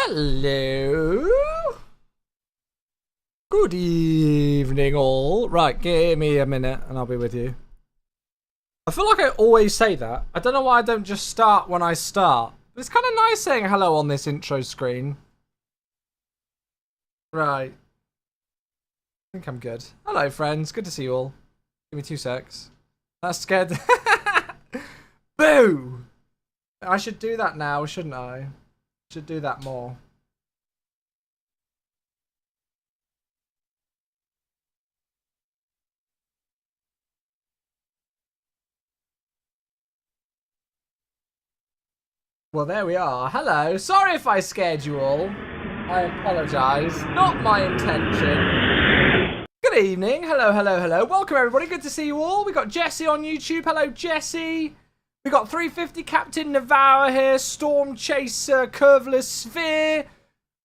Hello. Good evening, all. Right, give me a minute and I'll be with you. I feel like I always say that. I don't know why I don't just start when I start. But it's kind of nice saying hello on this intro screen. Right. I think I'm good. Hello, friends. Good to see you all. Give me 2 secs. That's scared. Boo! I should do that now, shouldn't I? Should do that more. Well, there we are. Hello. Sorry if I scared you all. I apologise. Not my intention. Good evening. Hello, hello, hello. Welcome, everybody. Good to see you all. We got Jesse on YouTube. Hello, Jesse. We got 350 Captain Navarre here. Storm Chaser, Curveless Sphere.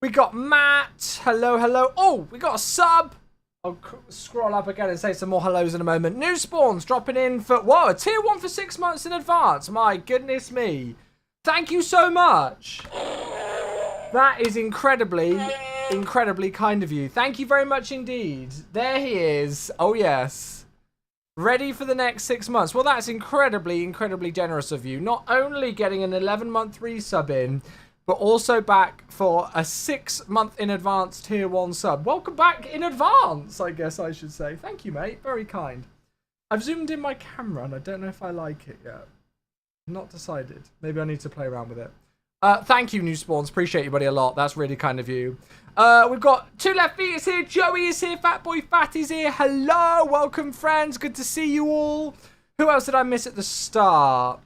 We got Matt. Hello, hello. Oh, we got a sub. I'll scroll up again and say some more hellos in a moment. New spawns dropping in for, whoa, a tier 1 for 6 months in advance. My goodness me. Thank you so much. That is incredibly kind of you. Thank you very much indeed. There he is. Oh, yes. Ready for the next 6 months. Well, that's incredibly generous of you. Not only getting an 11-month resub in, but also back for a 6-month in advance tier 1 sub. Welcome back in advance, I guess I should say. Thank you, mate. Very kind. I've zoomed in my camera and I don't know if I like it yet. Not decided. Maybe I need to play around with it. Thank you, New Spawns. Appreciate you, buddy, a lot. That's really kind of you. We've got 2 Left Feet is here. Joey is here. Fatboy Fat is here. Hello. Welcome, friends. Good to see you all. Who else did I miss at the start?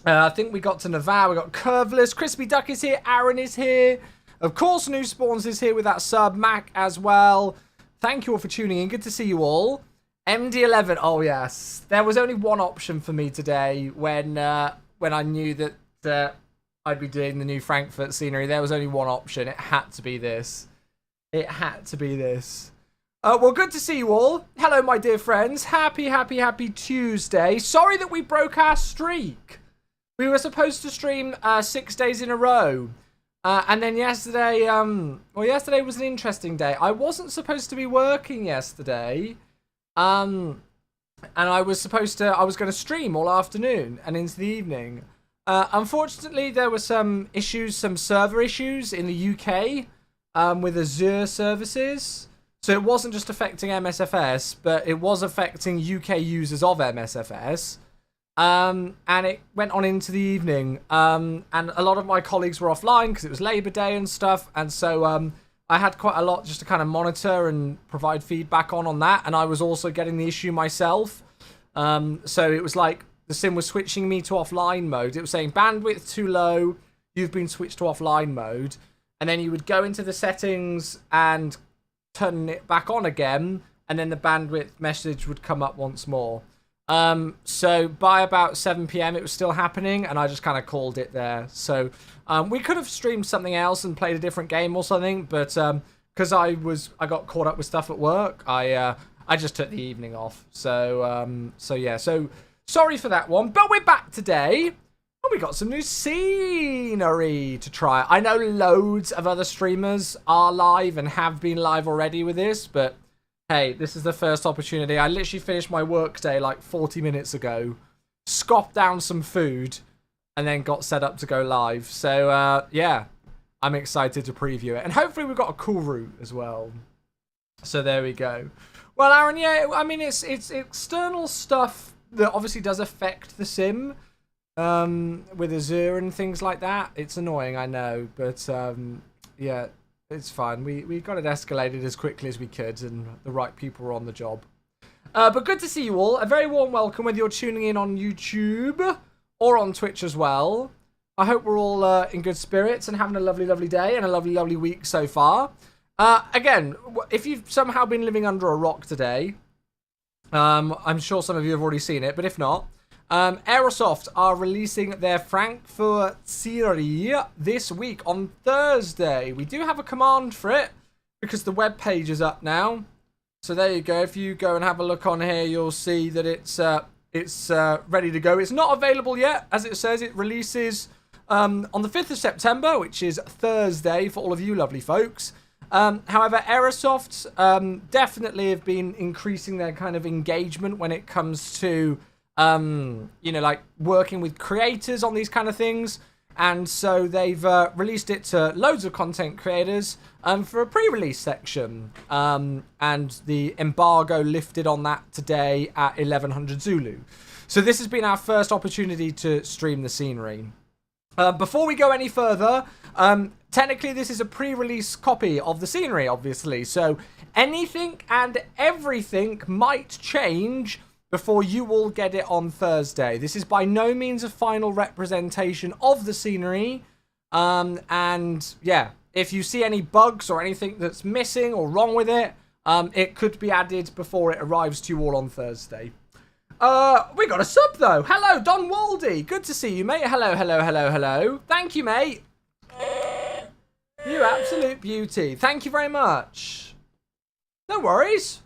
I think we got to Navarre. We got Curveless. Crispy Duck is here. Aaron is here. Of course, New Spawns is here with that sub. Mac as well. Thank you all for tuning in. Good to see you all. MD11. Oh, yes. There was only one option for me today when I knew that I'd be doing the new Frankfurt scenery. There was only one option. It had to be this. It had to be this. Well, good to see you all. Hello, my dear friends. Happy Tuesday. Sorry that we broke our streak. We were supposed to stream 6 days in a row. And then yesterday, well, yesterday was an interesting day. I wasn't supposed to be working yesterday. And I was going to stream all afternoon and into the evening. Unfortunately, there were some server issues in the UK with Azure services. So it wasn't just affecting MSFS, but it was affecting UK users of MSFS. And it went on into the evening. And a lot of my colleagues were offline because it was Labour Day and stuff. And so I had quite a lot just to kind of monitor and provide feedback on that. And I was also getting the issue myself. So it was like the sim was switching me to offline mode. It was saying bandwidth too low. You've been switched to offline mode. And then you would go into the settings and turn it back on again. And then the bandwidth message would come up once more. So by about 7 PM, it was still happening. And I just kind of called it there. So we could have streamed something else and played a different game or something. But because I got caught up with stuff at work, I just took the evening off. So yeah. So sorry for that one. But we're back today. And we got some new scenery to try. I know loads of other streamers are live and have been live already with this. But hey, this is the first opportunity. I literally finished my work day like 40 minutes ago. Scoffed down some food. And then got set up to go live. So, yeah. I'm excited to preview it. And hopefully we've got a cool route as well. So there we go. Well, Aaron, yeah, I mean, it's external stuff that obviously does affect the sim. With Azure and things like that. It's annoying, I know. But, yeah, it's fine. We got it escalated as quickly as we could. And the right people were on the job. But good to see you all. A very warm welcome whether you're tuning in on YouTube or on Twitch as well. I hope we're all in good spirits and having a lovely day and a lovely week so far. Again, if you've somehow been living under a rock today, I'm sure some of you have already seen it, but if not, Aerosoft are releasing their Frankfurt series this week on Thursday. We do have a command for it because the web page is up now. So there you go. If you go and have a look on here, you'll see that it's ready to go. It's not available yet, as it says. It releases on the 5th of September, which is Thursday for all of you lovely folks. However, Aerosoft definitely have been increasing their kind of engagement when it comes to, you know, like working with creators on these kind of things. And so they've released it to loads of content creators for a pre-release section. And the embargo lifted on that today at 1100 Zulu. So this has been our first opportunity to stream the scenery. Before we go any further, technically this is a pre-release copy of the scenery, obviously. So anything and everything might change before you all get it on Thursday. This is by no means a final representation of the scenery. And yeah, if you see any bugs or anything that's missing or wrong with it, it could be added before it arrives to you all on Thursday. We got a sub though. Hello, Don Waldy. Good to see you, mate. Hello, hello, hello, hello. Thank you, mate. You absolute beauty. Thank you very much. No worries.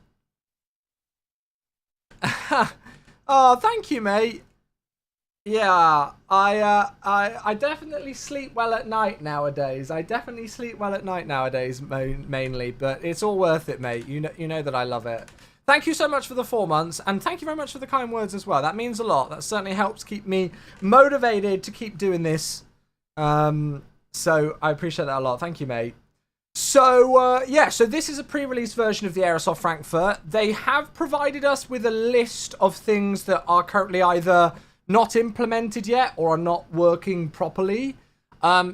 Oh, thank you, mate. Yeah, I definitely sleep well at night nowadays. Mainly, but it's all worth it, mate. You know that I love it. Thank you so much for the 4 months, and thank you very much for the kind words as well. That means a lot. That certainly helps keep me motivated to keep doing this. So I appreciate that a lot. Thank you, mate. So, yeah, so this is a pre-release version of the Aerosoft Frankfurt. They have provided us with a list of things that are currently either not implemented yet or are not working properly.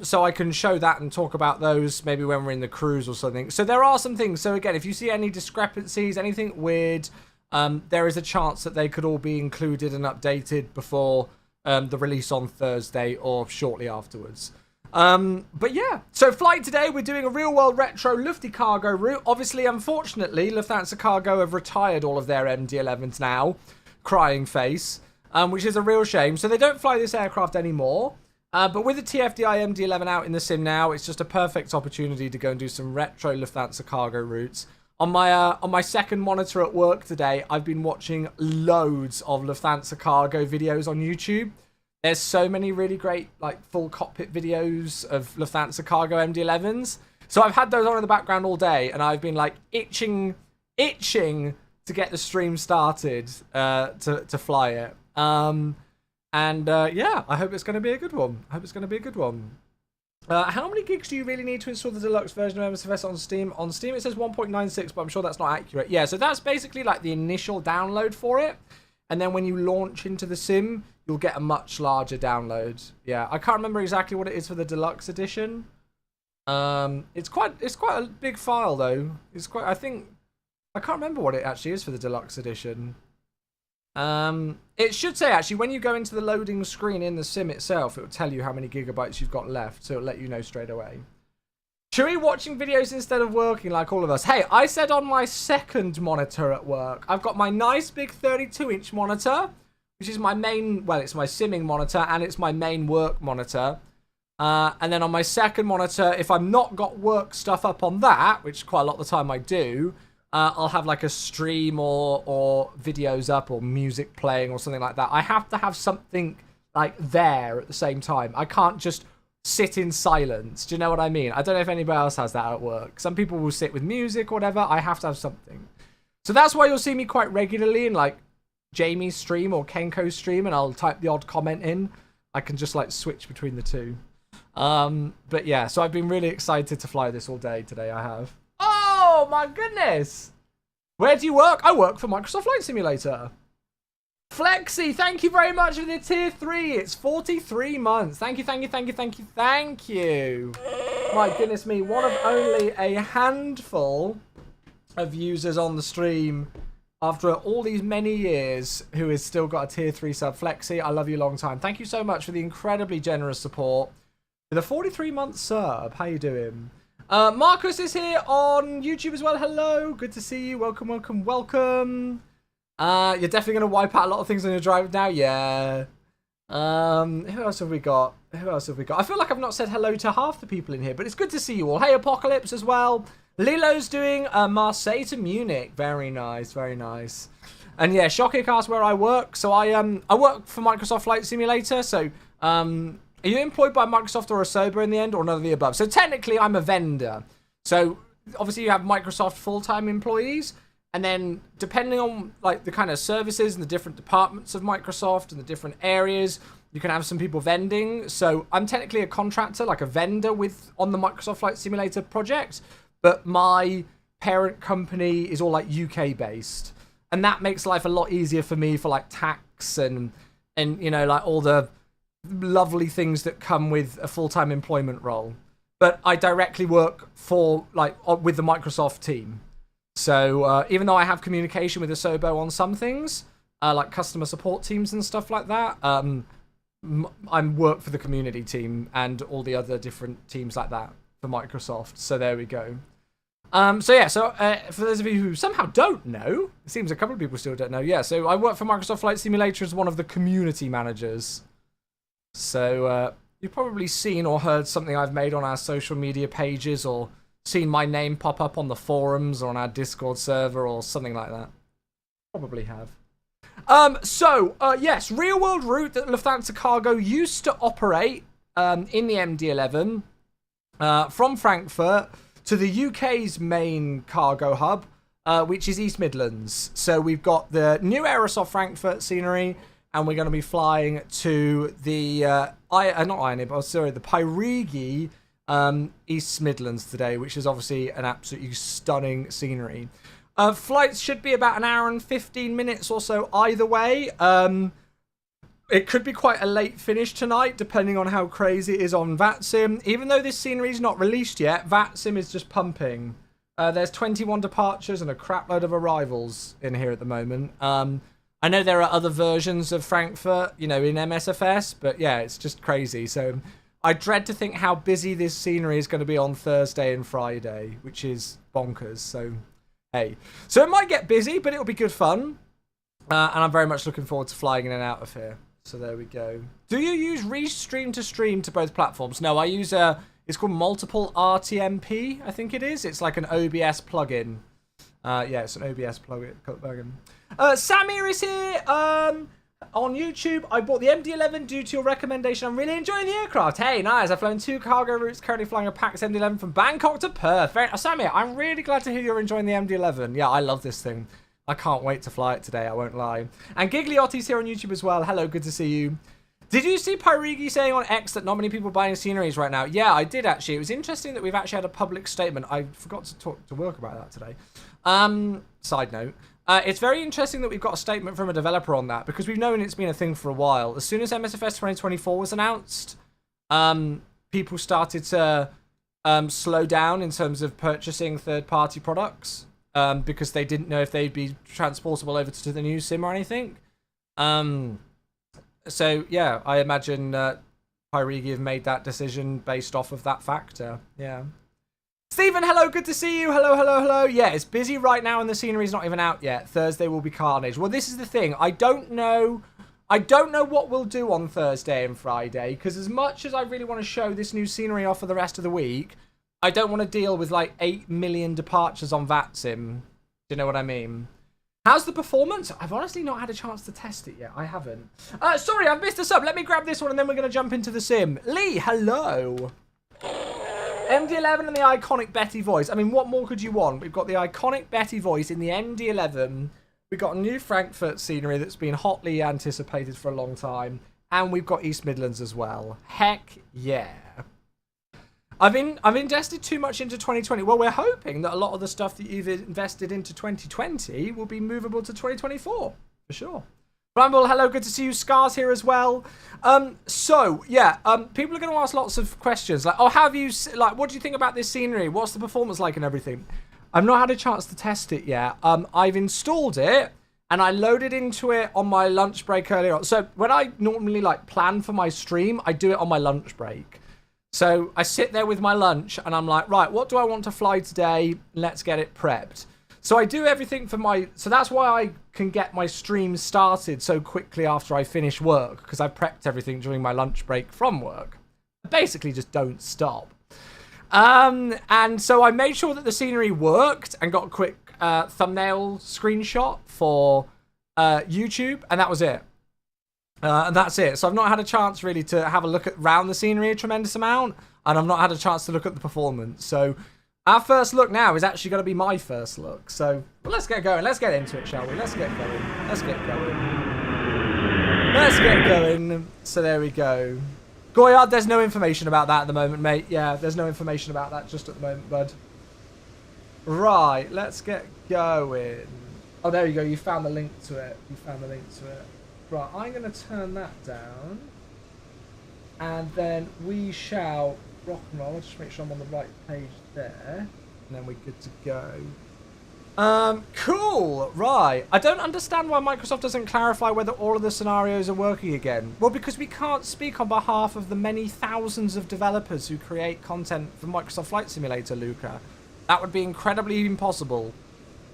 So I can show that and talk about those maybe when we're in the cruise or something. So there are some things. So again, if you see any discrepancies, anything weird, there is a chance that they could all be included and updated before the release on Thursday or shortly afterwards. But yeah, so flight today, we're doing a real-world retro Lufty cargo route. Obviously, unfortunately, Lufthansa Cargo have retired all of their MD-11s now. Crying face. Which is a real shame. So they don't fly this aircraft anymore. But with the TFDI MD-11 out in the sim now, it's just a perfect opportunity to go and do some retro Lufthansa cargo routes. On my second monitor at work today, I've been watching loads of Lufthansa cargo videos on YouTube. There's so many really great like full cockpit videos of Lufthansa cargo MD-11s. So I've had those on in the background all day, and I've been like itching to get the stream started to fly it. Yeah, I hope it's going to be a good one. How many gigs do you really need to install the deluxe version of MSFS on Steam? On Steam, it says 1.96, but I'm sure that's not accurate. Yeah, so that's basically like the initial download for it. And then when you launch into the sim, you'll get a much larger download. Yeah, I can't remember exactly what it is for the deluxe edition. It's quite a big file though. I can't remember what it actually is for the deluxe edition. It should say actually when you go into the loading screen in the sim itself, it will tell you how many gigabytes you've got left, so it'll let you know straight away. Chewy watching videos instead of working like all of us. Hey, I said on my second monitor at work, I've got my nice big 32-inch monitor, which is my main, well, it's my simming monitor and it's my main work monitor. And then on my second monitor, if I've not got work stuff up on that, which quite a lot of the time I do, I'll have like a stream or videos up or music playing or something like that. I have to have something like there at the same time. I can't just sit in silence. Do you know what I mean? I don't know if anybody else has that at work. Some people will sit with music or whatever. I have to have something. So that's why you'll see me quite regularly in like Jamie's stream or Kenko's stream, and I'll type the odd comment in. I can just like switch between the two. But yeah, so I've been really excited to fly this all day today. I have. Oh my goodness! Where do you work? I work for Microsoft Flight Simulator. Flexi, thank you very much for the tier 3. It's 43 months. Thank you. My goodness me, one of only a handful of users on the stream after all these many years who has still got a tier 3 sub. Flexi, I love you a long time. Thank you so much for the incredibly generous support. With a 43-month sub, how you doing? Marcus is here on YouTube as well. Hello, good to see you. Welcome. You're definitely going to wipe out a lot of things on your drive now. Yeah. Who else have we got? I feel like I've not said hello to half the people in here, but it's good to see you all. Hey, Apocalypse as well. Lilo's doing Marseille to Munich. Very nice. And yeah, Shockicast where I work. So I work for Microsoft Flight Simulator. So are you employed by Microsoft or Asobo in the end, or none of the above? So technically, I'm a vendor. So obviously, you have Microsoft full-time employees, and then depending on like the kind of services and the different departments of Microsoft and the different areas, you can have some people vending. So I'm technically a contractor, like a vendor on the Microsoft Flight Simulator project, but my parent company is all like UK based, and that makes life a lot easier for me for like tax and you know, like all the lovely things that come with a full-time employment role. But I directly work for like with the Microsoft team. So even though I have communication with Asobo on some things, like customer support teams and stuff like that, I work for the community team and all the other different teams like that for Microsoft. So there we go. So for those of you who somehow don't know, it seems a couple of people still don't know. Yeah, so I work for Microsoft Flight Simulator as one of the community managers. So you've probably seen or heard something I've made on our social media pages, or seen my name pop up on the forums or on our Discord server or something like that. Probably have. Yes, real-world route that Lufthansa Cargo used to operate in the MD-11 from Frankfurt to the UK's main cargo hub, which is East Midlands. So we've got the new Aerosoft Frankfurt scenery, and we're going to be flying to the the Pyrigi East Midlands today, which is obviously an absolutely stunning scenery. Flights should be about an hour and 15 minutes or so either way. It could be quite a late finish tonight, depending on how crazy it is on VATSIM. Even though this scenery is not released yet, VATSIM is just pumping. There's 21 departures and a crap load of arrivals in here at the moment. I know there are other versions of Frankfurt, you know, in MSFS, but yeah, it's just crazy. So I dread to think how busy this scenery is going to be on Thursday and Friday, which is bonkers. So, hey. So it might get busy, but it'll be good fun. And I'm very much looking forward to flying in and out of here. So there we go. Do you use Restream to stream to both platforms? No, I use it's called Multiple RTMP, I think it is. It's like an OBS plugin. Yeah, it's an OBS plugin. Samir is here on YouTube. I bought the MD-11 due to your recommendation. I'm really enjoying the aircraft. Hey, nice. I've flown 2 cargo routes, currently flying a PAX MD-11 from Bangkok to Perth. Samir, I'm really glad to hear you're enjoying the MD-11. Yeah, I love this thing. I can't wait to fly it today, I won't lie. And Gigliotti's here on YouTube as well. Hello, good to see you. Did you see Pyrigi saying on X that not many people are buying sceneries right now? Yeah, I did actually. It was interesting that we've actually had a public statement. I forgot to talk to work about that today. Side note. It's very interesting that we've got a statement from a developer on that, because we've known it's been a thing for a while. As soon as MSFS 2024 was announced, people started to slow down in terms of purchasing third-party products. Because they didn't know if they'd be transportable over to the new sim or anything. So, yeah, I imagine Pyrigi have made that decision based off of that factor. Yeah. Stephen, hello, good to see you. Hello, hello, hello. Yeah, it's busy right now and the scenery's not even out yet. Thursday will be carnage. Well, this is the thing. I don't know what we'll do on Thursday and Friday, because as much as I really want to show this new scenery off for the rest of the week, I don't want to deal with like 8 million departures on VATSIM. Do you know what I mean? How's the performance? I've honestly not had a chance to test it yet. I haven't. Sorry, I've missed a sub. Let me grab this one and then we're going to jump into the sim. Lee, hello. MD-11 and the iconic Betty voice. I mean, what more could you want? We've got the iconic Betty voice in the MD-11. We've got a new Frankfurt scenery that's been hotly anticipated for a long time. And we've got East Midlands as well. Heck yeah. I've invested too much into 2020. Well, we're hoping that a lot of the stuff that you've invested into 2020 will be movable to 2024, for sure. Bramble, hello, good to see you. Scars here as well. People are going to ask lots of questions. Like, oh, what do you think about this scenery? What's the performance like and everything? I've not had a chance to test it yet. I've installed it, and I loaded into it on my lunch break earlier on. So when I normally, plan for my stream, I do it on my lunch break. So I sit there with my lunch and I'm like, right, what do I want to fly today? Let's get it prepped. So I do everything so that's why I can get my stream started so quickly after I finish work, because I prepped everything during my lunch break from work. I basically just don't stop. And so I made sure that the scenery worked and got a quick thumbnail screenshot for YouTube, and that was it. And that's it. So I've not had a chance really to have a look at round the scenery a tremendous amount, and I've not had a chance to look at the performance. So our first look now is actually going to be my first look. So well, let's get going. Let's get into it, shall we? Let's get going. Let's get going. Let's get going. So there we go. Goyard, there's no information about that at the moment, mate. Yeah, there's no information about that just at the moment, bud. Right, let's get going. Oh, there you go. You found the link to it. You found the link to it. Right, I'm going to turn that down. And then we shall rock and roll. I'll just make sure I'm on the right page there. And then we're good to go. Cool. Right. I don't understand why Microsoft doesn't clarify whether all of the scenarios are working again. Well, because we can't speak on behalf of the many thousands of developers who create content for Microsoft Flight Simulator, Luca. That would be incredibly impossible.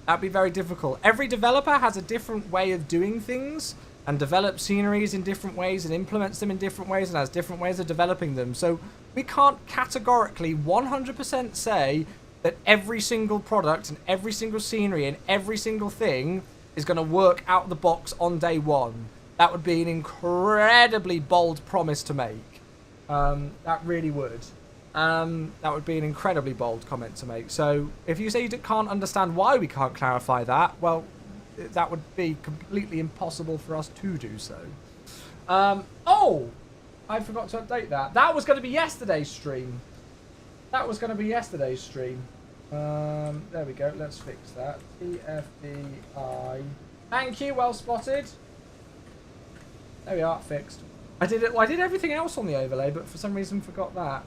That'd be very difficult. Every developer has a different way of doing things and develops sceneries in different ways and implements them in different ways and has different ways of developing them. So we can't categorically 100% say that every single product and every single scenery and every single thing is going to work out of the box on day one. That would be an incredibly bold promise to make. That really would. That would be an incredibly bold comment to make. So if you say you can't understand why we can't clarify that, well, that would be completely impossible for us to do so. Oh, I forgot to update that. That was going to be yesterday's stream. That was going to be yesterday's stream. There we go. Let's fix that. TFDI. Thank you. Well spotted. There we are. Fixed. I did it. Well, I did everything else on the overlay, but for some reason forgot that.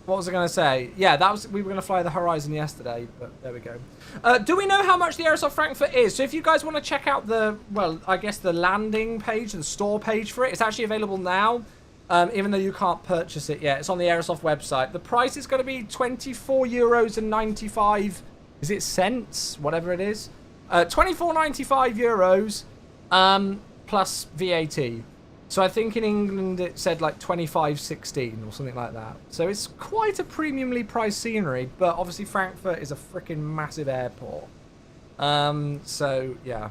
What was I going to say? Yeah, that was we were going to fly the Horizon yesterday, but there we go. Do we know how much the Aerosoft Frankfurt is? So if you guys want to check out the, well, I guess the landing page, the store page for it, it's actually available now, even though you can't purchase it yet. It's on the Aerosoft website. The price is going to be €24.95. Is it cents? Whatever it is. €24.95 plus VAT. So I think in England it said like 25.16 or something like that. So it's quite a premiumly priced scenery, but obviously Frankfurt is a freaking massive airport. So yeah.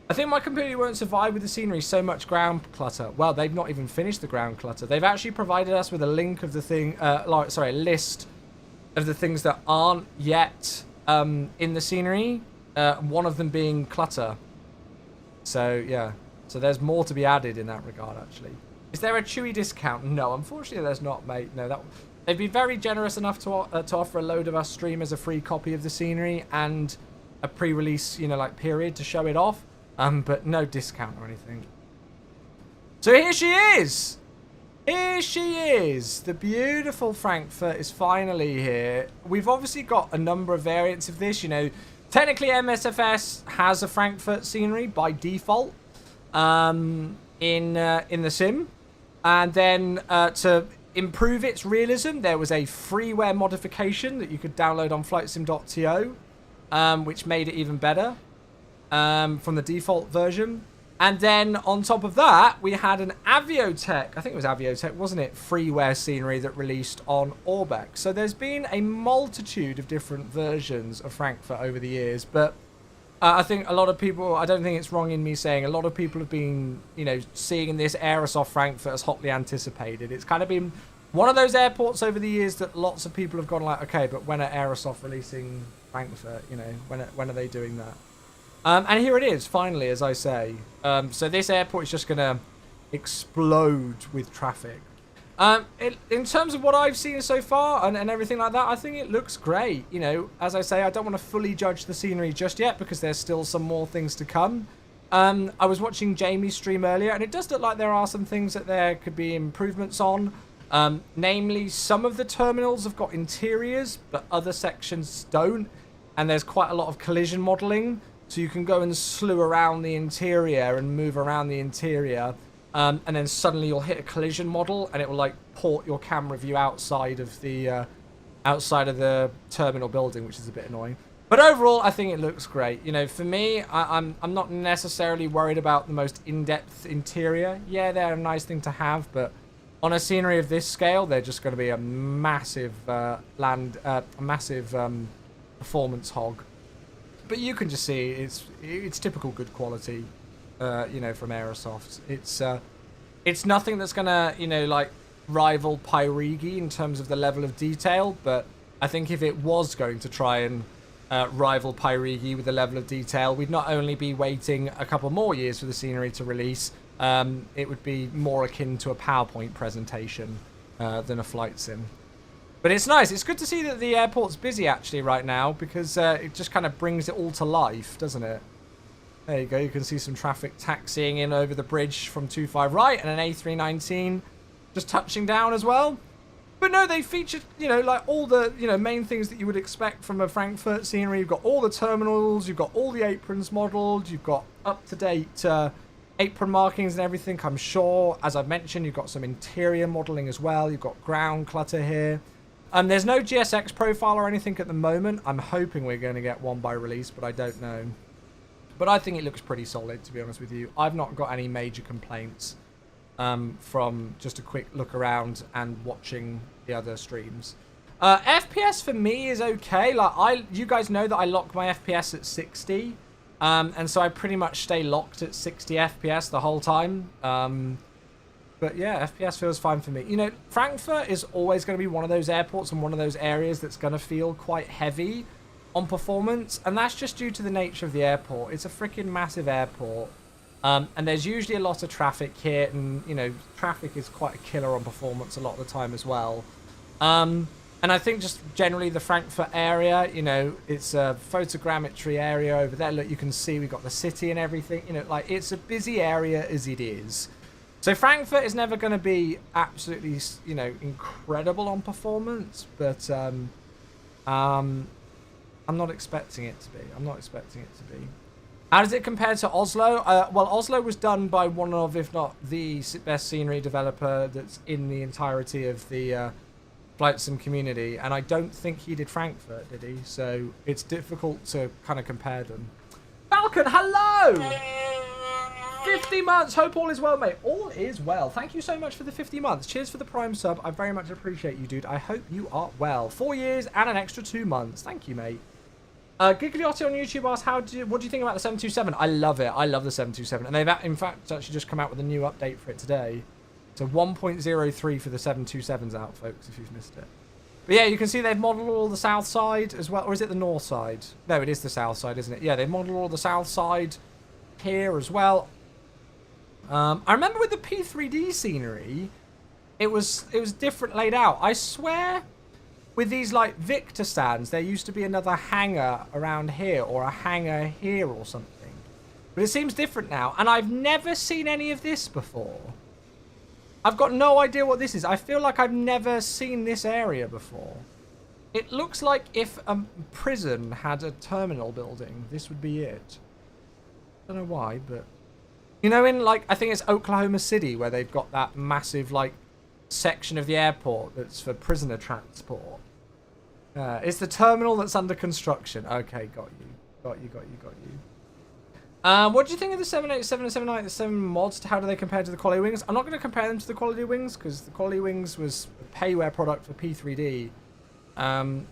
I think my computer won't survive with the scenery, so much ground clutter. Well, they've not even finished the ground clutter. They've actually provided us with a link of the thing, a list of the things that aren't yet in the scenery. One of them being clutter. So yeah. So there's more to be added in that regard, actually. Is there a Chewy discount? No, unfortunately there's not, mate. No, they've been very generous enough to offer a load of us streamers a free copy of the scenery and a pre-release, you know, like period to show it off. But no discount or anything. So here she is. Here she is. The beautiful Frankfurt is finally here. We've obviously got a number of variants of this. You know, technically MSFS has a Frankfurt scenery by default. In the sim, and then to improve its realism, there was a freeware modification that you could download on flightsim.to, which made it even better from the default version. And then on top of that, we had an Aviotech, I think it was Aviotech, wasn't it, freeware scenery that released on Orbeck. So there's been a multitude of different versions of Frankfurt over the years, but I think a lot of people, I don't think it's wrong in me saying, a lot of people have been, you know, seeing this Aerosoft Frankfurt as hotly anticipated. It's kind of been one of those airports over the years that lots of people have gone like, okay, but when are Aerosoft releasing Frankfurt? You know, when are they doing that? And here it is, finally, as I say. So this airport is just going to explode with traffic. In terms of what I've seen so far and everything like that, I think it looks great. You know, as I say, I don't want to fully judge the scenery just yet because there's still some more things to come. I was watching Jamie's stream earlier, and it does look like there are some things that there could be improvements on. Namely, some of the terminals have got interiors, but other sections don't. And there's quite a lot of collision modeling. So you can go and slew around the interior and move around the interior. And then suddenly you'll hit a collision model and it will like port your camera view outside of the terminal building, which is a bit annoying. But overall, I think it looks great. You know, for me, I'm not necessarily worried about the most in-depth interior. Yeah, they're a nice thing to have, but on a scenery of this scale, they're just going to be a massive performance hog. But you can just see it's typical good quality. you know, from Aerosoft. It's nothing that's gonna, you know, like rival Pyrigi in terms of the level of detail, but I think if it was going to try and rival Pyrigi with the level of detail, we'd not only be waiting a couple more years for the scenery to release, it would be more akin to a PowerPoint presentation than a flight sim. But it's nice. It's good to see that the airport's busy actually right now, because it just kind of brings it all to life, doesn't it? There you go. You can see some traffic taxiing in over the bridge from 25 right, and an A319 just touching down as well. But no, they featured, you know, like all the, you know, main things that you would expect from a Frankfurt scenery. You've got all the terminals, you've got all the aprons modelled, you've got up-to-date apron markings and everything, I'm sure. As I've mentioned, you've got some interior modelling as well. You've got ground clutter here. There's no GSX profile or anything at the moment. I'm hoping we're going to get one by release, but I don't know. But I think it looks pretty solid, to be honest with you. I've not got any major complaints from just a quick look around and watching the other streams. FPS for me is okay. Like you guys know that I lock my FPS at 60, and so I pretty much stay locked at 60 FPS the whole time. But yeah, FPS feels fine for me. You know, Frankfurt is always going to be one of those airports and one of those areas that's going to feel quite heavy on performance, and that's just due to the nature of the airport. It's a freaking massive airport, and there's usually a lot of traffic here, and you know, traffic is quite a killer on performance a lot of the time as well. And I think just generally the Frankfurt area, you know, it's a photogrammetry area over there. Look, you can see we've got the city and everything. You know, like it's a busy area as it is. So Frankfurt is never going to be absolutely, you know, incredible on performance, but I'm not expecting it to be. I'm not expecting it to be. How does it compare to Oslo? Well, Oslo was done by one of, if not the best scenery developer that's in the entirety of the flight sim community, and I don't think he did Frankfurt, did he? So it's difficult to kind of compare them. Falcon, hello! 50 months. Hope all is well, mate. All is well. Thank you so much for the 50 months. Cheers for the Prime sub. I very much appreciate you, dude. I hope you are well. 4 years and an extra 2 months. Thank you, mate. Gigliotti on YouTube asked, what do you think about the 727? I love it. I love the 727. And they've, in fact, actually just come out with a new update for it today. So 1.03 for the 727's out, folks, if you've missed it. But yeah, you can see they've modelled all the south side as well. Or is it the north side? No, it is the south side, isn't it? Yeah, they've modelled all the south side here as well. I remember with the P3D scenery, it was different laid out. I swear, with these like Victor stands, there used to be another hangar around here or a hangar here or something. But it seems different now, and I've never seen any of this before. I've got no idea what this is. I feel like I've never seen this area before. It looks like if a prison had a terminal building, this would be it. I don't know why, but... You know, in, like, I think it's Oklahoma City where they've got that massive, like, section of the airport that's for prisoner transport. It's the terminal that's under construction. Okay, got you. Got you. What do you think of the 787 and 797 mods? How do they compare to the Quality Wings? I'm not going to compare them to the Quality Wings because the Quality Wings was a payware product for P3D.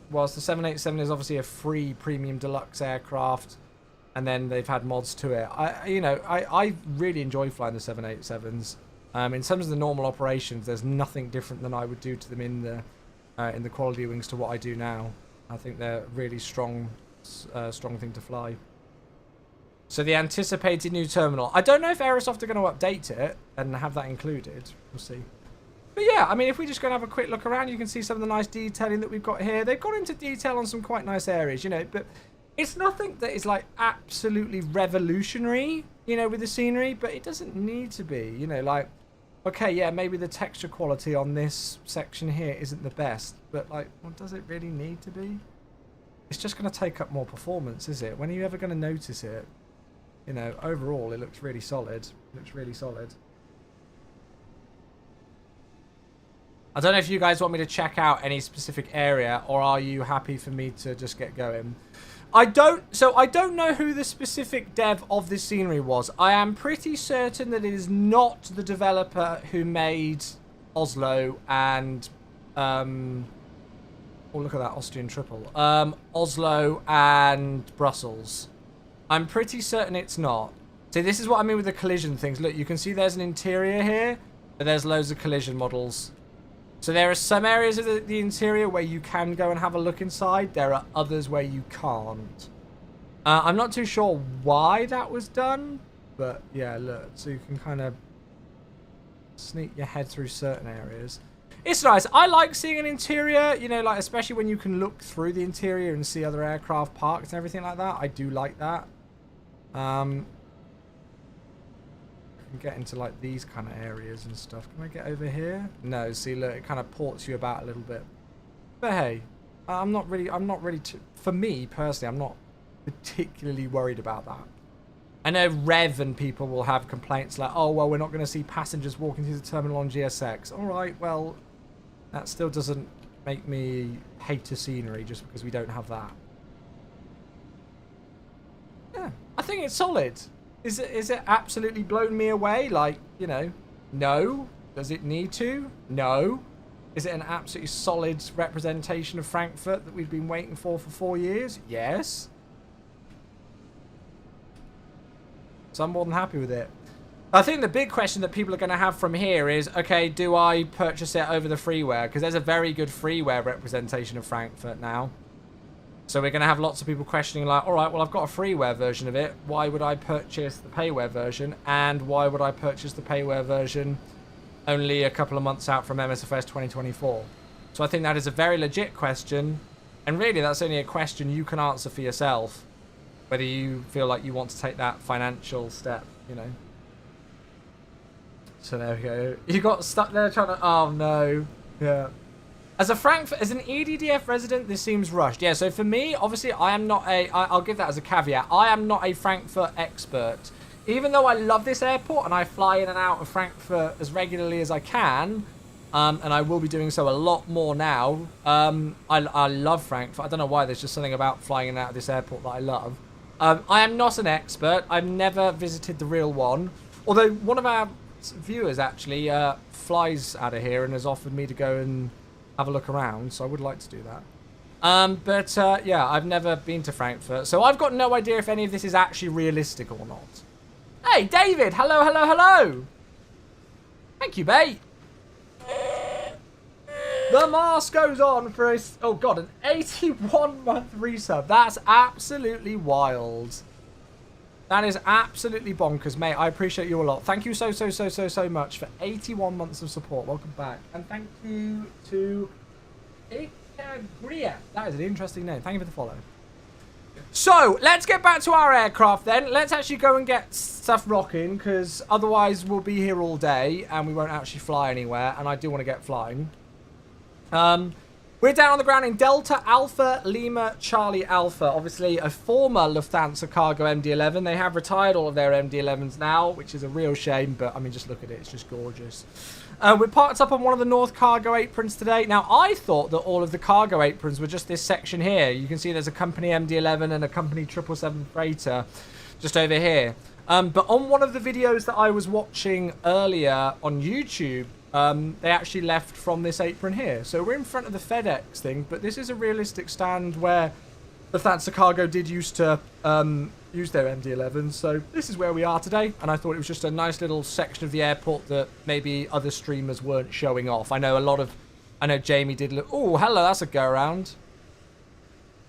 Whilst the 787 is obviously a free premium deluxe aircraft. And then they've had mods to it. I really enjoy flying the 787s. In terms of the normal operations, there's nothing different than I would do to them in the Quality Wings to what I do now. I think they're a really strong thing to fly. So the anticipated new terminal. I don't know if Aerosoft are going to update it and have that included. We'll see. But yeah, I mean, if we just go and have a quick look around, you can see some of the nice detailing that we've got here. They've got into detail on some quite nice areas, you know, but... It's nothing that is, like, absolutely revolutionary, you know, with the scenery, but it doesn't need to be, you know, like, okay, yeah, maybe the texture quality on this section here isn't the best, but, like, well, does it really need to be? It's just going to take up more performance, is it? When are you ever going to notice it? You know, overall, it looks really solid. It looks really solid. I don't know if you guys want me to check out any specific area, or are you happy for me to just get going? I don't know who the specific dev of this scenery was. I am pretty certain that it is not the developer who made Oslo and oh, look at that Austrian triple. Oslo and Brussels. I'm pretty certain it's not. See, this is what I mean with the collision things. Look, you can see there's an interior here, but there's loads of collision models. So there are some areas of the interior where you can go and have a look inside. There are others where you can't. I'm not too sure why that was done, but yeah, look. So you can kind of sneak your head through certain areas. It's nice. I like seeing an interior, you know, like especially when you can look through the interior and see other aircraft parked and everything like that. I do like that. I can get into like these kind of areas and stuff. Can I get over here? No, see, look, it kind of ports you about a little bit. But hey, I'm not really for me personally, I'm not particularly worried about that. I know Rev and people will have complaints like, oh, well, we're not going to see passengers walking through the terminal on GSX. All right, well, that still doesn't make me hate the scenery just because we don't have that. Yeah, I think it's solid. Is it absolutely blown me away? Like, you know, no. Does it need to? No. Is it an absolutely solid representation of Frankfurt that we've been waiting for 4 years? Yes. So I'm more than happy with it. I think the big question that people are going to have from here is, okay, do I purchase it over the freeware? Because there's a very good freeware representation of Frankfurt now. So we're going to have lots of people questioning like, all right, well, I've got a freeware version of it. Why would I purchase the payware version? And why would I purchase the payware version only a couple of months out from MSFS 2024? So I think that is a very legit question. And really, that's only a question you can answer for yourself. Whether you feel like you want to take that financial step, you know. So there we go. You got stuck there trying to... Oh, no. Yeah. As an EDDF resident, this seems rushed. Yeah, so for me, obviously, I am not a... I'll give that as a caveat. I am not a Frankfurt expert. Even though I love this airport and I fly in and out of Frankfurt as regularly as I can, and I will be doing so a lot more now. I love Frankfurt. I don't know why. There's just something about flying in and out of this airport that I love. I am not an expert. I've never visited the real one. Although one of our viewers actually flies out of here and has offered me to go and have a look around. So I would like to do that. Yeah, I've never been to Frankfurt. So I've got no idea if any of this is actually realistic or not. Hey, David. Hello, hello, hello. Thank you, mate. The mask goes on for an 81-month resub. That's absolutely wild. That is absolutely bonkers, mate. I appreciate you a lot. Thank you so much for 81 months of support. Welcome back. And thank you to Ikagria. That is an interesting name. Thank you for the follow. So, let's get back to our aircraft then. Let's actually go and get stuff rocking, because otherwise we'll be here all day and we won't actually fly anywhere, and I do want to get flying. We're down on the ground in Delta Alpha Lima Charlie Alpha. Obviously, a former Lufthansa cargo MD-11. They have retired all of their MD-11s now, which is a real shame, but I mean, just look at it. It's just gorgeous. We're parked up on one of the North cargo aprons today. Now, I thought that all of the cargo aprons were just this section here. You can see there's a company MD-11 and a company 777 freighter just over here. But on one of the videos that I was watching earlier on YouTube, they actually left from this apron here. So we're in front of the FedEx thing, but this is a realistic stand where Lufthansa Cargo did used to use their MD-11. So this is where we are today, and I thought it was just a nice little section of the airport that maybe other streamers weren't showing off. I know Jamie did look... Oh, hello, that's a go-around.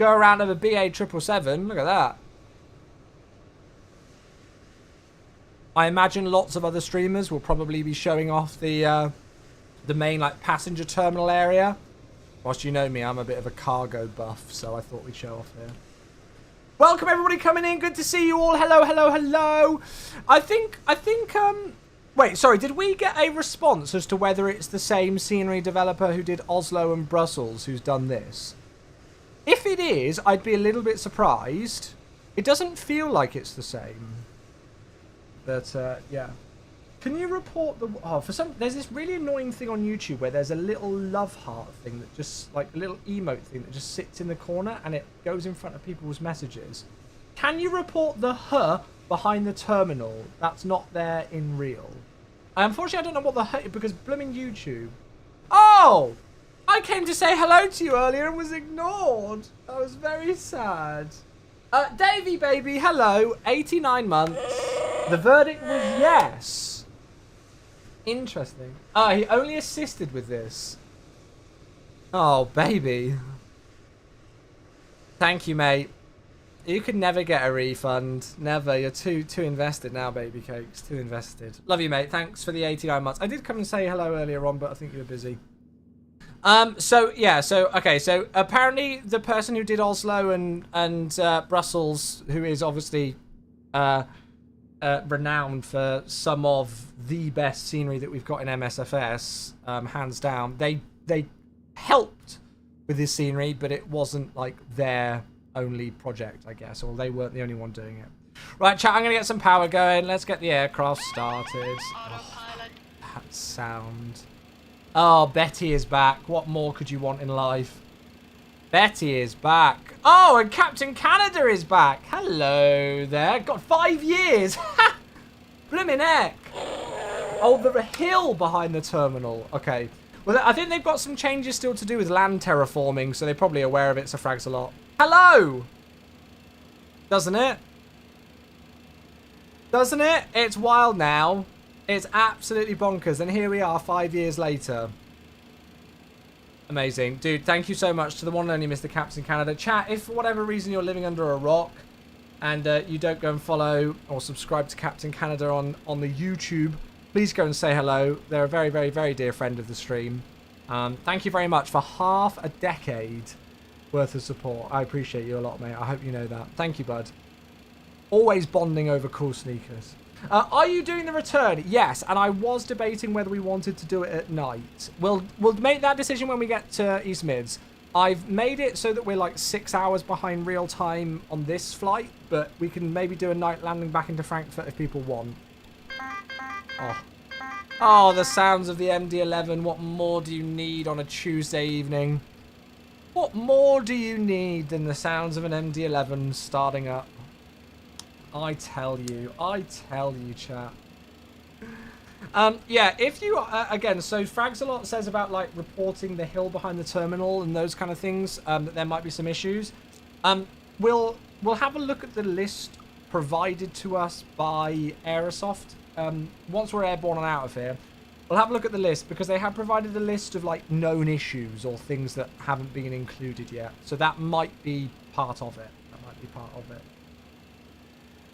Go-around of a BA 777. Look at that. I imagine lots of other streamers will probably be showing off the main like passenger terminal area. Whilst you know me, I'm a bit of a cargo buff, so I thought we'd show off here. Welcome everybody coming in. Good to see you all. Hello, hello, hello. I think. Wait, sorry. Did we get a response as to whether it's the same scenery developer who did Oslo and Brussels who's done this? If it is, I'd be a little bit surprised. It doesn't feel like it's the same. But, yeah. Can you report the... Oh, there's this really annoying thing on YouTube where there's a little love heart thing that just... Like, a little emote thing that just sits in the corner and it goes in front of people's messages. Can you report the "huh" behind the terminal that's not there in real? Unfortunately, I don't know what the "huh" is because blooming YouTube... Oh! I came to say hello to you earlier and was ignored. I was very sad. Davey, baby, hello. 89 months. The verdict was yes. Interesting. He only assisted with this. Oh, baby. Thank you, mate. You could never get a refund. Never. You're too invested now, baby cakes. Too invested. Love you, mate. Thanks for the 89 months. I did come and say hello earlier on, but I think you were busy. Okay, so apparently the person who did Oslo and Brussels, who is obviously renowned for some of the best scenery that we've got in MSFS, hands down, they helped with this scenery, but it wasn't like their only project, I guess, or they weren't the only one doing it. Right, chat, I'm gonna get some power going. Let's get the aircraft started. Oh, that sound. Oh, Betty is back. What more could you want in life? Betty is back. Oh, and Captain Canada is back. Hello there. Got 5 years. Blimmin' heck. Oh, the hill behind the terminal. Okay. Well, I think they've got some changes still to do with land terraforming, so they're probably aware of it, so frags a lot. Hello! Doesn't it? Doesn't it? It's wild now. It's absolutely bonkers, and here we are 5 years later. Amazing. Dude, thank you so much to the one and only Mr. Captain Canada. Chat, if for whatever reason you're living under a rock and you don't go and follow or subscribe to Captain Canada on the YouTube, please go and say hello. They're a very, very, very dear friend of the stream. Thank you very much for half a decade worth of support. I appreciate you a lot, mate. I hope you know that. Thank you, bud. Always bonding over cool sneakers. Are you doing the return? Yes, and I was debating whether we wanted to do it at night. We'll make that decision when we get to East Mids. I've made it so that we're like 6 hours behind real time on this flight, but we can maybe do a night landing back into Frankfurt if people want. Oh, the sounds of the MD-11. What more do you need on a Tuesday evening? What more do you need than the sounds of an MD-11 starting up? I tell you, chat. Yeah, if you, again, so Fragsalot says about, like, reporting the hill behind the terminal and those kind of things, that there might be some issues. We'll have a look at the list provided to us by Aerosoft. Once we're airborne and out of here, we'll have a look at the list, because they have provided a list of, like, known issues or things that haven't been included yet. So that might be part of it.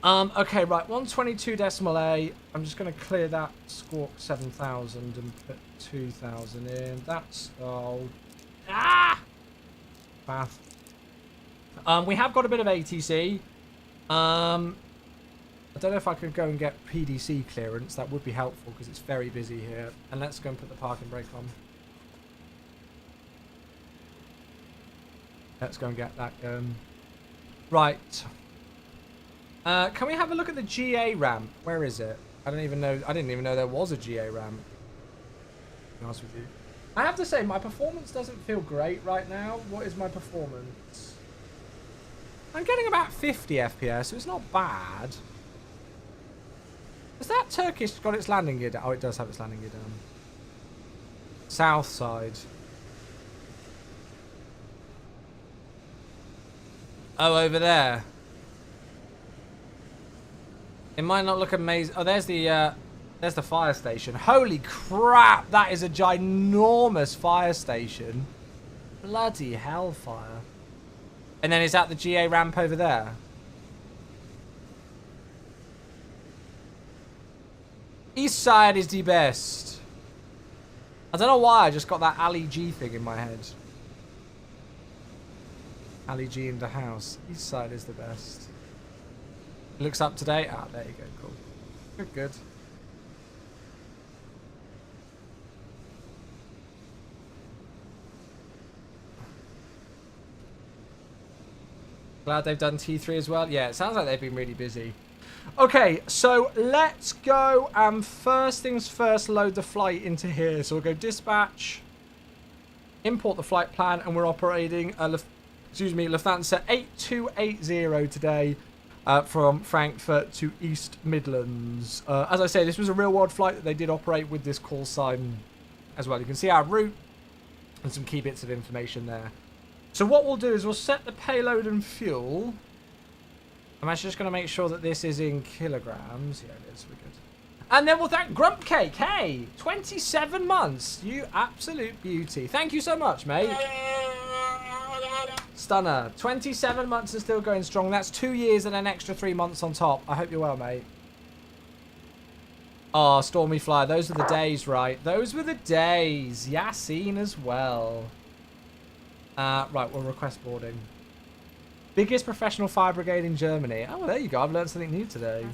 Okay, right, 122.8. I'm just going to clear that Squawk 7000 and put 2000 in. That's, Bath. We have got a bit of ATC. I don't know if I could go and get PDC clearance. That would be helpful, because it's very busy here. And let's go and put the parking brake on. Let's go and get that going. Right. Can we have a look at the GA ramp? Where is it? I didn't even know there was a GA ramp. To be honest with you. I have to say, my performance doesn't feel great right now. What is my performance? I'm getting about 50 FPS, so it's not bad. Has that Turkish got its landing gear down? Oh, it does have its landing gear down. South side. Oh, over there. It might not look amazing. Oh, there's the fire station. Holy crap, that is a ginormous fire station. Bloody hellfire. And then is that the GA ramp over there? East side is the best. I don't know why I just got that Ali G thing in my head. Ali G in the house. East side is the best. Looks up to date. Ah, there you go. Cool. Good, good. Glad they've done T3 as well. Yeah, it sounds like they've been really busy. Okay, so let's go and first things first, load the flight into here. So we'll go dispatch, import the flight plan, and we're operating Lufthansa 8280 today. From Frankfurt to East Midlands. As I say, this was a real-world flight that they did operate with this call sign as well. You can see our route and some key bits of information there. So what we'll do is we'll set the payload and fuel I'm actually just going to make sure that this is in kilograms. Yeah, it is. We're good. And then we'll thank Grump Cake. Hey, 27 months. You absolute beauty. Thank you so much, mate. Stunner. 27 months and still going strong. That's 2 years and an extra 3 months on top. I hope you're well, mate. Oh, Stormy Flyer. Those were the days, right? Those were the days. Yassine as well. Right, we'll request boarding. Biggest professional fire brigade in Germany. Oh, well, there you go. I've learned something new today.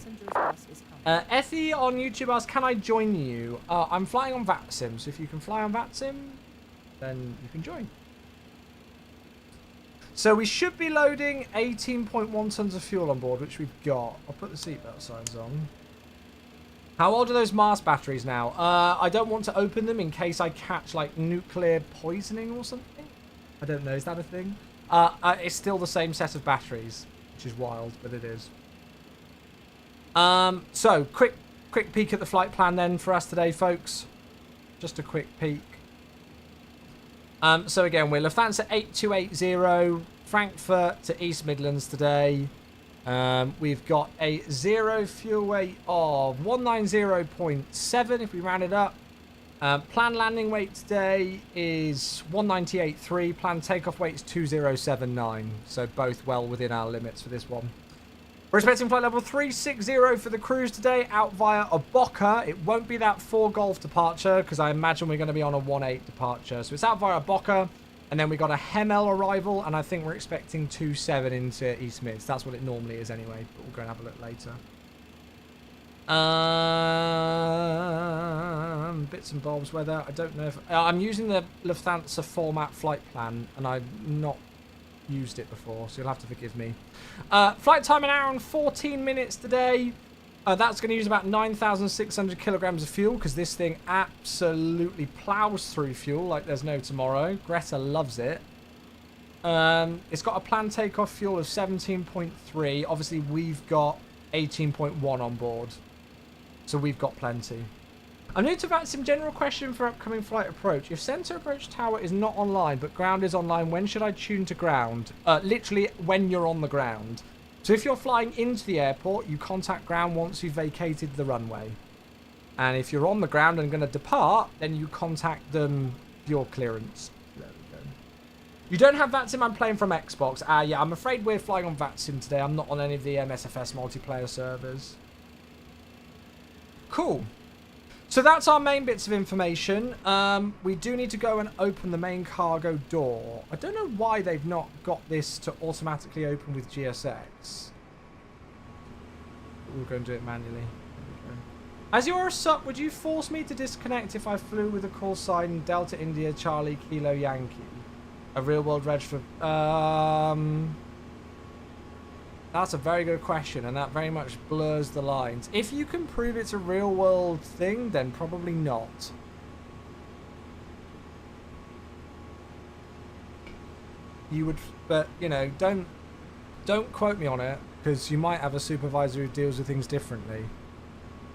Effie on YouTube asks, can I join you? I'm flying on VATSIM, so if you can fly on VATSIM, then you can join. So we should be loading 18.1 tons of fuel on board, which we've got. I'll put the seatbelt signs on. How old are those Mars batteries now? I don't want to open them in case I catch, like, nuclear poisoning or something. I don't know. Is that a thing? It's still the same set of batteries, which is wild, but it is. So, quick peek at the flight plan then for us today, folks. Just a quick peek. So again, we're Lufthansa 8280, Frankfurt to East Midlands today. We've got a 0 fuel weight of 190.7 if we round it up. Planned landing weight today is 198.3. Planned takeoff weight is 2079. So both well within our limits for this one. We're expecting flight level 360 for the cruise today, out via a Boca. It won't be that 4 Golf departure because I imagine we're going to be on a 18 departure. So it's out via a Boca, and then we got a Hemel arrival, and I think we're expecting 27 into East Mids. That's what it normally is anyway, but we'll go and have a look later. Bits and bobs weather. I don't know if I'm using the Lufthansa format flight plan, and I've not used it before, so you'll have to forgive me. Flight time an hour and 14 minutes today. That's going to use about 9,600 kilograms of fuel because this thing absolutely plows through fuel like there's no tomorrow. Greta loves it. It's got a planned takeoff fuel of 17.3. Obviously, we've got 18.1 on board, so we've got plenty. I'm new to VATSIM. General question for upcoming flight approach. If center approach tower is not online but ground is online, when should I tune to ground? Literally when you're on the ground. So if you're flying into the airport, you contact ground once you've vacated the runway. And if you're on the ground and going to depart, then you contact them for your clearance. There we go. You don't have VATSIM. I'm playing from Xbox. Yeah, I'm afraid we're flying on VATSIM today. I'm not on any of the MSFS multiplayer servers. Cool. So that's our main bits of information. We do need to go and open the main cargo door. I don't know why they've not got this to automatically open with GSX. We'll go and do it manually. As you're a sup, would you force me to disconnect if I flew with a call sign Delta India Charlie Kilo Yankee? A real world reg for... That's a very good question, and that very much blurs the lines. If you can prove it's a real-world thing, then probably not. You would, but you know, don't quote me on it because you might have a supervisor who deals with things differently.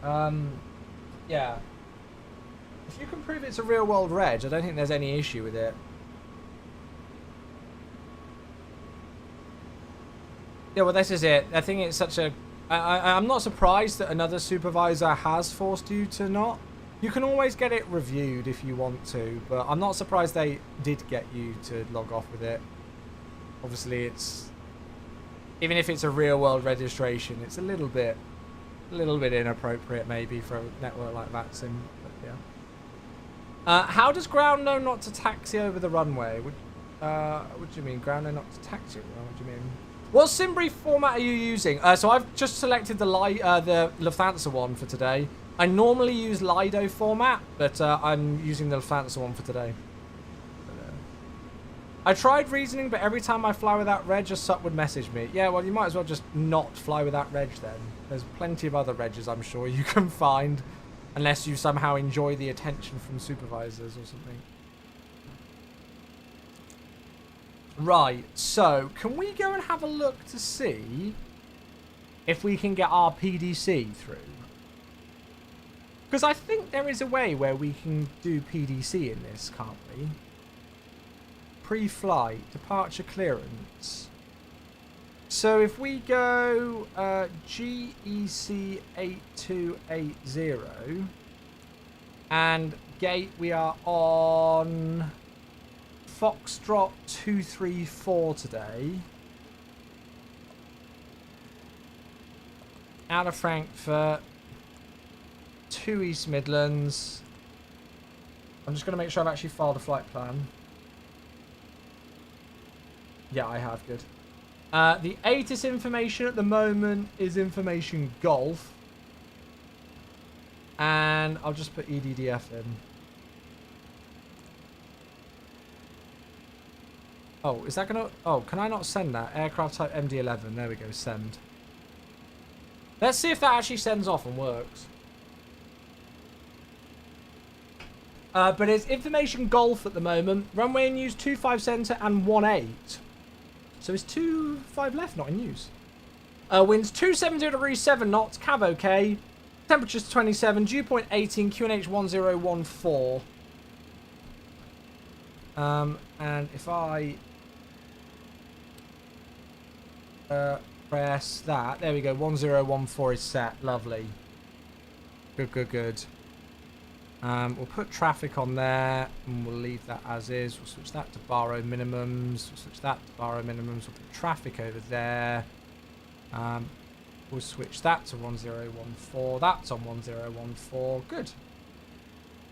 Yeah. If you can prove it's a real-world reg, I don't think there's any issue with it. Yeah, well, this is it. I think it's such a... I'm not surprised that another supervisor has forced you to not. You can always get it reviewed if you want to, but I'm not surprised they did get you to log off with it. Obviously, it's... Even if it's a real-world registration, it's a little bit inappropriate maybe for a network like VATSIM, but yeah. How does ground know not to taxi over the runway? What do you mean? Ground know not to taxi over the runway? What do you mean? What SimBrief format are you using? So I've just selected the Lufthansa one for today. I normally use Lido format, but I'm using the Lufthansa one for today. I tried reasoning, but every time I fly without reg, a sup would message me. Yeah, well, you might as well just not fly without reg then. There's plenty of other regs I'm sure you can find, unless you somehow enjoy the attention from supervisors or something. Right, so can we go and have a look to see if we can get our PDC through? Because I think there is a way where we can do PDC in this, can't we? Pre-flight, departure clearance. So if we go GEC 8280 and gate, we are on Foxtrot 234 today. Out of Frankfurt to East Midlands. I'm just going to make sure I've actually filed a flight plan. Yeah, I have. Good. The ATIS information at the moment is information Golf. And I'll just put EDDF in. Oh, is that going to... Oh, can I not send that? Aircraft type MD-11. There we go. Send. Let's see if that actually sends off and works. But it's information Golf at the moment. Runway in use 25 center and 18. So is 25 left not in use. Winds 270 degrees 7 knots. Cav okay. Temperatures 27. Dew point 18. QNH 1014. And if I press that, there we go. 1014 is set. Lovely. Good, good, good. We'll put traffic on there and we'll leave that as is. We'll switch that to borrow minimums. We'll switch that to borrow minimums. We'll put traffic over there. We'll switch that to 1014. That's on 1014. Good.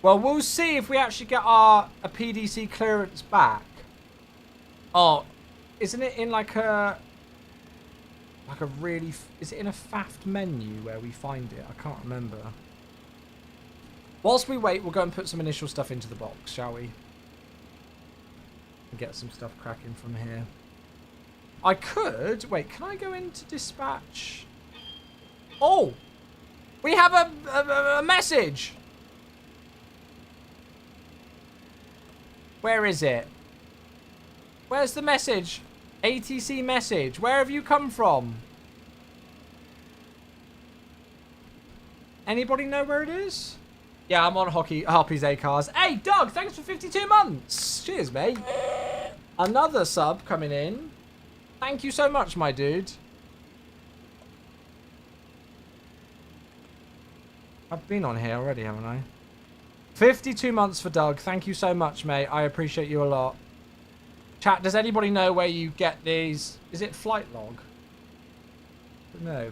Well, we'll see if we actually get a PDC clearance back. Oh, isn't it in like a really... Is it in a FAFT menu where we find it? I can't remember. Whilst we wait, we'll go and put some initial stuff into the box, shall we? And get some stuff cracking from here. I could... Wait, can I go into dispatch? Oh! We have a message! Where is it? Where's the message? ATC message. Where have you come from? Anybody know where it is? Yeah, I'm on Harpy's A-Cars. Hey, Doug, thanks for 52 months. Cheers, mate. Another sub coming in. Thank you so much, my dude. I've been on here already, haven't I? 52 months for Doug. Thank you so much, mate. I appreciate you a lot. Chat, does anybody know where you get these? Is it flight log? No.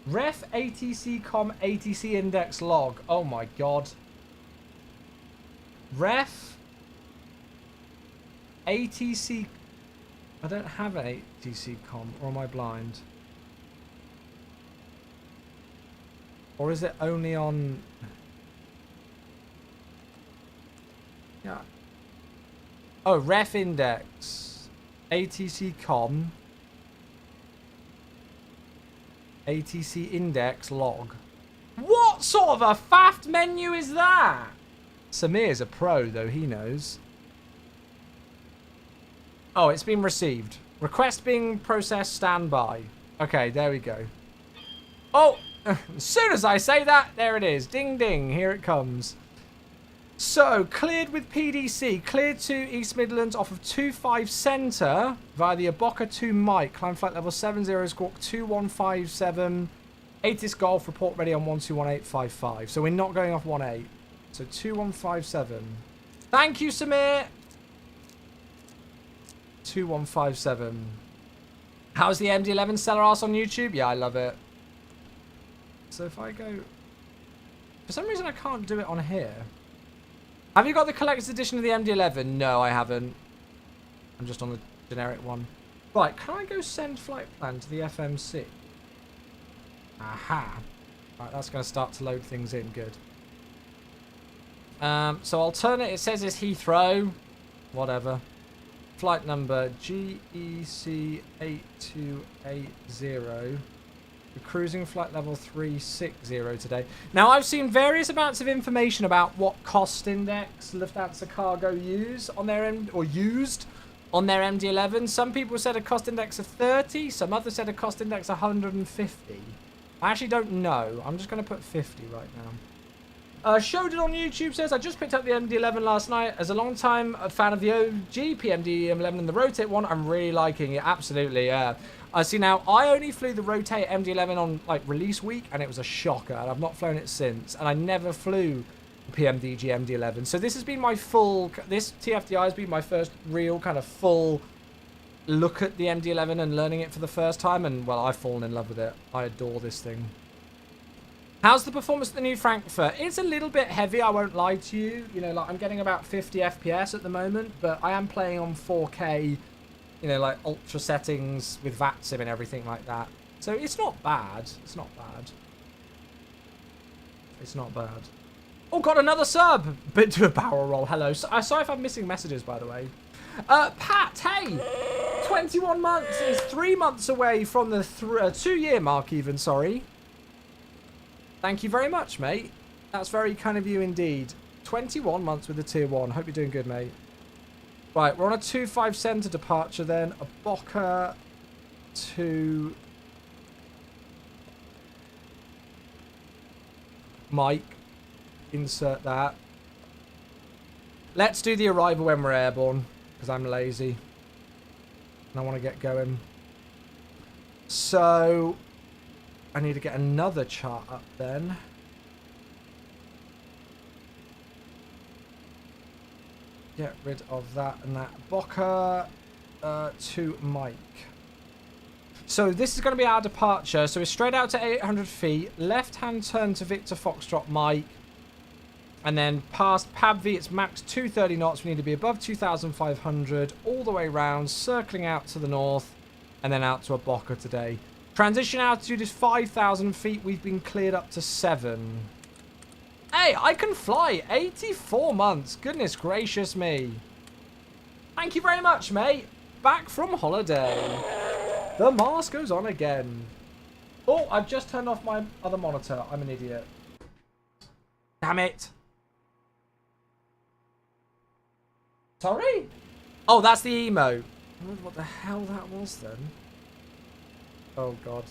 Ref ATC com ATC index log. Oh my god. Ref ATC. I don't have an ATC com, or am I blind? Or is it only on... Yeah. Oh, ref index. ATC com. ATC index log. What sort of a faft menu is that? Samir's a pro, though, he knows. Oh, it's been received. Request being processed, standby. Okay, there we go. Oh, as soon as I say that, there it is. Ding, ding, here it comes. So, cleared with PDC. Cleared to East Midlands off of 25 Centre via the Aboca 2 Mike. Climb flight level 70, squawk 2157. ATIS Golf, report ready on 121855. So we're not going off 18. So 2157. Thank you, Samir. 2157. How's the MD-11 seller ass on YouTube? Yeah, I love it. So if I go... For some reason I can't do it on here. Have you got the collector's edition of the MD-11? No, I haven't. I'm just on the generic one. Right, can I go send flight plan to the FMC? Aha. Right, that's going to start to load things in. Good. So alternate, it says it's Heathrow. Whatever. Flight number GEC 8280. We're cruising flight level 360 today. Now, I've seen various amounts of information about what cost index Lufthansa Cargo use on their used on their MD-11. Some people said a cost index of 30. Some others said a cost index of 150. I actually don't know. I'm just going to put 50 right now. Showed it on YouTube says, I just picked up the MD-11 last night. As a long time fan of the OG PMD-11 and the Rotate one, I'm really liking it. Absolutely, yeah. See, now, I only flew the Rotate MD-11 on, like, release week, and it was a shocker. And I've not flown it since. And I never flew the PMDG MD-11. So this has been my full... This TFDI has been my first real kind of full look at the MD-11 and learning it for the first time. And, well, I've fallen in love with it. I adore this thing. How's the performance of the new Frankfurt? It's a little bit heavy, I won't lie to you. You know, like, I'm getting about 50 FPS at the moment, but I am playing on 4K, you know, like, ultra settings with VATSIM and everything like that. So it's not bad. It's not bad. It's not bad. Oh, got another sub! Bit to a barrel roll. Hello. Sorry if I'm missing messages, by the way. Pat, hey! 21 months is 3 months away from the 2-year mark even, sorry. Thank you very much, mate. That's very kind of you indeed. 21 months with the tier 1. Hope you're doing good, mate. Right, we're on a 2-5 center departure then. A Boca to Mike. Insert that. Let's do the arrival when we're airborne, because I'm lazy. And I want to get going. So... I need to get another chart up then. Get rid of that and that. Boca to Mike. So this is going to be our departure. So we're straight out to 800 feet. Left-hand turn to Victor Foxtrot Mike. And then past Pabvi, it's max 230 knots. We need to be above 2,500. All the way round, circling out to the north. And then out to a Boca today. Transition altitude is 5,000 feet. We've been cleared up to 7. Hey, I can fly. 84 months. Goodness gracious me. Thank you very much, mate. Back from holiday. The mask goes on again. Oh, I've just turned off my other monitor. I'm an idiot. Damn it. Sorry? Oh, that's the emo. I wonder what the hell that was then. Oh god.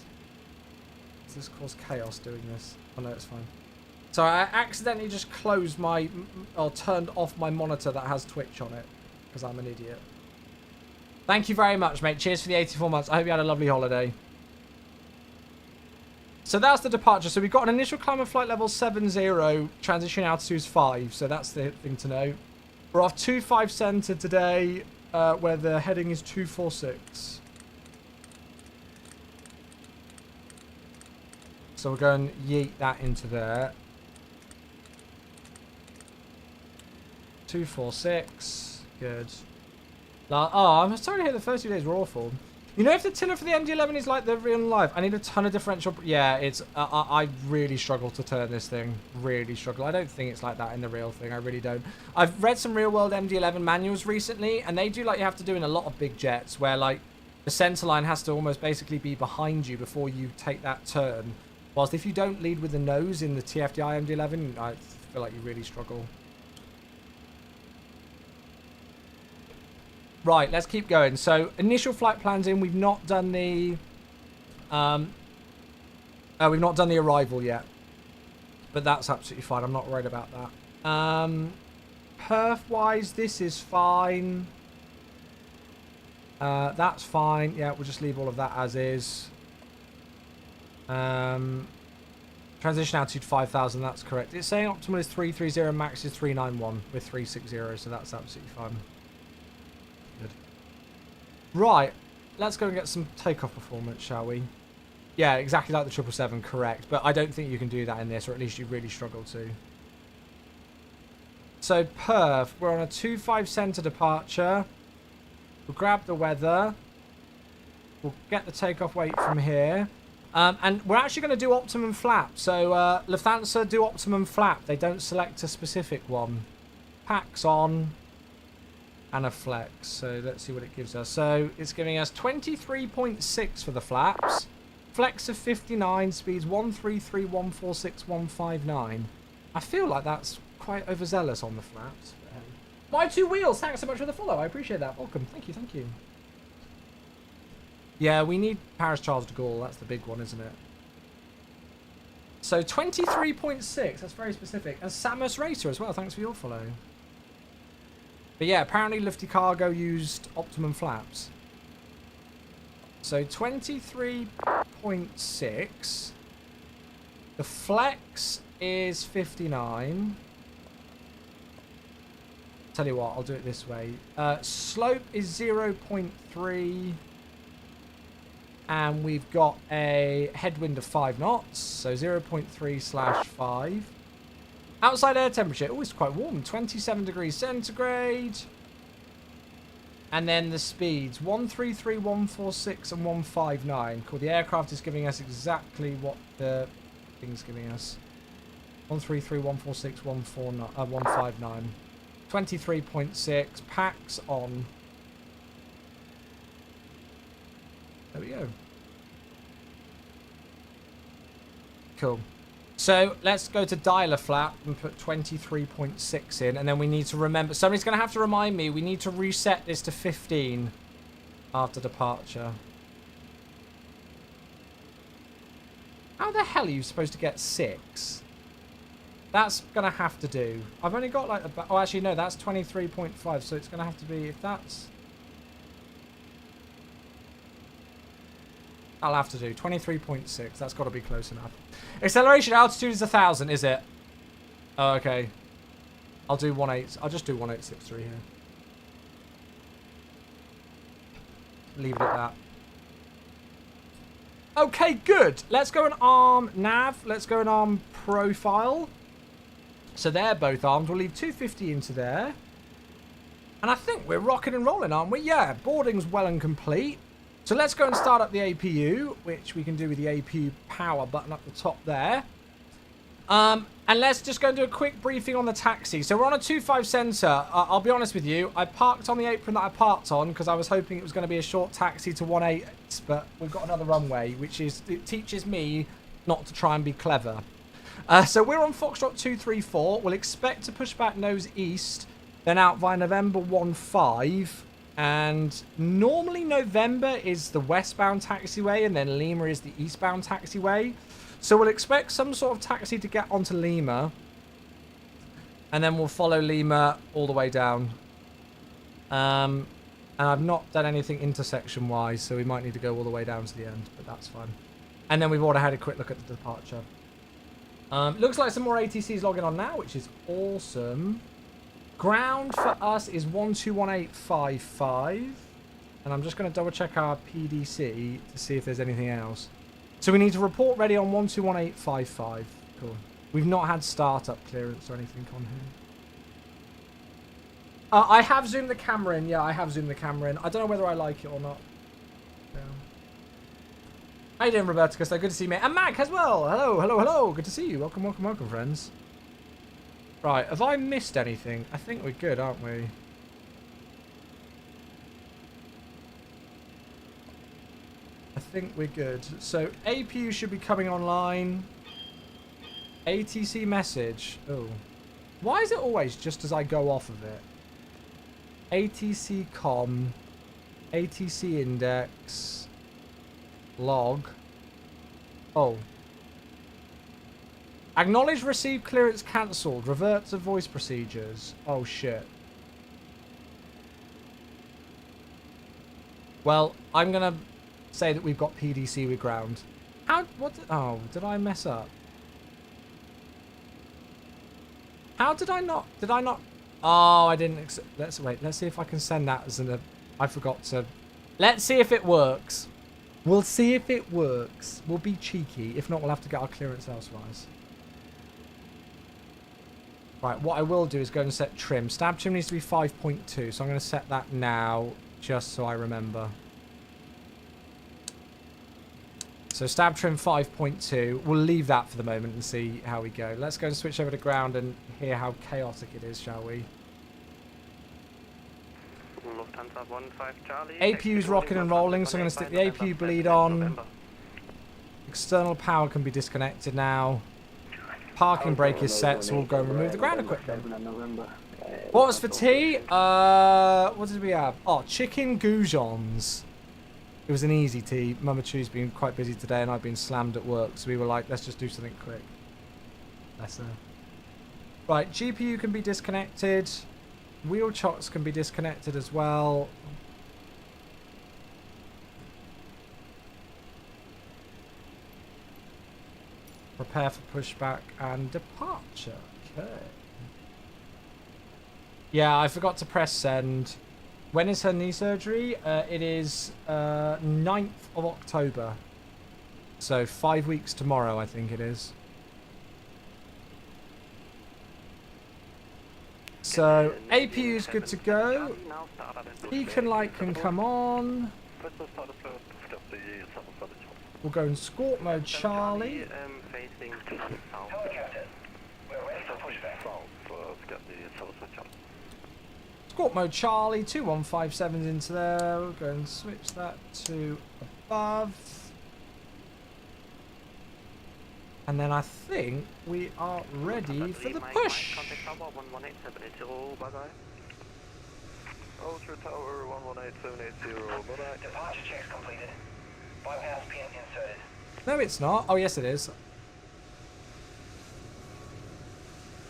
Does this cause chaos doing this? Oh no, it's fine. So I accidentally just closed my... or turned off my monitor that has Twitch on it. Because I'm an idiot. Thank you very much, mate. Cheers for the 84 months. I hope you had a lovely holiday. So that's the departure. So we've got an initial climb of flight level 70. Transition altitude is 5. So that's the thing to know. We're off 25 center today. Where the heading is 246. So we're going to yeet that into there. 246. Good. Oh, I'm sorry to hear the first few days were awful. You know, if the tiller for the MD-11 is like the real life, I need a ton of differential. Yeah, it's. I really struggle to turn this thing. Really struggle. I don't think it's like that in the real thing. I really don't. I've read some real world MD-11 manuals recently, and they do like you have to do in a lot of big jets where like the center line has to almost basically be behind you before you take that turn. Whilst if you don't lead with the nose in the TFDI MD-11, I feel like you really struggle. Right, let's keep going. So, initial flight plans in. We've not done the... we've not done the arrival yet. But that's absolutely fine. I'm not worried about that. Perf-wise, this is fine. That's fine. Yeah, we'll just leave all of that as is. Transition altitude 5,000, that's correct. It's saying optimal is 330, max is 391 with 360, so that's absolutely fine. Good. Right, let's go and get some takeoff performance, shall we? Yeah, exactly like the 777, correct. But I don't think you can do that in this, or at least you really struggle to. So, perf, we're on a 2-5 center departure. We'll grab the weather. We'll get the takeoff weight from here. And we're actually going to do optimum flap. So, Lufthansa do optimum flap. They don't select a specific one. Packs on. And a flex. So, let's see what it gives us. So, it's giving us 23.6 for the flaps. Flex of 59. Speeds 133, 146, 159. I feel like that's quite overzealous on the flaps. My two wheels. Thanks so much for the follow. I appreciate that. Welcome. Thank you. Thank you. Yeah, we need Paris Charles de Gaulle. That's the big one, isn't it? So 23.6, that's very specific. And Samus Racer as well, thanks for your follow. But yeah, apparently Lifty Cargo used optimum flaps. So 23.6. The flex is 59. Tell you what, I'll do it this way. Slope is 0.3. And we've got a headwind of 5 knots. So 0.3/5. Outside air temperature. Oh, it's quite warm. 27 degrees centigrade. And then the speeds. 133, 146, and 159. Cool. The aircraft is giving us exactly what the thing's giving us. 133, 146, 159. 23.6. Packs on. There we go. Cool. So let's go to dialer flap and put 23.6 in, and then we need to remember. Somebody's going to have to remind me. We need to reset this to 15 after departure. How the hell are you supposed to get 6? That's going to have to do. I've only got like oh, actually no, that's 23.5. So it's going to have to be, if that's. I'll have to do 23.6. That's got to be close enough. Acceleration altitude is 1,000, is it? Oh, okay. I'll do 18. I'll just do 1863 here. Leave it at that. Okay, good. Let's go and arm nav. Let's go and arm profile. So they're both armed. We'll leave 250 into there. And I think we're rocking and rolling, aren't we? Yeah, boarding's well and complete. So let's go and start up the APU, which we can do with the APU power button up the top there. And let's just go and do a quick briefing on the taxi. So we're on a 2.5 sensor. I'll be honest with you. I parked on the apron that I parked on because I was hoping it was going to be a short taxi to 1.8. But we've got another runway, which is, it teaches me not to try and be clever. So we're on Foxtrot 234. We'll expect to push back nose east, then out via November 15. And normally November is the westbound taxiway and then Lima is the eastbound taxiway. So we'll expect some sort of taxi to get onto Lima. And then we'll follow Lima all the way down. And I've not done anything intersection-wise, so we might need to go all the way down to the end, but that's fine. And then we've already had a quick look at the departure. Looks like some more ATCs logging on now, which is awesome. Ground for us is 121855. And I'm just going to double check our PDC to see if there's anything else. So we need to report ready on 121855. Cool. We've not had startup clearance or anything on here. I have zoomed the camera in. Yeah, I have zoomed the camera in. I don't know whether I like it or not. Yeah. How you doing, Roberta? So good to see you, mate. And Mac as well. Hello, hello, hello. Good to see you. Welcome, welcome, welcome, friends. Right, have I missed anything? I think we're good, aren't we? I think we're good. So, APU should be coming online. ATC message. Oh. Why is it always just as I go off of it? ATC com. ATC index. Log. Oh. Acknowledge received clearance cancelled. Revert to voice procedures. Oh, shit. Well, I'm going to say that we've got PDC with ground. How? What? Oh, did I mess up? How did I not? Did I not? Oh, I didn't. Let's wait. Let's see if I can send that as an. I forgot to. Let's see if it works. We'll see if it works. We'll be cheeky. If not, we'll have to get our clearance elsewhere. Right, what I will do is go and set trim. Stab trim needs to be 5.2, so I'm going to set that now, just so I remember. So stab trim 5.2. We'll leave that for the moment and see how we go. Let's go and switch over to ground and hear how chaotic it is, shall we? APU's rocking and rolling, so I'm going to stick the APU bleed on. External power can be disconnected now. Parking brake is set, so we'll go and remove the ground equipment. What was for tea? What did we have? Oh, chicken goujons. It was an easy tea. Mama Chu's been quite busy today and I've been slammed at work. So we were like, let's just do something quick. Bless her. Right, GPU can be disconnected. Wheel chocks can be disconnected as well. Prepare for pushback and departure. Okay. Yeah, I forgot to press send. When is her knee surgery? It is 9th of October. So 5 weeks tomorrow, I think it is. So APU is good to go. Beacon light can come on. We'll go in escort mode, Charlie. Escort mode, Charlie. 2157's into there. We'll go and switch that to above. And then I think we are ready for the push. Ultra Tower 118780, departure checks completed. Bypass pin inserted. No, it's not. Oh, yes, it is.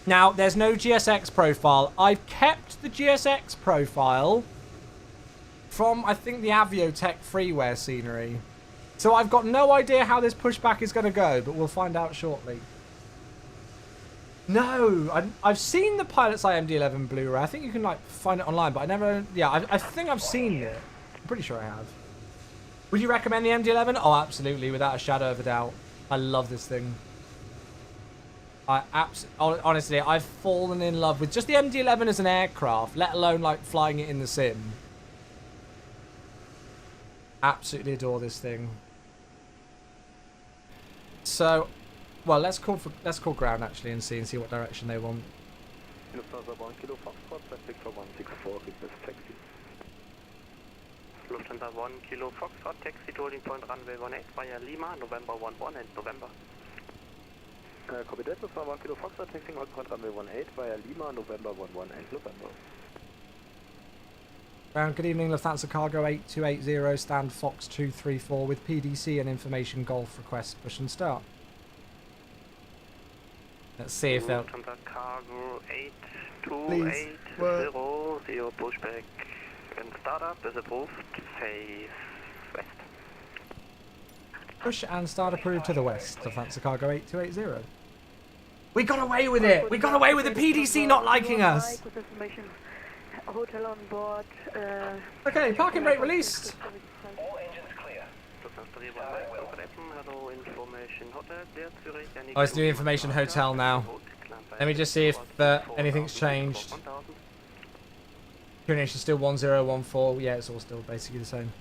Now, there's no GSX profile. I've kept the GSX profile from, I think, the Aviotech freeware scenery. So I've got no idea how this pushback is going to go, but we'll find out shortly. No, I've seen the Pilot's MD-11 Blu-ray. I think you can like find it online, but I never... Yeah, I think I've seen it. I'm pretty sure I have. Would you recommend the MD-11? Oh, absolutely, without a shadow of a doubt. I love this thing. Honestly, I've fallen in love with just the MD-11 as an aircraft, let alone like flying it in the sim. Absolutely adore this thing. So, well, let's call ground actually and see what direction they want. Lufthansa 1 Kilo Foxtrot, taxi to holding point runway 18 via Lima, November 11 and November. Copy that, Lufthansa 1 Kilo Foxtrot, taxiing holding point runway 18 via Lima, November 11 and November. Ground, good evening, Lufthansa Cargo 8280, stand Fox 234 with PDC and information Golf request, push and start. Let's see if they'll... Lufthansa Cargo 8280, zero pushback. And startup is approved, face west. Push and start approved to the west of Lufthansa Cargo 8280. We got away with it! We got away with the PDC not liking us! Hotel on board. Okay, parking brake released. All engines clear. Oh, it's new information hotel now. Let me just see if anything's changed. Communication still 1014. Yeah, it's all still basically the same.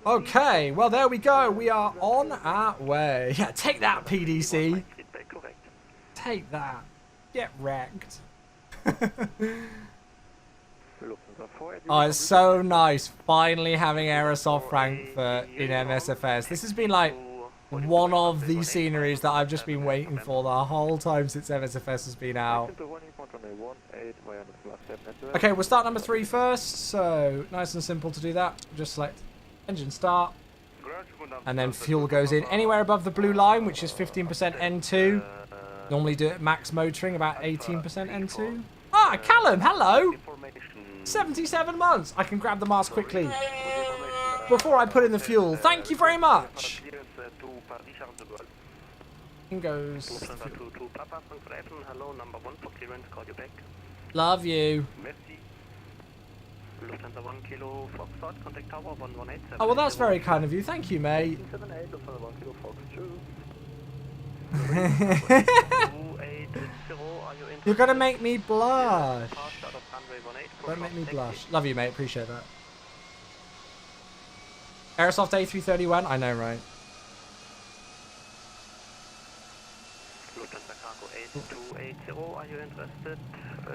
Okay, well there we go. We are on our way. Yeah, take that, PDC. Take that. Get wrecked. Oh, it's so nice finally having Aerosoft Frankfurt in MSFS. This has been like one of the sceneries that I've just been waiting for the whole time since MSFS has been out. Okay, we'll start number 3 first. So nice and simple to do that. Just select engine start. And then fuel goes in anywhere above the blue line, which is 15% N2. Normally do it max motoring, about 18% N2. Ah, Callum, hello! 77 months. I can grab the mask quickly before I put in the fuel. Thank you very much. In goes. Love you. Oh, well, that's very kind of you. Thank you, mate. You're gonna make me blush. Don't make me blush. Love you, mate. Appreciate that. Aerosoft A331. I know, right? Lufthansa Cargo 8280. Are you interested?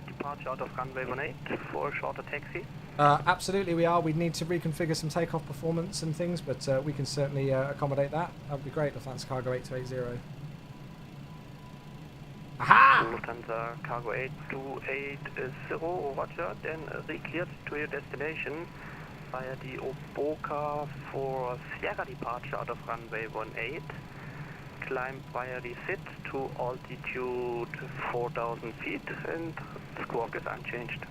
Departure out of runway 18 for a shorter taxi. Absolutely, we are. We'd need to reconfigure some takeoff performance and things, but we can certainly accommodate that. That would be great. Lufthansa Cargo 8280. Aha! Lufthansa Cargo 8280, roger, then re-cleared to your destination via the Oboka for Sierra departure out of runway 18. Climb via the SIT to altitude 4,000 feet and squawk is unchanged.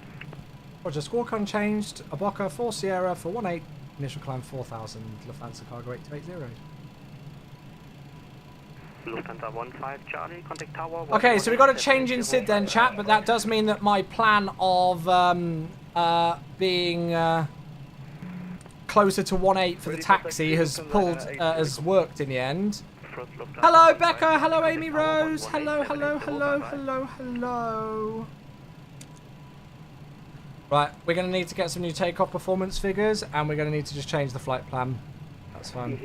Roger, squawk unchanged. Oboka 4 Sierra for 18. Initial climb 4,000. Lufthansa Cargo 8280. Lufthansa 15 Charlie, contact tower. Okay, so we got a change in SID then, chat, but that does mean that my plan of being closer to 18 for the taxi has worked in the end. Hello, Becca. Hello, Amy Rose. Hello, hello, hello, hello, hello. Right, we're going to need to get some new takeoff performance figures, and we're going to need to just change the flight plan. That's fine.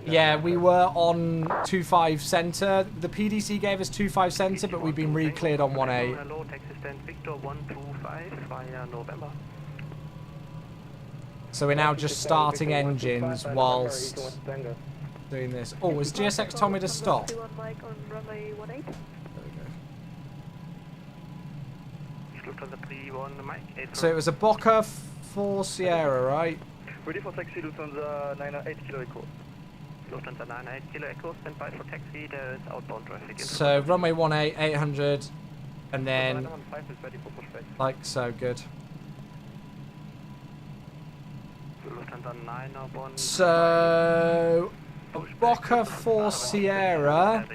Yeah, we were on 25 center. The PDC gave us 25 center, but we've been re-cleared on 18. Hello, taxi stand Victor 125 via November. So we're now just starting engines whilst doing this. Oh, has GSX told me to stop? On runway 18. So it was a Boca 4 Sierra, right? Ready for taxi, Lufthansa 908 Kilo Echo. Lufthansa 908 Kilo Echo, stand by for taxi, there is outbound traffic. So runway 18, 800, and then like so, good. Lufthansa 901. So Boca 4 Sierra.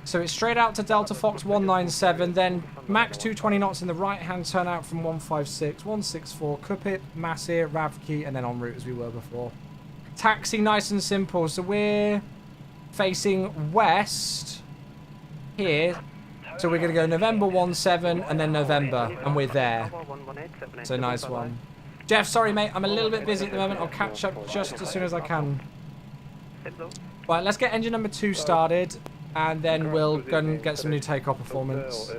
So it's straight out to Delta Fox 197, then max 220 knots in the right-hand turnout from 156, 164, Cockpit, Massey, Ravki, and then en route as we were before. Taxi, nice and simple. So we're facing west here. So we're going to go November 17 and then November, and we're there. So nice one. Jeff, sorry mate, I'm a little bit busy at the moment. I'll catch up just as soon as I can. Right, let's get engine number 2 started. And then we'll go and get some new takeoff performance.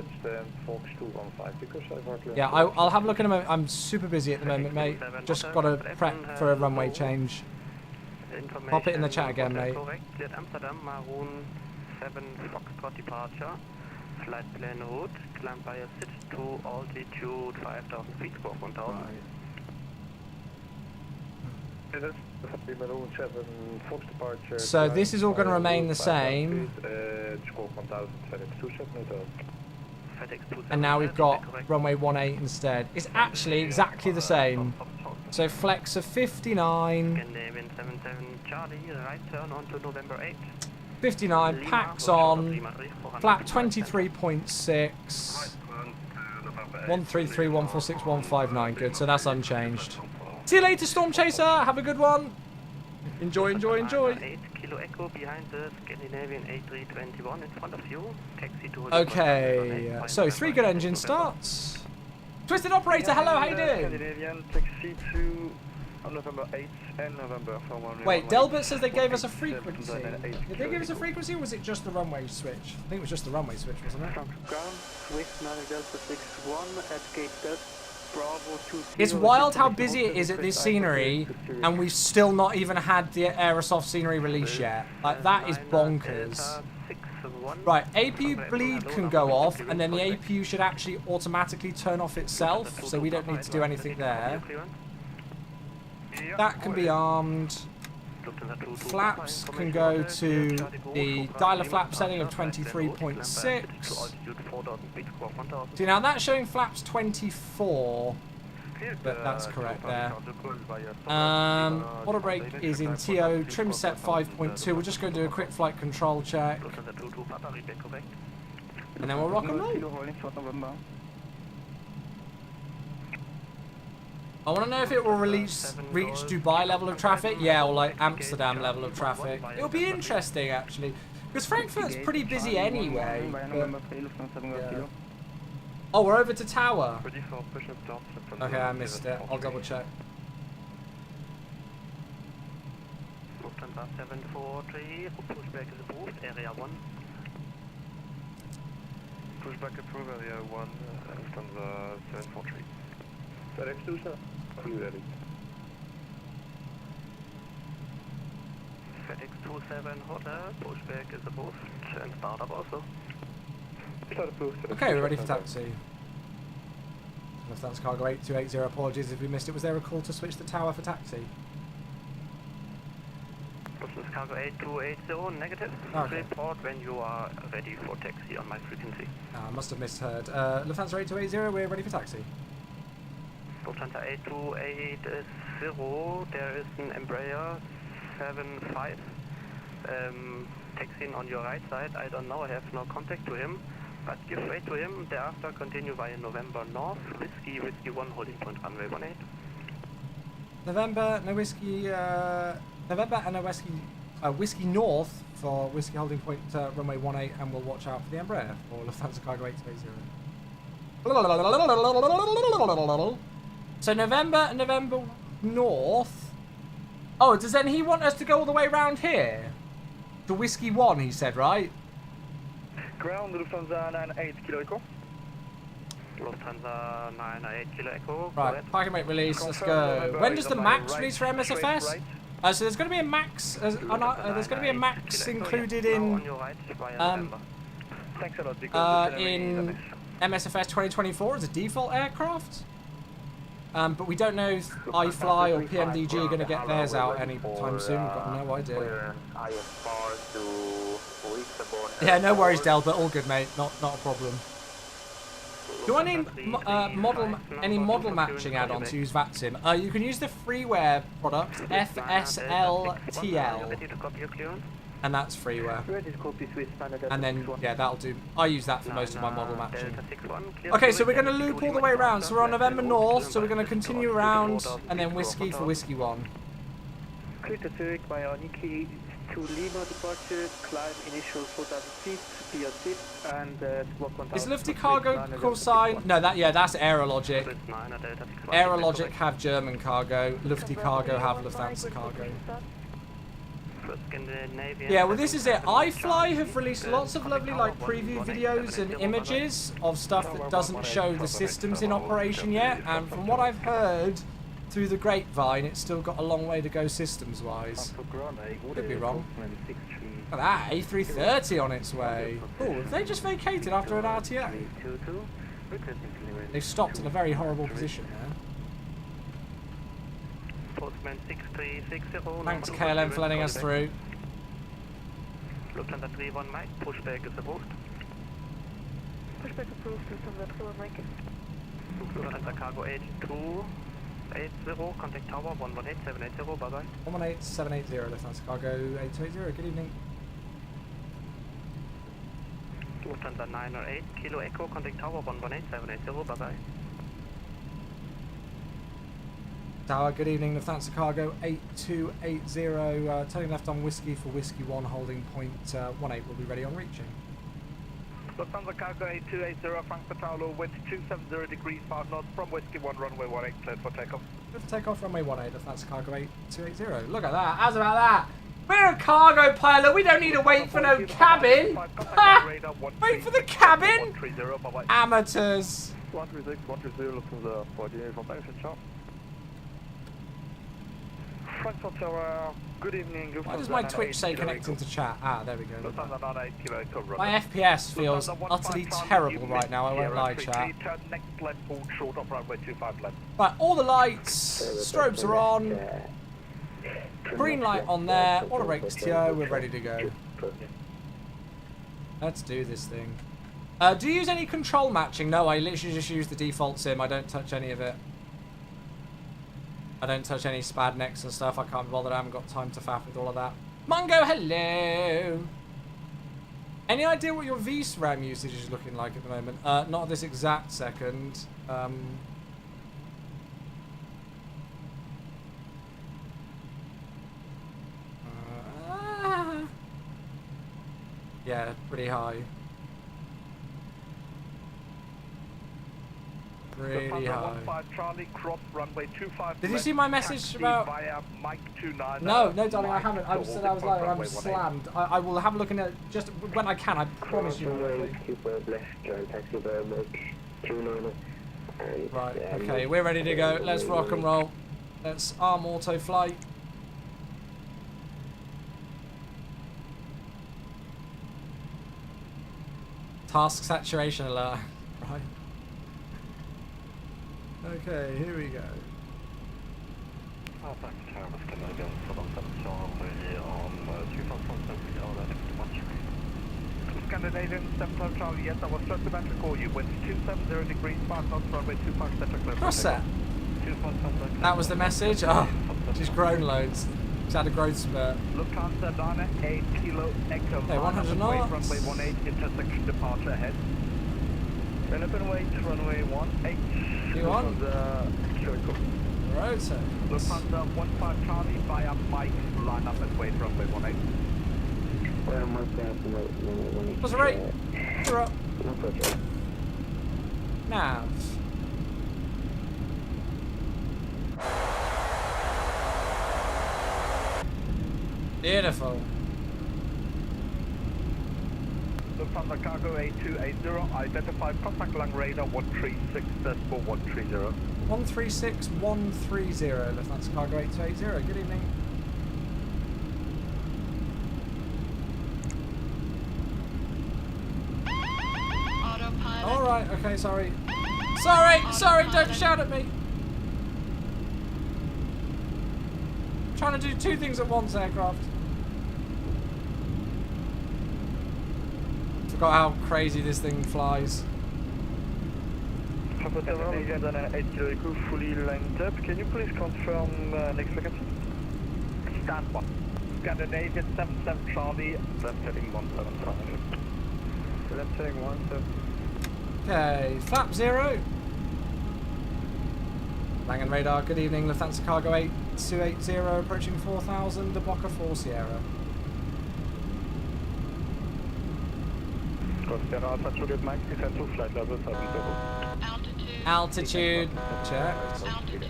Yeah, I'll have a look in a moment. I'm super busy at the moment, mate. Just got to prep for a runway change. Pop it in the chat again, mate. Amsterdam, Maroon 7 Foxtrot departure. Flight plan route. Climb by a SIT to altitude 5,000 feet, squawk 1,000. So this is all going to remain the same. And now we've got runway 18 instead. It's actually exactly the same. So flex of 59. 59, packs on. Flap 23.6. 133146159. Good, so that's unchanged. See you later, Storm Chaser. Have a good one. Enjoy, enjoy, enjoy. 8 Kilo Echo behind the Scandinavian A321 in front of you. Taxi to okay, so 3 good engine starts. Twisted Operator, hello, how you doing? Scandinavian taxi to November 8 and November 41. Wait, Delbert says they gave us a frequency. Did they give us a frequency or was it just the runway switch? I think it was just the runway switch, wasn't it? From ground, Swift 9 Delta 61 at gate Delta. It's wild how busy it is at this scenery, and we've still not even had the Aerosoft scenery release yet. Like, that is bonkers. Right, APU bleed can go off, and then the APU should actually automatically turn off itself, so we don't need to do anything there. That can be armed. Flaps can go to the dialer flap setting of 23.6. See, now that's showing flaps 24, but that's correct there. Auto brake is in TO, trim set 5.2. We're just going to do a quick flight control check. And then we'll rock and roll. I want to know if it will reach Dubai level of traffic, yeah, or like Amsterdam level of traffic. It'll be interesting actually, because Frankfurt's pretty busy anyway. But, yeah. Oh, we're over to Tower. Okay, I missed it. I'll double check. Lufthansa 743, pushback is approved, area 1. Pushback approved, area 1, Lufthansa 743. FedEx 27, ready. FedEx 27 hotel, pushback is approved, and startup also. Okay, we're ready for taxi. Lufthansa Cargo 8280, apologies if we missed it. Was there a call to switch the tower for taxi? Lufthansa Cargo 8280, negative. Okay. Report when you are ready for taxi on my frequency. I must have misheard. Lufthansa 8280, we're ready for taxi. Lufthansa 8280, there is an Embraer 75 taxiing on your right side. I don't know, I have no contact to him, but give way to him. Thereafter continue via November North, Whiskey 1 holding point runway 18. November, no whiskey, November and a whiskey north for whiskey holding point runway 18, and we'll watch out for the Embraer for Lufthansa Cargo 8280. So November north. Oh, does then he want us to go all the way around here? To whiskey 1, he said, right? Ground Lufthansa 98 Kilo Echo. Lufthansa 98 Kilo Echo. Right, parking brake release, let's go. When does the max release for MSFS? So there's going to be a max. There's going to be a max included in in MSFS 2024 as a default aircraft. But we don't know if iFly or PMDG are going to get theirs out anytime soon. We've got no idea. Yeah, no worries, Delbert. All good, mate. Not a problem. Do I need any model matching add-ons to use VATSIM? You can use the freeware product FSLTL, and that's freeware. And then yeah, that'll do. I use that for most of my model matching. Okay, so we're going to loop all the way around. So we're on November North, so we're going to continue around, and then whiskey for whiskey 1. Clear to Zurich via Niki to Lima departure, climb initial 4,000 feet, be your seat, and squawk 1,000. Is Lufty Cargo call sign? No, that's Aerologic. Aerologic have German cargo. Lufty Cargo have Lufthansa Cargo. Yeah, well this is it. iFly have released lots of lovely like preview videos and images of stuff that doesn't show the systems in operation yet, and from what I've heard through the grapevine, it's still got a long way to go systems wise. Could be wrong. Look at that, A330 on its way. Oh, have they just vacated after an RTA? They've stopped in a very horrible position there. Thanks KLM for letting us through. Lufthansa 31 Mike, pushback is approved. Pushback approved, Lufthansa 31 Mike. Lufthansa Cargo 8280, contact tower 118780, bye bye. 118780, Lufthansa Cargo 8280, good evening. Lufthansa 908 Kilo Echo, contact tower 118780, bye bye. Tower, good evening, Lufthansa Cargo 8280, turning left on whiskey for whiskey 1, holding point 18, we'll be ready on reaching. Lufthansa Cargo 8280 Frankfurt Tower, wind 270 degrees 5 knots from whiskey 1, runway 18, cleared for takeoff. Cleared for takeoff, runway 18, Lufthansa Cargo 8280. Look at that, how's about that? We're a cargo pilot, we don't need to wait for no cabin. Ha! Wait for the cabin? Amateurs. 136, 130, Lufthansa 48 from Bangkok, ciao. Frankfurt Tower, good evening. Why does my Twitch say connecting to chat? Ah, there we go. Lufthansa 98 Kilo Echo, My FPS feels utterly terrible right now, I won't lie, chat. Next left, hold short of runway 25 left. Right, all the lights, strobes are on. Green light on there, auto brakes TO, we're ready to go. Let's do this thing. Do you use any control matching? No, I literally just use the default sim, I don't touch any of it. I don't touch any Spadnex and stuff, I can't be bothered, I haven't got time to faff with all of that. Mungo, hello! Any idea what your VSRAM usage is looking like at the moment? Not at this exact second. Yeah, pretty high. Really high. Did you see my message about... No, darling, I haven't. I said I was lying, I'm slammed. I will have a look in it just when I can, I promise you. Right, okay, we're ready to go. Let's rock and roll. Let's arm auto flight. Task saturation alert. Right. Okay, here we go. Scandinavian 7 Charlie, yes, I was just about to call you. Wind 270 degrees, 5 knots, runway 25, center close. Cross set. That was the message? Oh, she's grown loads. She's had a growth spurt. Lufthansa Dana, 8 Kilo Echo. Hey, 100 knots. Runway 18, intersection departure ahead. Philippine wait, runway 18. You on? Jericho. Rotor. Lufthansa 15 Charlie via Mike, line up and wait, runway 18. What's the rate? We're up. Nav. Beautiful. Lufthansa Cargo 8280, identify contact lang radar 136.130. 136130, Lufthansa Cargo 8280. Good evening. Autopilot. Alright, okay, sorry. Sorry, don't shout at me. Trying to do two things at once, aircraft. Forgot how crazy this thing flies. Fully lined up. Can you please confirm next location? Stand by. Scandinavian 77 Charlie, left heading 175. Left heading 17. Okay, flap 0. Langen radar, good evening. Lufthansa Cargo 8280 approaching 4000, the Boca 4 Sierra. Sierra Alpha Juliet Mike, descend to flight level 70. Altitude, check. Altitude.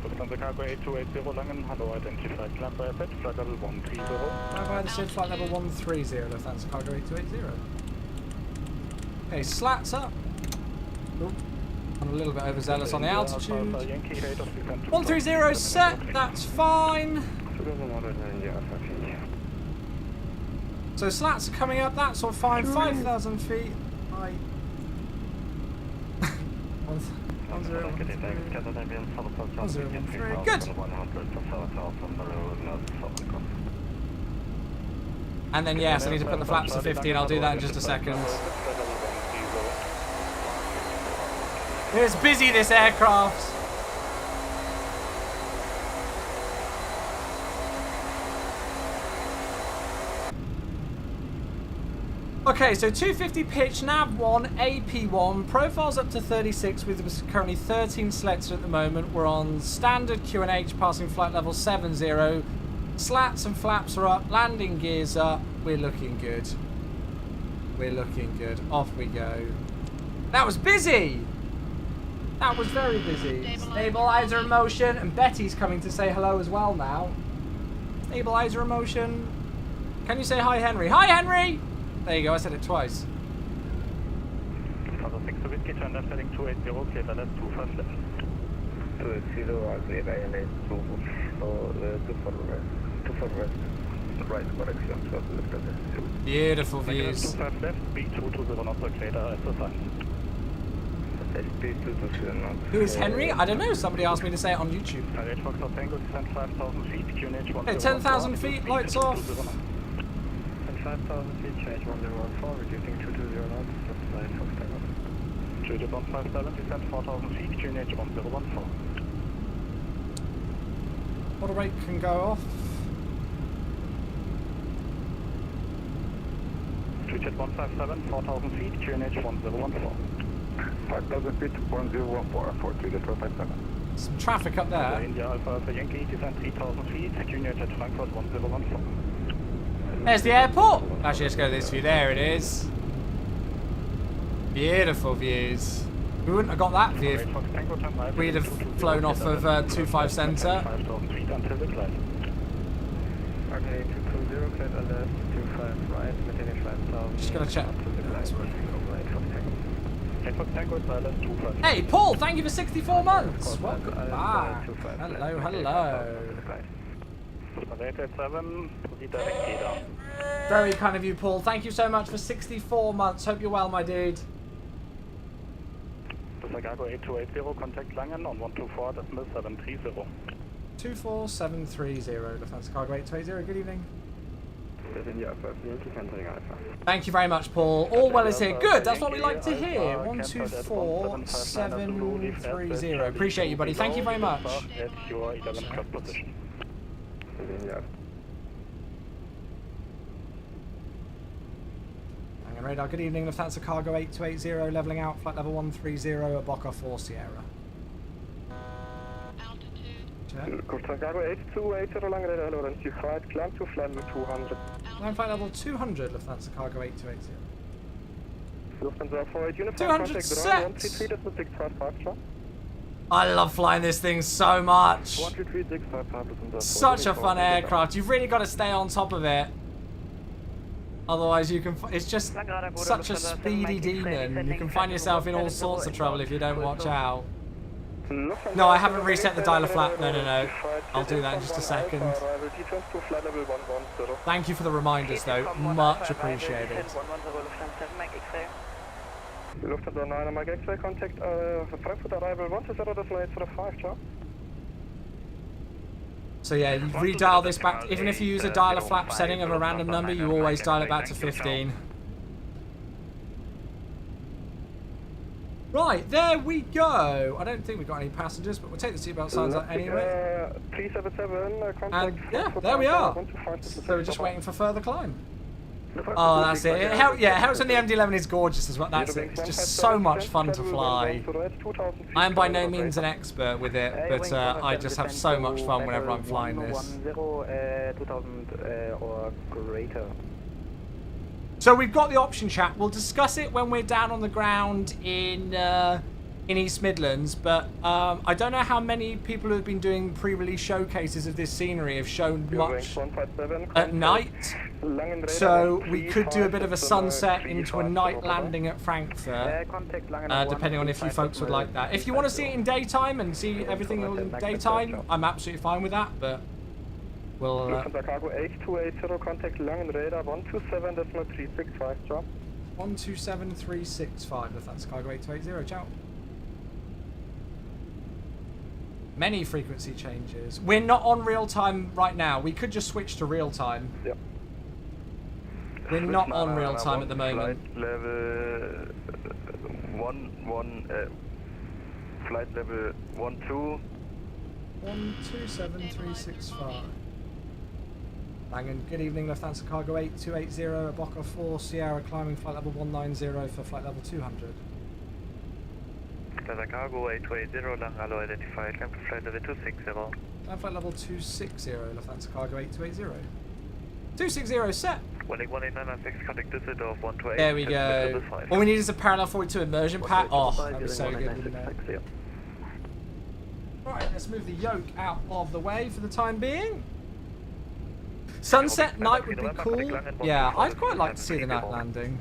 Lufthansa Cargo 8280 Langen, hello, identified climb by flight level 130. Fly by the SID, flight level 130, Lufthansa Cargo 8280. Okay, slats up. Ooh, I'm a little bit overzealous on the altitude. 130 set, that's fine. So slats are coming up, that's all fine. 5,000 feet. Right. 1013. Good. And then yes, I need to put the flaps to 50 and I'll do that in just a second. It's busy, this aircraft. Okay, so 250 pitch, nav 1, AP1, profiles up to 36 with currently 13 selected at the moment. We're on standard QNH passing flight level 70. Slats and flaps are up, landing gears up. We're looking good. We're looking good. Off we go. That was busy! That was very busy. Stabilizer in motion, and Betty's coming to say hello as well now. Stabilizer in motion. Can you say hi, Henry? Hi, Henry! There you go, I said it twice. Lufthansa 6 to whiskey, turn left heading 280, clear balance 25 left. 280, clear balance 2 for west. 2 for west. Right correction, so left at 2. Beautiful views. 25 left, B220 knots, clear as assigned. Who is Henry? I don't know, somebody asked me to say it on YouTube. Target Foxtrot Tango, descend 5,000 feet, QNH 1. Okay, 10,000 feet, lights off. 5,000 feet, change 1014, reducing 220 knots, that's 9 Fox Tango. Juliet 157, descend 4,000 feet, QNH 1014. Water rate can go off. Juliet 157, 4,000 feet, QNH 1014. 5,000 feet, 1014, for Juliet 157. Some traffic up there. India Alpha Yankee, descend 3,000 feet, QNH at Frankfurt 1014. There's the airport. Actually, let's go to this view. There it is. Beautiful views. We wouldn't have got that view if we'd have flown off of 25 Centre. 5,000 feet until the climb. Okay, 220, clear left, 25 right, maintaining 5,000. Just gonna check. Hey, Paul, thank you for 64 months. Welcome back. Hello, hello. 7, proceed direct jeder. Very kind of you, Paul. Thank you so much for 64 months. Hope you're well, my dude. Chicago 8280, contact Langen on 124, decimal 730. 24730, Lufthansa Cargo 8280. Good evening. India Alpha, Yankee entering Alpha. Thank you very much, Paul. All well is here. Good. That's what we like to hear. 124730. Appreciate you, buddy. Thank you very much. At your 11th class position. Hang on, radar. Good evening, Lufthansa Cargo 8280, leveling out, flight level 130 at Boca 4 Sierra. Altitude. Check. Chicago 8280, long radar, hello, and you flight, climb to flight level 200. Climb flight level 200, Lufthansa Cargo 8280. Lufthansa 48 uniform, 200 contact set. ground 133.655. I love flying this thing so much. 133.655. Such a fun aircraft. You've really got to stay on top of it. Otherwise, you can. It's just such a speedy demon. You can find yourself in all sorts of trouble if you don't watch out. No, I haven't reset the dialer flap. No. I'll do that in just a second. Thank you for the reminders, though. Much appreciated. Lufthansa 9, Mike X-ray, contact Frankfurt arrival 120.805, ciao. So yeah, you redial this back. Even if you use a dialer flap setting of a random number, you always dial it back to 15. Right, there we go. I don't think we've got any passengers, but we'll take the seatbelt signs out anyway. 377, contact. And yeah, there we are. So we're just waiting for further climb. Oh, that's it. It helps when the MD-11 is gorgeous as well. That's it. It's just so much fun to fly. I am by no means an expert with it, but I just have so much fun whenever I'm flying this. 2000 or greater. So we've got the option chat. We'll discuss it when we're down on the ground in East Midlands, but I don't know how many people who have been doing pre-release showcases of this scenery have shown much at night. So we could do a bit of a sunset into a night landing at Frankfurt, depending on if you folks would like that. If you want to see it in daytime and see everything all in daytime, I'm absolutely fine with that, but we'll... Chicago 8280, contact Langen radar 127.365, ciao. 127.365, that's Cargo 8280, ciao. Many frequency changes. We're not on real time right now. We could just switch to real time. Yep. We're not on real time at the moment. Flight level 12. 127.365. Langen, good evening, Lufthansa Cargo 8280 at Boca 4 Sierra, climbing flight level 190 for flight level 200. Lufthansa Cargo 8280, Langen, hello, identified, climb to flight level 260. Climb flight level 260, Lufthansa Cargo 8280. 260 set. 18996, contact Düsseldorf 128. There we go. All we need is a parallel 42 immersion pack. Oh, that was so good. Right, let's move the yoke out of the way for the time being. Sunset night would be cool. Yeah, I'd quite like to see the night landing.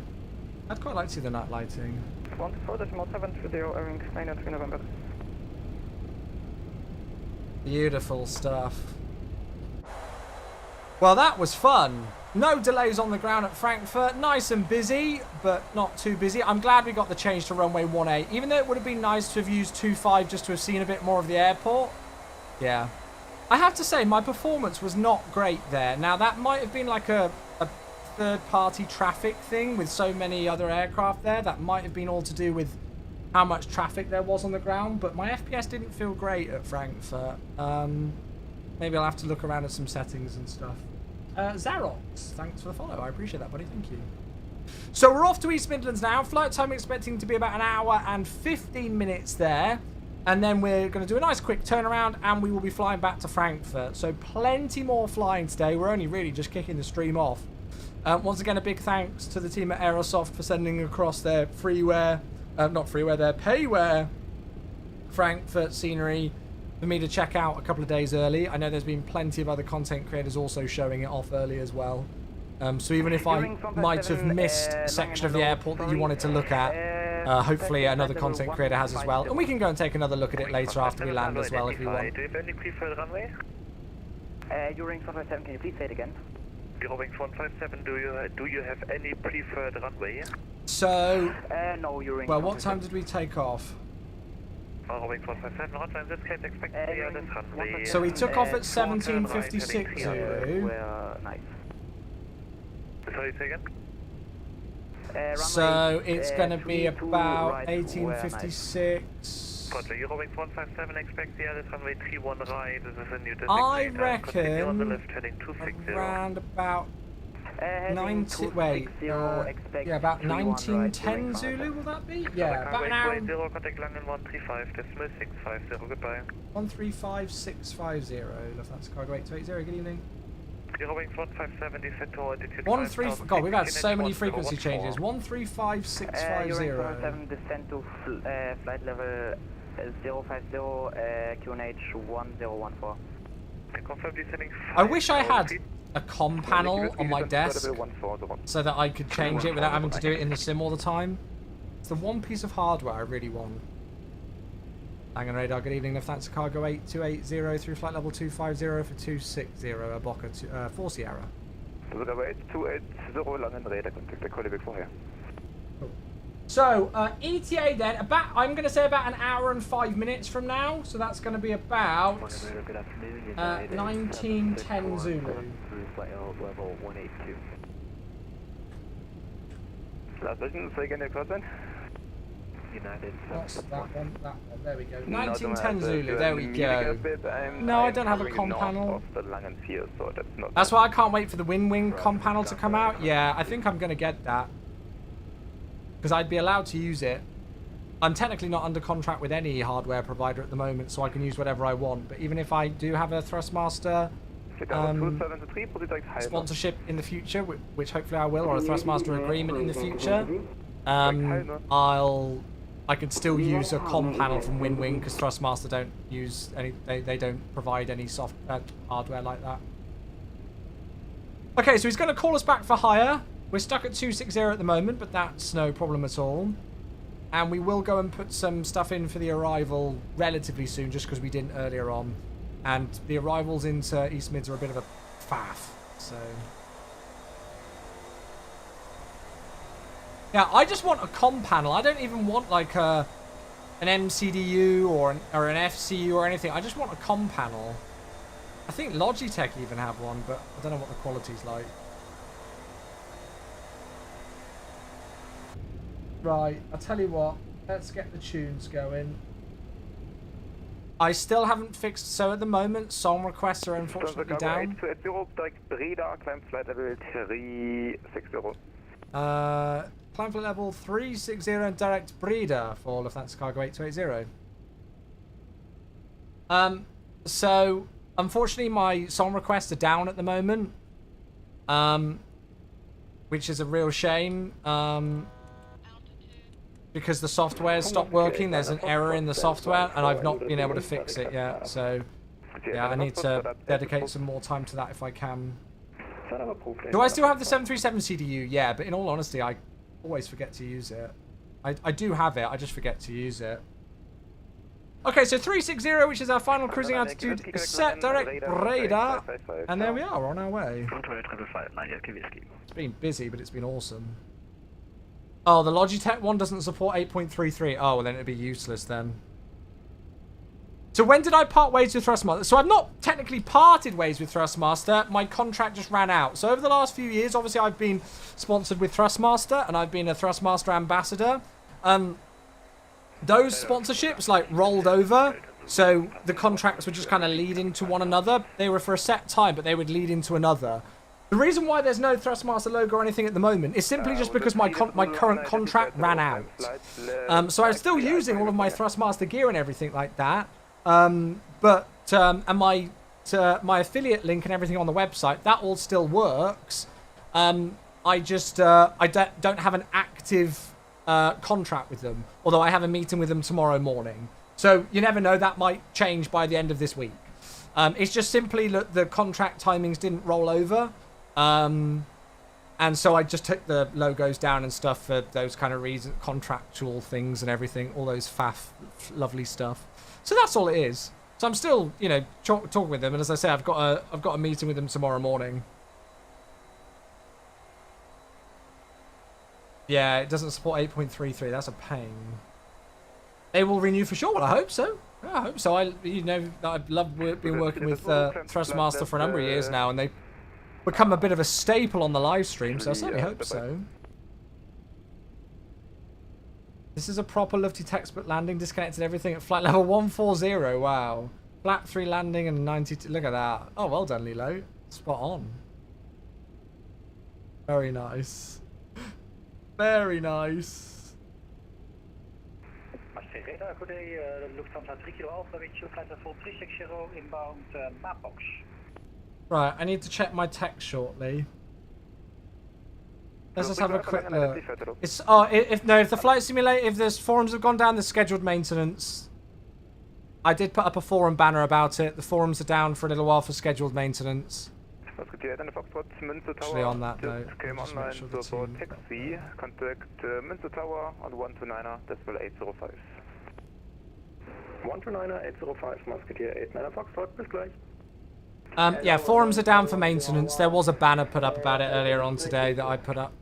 I'd quite like to see the night lighting. 14730, November. Beautiful stuff. Well, that was fun. No delays on the ground at Frankfurt. Nice and busy, but not too busy. I'm glad we got the change to runway 18, even though it would have been nice to have used 25 just to have seen a bit more of the airport. Yeah. I have to say, my performance was not great there. Now, that might have been like a third-party traffic thing with so many other aircraft there. That might have been all to do with how much traffic there was on the ground, but my FPS didn't feel great at Frankfurt. Maybe I'll have to look around at some settings and stuff. Xerox, thanks for the follow. I appreciate that, buddy. Thank you. So we're off to East Midlands now. Flight time expecting to be about 1 hour and 15 minutes there. And then we're going to do a nice quick turnaround and we will be flying back to Frankfurt. So plenty more flying today. We're only really just kicking the stream off. Once again, a big thanks to the team at Aerosoft for sending across their freeware, not freeware, their payware Frankfurt scenery for me to check out a couple of days early. I know there's been plenty of other content creators also showing it off early as well. So even if I might have missed a section of the airport that you wanted to look at, hopefully another content creator has as well. And we can go and take another look at it later after we land as well if you want. Eurowings 157, can you please say it again? Eurowings 157, do you have any preferred runway? So, no, Eurowings. well, what time did we take off? Eurowings 157, hot in this case, expect clear this runway. So we took off at 17:56 Zulu. Nice. Sorry, say again? So it's going to be about 18:56. Roger, Eurowings 157, expect the this runway 31 right, this is a new I designator. Continue on the reckon left, heading 260. around about 19. Wait, yeah, about 19:10 Zulu. Will that be? Yeah, about an hour. Zero, contact London 135, decimal 650. Goodbye. 135650. Lufthansa cargo 8280. Good evening. Eurowings 157, descent to altitude 13. God, we've had so many frequency changes. 135650. Eurowings 157, descent to flight level 050, QNH 1014. Confirm descending. I wish I had a comm panel on my desk so that I could change it without having to do it in the sim all the time. It's the one piece of hardware I really want. Hang on radar, good evening, Lufthansa cargo 8280 through flight level 250 for 260, a Boca 4 Sierra. So, ETA then, I'm going to say about an hour and 5 minutes from now, so that's going to be about 19:10 Zulu. Level 182. United. What's that one? That one. There we go. 19:10 Zulu. There we go. No, I don't have a comm panel. That's why I can't wait for the Wing comm panel to come out. Yeah, I think I'm going to get that. Because I'd be allowed to use it. I'm technically not under contract with any hardware provider at the moment, so I can use whatever I want. But even if I do have a Thrustmaster sponsorship in the future, which hopefully I will, or a Thrustmaster agreement in the future, I could still use a comm panel from Wing because Thrustmaster don't use any. They don't provide any soft hardware like that. Okay, so he's going to call us back for hire. We're stuck at 260 at the moment, but that's no problem at all. And we will go and put some stuff in for the arrival relatively soon, just because we didn't earlier on. And the arrivals into East Mids are a bit of a faff, so... Yeah, I just want a comm panel. I don't even want like an MCDU or an FCU or anything. I just want a comm panel. I think Logitech even have one, but I don't know what the quality's like. Right, I'll tell you what. Let's get the tunes going. I still haven't fixed... So at the moment, song requests are unfortunately down. Climb flight level 360 and direct breeder for Lufthansa cargo 8280. So, unfortunately, my song requests are down at the moment. Which is a real shame. Because the software's stopped working. There's an error in the software, and I've not been able to fix it yet. So, yeah, I need to dedicate some more time to that if I can. Do I still have the 737 CDU? Yeah, but in all honesty, I always forget to use it. I do have it, I just forget to use it. Okay, so 360, which is our final cruising altitude, is set, direct radar, and there we are, we're on our way. It's been busy, but it's been awesome. Oh, the Logitech one doesn't support 8.33. Oh, well then it'd be useless then. So when did I part ways with Thrustmaster? So I've not technically parted ways with Thrustmaster. My contract just ran out. So over the last few years, obviously I've been sponsored with Thrustmaster, and I've been a Thrustmaster ambassador. Those sponsorships like rolled over. So the contracts would just kind of lead into one another. They were for a set time, but they would lead into another. The reason why there's no Thrustmaster logo or anything at the moment is simply just because my current contract ran out. So I'm still using all of my Thrustmaster gear and everything like that. And my affiliate link and everything on the website, that all still works. I just I don't have an active contract with them, although I have a meeting with them tomorrow morning. So you never know, that might change by the end of this week. It's just simply that the contract timings didn't roll over. And so I just took the logos down and stuff for those kind of reasons, contractual things and everything, all those faff lovely stuff. So that's all it is. So I'm still, you know, talking with them, and as I say, I've got a meeting with them tomorrow morning. Yeah, it doesn't support 8.33. That's a pain. They will renew for sure. Well, I hope so. Yeah, I hope so. I've loved being working with Thrustmaster for a number of years now, and they've become a bit of a staple on the live stream. So I certainly hope so. This is a proper Lufty textbook landing. Disconnected everything at flight level 140. Wow. Flap 3 landing and 92. Look at that. Oh, well done, Lilo. Spot on. Very nice. Very nice. Good day, Lufthansa 3 Kilo Alpha, with you, flight level 360, inbound Mapbox. Right, I need to check my text shortly. Let's just have a quick look. It's if the flight simulator, if there's forums have gone down, there's scheduled maintenance. I did put up a forum banner about it. The forums are down for a little while for scheduled maintenance. Actually, on that note, just make sure the team... taxi, contact Münster Tower on 129er, decimal 805. 129er, 805, Musketeer 89er Foxtrot, bis gleich. Yeah, forums are down for maintenance. There was a banner put up about it earlier on today that I put up.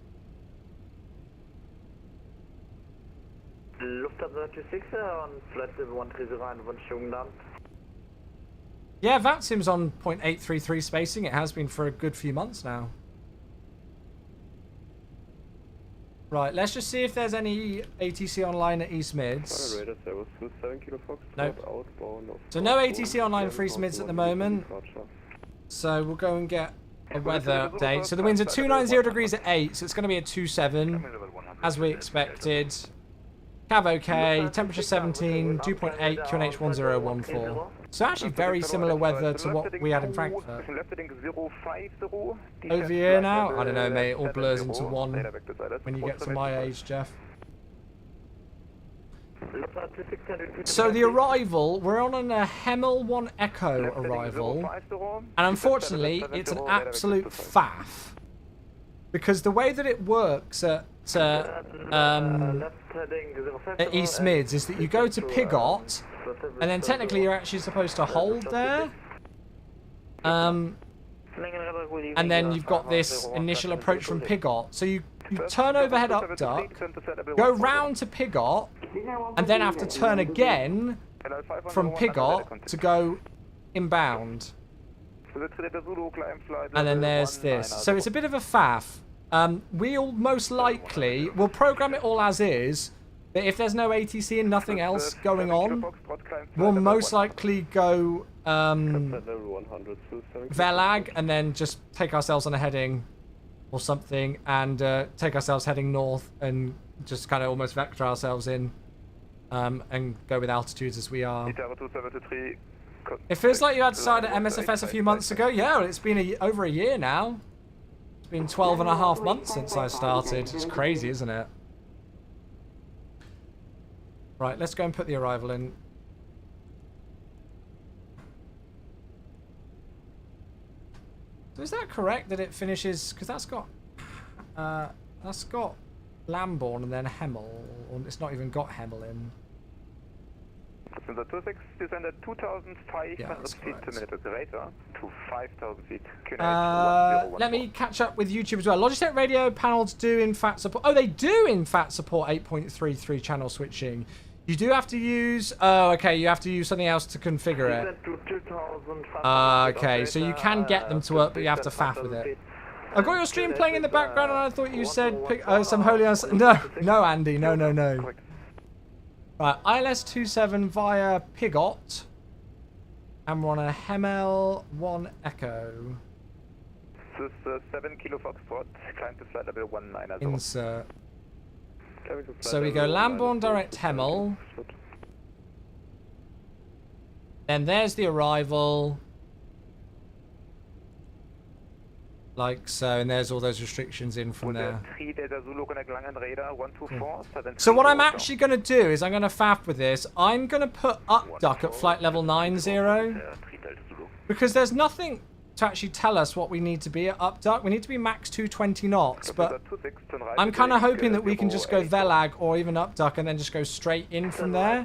Lufthansa 26 on flight level 130 von Schungland. Yeah, VATSIM's on 0.833 spacing. It has been for a good few months now. Right, let's just see if there's any ATC online at East Mids. Nope. So no ATC online for East Mids at the moment. So we'll go and get a weather update. So the winds are 290 degrees at 8, so it's going to be a 27, as we expected. Cav OK, temperature 17, 2.8, QNH 1014. So actually very similar weather to what we had in Frankfurt. Over here now? I don't know, mate. It all blurs into one when you get to my age, Jeff. So the arrival, we're on a Hemel 1 Echo arrival. And unfortunately, it's an absolute faff. Because the way that it works at East Mids is that you go to Pigot, and then technically you're actually supposed to hold there. And then you've got this initial approach from Pigot. So you turn overhead up duck, go round to Pigot, and then have to turn again from Pigot to go inbound. And then there's this. So it's a bit of a faff. We'll most likely, we'll program it all as is, but if there's no ATC and nothing else going on, we'll most likely go Velag and then just take ourselves on a heading or something and take ourselves heading north and just kind of almost vector ourselves in and go with altitudes as we are. It feels like you had started at MSFS a few months ago. Yeah, it's been over a year now. It's been 12 and a half months since I started. It's crazy, isn't it? Right, let's go and put the arrival in. So is that correct that it finishes? Because that's got Lambourne and then Hemel. Or it's not even got Hemel in. The 26 descend at 2,500 feet per minute greater to 5,000 feet. Let me catch up with YouTube as well. Logitech radio panels do in fact support... Oh, they do in fact support 8.33 channel switching. You do have to use... Oh, okay, you have to use something else to configure it. Okay, so you can get them to work, but you have to faff with it. I've got your stream playing in the background and I thought you said some holy... No, Andy, no. Right, ILS-27 via Pigot. And we're on a Hemel 1 Echo. This is 7 Kilo Foxtrot, climb to flight level 19. Insert. So we go Lambourne direct Hemel. Then there's the arrival. Like so, and there's all those restrictions in from there. So what I'm actually going to do is I'm going to faff with this. I'm going to put up duck at flight level 90. Because there's nothing to actually tell us what we need to be at upduck. We need to be max 220 knots, but I'm kind of hoping that we can just go VELAG or even upduck and then just go straight in from there.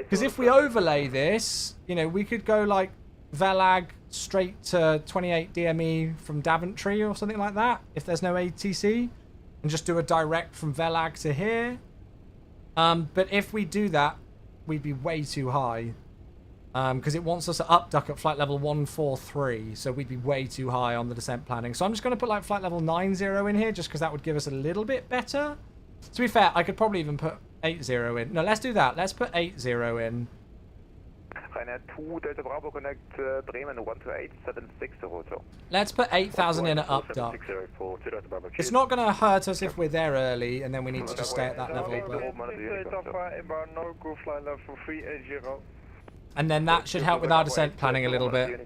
Because if we overlay this, you know, we could go like VELAG straight to 28 DME from Daventry or something like that, if there's no ATC, and just do a direct from VELAG to here. But if we do that, we'd be way too high. Because it wants us to upduck at flight level 143, so we'd be way too high on the descent planning. So I'm just going to put like flight level 90 in here, just because that would give us a little bit better. To be fair, I could probably even put 80 in. No, let's do that. Let's put 80 in. Ryanair 2 Delta Bravo Connect Bremen 12876 Rotor. Let's put 8,000 in at upduck. It's not going to hurt us if we're there early and then we need to just stay at that level. But... And then that should help with our descent planning a little bit.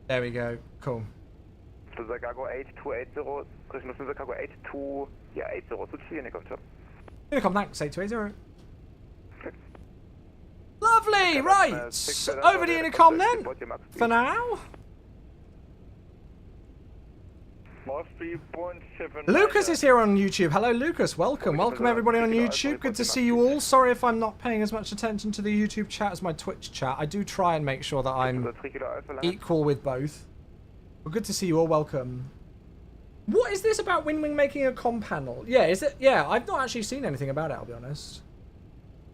There we go. Cool. Cargo 8280, Christmas Cargo 82, yeah, 80 to Unicom, sir. Unicom, thanks, 8280. Lovely, right. Over to Unicom then, for now. Lucas is here on YouTube. Hello, Lucas. Welcome. Welcome, everybody on YouTube. Good to see you all. Sorry if I'm not paying as much attention to the YouTube chat as my Twitch chat. I do try and make sure that I'm equal with both. But good to see you all. Welcome. What is this about Winwing making a comm panel? Yeah, is it? Yeah, I've not actually seen anything about it, I'll be honest.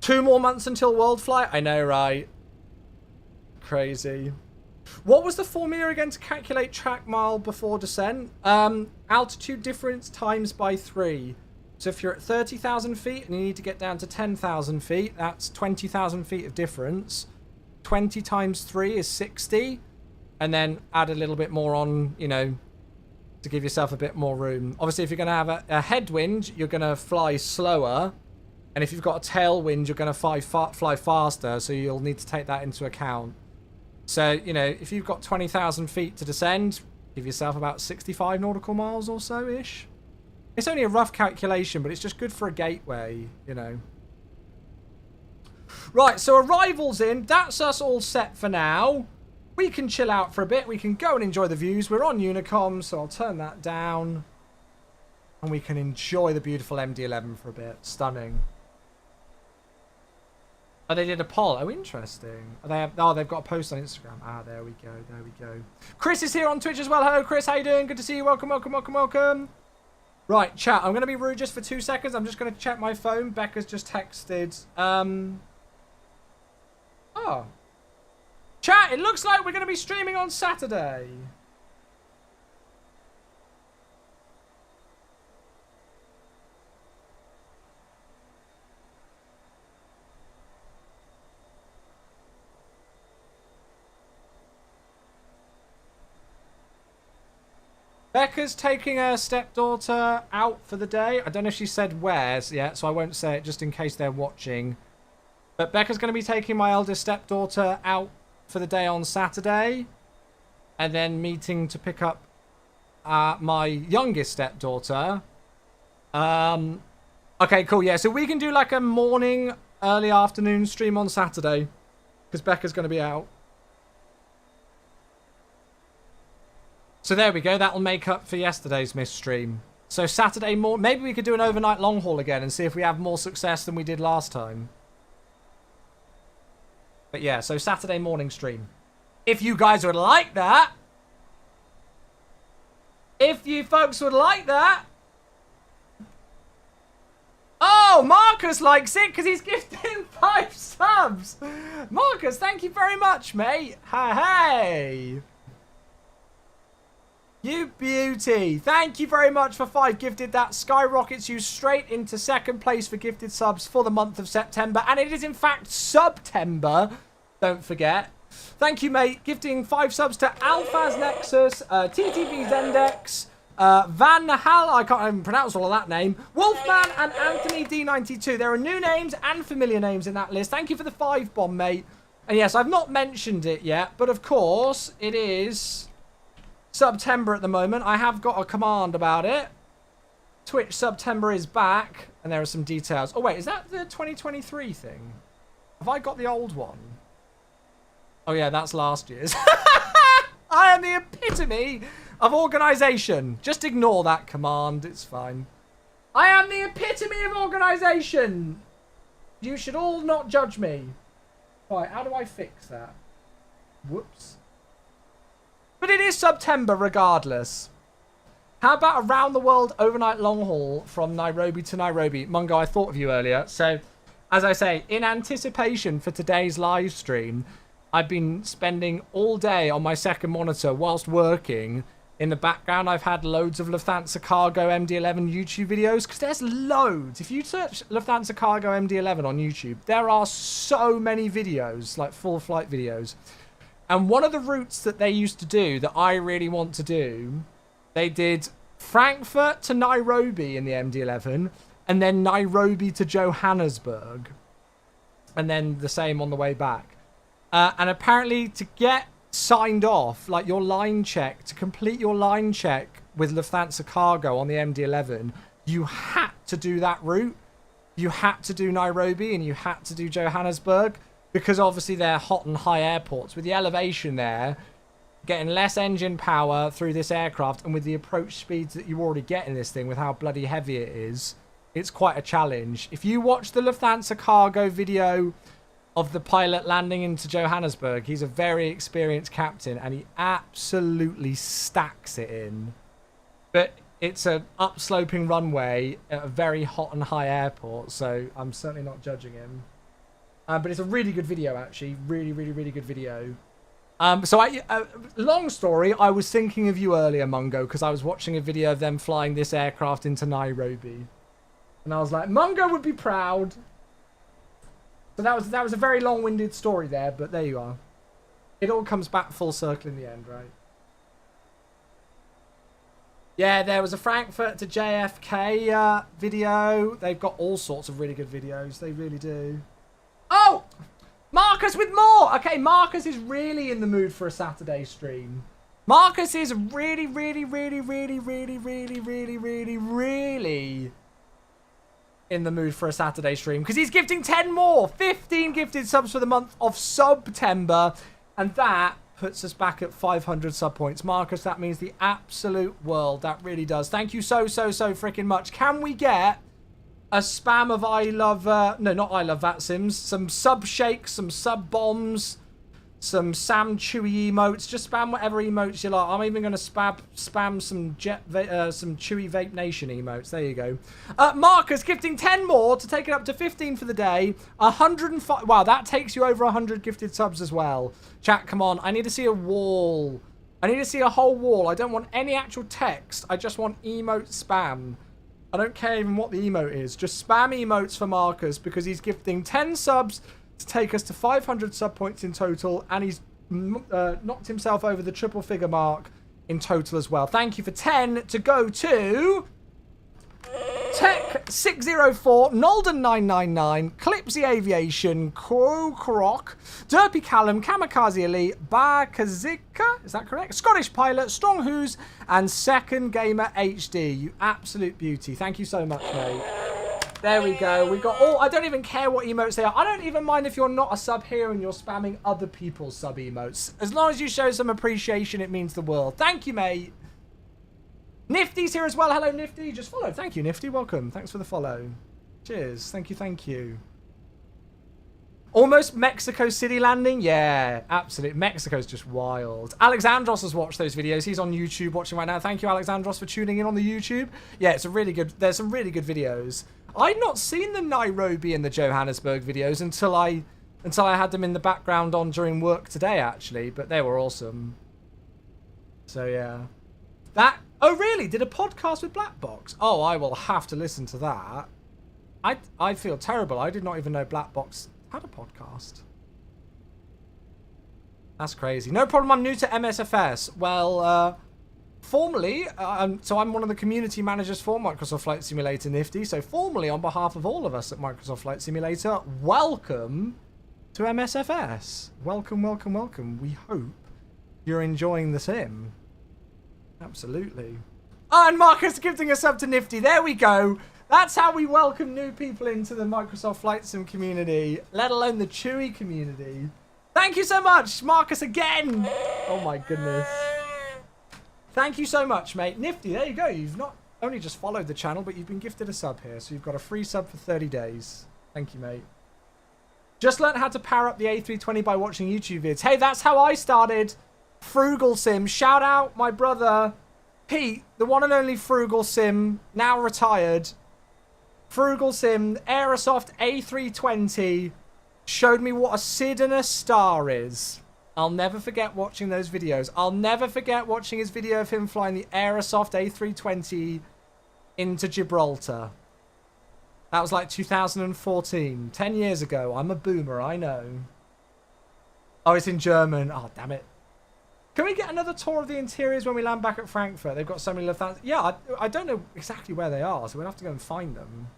2 more months until World Flight? I know, right? Crazy. What was the formula again to calculate track mile before descent? Altitude difference times by 3. So if you're at 30,000 feet and you need to get down to 10,000 feet, that's 20,000 feet of difference. 20 times 3 is 60. And then add a little bit more on, you know, to give yourself a bit more room. Obviously, if you're going to have a headwind, you're going to fly slower. And if you've got a tailwind, you're going to fly faster. So you'll need to take that into account. So, you know, if you've got 20,000 feet to descend, give yourself about 65 nautical miles or so-ish. It's only a rough calculation, but it's just good for a gateway, you know. Right, so arrivals in. That's us all set for now. We can chill out for a bit. We can go and enjoy the views. We're on Unicom, so I'll turn that down. And we can enjoy the beautiful MD-11 for a bit. Stunning. Oh, they did a poll. Oh, interesting. Oh, they've got a post on Instagram. Ah, there we go. There we go. Chris is here on Twitch as well. Hello, Chris. How you doing? Good to see you. Welcome, welcome, welcome, welcome. Right, chat. I'm going to be rude just for 2 seconds. I'm just going to check my phone. Becca's just texted. Oh. Chat, it looks like we're going to be streaming on Saturday. Becca's taking her stepdaughter out for the day. I don't know if she said where's yet, so I won't say it just in case they're watching. But Becca's going to be taking my eldest stepdaughter out for the day on Saturday. And then meeting to pick up my youngest stepdaughter. Okay, cool. Yeah, so we can do like a morning, early afternoon stream on Saturday. Because Becca's going to be out. So there we go. That'll make up for yesterday's missed stream. So Saturday morning, maybe we could do an overnight long haul again and see if we have more success than we did last time. But yeah, so Saturday morning stream. If you guys would like that. If you folks would like that. Oh, Marcus likes it because he's gifting 5 subs. Marcus, thank you very much, mate. Hey. You beauty. Thank you very much for 5 gifted. That skyrockets you straight into 2nd place for gifted subs for the month of September. And it is in fact September. Don't forget. Thank you, mate. Gifting 5 subs to Alphaz Nexus, TTV Zendex, Van Nahal, I can't even pronounce all of that name, Wolfman and Anthony D92. There are new names and familiar names in that list. Thank you for the 5 bomb, mate. And yes, I've not mentioned it yet, but of course it is September at the moment. I have got a command about it. Twitch September is back, and there are some details. Oh wait, is that the 2023 thing? Have I got the old one? Oh yeah, that's last year's. I am the epitome of organisation. Just ignore that command. It's fine. I am the epitome of organisation. You should all not judge me. Right, how do I fix that? Whoops. But it is September regardless. How about around the world overnight long haul from Nairobi to Nairobi? Mungo, I thought of you earlier. So, as I say, in anticipation for today's live stream, I've been spending all day on my second monitor whilst working. In the background, I've had loads of Lufthansa Cargo MD-11 YouTube videos, because there's loads. If you search Lufthansa Cargo MD-11 on YouTube, there are so many videos, like full flight videos. And one of the routes that they used to do that I really want to do, they did Frankfurt to Nairobi in the MD-11, and then Nairobi to Johannesburg, and then the same on the way back. And apparently to get signed off, like your line check, to complete your line check with Lufthansa Cargo on the MD-11, you had to do that route. You had to do Nairobi and you had to do Johannesburg, because obviously they're hot and high airports. With the elevation there, getting less engine power through this aircraft, and with the approach speeds that you already get in this thing with how bloody heavy it is, it's quite a challenge. If you watch the Lufthansa Cargo video of the pilot landing into Johannesburg, he's a very experienced captain and he absolutely stacks it in. But it's an upsloping runway at a very hot and high airport, so I'm certainly not judging him. But it's a really good video, actually. Really, really, really good video. Long story, I was thinking of you earlier, Mungo, because I was watching a video of them flying this aircraft into Nairobi. And I was like, Mungo would be proud. So that was a very long-winded story there, but there you are. It all comes back full circle in the end, right? Yeah, there was a Frankfurt to JFK video. They've got all sorts of really good videos. They really do. Oh! Marcus with more! Okay, Marcus is really in the mood for a Saturday stream. Marcus is really, really, really, really, really, really, really, really, really in the mood for a Saturday stream, because he's gifting 10 more. 15 gifted subs for the month of September, and that puts us back at 500 sub points. Marcus, that means the absolute world. That really does. Thank you so freaking much. Can we get a spam of I love, no, not I love VATSIMs, some sub shakes, some sub bombs, some Sam Chewy emotes. Just spam whatever emotes you like. I'm even going to spam some Chewy Vape Nation emotes. There you go. Marcus gifting 10 more to take it up to 15 for the day. 105. Wow, that takes you over 100 gifted subs as well. Chat, come on. I need to see a wall. I need to see a whole wall. I don't want any actual text. I just want emote spam. I don't care even what the emote is. Just spam emotes for Marcus, because he's gifting 10 subs to take us to 500 sub points in total, and he's knocked himself over the triple figure mark in total as well. Thank you for 10 to go to Tech 604, Nolden 999, Clipsy Aviation, Croc, Derpy Callum, Kamikaze Elite, Bakazika, is that correct? Scottish Pilot, Strong Who's, and Second Gamer HD. You absolute beauty. Thank you so much, mate. There we go. We got all. I don't even care what emotes they are. I don't even mind if you're not a sub here and you're spamming other people's sub emotes. As long as you show some appreciation, it means the world. Thank you, mate. Nifty's here as well. Hello, Nifty. Just followed. Thank you, Nifty. Welcome. Thanks for the follow. Cheers. Thank you. Thank you. Almost Mexico City landing. Yeah, absolutely. Mexico's just wild. Alexandros has watched those videos. He's on YouTube watching right now. Thank you, Alexandros, for tuning in on the YouTube. Yeah, it's a really good. There's some really good videos. I'd not seen the Nairobi and the Johannesburg videos until I had them in the background on during work today, actually. But they were awesome. So yeah, that. Oh really? Did a podcast with Black Box? Oh, I will have to listen to that. I feel terrible. I did not even know Black Box had a podcast. That's crazy. No problem. I'm new to MSFS. Well, formally, so I'm one of the community managers for Microsoft Flight Simulator Nifty. So formally, on behalf of all of us at Microsoft Flight Simulator, welcome to MSFS. Welcome, welcome, welcome. We hope you're enjoying the sim. Absolutely. Oh, and Marcus gifting us up to Nifty. There we go. That's how we welcome new people into the Microsoft Flight Sim community, let alone the Chewy community. Thank you so much, Marcus, again. Oh my goodness. Thank you so much, mate. Nifty, there you go. You've not only just followed the channel, but you've been gifted a sub here. So you've got a free sub for 30 days. Thank you, mate. Just learned how to power up the A320 by watching YouTube vids. Hey, that's how I started Frugal Sim. Shout out my brother, Pete, the one and only Frugal Sim, now retired. Frugal Sim, Aerosoft A320, showed me what a SID and a star is. I'll never forget watching those videos. I'll never forget watching his video of him flying the Aerosoft A320 into Gibraltar. That was like 2014, 10 years ago. I'm a boomer, I know. Oh, it's in German. Oh, damn it. Can we get another tour of the interiors when we land back at Frankfurt? They've got so many Lufthansa. Yeah, I don't know exactly where they are, so we'll have to go and find them.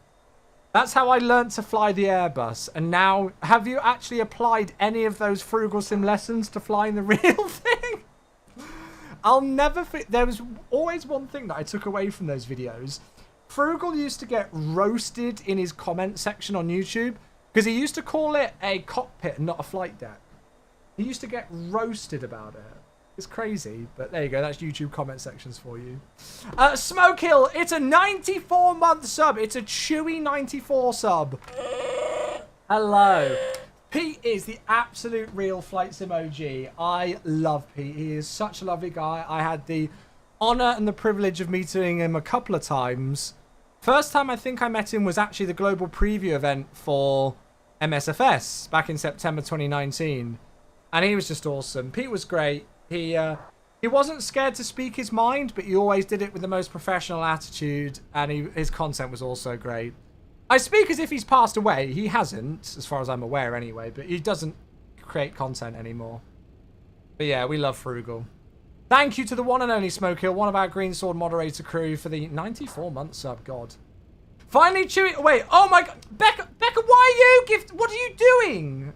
That's how I learnt to fly the Airbus. And now, have you actually applied any of those Frugal Sim lessons to flying the real thing? I'll never... There was always one thing that I took away from those videos. Frugal used to get roasted in his comment section on YouTube because he used to call it a cockpit and not a flight deck. He used to get roasted about it. It's crazy, but there you go. That's YouTube comment sections for you. Smoke Hill, it's a 94-month sub. It's a Chewy 94 sub. Hello. Pete is the absolute real Flight Sim OG. I love Pete. He is such a lovely guy. I had the honor and the privilege of meeting him a couple of times. First time I think I met him was actually the global preview event for MSFS back in September 2019. And he was just awesome. Pete was great. He wasn't scared to speak his mind, but he always did it with the most professional attitude, and his content was also great. I speak as if he's passed away. He hasn't, as far as I'm aware anyway, but he doesn't create content anymore. But yeah, we love Frugal. Thank you to the one and only Smoke Hill, one of our Green Sword moderator crew, for the 94-month sub. God. Finally, Chewy. Wait, oh my God. Becca, why are you what are you doing?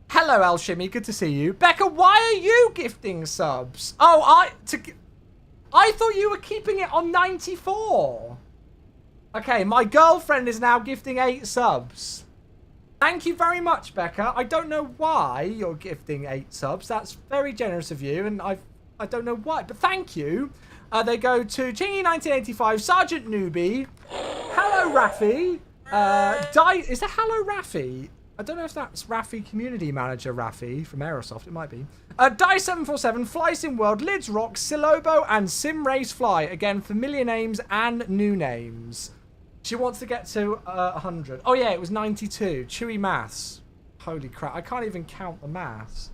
Hello, El Shimmy. Good to see you. Becca, why are you gifting subs? Oh, I thought you were keeping it on 94. Okay, my girlfriend is now gifting 8 subs. Thank you very much, Becca. I don't know why you're gifting 8 subs. That's very generous of you, and I don't know why, but thank you. They go to Chingy1985, Sergeant Newbie. Hello, Rafi. Is that Hello, Rafi? I don't know if that's Rafi Community Manager Rafi from Aerosoft. It might be. Die747, Fly Sim World, Lids Rock, Silobo, and Sim Race Fly. Again, familiar names and new names. She wants to get to 100. Oh, yeah, it was 92. Chewy maths. Holy crap. I can't even count the maths.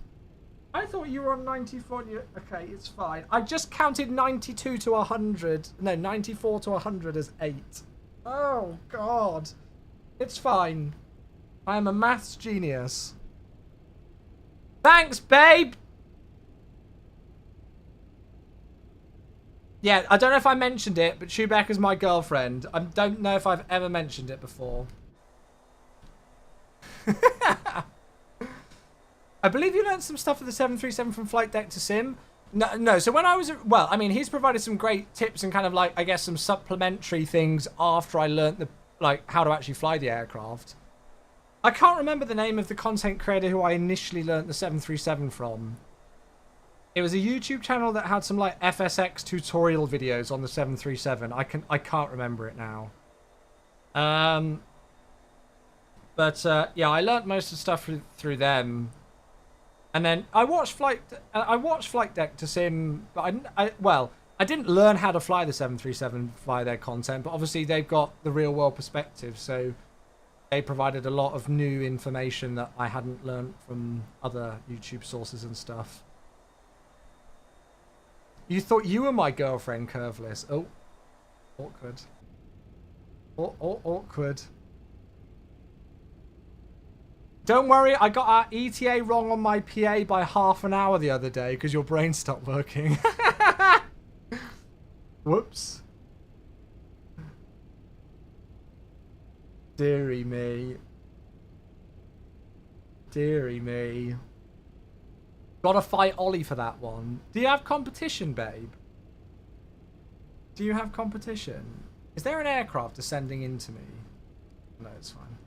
I thought you were on 94. Okay, it's fine. I just counted 92 to 100. No, 94 to 100 as 8. Oh, God. It's fine. I am a maths genius. Thanks, babe. Yeah, I don't know if I mentioned it, but Pushback is my girlfriend. I don't know if I've ever mentioned it before. I believe you learned some stuff with the 737 from Flight Deck to Sim. No. So when I was, well, I mean, he's provided some great tips and kind of like, I guess, some supplementary things after I learned how to actually fly the aircraft. I can't remember the name of the content creator who I initially learnt the 737 from. It was a YouTube channel that had some like FSX tutorial videos on the 737. I can't remember it now. Yeah, I learnt most of the stuff through them. And then I watched Flight Deck to Sim, but I didn't learn how to fly the 737 via their content, but obviously they've got the real world perspective, so they provided a lot of new information that I hadn't learned from other YouTube sources and stuff. You thought you were my girlfriend, Curveless. Oh, awkward. Awkward. Don't worry, I got our ETA wrong on my PA by half an hour the other day because your brain stopped working. Whoops. Deary me. Deary me. Gotta fight Ollie for that one. Do you have competition, babe? Do you have competition? Is there an aircraft descending into me? No, it's fine.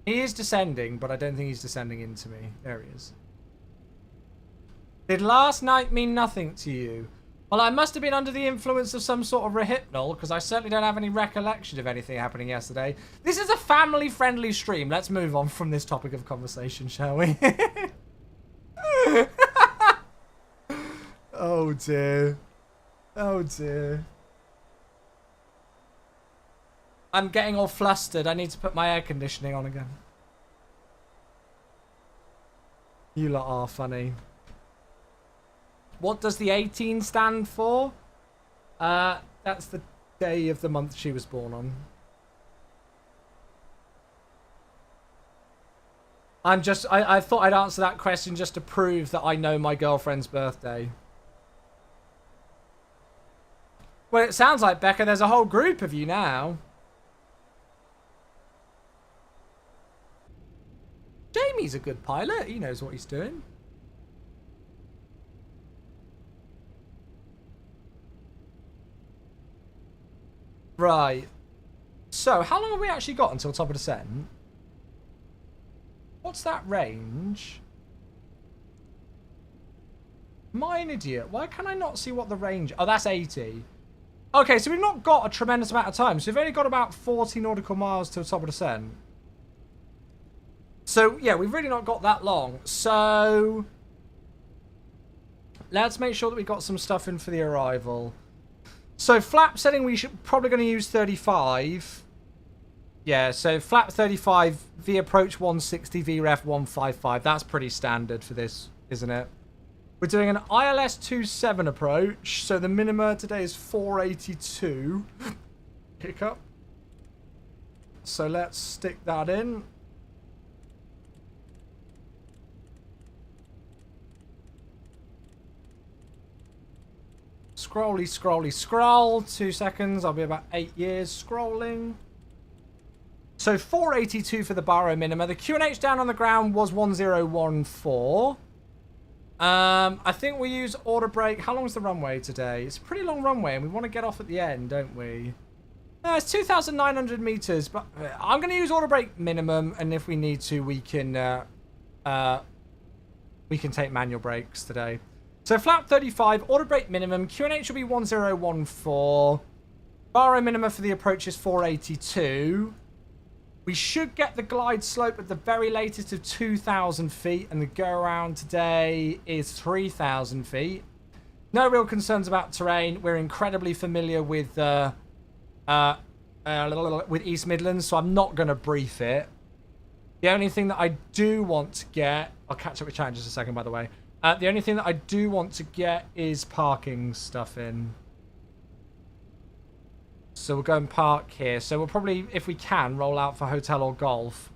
He is descending, but I don't think he's descending into me. There he is. Did last night mean nothing to you? Well, I must have been under the influence of some sort of rehypnol, because I certainly don't have any recollection of anything happening yesterday. This is a family-friendly stream. Let's move on from this topic of conversation, shall we? Oh, dear. Oh, dear. I'm getting all flustered. I need to put my air conditioning on again. You lot are funny. What does the 18 stand for? That's the day of the month she was born on. I thought I'd answer that question just to prove that I know my girlfriend's birthday. Well, it sounds like, Becca, there's a whole group of you now. Jamie's a good pilot. He knows what he's doing. Right. So, how long have we actually got until top of descent? What's that range? Am I an idiot? Why can I not see what the range... Oh, that's 80. Okay, so we've not got a tremendous amount of time. So we've only got about 40 nautical miles till top of descent. So, yeah, we've really not got that long. So, let's make sure that we got some stuff in for the arrival. So, flap setting, we should probably going to use 35. Yeah, so flap 35, V approach 160, VREF 155. That's pretty standard for this, isn't it? We're doing an ILS 27 approach. So, the minima today is 482. Hiccup. So, let's stick that in. Scrolly, scrolly, scroll. 2 seconds. I'll be about 8 years scrolling. So 482 for the baro minima. The QNH down on the ground was 1014. I think we use order brake. How long is the runway today? It's a pretty long runway, and we want to get off at the end, don't we? No, it's 2,900 meters, but I'm going to use order brake minimum, and if we need to, we can take manual brakes today. So flap 35, order brake minimum, QNH will be 1014. Baro minima for the approach is 482. We should get the glide slope at the very latest of 2,000 feet, and the go around today is 3,000 feet. No real concerns about terrain. We're incredibly familiar with East Midlands, so I'm not going to brief it. The only thing that I do want to get... I'll catch up with chat in just a second, by the way. The only thing that I do want to get is parking stuff in. So we'll go and park here. So we'll probably, if we can, roll out for hotel or golf.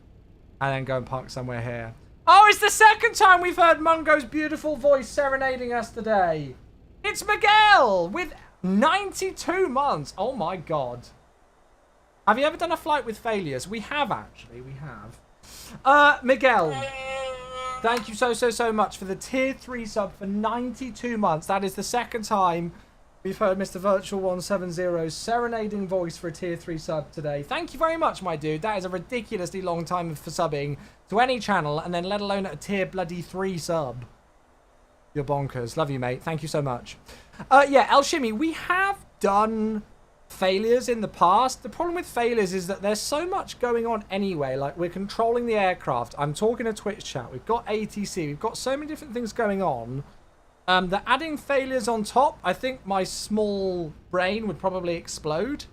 And then go and park somewhere here. Oh, it's the second time we've heard Mungo's beautiful voice serenading us today. It's Miguel with 92 months. Oh my God. Have you ever done a flight with failures? We have, actually. We have. Miguel. Thank you so much for the tier 3 sub for 92 months. That is the second time we've heard Mr. Virtual 170's serenading voice for a tier 3 sub today. Thank you very much, my dude. That is a ridiculously long time for subbing to any channel, and then let alone a tier bloody 3 sub. You're bonkers. Love you, mate. Thank you so much. Yeah, El Shimmy, we have done failures in the past. The problem with failures is that there's so much going on anyway. Like, we're controlling the aircraft. I'm talking to Twitch chat. We've got ATC. We've got so many different things going on. That adding failures on top, I think my small brain would probably explode.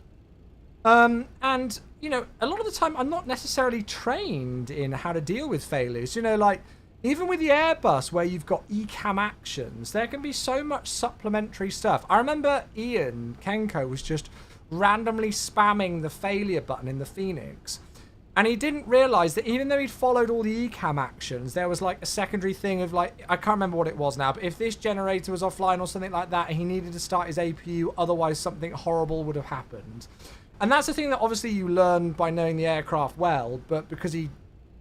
And, you know, a lot of the time I'm not necessarily trained in how to deal with failures. You know, like, even with the Airbus where you've got ECAM actions, there can be so much supplementary stuff. I remember Ian Kenko was just randomly spamming the failure button in the Phoenix. And he didn't realise that even though he'd followed all the ECAM actions, there was like a secondary thing of like, I can't remember what it was now, but if this generator was offline or something like that, he needed to start his APU, otherwise something horrible would have happened. And that's the thing that obviously you learn by knowing the aircraft well, but because he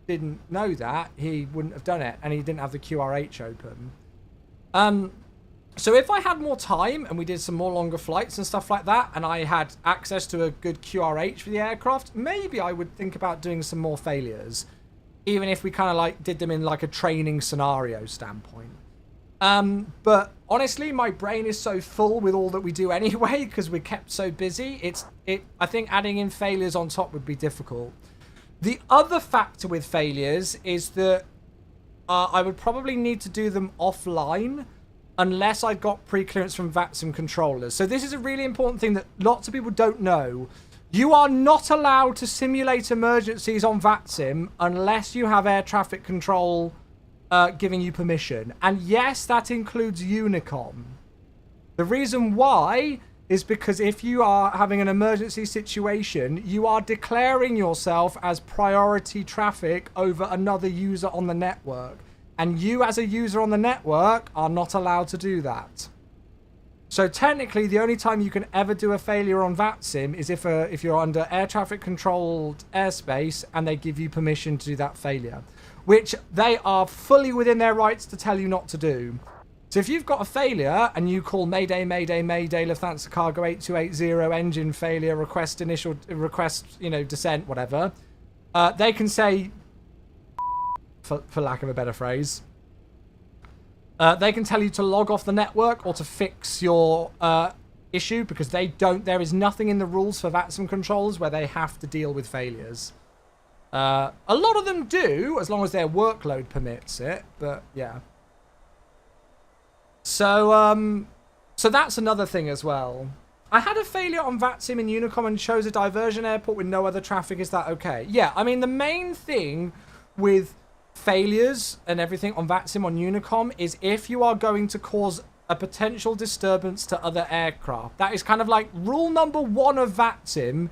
didn't know that, he wouldn't have done it, and he didn't have the QRH open. So if I had more time and we did some more longer flights and stuff like that, and I had access to a good QRH for the aircraft, maybe I would think about doing some more failures. even if we kind of like did them in like a training scenario standpoint. But honestly, my brain is so full with all that we do anyway because we're kept so busy. I think adding in failures on top would be difficult. The other factor with failures is that I would probably need to do them offline unless I got pre-clearance from VATSIM controllers. So this is a really important thing that lots of people don't know. You are not allowed to simulate emergencies on VATSIM unless you have air traffic control giving you permission. And yes, that includes Unicom. The reason why is because if you are having an emergency situation, you are declaring yourself as priority traffic over another user on the network. And you as a user on the network are not allowed to do that. So technically, the only time you can ever do a failure on VATSIM is if you're under air traffic controlled airspace and they give you permission to do that failure, which they are fully within their rights to tell you not to do. So if you've got a failure and you call Mayday, Mayday, Mayday, Lufthansa Cargo 8280, engine failure, request, descent, whatever, they can say, for lack of a better phrase, they can tell you to log off the network or to fix your issue because there is nothing in the rules for VATSIM controllers where they have to deal with failures. A lot of them do, as long as their workload permits it, but yeah. So that's another thing as well. I had a failure on VATSIM in Unicom and chose a diversion airport with no other traffic. Is that okay? Yeah, I mean, the main thing with failures and everything on VATSIM on Unicom is if you are going to cause a potential disturbance to other aircraft. That is kind of like rule number 1 of VATSIM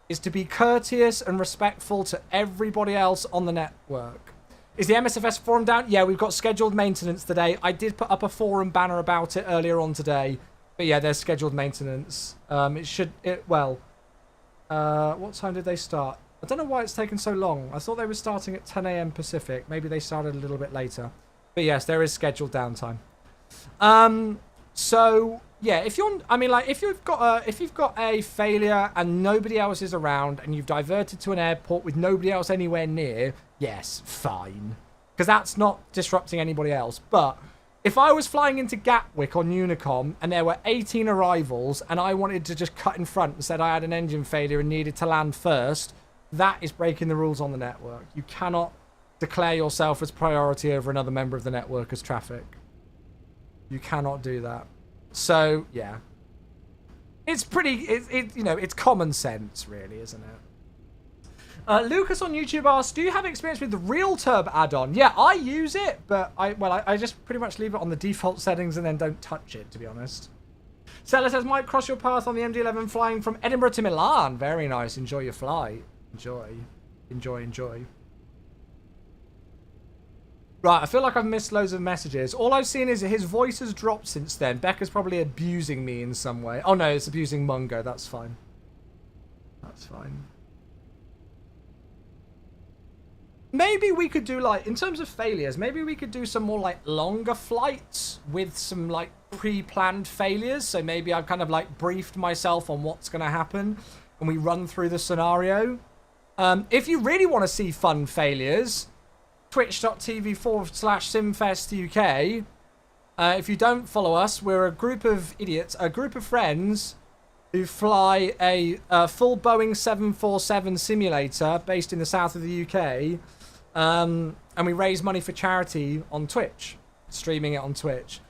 is to be courteous and respectful to everybody else on the network. Is the MSFS forum down? Yeah, we've got scheduled maintenance today. I did put up a forum banner about it earlier on today. But yeah, there's scheduled maintenance. What time did they start? I don't know why it's taken so long. I thought they were starting at 10 a.m. Pacific. Maybe they started a little bit later. But yes, there is scheduled downtime. So yeah, if you've got a failure and nobody else is around and you've diverted to an airport with nobody else anywhere near, yes, fine. Because that's not disrupting anybody else. But if I was flying into Gatwick on Unicom and there were 18 arrivals and I wanted to just cut in front and said I had an engine failure and needed to land first, that is breaking the rules on the network. You cannot declare yourself as priority over another member of the network as traffic. You cannot do that. So, yeah. It's it's common sense, really, isn't it? Lucas on YouTube asks, do you have experience with the RealTurb add-on? Yeah, I use it, but I just pretty much leave it on the default settings and then don't touch it, to be honest. Stella says, might cross your path on the MD-11 flying from Edinburgh to Milan. Very nice. Enjoy your flight. Enjoy. Right, I feel like I've missed loads of messages. All I've seen is his voice has dropped since then. Becca's probably abusing me in some way. Oh no, it's abusing Mungo. That's fine. That's fine. Maybe we could do, like, in terms of failures, maybe we could do some more, like, longer flights with some, like, pre-planned failures. So maybe I've kind of, like, briefed myself on what's going to happen and we run through the scenario. If you really want to see fun failures, twitch.tv/SimFestUK. If you don't follow us, we're a group of idiots, a group of friends who fly a full Boeing 747 simulator based in the south of the UK. And we raise money for charity on Twitch, streaming it on Twitch.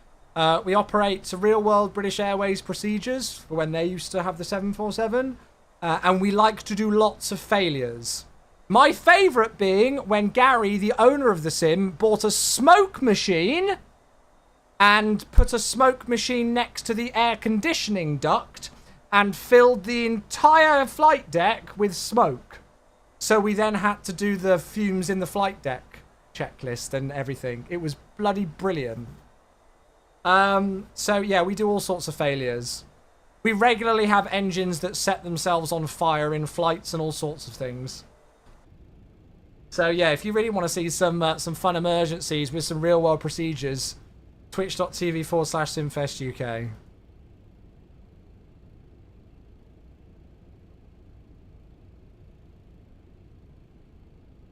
We operate to real-world British Airways procedures for when they used to have the 747. And we like to do lots of failures. My favourite being when Gary, the owner of the sim, bought a smoke machine and put a smoke machine next to the air conditioning duct and filled the entire flight deck with smoke. So we then had to do the fumes in the flight deck checklist and everything. It was bloody brilliant. So yeah, we do all sorts of failures. We regularly have engines that set themselves on fire in flights and all sorts of things. So yeah, if you really want to see some fun emergencies with some real world procedures, twitch.tv/SimFestUK.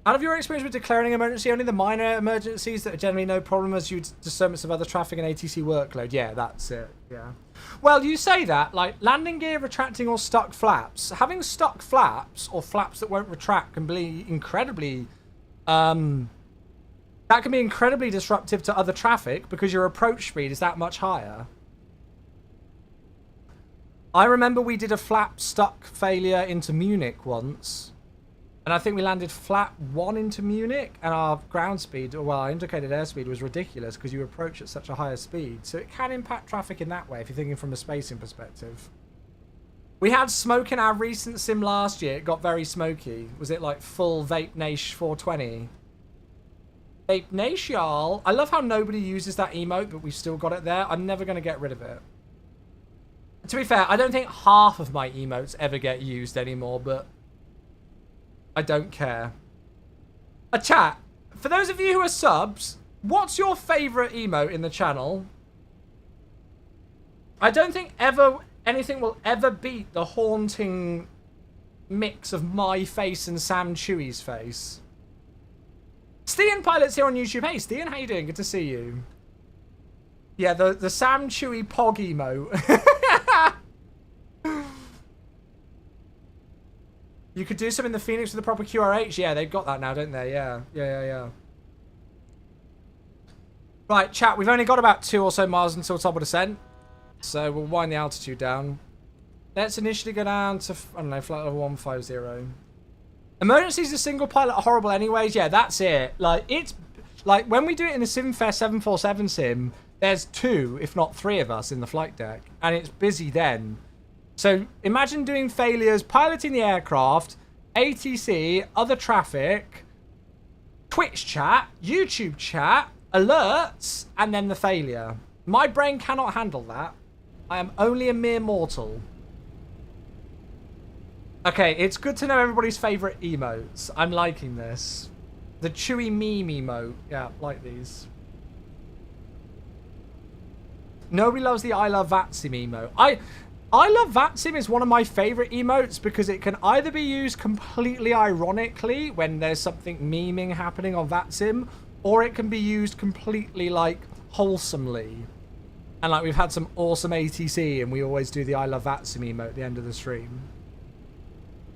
Out of your experience with declaring emergency, only the minor emergencies that are generally no problem as you disturbance of other traffic and ATC workload. Yeah, that's it. Yeah. Well, you say that, like landing gear retracting or stuck flaps. Having stuck flaps or flaps that won't retract can be incredibly, that can be incredibly disruptive to other traffic because your approach speed is that much higher. I remember we did a flap stuck failure into Munich once. And I think we landed flat 1 into Munich, and our ground speed, or well, our indicated airspeed was ridiculous because you approach at such a higher speed. So it can impact traffic in that way if you're thinking from a spacing perspective. We had smoke in our recent sim last year. It got very smoky. Was it like full Vape Nation 420? Vape Nation, y'all. I love how nobody uses that emote, but we've still got it there. I'm never going to get rid of it. To be fair, I don't think half of my emotes ever get used anymore, but I don't care. A chat. For those of you who are subs, what's your favourite emote in the channel? I don't think anything will ever beat the haunting mix of my face and Sam Chewy's face. Stian Pilot's here on YouTube. Hey Stian, how you doing? Good to see you. Yeah, the Sam Chewy Pog emote. You could do some in the Phoenix with the proper QRH. Yeah, they've got that now, don't they? Yeah. Right, chat. We've only got about 2 or so miles until top of descent. So we'll wind the altitude down. Let's initially go down to, I don't know, flight level 150. Emergencies of single pilot are horrible anyways. Yeah, that's it. Like, it's, like, when we do it in the SimFair 747 sim, there's 2, if not 3 of us in the flight deck. And it's busy then. So imagine doing failures, piloting the aircraft, ATC, other traffic, Twitch chat, YouTube chat, alerts, and then the failure. My brain cannot handle that. I am only a mere mortal. Okay, it's good to know everybody's favourite emotes. I'm liking this. The Chewy meme emote. Yeah, like these. Nobody loves the I love Vatsim emote. I love Vatsim is one of my favourite emotes because it can either be used completely ironically when there's something memeing happening on Vatsim, or it can be used completely, like, wholesomely. And, like, we've had some awesome ATC and we always do the I love Vatsim emote at the end of the stream.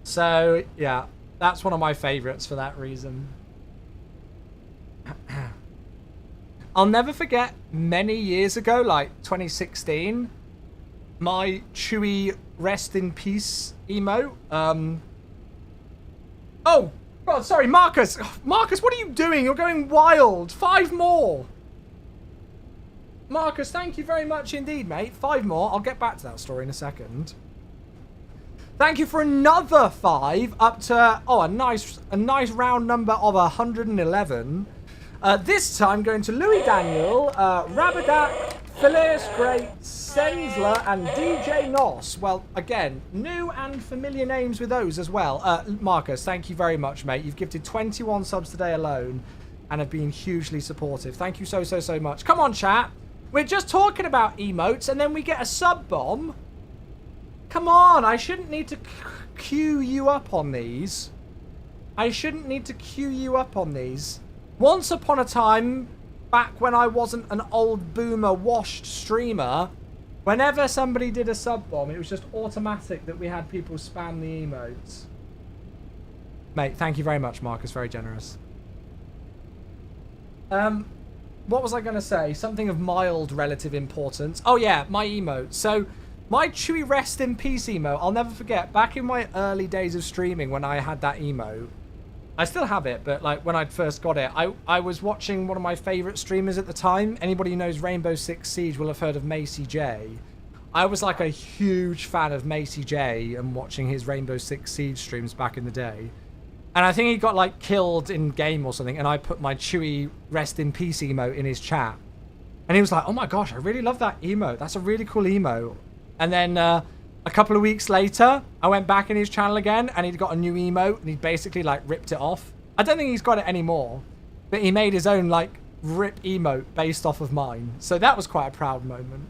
So, yeah, that's one of my favourites for that reason. I'll never forget many years ago, like 2016... my Chewy rest in peace emote. Oh, God, sorry, Marcus. Marcus, what are you doing? You're going wild. 5 more. Marcus, thank you very much indeed, mate. 5 more. I'll get back to that story in a second. Thank you for another 5 up to, oh, a nice round number of 111. This time going to Louis Daniel, Rabadak, Phileas Great, Sensler, and DJ Nos. Well, again, new and familiar names with those as well. Marcus, thank you very much, mate. You've gifted 21 subs today alone and have been hugely supportive. Thank you so much. Come on, chat. We're just talking about emotes and then we get a sub bomb. Come on, I shouldn't need to queue you up on these. Once upon a time, back when I wasn't an old boomer washed streamer, whenever somebody did a sub bomb, it was just automatic that we had people spam the emotes. Mate, thank you very much, Marcus. Very generous. What was I going to say? Something of mild relative importance. Oh, yeah, my emote. So, my Chewy rest in peace emote, I'll never forget, back in my early days of streaming when I had that emote, I still have it, but like when I first got it, I was watching one of my favourite streamers at the time. Anybody who knows Rainbow Six Siege will have heard of Macy J. I was like a huge fan of Macy J and watching his Rainbow Six Siege streams back in the day. And I think he got like killed in game or something, and I put my Chewy rest in peace emote in his chat. And he was like, oh my gosh, I really love that emote. That's a really cool emote. And then a couple of weeks later, I went back in his channel again, and he'd got a new emote, and he basically like ripped it off. I don't think he's got it anymore, but he made his own like rip emote based off of mine. So that was quite a proud moment.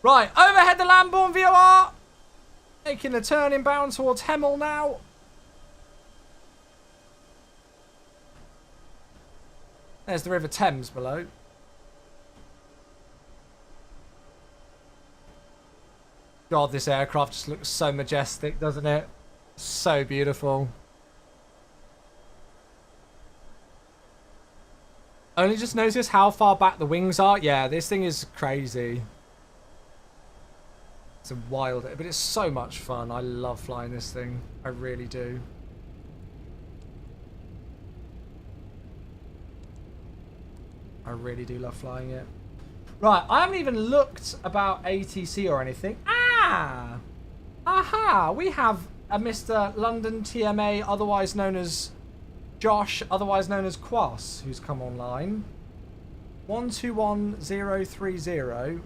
Right, overhead the Lamborn VOR. Making the turn inbound towards Hemel now. There's the River Thames below. God, this aircraft just looks so majestic, doesn't it? So beautiful. Only just notice how far back the wings are. Yeah, this thing is crazy. It's a wild, but it's so much fun. I love flying this thing. I really do. I really do love flying it. Right, I haven't even looked about ATC or anything. Ah! Aha! We have a Mr. London TMA, otherwise known as Josh, otherwise known as Quas, who's come online. 121030.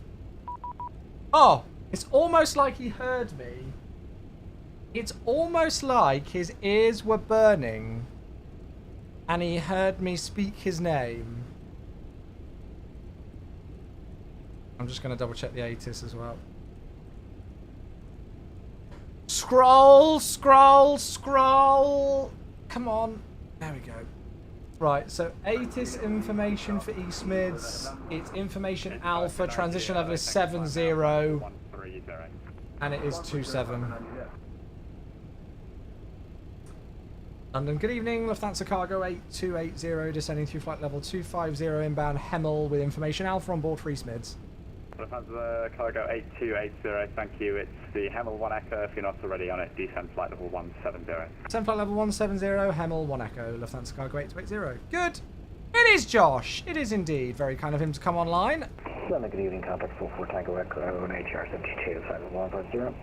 Oh! It's almost like he heard me. It's almost like his ears were burning and he heard me speak his name. I'm just going to double check the ATIS as well. Scroll, scroll, scroll. Come on. There we go. Right, so ATIS information for East Mids. It's information alpha. Transition level is 70. And it is 27. London, good evening. Lufthansa Cargo 8280 descending through flight level 250 inbound Hemel with information alpha on board for East Mids. Lufthansa Cargo 8280, thank you. It's the Hemel 1 Echo. If you're not already on it, descend flight level 170. Descend flight level 170, Hemel 1 Echo, Lufthansa Cargo 8280. Good. It is Josh. It is indeed very kind of him to come online. London, good evening. Contact 44 Tango Echo on HR 72 5150.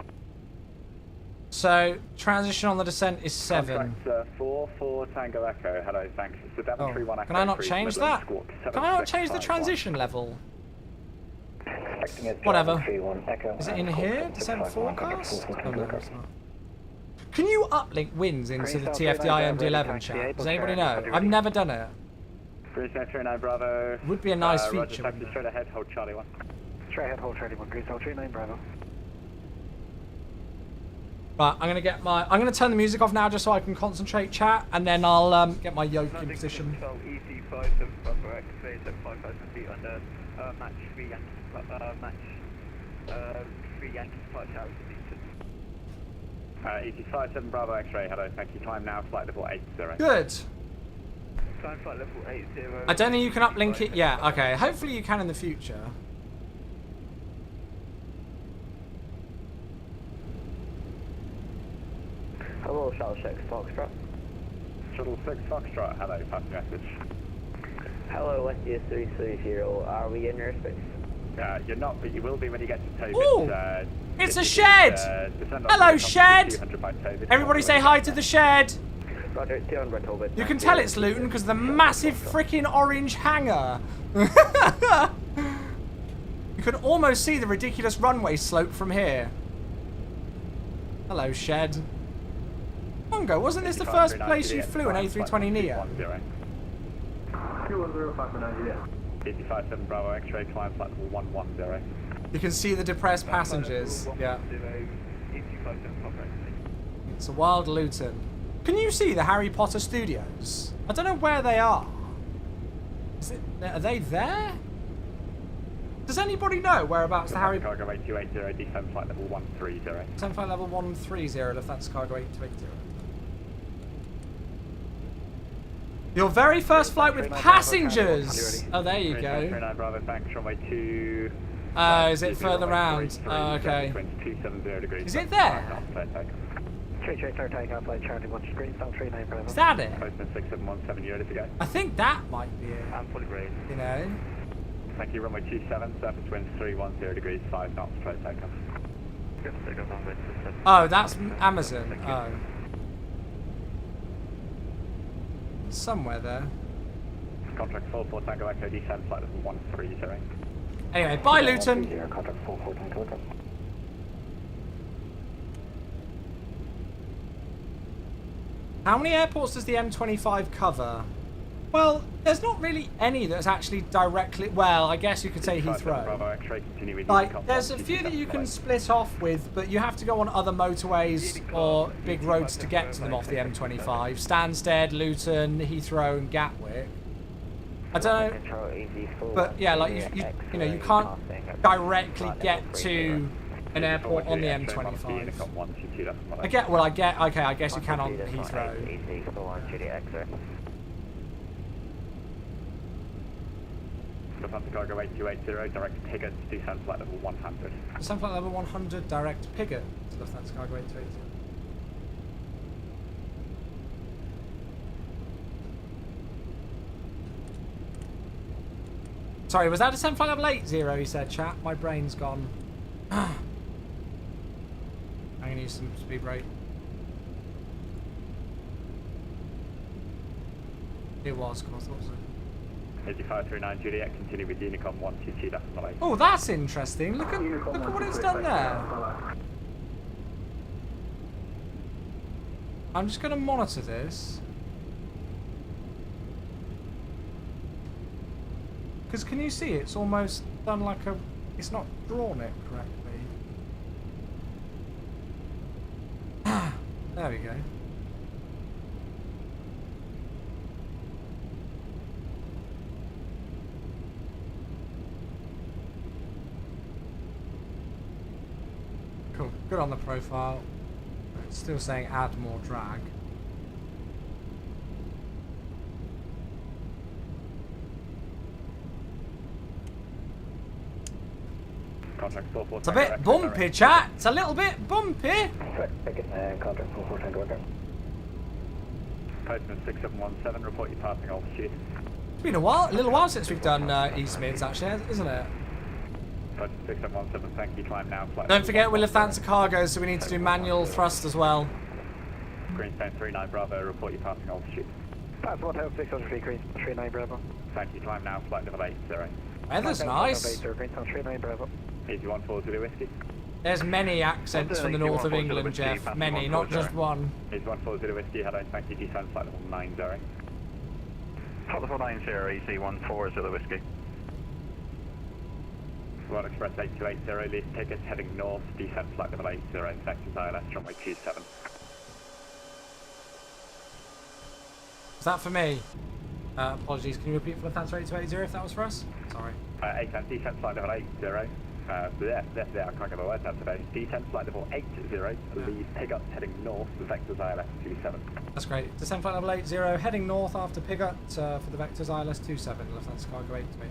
So, transition on the descent is 7. Contract 44 Tango Echo. Hello, thanks. It's the Daventry 1 Echo. Can I not change that? Midlands, Can I not change the transition level? Whatever. Is it in here? Descent forecast? Oh, no, it's not. Can you uplink winds into the TFDI MD11 chat? Does anybody know? I've never done it. 39 Bravo. Would be a nice feature. Roger, taxi straight ahead, hold Charlie 1. Straight ahead, hold Charlie 1, Greece, 39 Bravo. Right, I'm gonna turn the music off now just so I can concentrate, chat, and then I'll get my yoke in position. Match 3 Yankees flight towers. ET57 Bravo X-ray, hello, thank you. Time now, flight level 80. Good. Time flight level 80. I don't think you can uplink it yet. Okay, hopefully you can in the future. Hello, Shuttle 6 Foxtrot. Shuttle 6 Foxtrot, hello, pass message. Hello, India 330. Are we in airspace? You're not, but you will be when you get to Tobit. Ooh, it's a shed! Hello, shed! Everybody say hi to the shed! Roger, 200 Tobit. You can tell it's Luton because of the massive freaking orange hangar. You can almost see the ridiculous runway slope from here. Hello, shed. Mongo, wasn't this the first place you flew an A320neo? 85-7 Bravo X-ray, climb flight level 110. You can see the depressed passengers. Yeah. It's a wild Luton. Can you see the Harry Potter studios? I don't know where they are. Are they there? Does anybody know whereabouts the Harry Potter? Cargo 8280, descend flight level 130. Descend flight level 130, if that's cargo 8280. Your very first flight with passengers! Oh, there you go. Bravo, thanks, runway 2. Is it further round? Oh, okay. Is it there? Takeoff, flight Charlie 1 screen, down 39 Bravo. Is that it? Postman 6717, you're ready to go. I think that might be it. I'm fully raised. You know? Thank you, runway 27, surface winds 310 degrees, 5 knots, close takeoff. Oh, that's Amazon. Oh. Somewhere there. Contract 44 Tango Echo, descend flight level 130. Anyway, bye Luton. Contract 44 Tango Echo. How many airports does the M25 cover? Well, there's not really any that's actually directly... Well, I guess you could say Heathrow. Like, there's a few that you can split off with, but you have to go on other motorways or big roads to get to them off the M25. Stansted, Luton, Heathrow and Gatwick. I don't know, but yeah, like, you know, you can't directly get to an airport on the M25. Okay, I guess you can on Heathrow. Lufthansa Cargo 8280, direct Pigott, descend flight level 100. Descend flight level 100, direct Pigott to Lufthansa Cargo 8280. Sorry, was that descend flight level 80, he said, chat? My brain's gone. I'm going to use some speed brake. It was, of course, what was it? 8539 Juliet, continue with Unicom 122.8. Oh, that's interesting. Look at what it's done there. I'm just going to monitor this. Because can you see it's almost done like a... It's not drawn it correctly. There we go. Cool. Good on the profile. It's still saying add more drag. It's a bit bumpy, chat. It's a little bit bumpy. Contact 44 Tango again. Postman 6717, report you passing altitude. It's been a little while since we've done East Mids, actually, isn't it? Postman 6717, thank you. Climb now. Don't forget we're Lufthansa Cargo, so we need to do manual thrust as well. Greenstone 39 Bravo, report you passing altitude. Pass 1600 Green 39 Bravo. Thank you. Climb now. Flight level 80. Weather's nice. Greenstone 39 Bravo. Easy 140 Whiskey. There's many accents from the north of England, Jeff. Many, not just one. Easy 140 Whiskey. Hello, thank you. Descend flight level 90. Flight level 90, easy 140 Whiskey. Royal Express 8280, leave tickets heading north, descend flight level 80, vectors ILS, runway 27. Is that for me? Apologies, can you repeat for Lufthansa 8280 if that was for us? Sorry. 810, descend flight level 80. I can't get my words out today. Descend flight level 80, leave Pigott heading north, vectors ILS 27. That's great. Descend flight level 80, heading north after Pigott for the vectors ILS 27, Lufthansa Cargo 8280.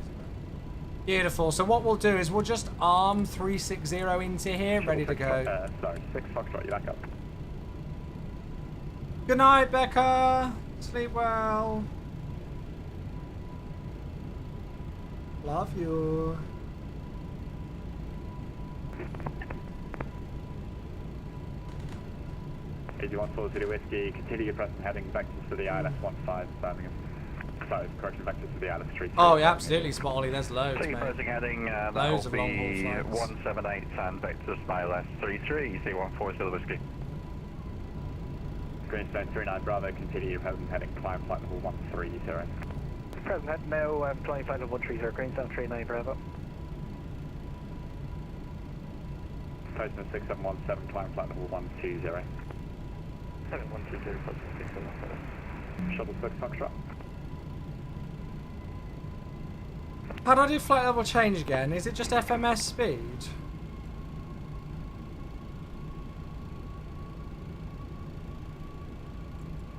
Beautiful. So what we'll do is we'll just arm 360 into here, ready to go. Sorry, 6 Foxtrot, you back up. Good night, Becca. Sleep well. Love you. Easy 140 Whiskey, continue your present heading vectors for the ILS 15, Birmingham. Sorry, correction, vectors for the ILS 3. Oh, yeah, absolutely, Smalley. There's loads, Clean mate. pressing heading, Loads that'll of be long-haul flights. 178 and vectors ILS 33, easy 140 Whiskey. Greenstone 39 Bravo, continue your present heading, climb flight level 130. Present head now, flying flight level 130, Greenstone 39 Bravo. Postman 6717, climb flight level 120. 7120, Postman 6717. Shuttle 6 Foxtrot. How do I do flight level change again? Is it just FMS speed?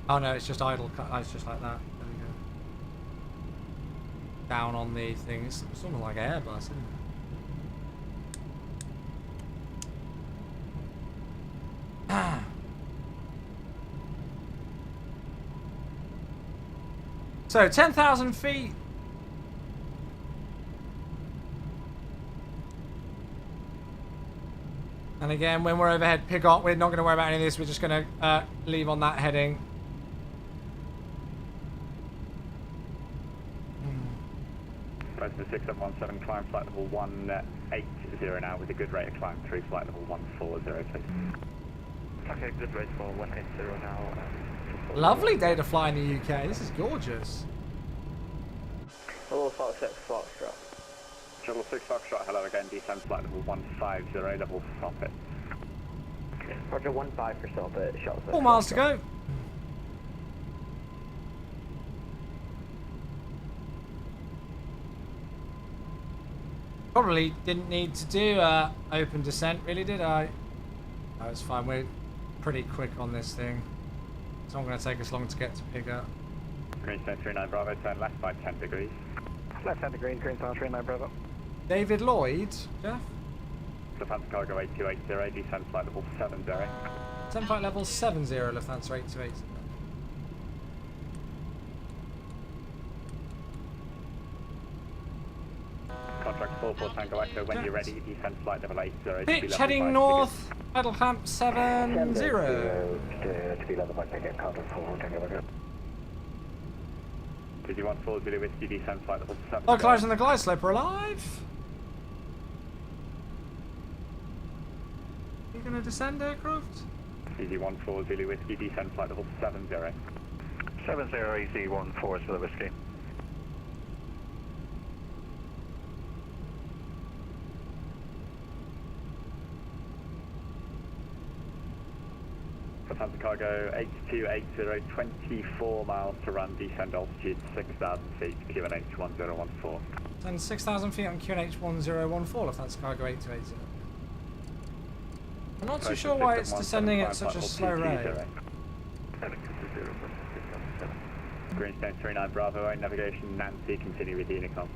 Oh no, it's just idle. Oh, it's just like that. There we go. Down on the thing. It's sort of like Airbus, isn't it? So 10,000 feet. And again, when we're overhead Pigott, we're not going to worry about any of this. We're just going to leave on that heading. Postman 6717, climb flight level 180 now with a good rate of climb through flight level 140, please. Okay, good rate for 180 now. Lovely day to fly in the UK. This is gorgeous. Hello, Fox 6 Foxtrot. Shuttle 6 Foxtrot, hello again, descend flight level 150, level stop it. Roger 15 for stop at Shuttle 6 4 miles to go. Probably didn't need to do open descent, really, did I? No, it's fine. We're pretty quick on this thing. It's not going to take us long to get to pick up. Greenstone 39 Bravo, turn left by 10 degrees. Left 10 degrees, Greenstone 39 Bravo. David Lloyd, Jeff? Lufthansa Cargo 8280, descend flight level 70. 10 flight level 70, Lufthansa 828. Contract 44 Tango Echo, when you're ready, descend flight level 80. Pitch heading north, idle clamp 70. To be level by picket, contract 44 Tango Echo. Did you want 40 Whiskey, descend flight level 70? Localize on the glide slope, we're alive. Are you going to descend, aircraft? Easy 14 Zulu Whiskey, descend flight level 70. 70 easy 14 for the whiskey. Lufthansa Cargo 8280, 24 miles to run, descend altitude 6,000 feet, QNH 1014. Send 6,000 feet on QNH 1014, Lufthansa Cargo 8280. I'm not too sure why it's descending at such a slow rate. Greenstone 39 Bravo, own navigation, Nancy, continue with Unicom.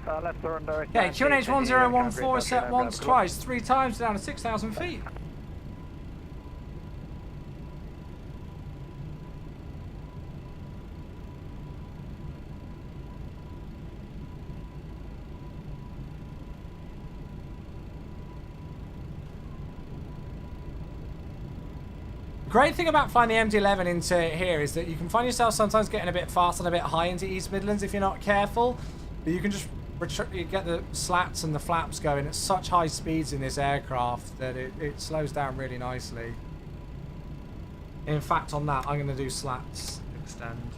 Left turn direct. Okay, QNH 1014 is set once, twice, 3 times down to 6,000 feet. Great thing about flying the MD-11 into here is that you can find yourself sometimes getting a bit fast and a bit high into East Midlands if you're not careful. But you can just you get the slats and the flaps going at such high speeds in this aircraft that it slows down really nicely. In fact, on that, I'm going to do slats extend.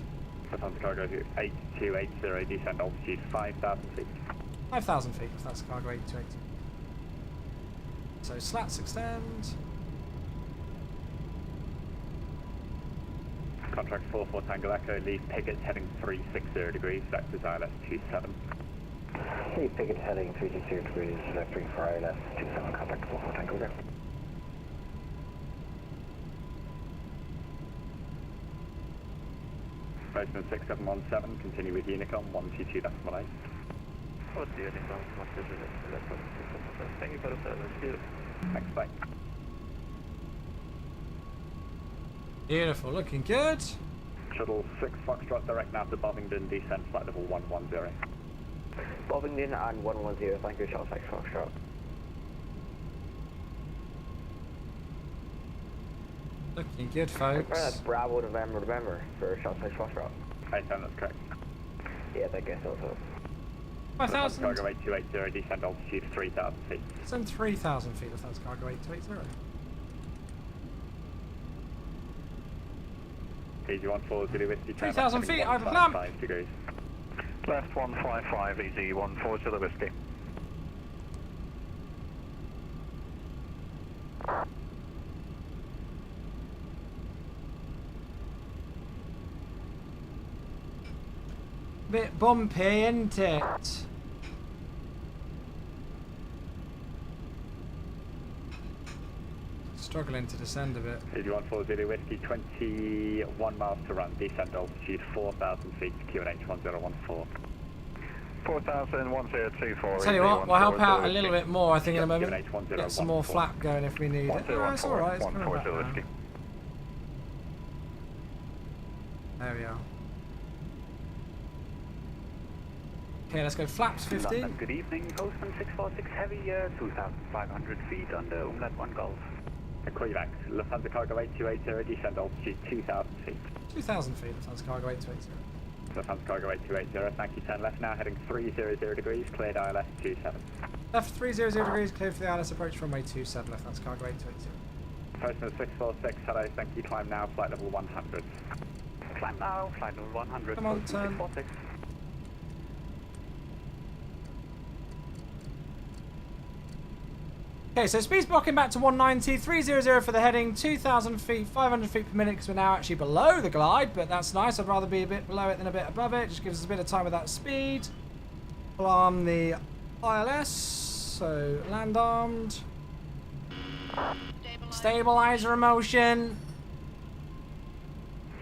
Lufthansa Cargo 8280, descend altitude 5,000 feet. 5,000 feet, that's cargo 8280. So slats extend. Contract 44 Tango Echo, leave pickets heading 360 degrees, vectors ILS 27. Leave pickets heading 360 degrees, left 3 for ILS 27, contact 44 Tango Echo. Postman 6717, continue with Unicom 122.18. What's the Unicom? Thank you for the service. Thanks, bye. Beautiful, looking good. Shuttle 6 Foxtrot direct now to Bovingdon, descend flight level 110. Bovingdon and 110, thank you, Shuttle 6 Foxtrot. Looking good, folks. That's Bravo November for Shuttle 6 Foxtrot. Hey, Sam, that's correct. Yes, I guess so. 5,000. Cargo 8280, descend altitude 3,000 feet. Send 3,000 feet, that's cargo 8280. Easy 14 Zulu Whiskey. 3,000 feet, idle clamp. 5 degrees. Left 155 easy 14 to the whiskey. Bit bumpy, isn't it? Struggling to descend a bit. Easy 14 Zulu Whiskey, 21 miles to run, descend altitude 4,000 feet, QNH 1014. 4,1024. Tell you what, we'll help out a little bit more, I think, in a moment. Get some more flap going if we need it. Oh, it's alright, it's coming back now. There we are. Okay, let's go flaps 50. London, good evening, Postman 646 Heavy, 2,500 feet under Umlaut 1 Golf. Quebec, Lufthansa Cargo 8280, descend altitude 2,000 feet. 2,000 feet, Lufthansa Cargo 8280. Lufthansa Cargo 8280, thank you, turn left now, heading 300 degrees, cleared ILS 27. Left 300 degrees, cleared for the ILS approach runway 27, Lufthansa Cargo 8280. Postman 646, hello, thank you, climb now, flight level 100. Climb now, flight level 100, Come on, Postman turn. 646. Okay, so speed's blocking back to 190, 300 for the heading, 2,000 feet, 500 feet per minute because we're now actually below the glide, but that's nice. I'd rather be a bit below it than a bit above it. Just gives us a bit of time with that speed. Alarm the ILS, so land armed. Stabilizer in motion.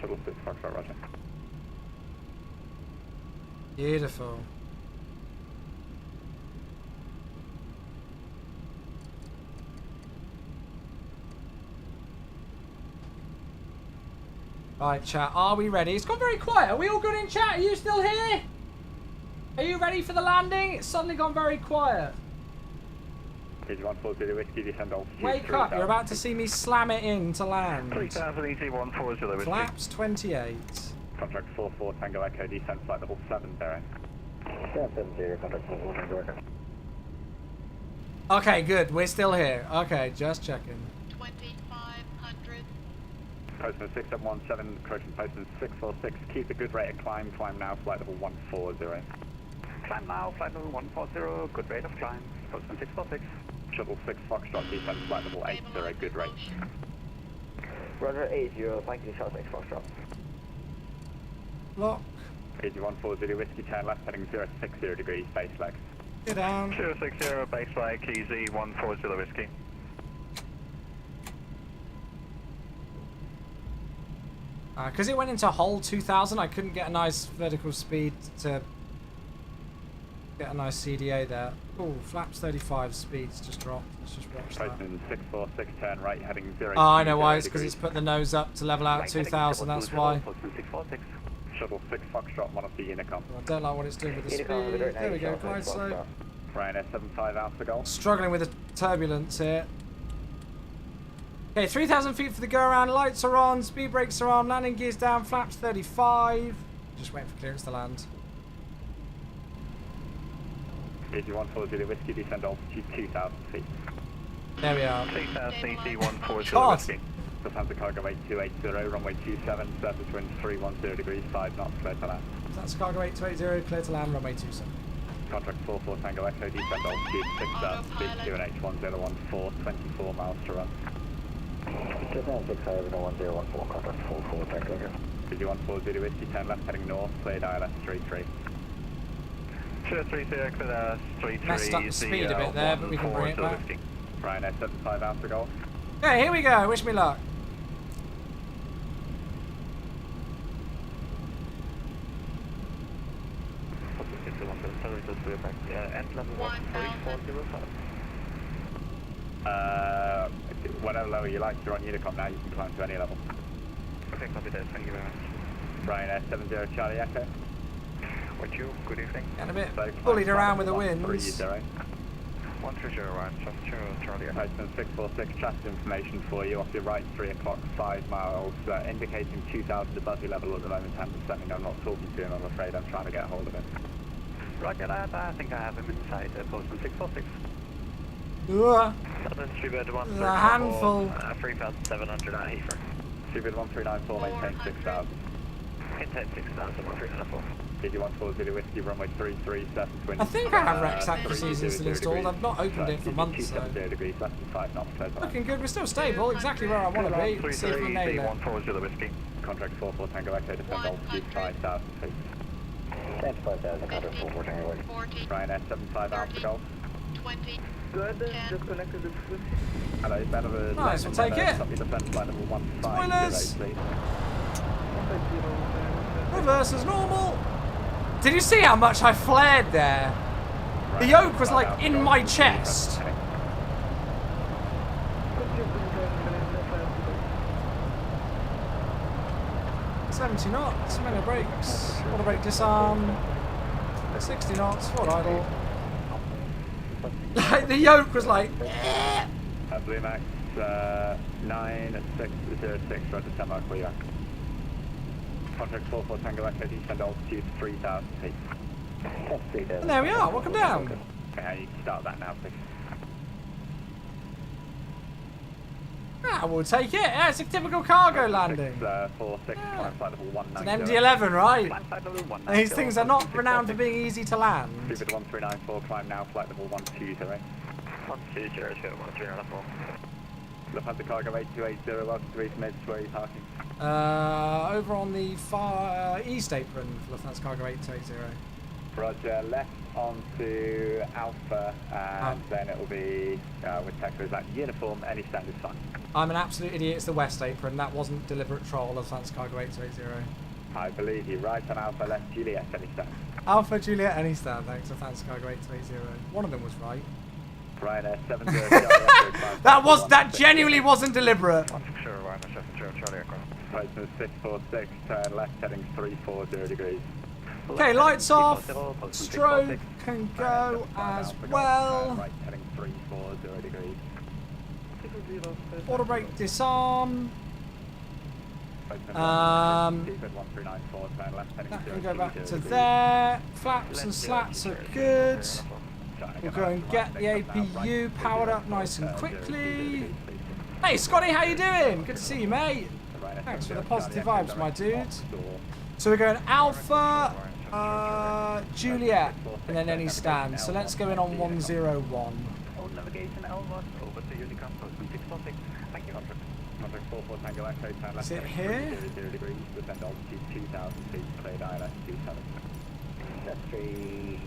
Shuttle 6 Foxtrot, roger. Beautiful. Right, chat, are we ready? It's gone very quiet. Are we all good in chat? Are you still here? Are you ready for the landing? It's suddenly gone very quiet. Page 140 whiskey, descend altitude. Wake up, you're about to see me slam it in to land. 3000 EG140 whiskey. Flaps 28. Contract 44 Tango Echo, descent flight level 7, bearing. 770, contract 44 Tango Echo. Okay, good. We're still here. Okay, just checking. 2500. Postman 6717, correction postman 646, keep a good rate of climb, climb now, flight level 140. Climb now, flight level 140, good rate of climb. Postman 646. Shuttle 6 Foxtrot, descent flight level 80, good rate. Roger 80, thank you, Shuttle 6 Foxtrot. Lock. Page 140 whiskey, turn left, heading 060 degrees, base leg. Get down. 060, base flight, EG140 whiskey. Because it went into hold 2000, I couldn't get a nice vertical speed to get a nice CDA there. Oh, flaps 35 speeds just dropped. Let's just watch that. Postman 646, turn right, heading 0. Oh, I know why. It's because it's put the nose up to level out 2000. That's why. Postman 646. Shuttle 6 Foxtrot, one of the Unicom. I don't like what it's doing with the speed. There we go. Glide slope. Ryanair 75 Alpha Golf. Struggling with the turbulence here. Okay, 3,000 feet for the go around. Lights are on. Speed brakes are on. Landing gears down. Flaps 35. Just waiting for clearance to land. EG140 whiskey, descend altitude 2,000 feet. There we are. 3000 EG140 God. whiskey. Lufthansa cargo weight 280, runway 27, surface wind 310 degrees, 5 knots, clear to land. That's cargo 8280. Clear to land. Runway 27. Contract 44 Tango Echo, descend altitude 6,000 feet, QNH 1014, 24 miles to run. Japan 6501014, contract 44 Tango Echo. EG140 whiskey, turn left, heading north, cleared ILS 33. 030, clear 33. Messed up the speed a bit there, but we can bring it back. Ryanair 75 Alpha Golf. Okay, here we go. Wish me luck. End level 13405. Whatever level you like, you're on Unicom now, you can climb to any level. Okay, copy that, thank you very much. Ryanair 70 Charlie Echo. What you, good evening. Getting a bit So, bullied climb around with the level winds. 130. 130, right, Charlie Echo. Postman 646, traffic information for you, off your right 3 o'clock, 5 miles, indicating 2,000 above your level at the moment, and let me know I'm not talking to him, I'm afraid I'm trying to get a hold of him. Roger that, I think I have him inside, Postman 646. Ugh. Southern Streetbird There's a handful. 3,700 at Heathrow. Stupid 1394, maintain 6,000. Maintain 6,000, 1394. EG140 whiskey, runway 33, surface wind. I think I have Rex accuracies installed. I've not opened it for months, so. 270 degrees, less than 5 knots, clear to land. Looking good. We're still stable. Exactly where I want to be. Let's see if we nail it. 140 whiskey. Contract 44 Tango Echo, descend altitude 5,000 feet. 10,000, contract 44 Tango Echo. 40. Ryanair 75 Alpha Golf. 20. Good, 10. disconnected the switch. Hello, Benever. Nice, we'll take it. Stop your defense flight level 150, Spoilers. please. Reverse as normal. Did you see how much I flared there? The yoke was like in my chest. $70 knots, minor brakes, auto brake disarm, 60 knots, forward idle. Like the yoke was like. Blue Max 9606, roger 10 mark, clear. Contract 44 Tango Echo, descend altitude 3,000 feet. And there we are, welcome down. Okay, you can start that now, please. Ah, we'll take it. Yeah, it's a typical cargo landing. 646, climb flight level 190. It's an MD-11, right? Climb flight level 190. These things are not renowned for being easy to land. Stupid 1394, climb now, flight level 120. Lufthansa Cargo 8280, welcome to East Mids, where are you parking? Over on the far east apron for Lufthansa Cargo 8280. Roger, left onto Alpha, and then it will be, with Texas at uniform, any stand is fine. I'm an absolute idiot, it's the west apron. That wasn't deliberate troll, Lufthansa Cargo 8280. I believe you. Right on Alpha, left Juliet, any stand. Alpha Juliet, any stand, thanks, Lufthansa Cargo 8280. One of them was right. Ryanair 70. That genuinely wasn't deliberate. Postman 646, turn left, heading 340 degrees. Okay, lights off. Strobe can go as well. Right, heading 340 degrees. Auto brake disarm. Postman That 1394, turn left, heading can go back to 030 there. Flaps and slats are good. We'll go and get the APU powered up nice and quickly. Hey Scotty, how you doing? Good to see you, mate. Thanks for the positive vibes, my dude. So we're going Alpha, Juliet, and then any stand. So let's go in on 101. Navigation Elva, over to Unicom, Postman 646. Thank you. Is it here? Descend altitude 2,000 feet, cleared ILS 27. That's 3,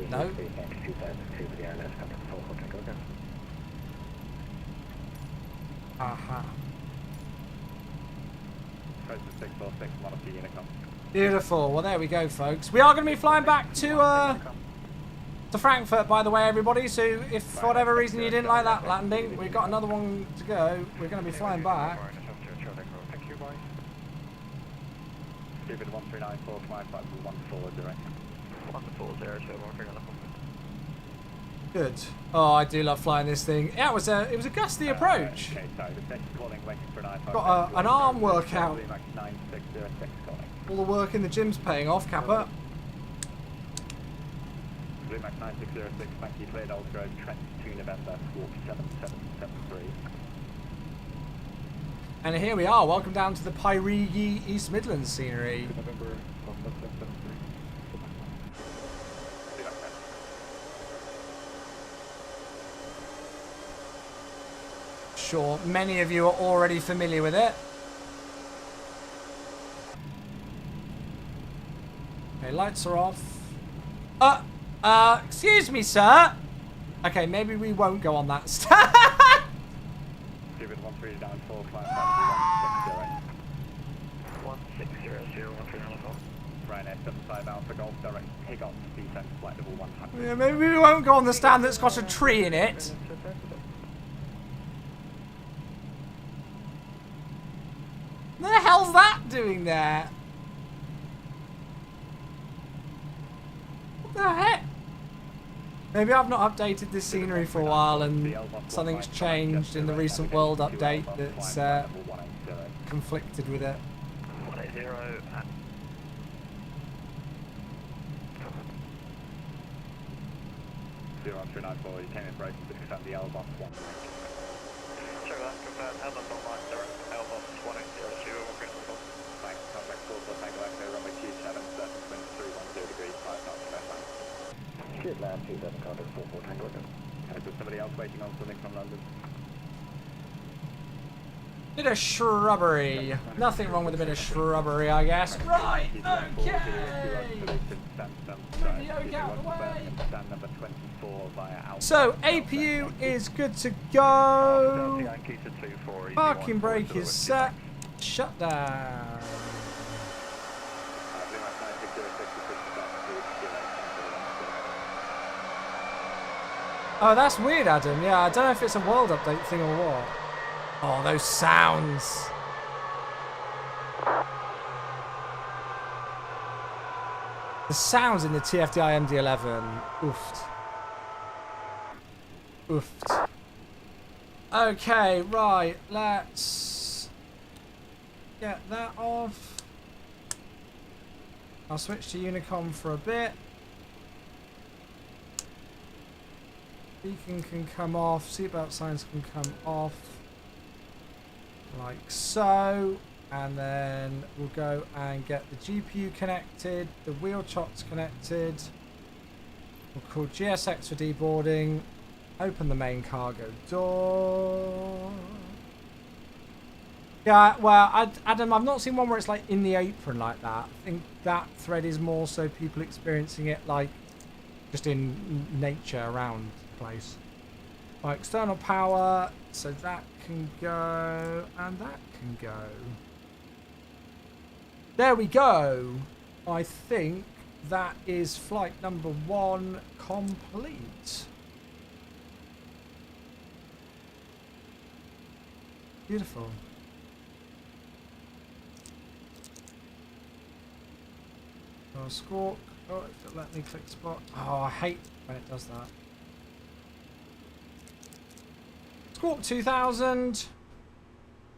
No. 2002 with the ILS, contact 44 Tango again. Aha. Postman 646, one of the Unicom. Beautiful. Well, there we go, folks. We are going to be flying back to Frankfurt, by the way, everybody. So if for whatever reason you didn't like that landing, we've got another one to go. We're going to be flying back. Thank you, bye. Stupid 1394, climb back to 14 direct. 140, Good. Oh, I do love flying this thing. Yeah, it was a gusty approach. Okay, so the next calling, waiting for an iPhone. Got an arm workout. 9606 calling. All the work in the gym's paying off, Kappa. Bluemax 9606, thank you, cleared Old Grove, Trent 2 November, squawk 7773. And here we are. Welcome down to the Pyrigi East Midlands scenery. November 7773. Sure, many of you are already familiar with it. Okay, lights are off. Excuse me, sir. Okay, maybe we won't go on that. Stupid 1394, climb back to 1600, 1394. Ryanair 75 Alpha Golf, direct Takeoff, descent, flight level 100. Yeah, maybe we won't go on the stand that's got a tree in it. What the hell's that doing there? What the heck? Maybe I've not updated this scenery for a while and something's changed in the recent world update that's conflicted with it. 180 at 0394, you came in break to confirm the L-box 1. Check that, confirm Elmont online, direct Elmont 1802, we'll get the phone. Thanks, contact 44 Tango Echo, runway 27, surface wind 310 degrees, 5 knots, first line. Good land, 27, contact 44 Tango again. Is there somebody else waiting on something from London? Bit of shrubbery. Nothing wrong with a bit of shrubbery, I guess. Right, okay. Move the yoke out of the way. Stand number 24 via Alpha. So, APU is good to go. Parking brake is set. Shutdown. Oh, that's weird, Adam. Yeah, I don't know if it's a world update thing or what. Oh, those sounds. The sounds in the TFDI MD-11. Oofed. Oofed. Okay, right. Let's get that off. I'll switch to Unicom for a bit. Beacon can come off. Seatbelt signs can come off. Like so. And then we'll go and get the GPU connected, the wheel chocks connected. We'll call GSX for deboarding. Open the main cargo door. Yeah, well, Adam, I've not seen one where it's like in the apron like that. I think that thread is more so people experiencing it like just in nature around the place. Right, external power, so that can go and that can go. There we go. I think that is flight number 1 complete. Beautiful. Oh, squawk. Oh, it doesn't let me click spot. Oh, I hate when it does that. Squawk 2000.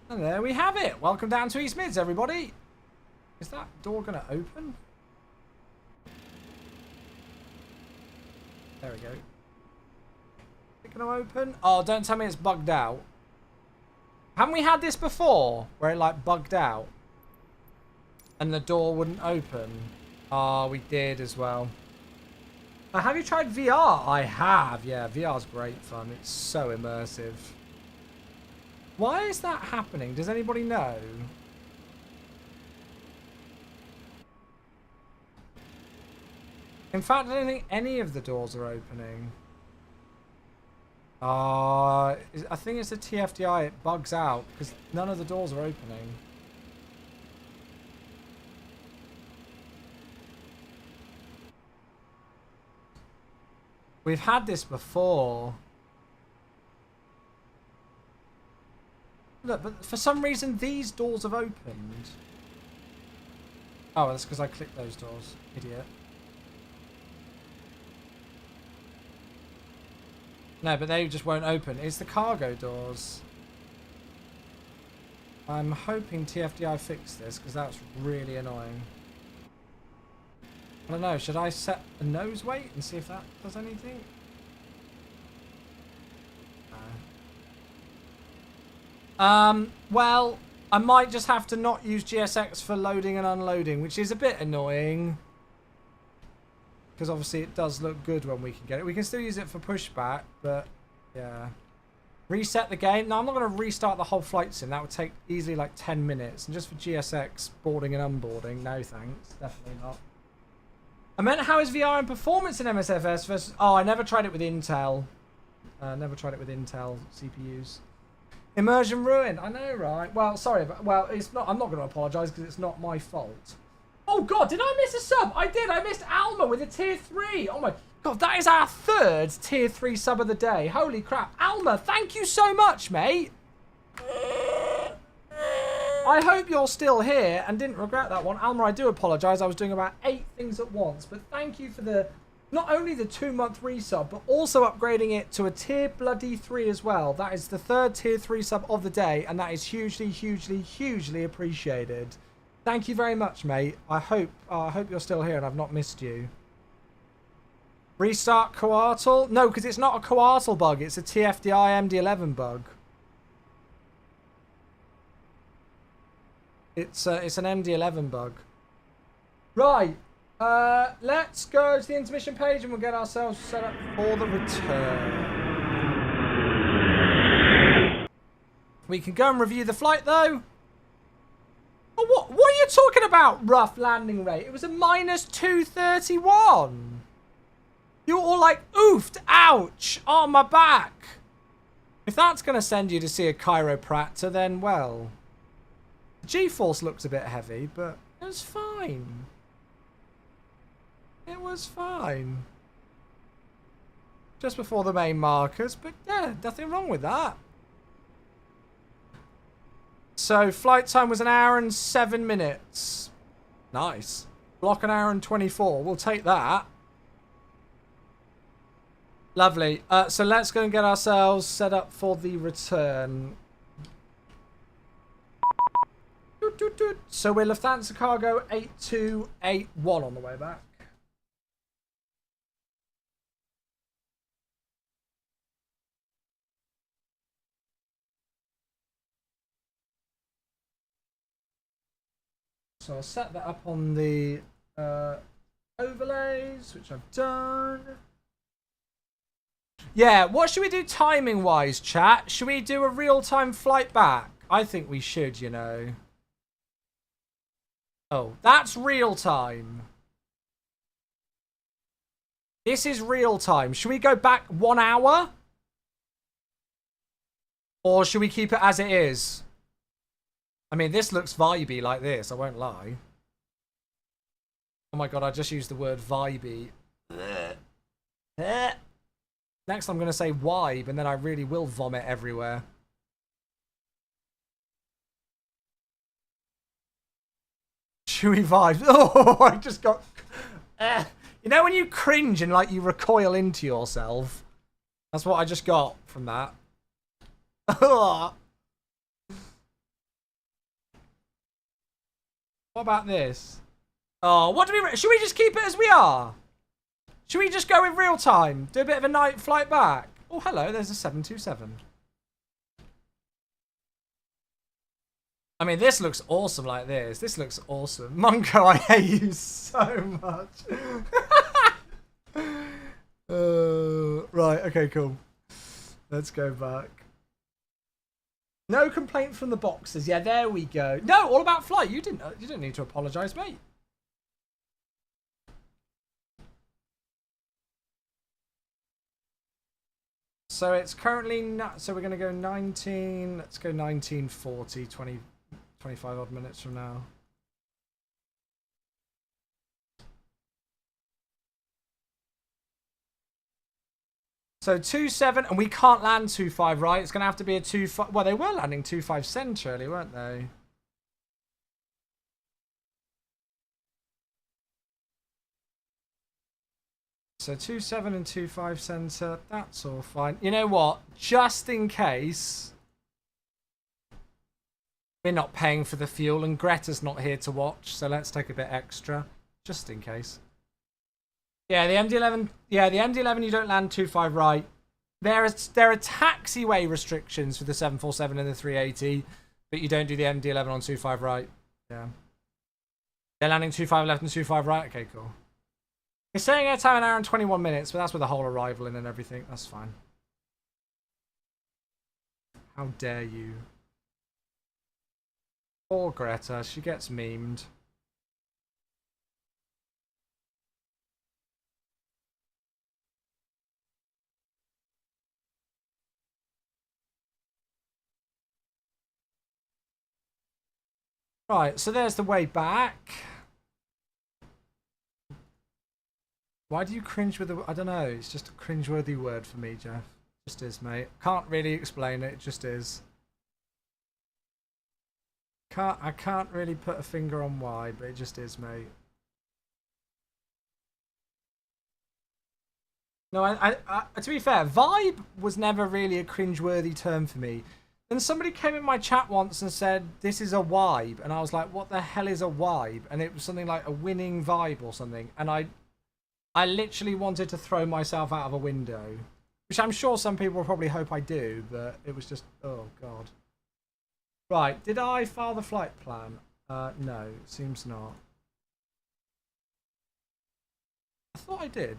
And there we have it. Welcome down to East Mids, everybody. Is that door going to open? There we go. Is it going to open? Oh, don't tell me it's bugged out. Haven't we had this before? Where it like bugged out? And the door wouldn't open? Oh, we did as well. Have you tried VR? I have. Yeah, VR's great fun. It's so immersive. Why is that happening? Does anybody know? In fact, I don't think any of the doors are opening. I think it's the TFDI. It bugs out because none of the doors are opening. We've had this before. Look, but for some reason these doors have opened. Oh, that's because I clicked those doors. Idiot. No, but they just won't open. It's the cargo doors. I'm hoping TFDI fixed this because that's really annoying. I don't know. Should I set a nose weight and see if that does anything? No. Well, I might just have to not use GSX for loading and unloading, which is a bit annoying. Because obviously it does look good when we can get it. We can still use it for pushback, but yeah. Reset the game. No, I'm not going to restart the whole flight sim. That would take easily like 10 minutes. And just for GSX boarding and unboarding, no thanks. Definitely not. I meant how is VR and performance in MSFS versus... Oh, I never tried it with Intel. Never tried it with Intel CPUs. Immersion ruined. I know, right? Well, sorry, but well, it's not. I'm not going to apologise because it's not my fault. Oh god, did I miss a sub? I did. I missed Alma with a tier 3. Oh my god, that is our 3rd tier 3 sub of the day. Holy crap. Alma, thank you so much, mate. I hope you're still here and didn't regret that one. Alma, I do apologise. I was doing about 8 things at once. But thank you for the, not only the 2-month resub, but also upgrading it to a tier bloody 3 as well. That is the 3rd tier 3 sub of the day. And that is hugely, hugely, hugely appreciated. Thank you very much, mate. I hope you're still here and I've not missed you. Restart Coartal? No, because it's not a Coartal bug. It's a TFDI MD11 bug. It's an MD11 bug. Right. Let's go to the intermission page and we'll get ourselves set up for the return. We can go and review the flight, though. Oh, what are you talking about, rough landing rate? It was a minus 231. You were all like, oofed, ouch, oh, my back. If that's going to send you to see a chiropractor, then, well, the G-force looks a bit heavy, but it was fine. It was fine. Just before the main markers, but yeah, nothing wrong with that. So, flight time was 1 hour and 7 minutes. Nice. Block 1 hour and 24. We'll take that. Lovely. So, let's go and get ourselves set up for the return. So, we're Lufthansa Cargo 8281 on the way back. So I'll set that up on the overlays, which I've done. Yeah, what should we do timing-wise, chat? Should we do a real-time flight back? I think we should, you know. Oh, that's real-time. This is real-time. Should we go back 1 hour? Or should we keep it as it is? I mean, this looks vibey like this, I won't lie. Oh my god, I just used the word vibey. Next I'm going to say vibe, and then I really will vomit everywhere. Chewy vibe. Oh, I just got... You know when you cringe and like you recoil into yourself? That's what I just got from that. What about this? Oh, what do we... Should we just keep it as we are? Should we just go with real time? Do a bit of a night flight back? Oh, hello, there's a 727. I mean, this looks awesome like this. This looks awesome. Monko, I hate you so much. Right, okay, cool. Let's go back. No complaint from the boxers. Yeah, there we go. No, all about flight. You didn't need to apologise, mate. So it's currently so we're going to go 19. Let's go 1940, 25 odd minutes from now. So 27, and we can't land 25, right? It's going to have to be a 25. Well, they were landing 25 centrally, weren't they? So 27 and 25 center, that's all fine. You know what? Just in case we're not paying for the fuel and Greta's not here to watch, so let's take a bit extra, just in case. Yeah, the MD-11. Yeah, the MD-11. You don't land 25 right. There are taxiway restrictions for the 747 and the 380, but you don't do the MD-11 on 25 right. Yeah. They're landing 25 left and 25 right. Okay, cool. You're saying airtime an hour and 21 minutes, but that's with the whole arrival in and everything. That's fine. How dare you? Poor Greta, she gets memed. Right, so there's the way back. Why do you cringe with the... I don't know, it's just a cringe-worthy word for me, Jeff. It just is, mate. Can't really explain it, it just is. I can't really put a finger on why, but it just is, mate. No, to be fair, vibe was never really a cringe-worthy term for me. Then somebody came in my chat once and said, this is a vibe. And I was like, what the hell is a vibe? And it was something like a winning vibe or something. And I literally wanted to throw myself out of a window. Which I'm sure some people will probably hope I do, but it was just, oh, God. Right, did I file the flight plan? No, it seems not. I thought I did.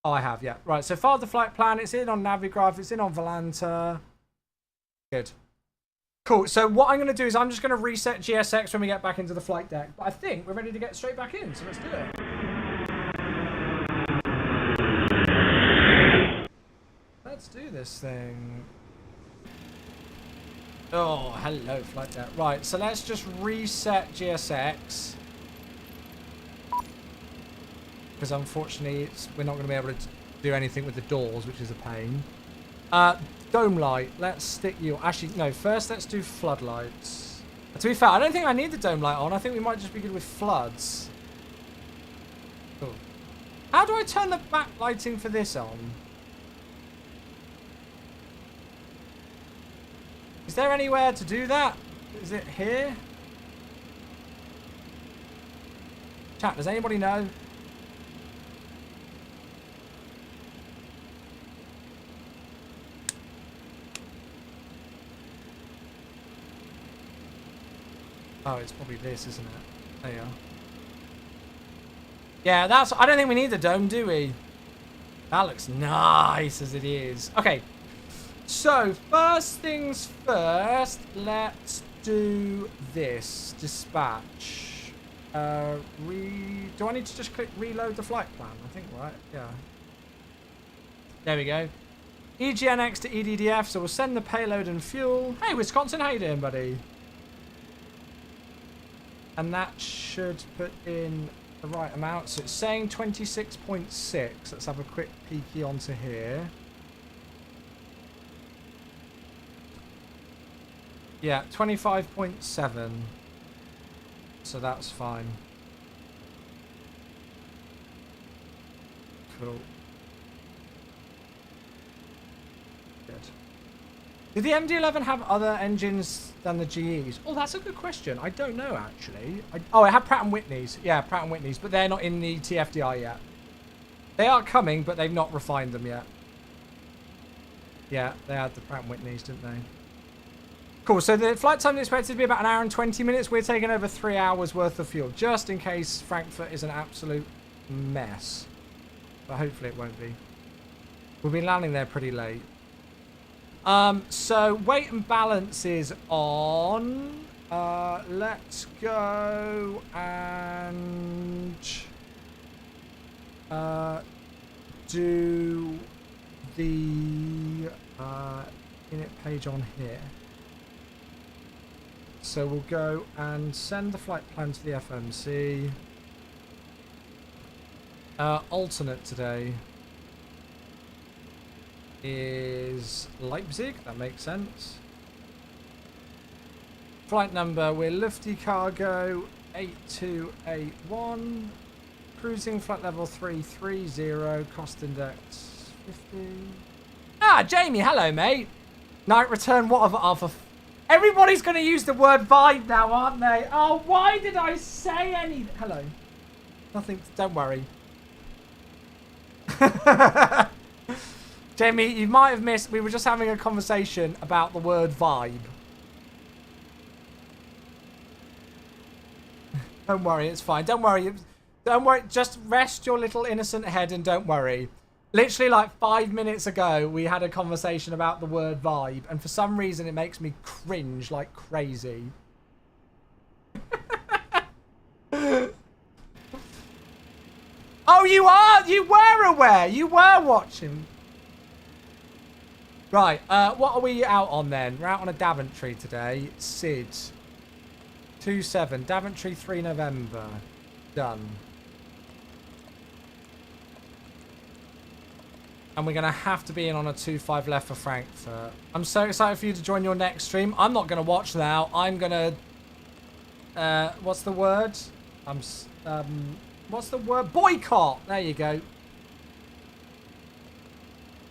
Oh, I have, yeah. Right, so filed the flight plan. It's in on Navigraph. It's in on Volanta. Good. Cool. So what I'm going to do is I'm just going to reset GSX when we get back into the flight deck. But I think we're ready to get straight back in, so let's do it. Let's do this thing. Oh, hello, flight deck. Right, so let's just reset GSX. Because unfortunately, we're not going to be able to do anything with the doors, which is a pain. Dome light. Let's stick you... Actually, no. First, let's do floodlights. To be fair, I don't think I need the dome light on. I think we might just be good with floods. Cool. How do I turn the backlighting for this on? Is there anywhere to do that? Is it here? Chat, does anybody know? Oh, it's probably this, isn't it? There you are. Yeah, that's... I don't think we need the dome, do we? That looks nice as it is. Okay. So, first things first, let's do this. Dispatch. Do I need to just click reload the flight plan? I think, right? Yeah. There we go. EGNX to EDDF, so we'll send the payload and fuel. Hey, Wisconsin, how you doing, buddy? And that should put in the right amount. So it's saying 26.6. Let's have a quick peeky onto here. Yeah, 25.7. So that's fine. Cool. Good. Did the MD-11 have other engines than the GEs? Oh, that's a good question. I don't know, actually. Oh, it had Pratt & Whitney's. Yeah, Pratt & Whitney's, but they're not in the TFDI yet. They are coming, but they've not refined them yet. Yeah, they had the Pratt & Whitney's, didn't they? Cool, so the flight time is expected to be about 1 hour and 20 minutes. We're taking over 3 hours worth of fuel, just in case Frankfurt is an absolute mess. But hopefully it won't be. We'll be landing there pretty late. So weight and balance is on. Let's go and do the init page on here. So we'll go and send the flight plan to the FMC. Alternate today is Leipzig. That makes sense. Flight number, we're Lufty Cargo 8281. Cruising flight level 330. Cost index 50. Ah, Jamie, hello, mate. Night return, what other... Everybody's going to use the word vibe now, aren't they? Oh, why did I say anything? Hello. Nothing. Don't worry. Jamie, you might have missed. We were just having a conversation about the word vibe. Don't worry. It's fine. Don't worry. Don't worry. Just rest your little innocent head and don't worry. Literally like 5 minutes ago, we had a conversation about the word vibe, and for some reason it makes me cringe like crazy. Oh, you are? You were aware? You were watching? Right, what are we out on then? We're out on a Daventry today. Sid. 27. Daventry 3 November. Done. And we're going to have to be in on a 2-5 left for Frankfurt. I'm so excited for you to join your next stream. I'm not going to watch now. I'm going to... what's the word? What's the word? Boycott! There you go.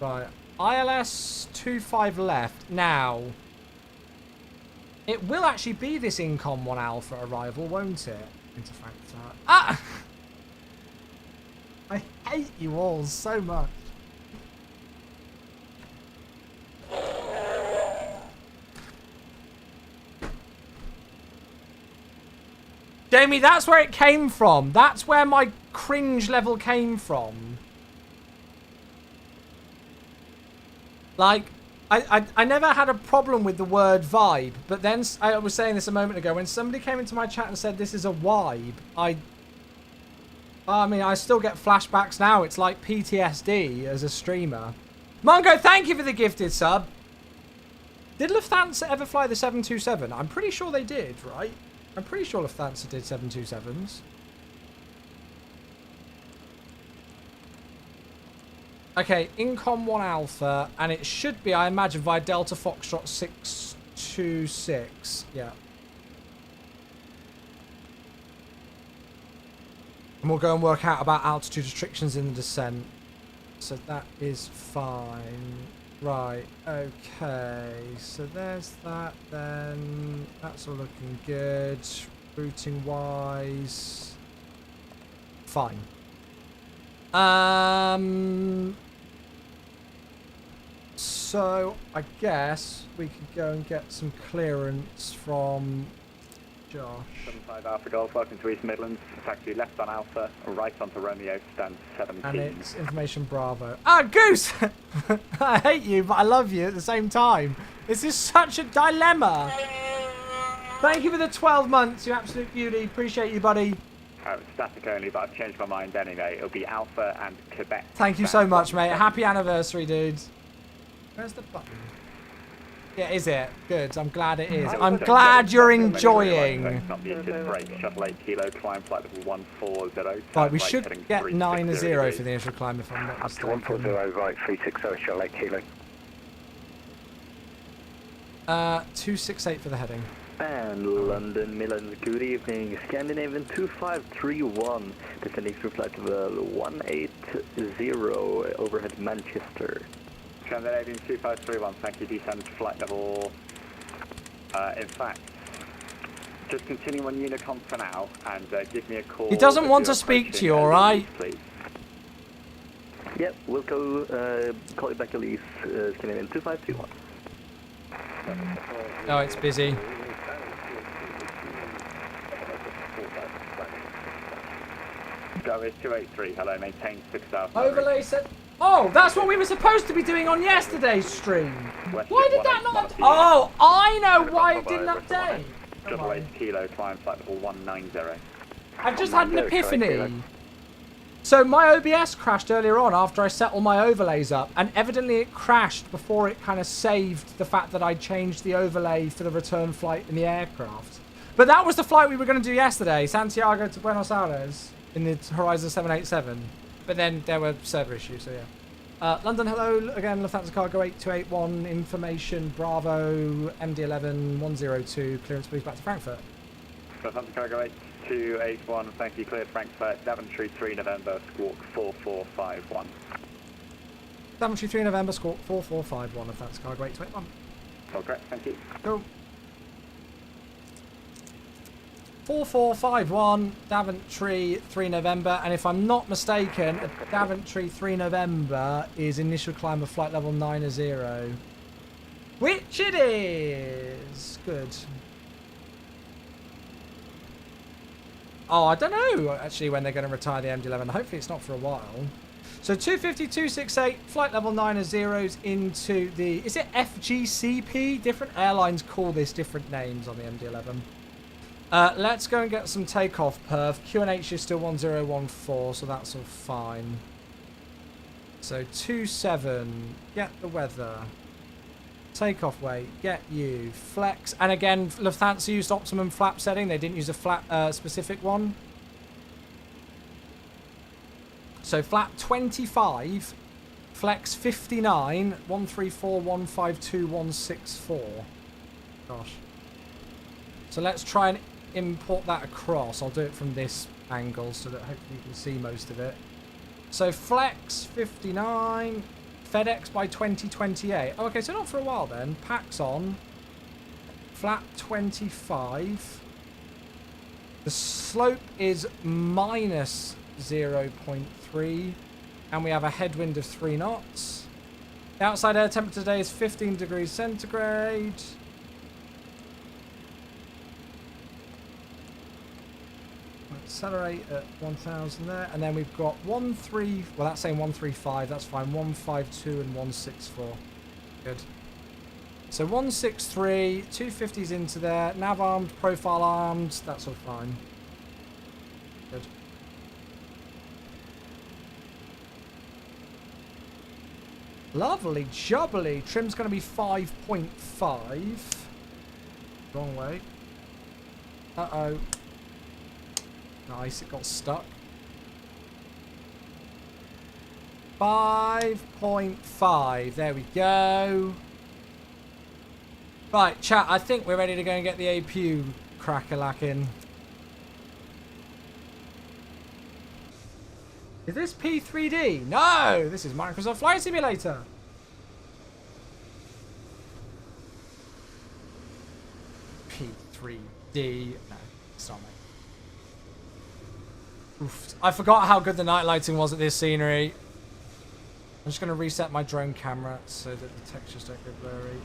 Right. ILS 2-5 left. Now, it will actually be this Incom 1 Alpha arrival, won't it? Into Frankfurt. Ah! I hate you all so much. Jamie, that's where it came from. That's where my cringe level came from. Like, I never had a problem with the word vibe, but then I was saying this a moment ago, when somebody came into my chat and said this is a vibe, I mean, I still get flashbacks now. It's like PTSD as a streamer. Mongo, thank you for the gifted sub. Did Lufthansa ever fly the 727? I'm pretty sure they did, right? I'm pretty sure Lufthansa did 727s. Okay, Incom 1 Alpha, and it should be, I imagine, via Delta Foxtrot 626. Yeah. And we'll go and work out about altitude restrictions in the descent. So that is fine. Right, okay, so there's that then. That's all looking good. Routing wise. Fine. So I guess we could go and get some clearance from Josh. 75 Alpha Golf, welcome to East Midlands. Taxi left on Alpha, right onto Romeo, stand 17. And it's information Bravo. Ah, Goose! I hate you, but I love you at the same time. This is such a dilemma. Thank you for the 12 months, you absolute beauty. Appreciate you, buddy. Static only, but I've changed my mind anyway. It'll be Alpha and Quebec. Thank you so much, mate. Happy anniversary, dudes. Where's the button? Yeah, is it? Good. I'm glad it is. I'm glad you're enjoying. Not muted, brake, shuttle 8 kilo, climb flight level 140. Right, we should get 9-0 for the initial climb if I'm not mistaken. 140, right, 360, shuttle 8 kilo. 268 for the heading. And London, Midlands, good evening. Scandinavian 2531, descending through flight level 180, overhead Manchester. Scandinavian 2531, thank you, descend flight level. In fact, just continue on Unicom for now and give me a call. He doesn't want to speak to you, alright? Please. Yep, we'll go call you back at least, Scandinavian 2531. Oh, it's busy. Go is 283, hello, maintain 6,000. Overlay set. Oh, that's what we were supposed to be doing on yesterday's stream. Why did that not? Oh, I know why it didn't update. Double 8 kilo, climb flight level 190. I've just had an epiphany. So my OBS crashed earlier on after I set all my overlays up, and evidently it crashed before it kind of saved the fact that I changed the overlay for the return flight in the aircraft. But that was the flight we were going to do yesterday, Santiago to Buenos Aires in the Horizon 787. But then there were server issues, so yeah. London, hello again, Lufthansa Cargo 8281, information, Bravo, MD11, 102, clearance please back to Frankfurt. Lufthansa Cargo 8281, thank you, cleared Frankfurt, Daventry 3 November, squawk 4451. Daventry 3 November, squawk 4451, Lufthansa Cargo 8281. Oh, correct, thank you. Cool. 4451, Daventry 3 November, and if I'm not mistaken, Daventry 3 November is initial climb of flight level 90. Which it is! Good. Oh, I don't know actually when they're going to retire the MD-11. Hopefully it's not for a while. So 250, 268, flight level 90s into the... Is it FGCP? Different airlines call this different names on the MD-11. Let's go and get some takeoff perf. QNH is still 1014, so that's all fine. So 27, get the weather. Takeoff weight, get you. Flex, and again, Lufthansa used optimum flap setting. They didn't use a flap specific one. So flap 25, flex 59, 134, 152, 164. Gosh. So let's try and import that across. I'll do it from this angle so that hopefully you can see most of it. So flex 59, FedEx by 2028. Oh, okay, so not for a while then. Pax on, flap 25. The slope is minus 0.3, and we have a headwind of 3 knots. The outside air temperature today is 15 degrees centigrade. Accelerate at 1000 there, and then we've got well that's saying 135, that's fine, 152 and 164. Good. So 163, 250s into there, nav armed, profile armed, that's all fine. Good. Lovely jubbly. Trim's going to be 5.5. Wrong way. Uh-oh. Nice, it got stuck. 5.5. There we go. Right, chat, I think we're ready to go and get the APU crack-a-lacking. Is this P3D? No! This is Microsoft Flight Simulator. P3D. No, it's not, mate. Oof. I forgot how good the night lighting was at this scenery. I'm just going to reset my drone camera so that the textures don't go blurry.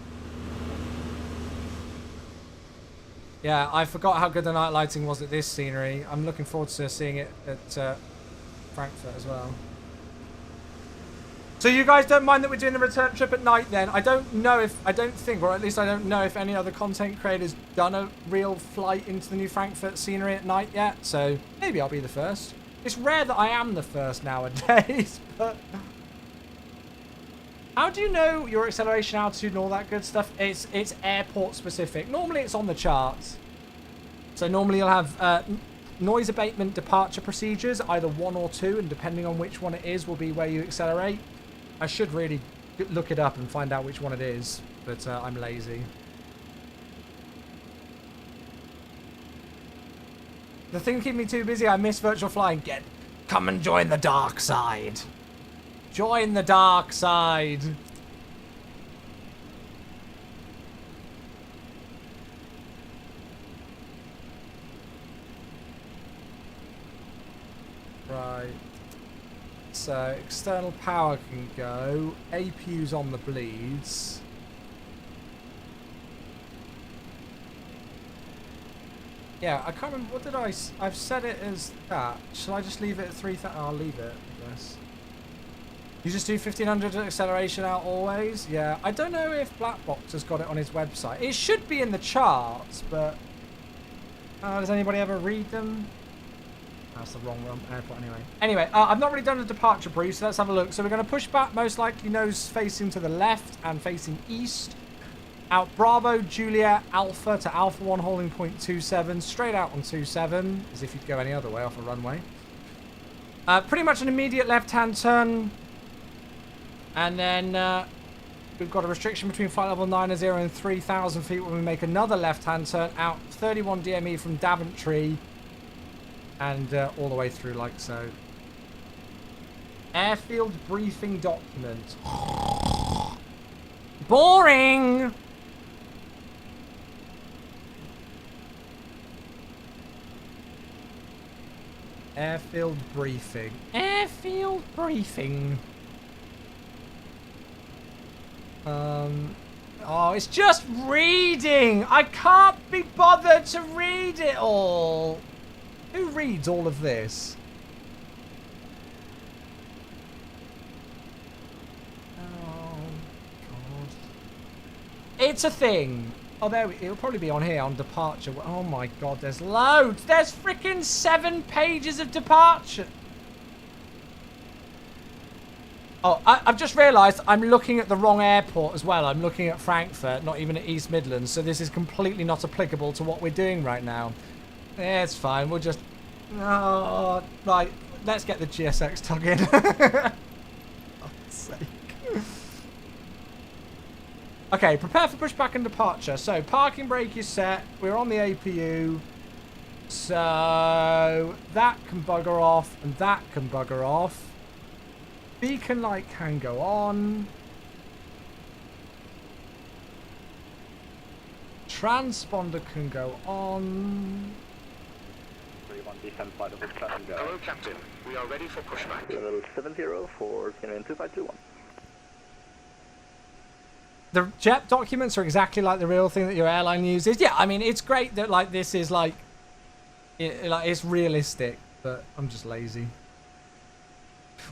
Yeah, I forgot how good the night lighting was at this scenery. I'm looking forward to seeing it at Frankfurt as well. So you guys don't mind that we're doing the return trip at night then? I don't think, or at least I don't know if any other content creators done a real flight into the new Frankfurt scenery at night yet. So maybe I'll be the first. It's rare that I am the first nowadays, but... How do you know your acceleration altitude and all that good stuff? It's airport specific. Normally it's on the charts. So normally you'll have noise abatement departure procedures, either 1 or 2, and depending on which one it is will be where you accelerate. I should really look it up and find out which one it is, but I'm lazy. The thing keeping me too busy, I miss virtual flying. Come and join the dark side. Join the dark side. Right. So, external power can go. APU's on the bleeds. Yeah, I can't remember. What did I've set it as that. Shall I just leave it at 3,000? I'll leave it, I guess. You just do 1500 acceleration out always? Yeah, I don't know if Blackbox has got it on his website. It should be in the charts, but... does anybody ever read them? That's the wrong airport anyway. Anyway, I've not really done a departure brief, so let's have a look. So we're going to push back, most likely nose facing to the left and facing east. Out Bravo, Juliet, Alpha to Alpha 1 holding point 27. Straight out on 27, as if you'd go any other way off a runway. Pretty much an immediate left-hand turn. And then we've got a restriction between flight level 90 and 3,000 feet when we make another left-hand turn out 31 DME from Daventry. And all the way through like so. Airfield briefing document. Boring! Airfield briefing. Airfield briefing. Oh, it's just reading! I can't be bothered to read it all! Who reads all of this? Oh, God. It's a thing. Oh, it'll probably be on here on departure. Oh, my God, there's loads. There's freaking 7 pages of departure. Oh, I've just realised I'm looking at the wrong airport as well. I'm looking at Frankfurt, not even at East Midlands. So this is completely not applicable to what we're doing right now. Yeah, it's fine. We'll just... Oh, right. Let's get the GSX tug in. For God's sake. Okay, prepare for pushback and departure. So, parking brake is set. We're on the APU. So, that can bugger off and that can bugger off. Beacon light can go on. Transponder can go on. Hello, Captain. We are ready for pushback. Level 70 for 2521. The jet documents are exactly like the real thing that your airline uses. Yeah, I mean, it's great that like this is like it's realistic, but I'm just lazy.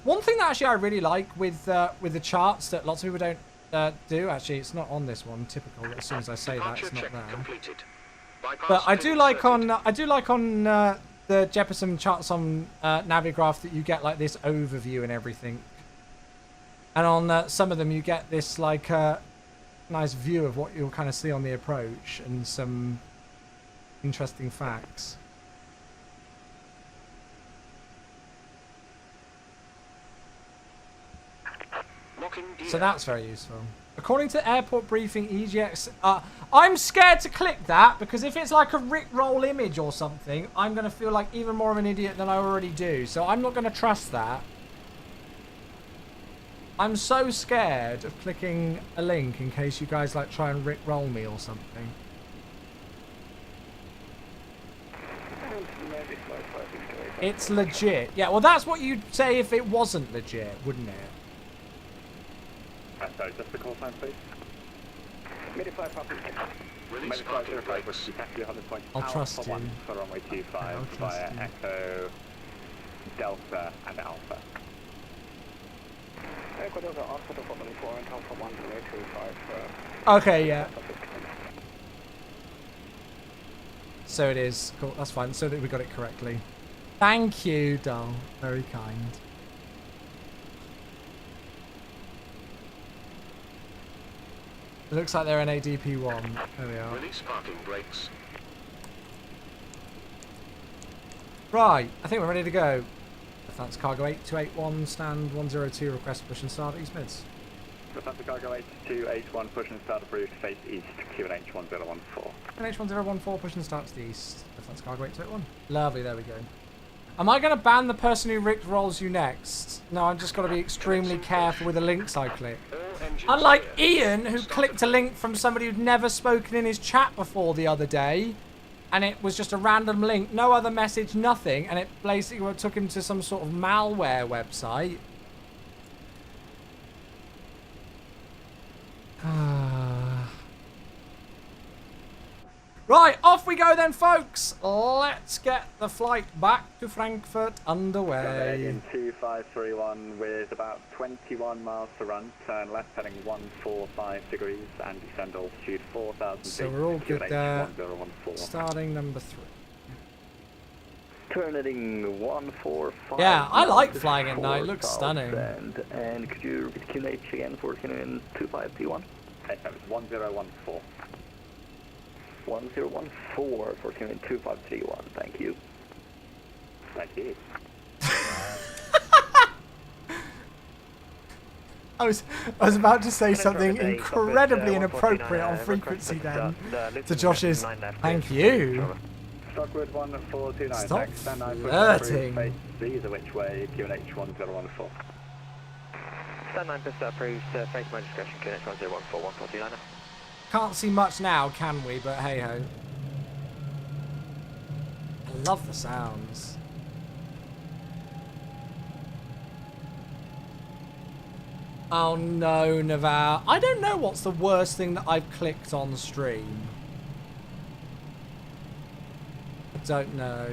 One thing that actually I really like with the charts that lots of people don't do. Actually, it's not on this one. Typical. As soon as I say that, it's not there. But I do like on the Jeppesen charts on Navigraph that you get like this overview and everything. And on some of them you get this like nice view of what you'll kind of see on the approach and some interesting facts. So that's very useful. According to airport briefing, EGNX... I'm scared to click that because if it's like a Rickroll image or something, I'm going to feel like even more of an idiot than I already do. So I'm not going to trust that. I'm so scared of clicking a link in case you guys like try and Rickroll me or something. It's legit. Yeah, well that's what you'd say if it wasn't legit, wouldn't it? Sorry, just the call sign, please. Release parking brakes. I'll trust you. For runway 25 I'll via trust you. Echo, Delta, and Alpha. Echo Delta, Alpha to 494 and Alpha 1 to 825. Okay, yeah. So it is. Cool, that's fine. So that we got it correctly. Thank you, Dal. Very kind. It looks like they're in ADP1. There we are. Release parking brakes. Right, I think we're ready to go. That's cargo 8281, stand 102, request push and start East Mids. Lufthansa Cargo 8281, push and start approved, face east, QNH 1014. QNH 1014, push and start to the east. That's cargo 8281. Lovely, there we go. Am I going to ban the person who Rick rolls you next? No, I'm just got to be extremely careful with the links I click. Unlike Ian, who clicked a link from somebody who'd never spoken in his chat before the other day, and it was just a random link, no other message, nothing, and it basically took him to some sort of malware website. Right, off we go then, folks. Let's get the flight back to Frankfurt underway. In 2531 with about 21 miles to run, turn left heading 145 degrees and descend altitude 4,000 feet. So we're all good there. 1014. Starting number 3. Turn heading 145. Yeah, I like flying at night. It looks stunning. And could you repeat QNH again for QNH 2531? Okay, that was 1014. 1014 for QNH 2531. Thank you. Thank you. I was about to say something incredibly inappropriate on frequency then to Josh's thank you. Stockwood 1429. Stop Stand 9 flirting. face either which way, QNH 1014. Stand 9 pistol approved, face my discretion, QNH 1014, 1429. Can't see much now, can we? But hey ho. I love the sounds. Oh no, Naval. I don't know what's the worst thing that I've clicked on stream. I don't know.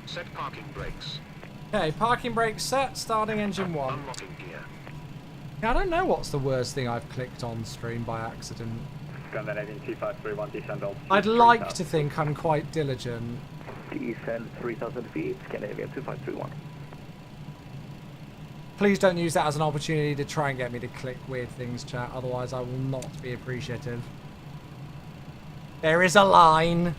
Set parking brakes. Okay, parking brake set, starting engine 1. Unlocking gear. Yeah, I don't know what's the worst thing I've clicked on stream by accident. Scandinavian 2531, descend altitude. I'd like to think I'm quite diligent. Descend 3,000 feet, Scandinavian 2531. Please don't use that as an opportunity to try and get me to click weird things, chat. Otherwise, I will not be appreciative. There is a line.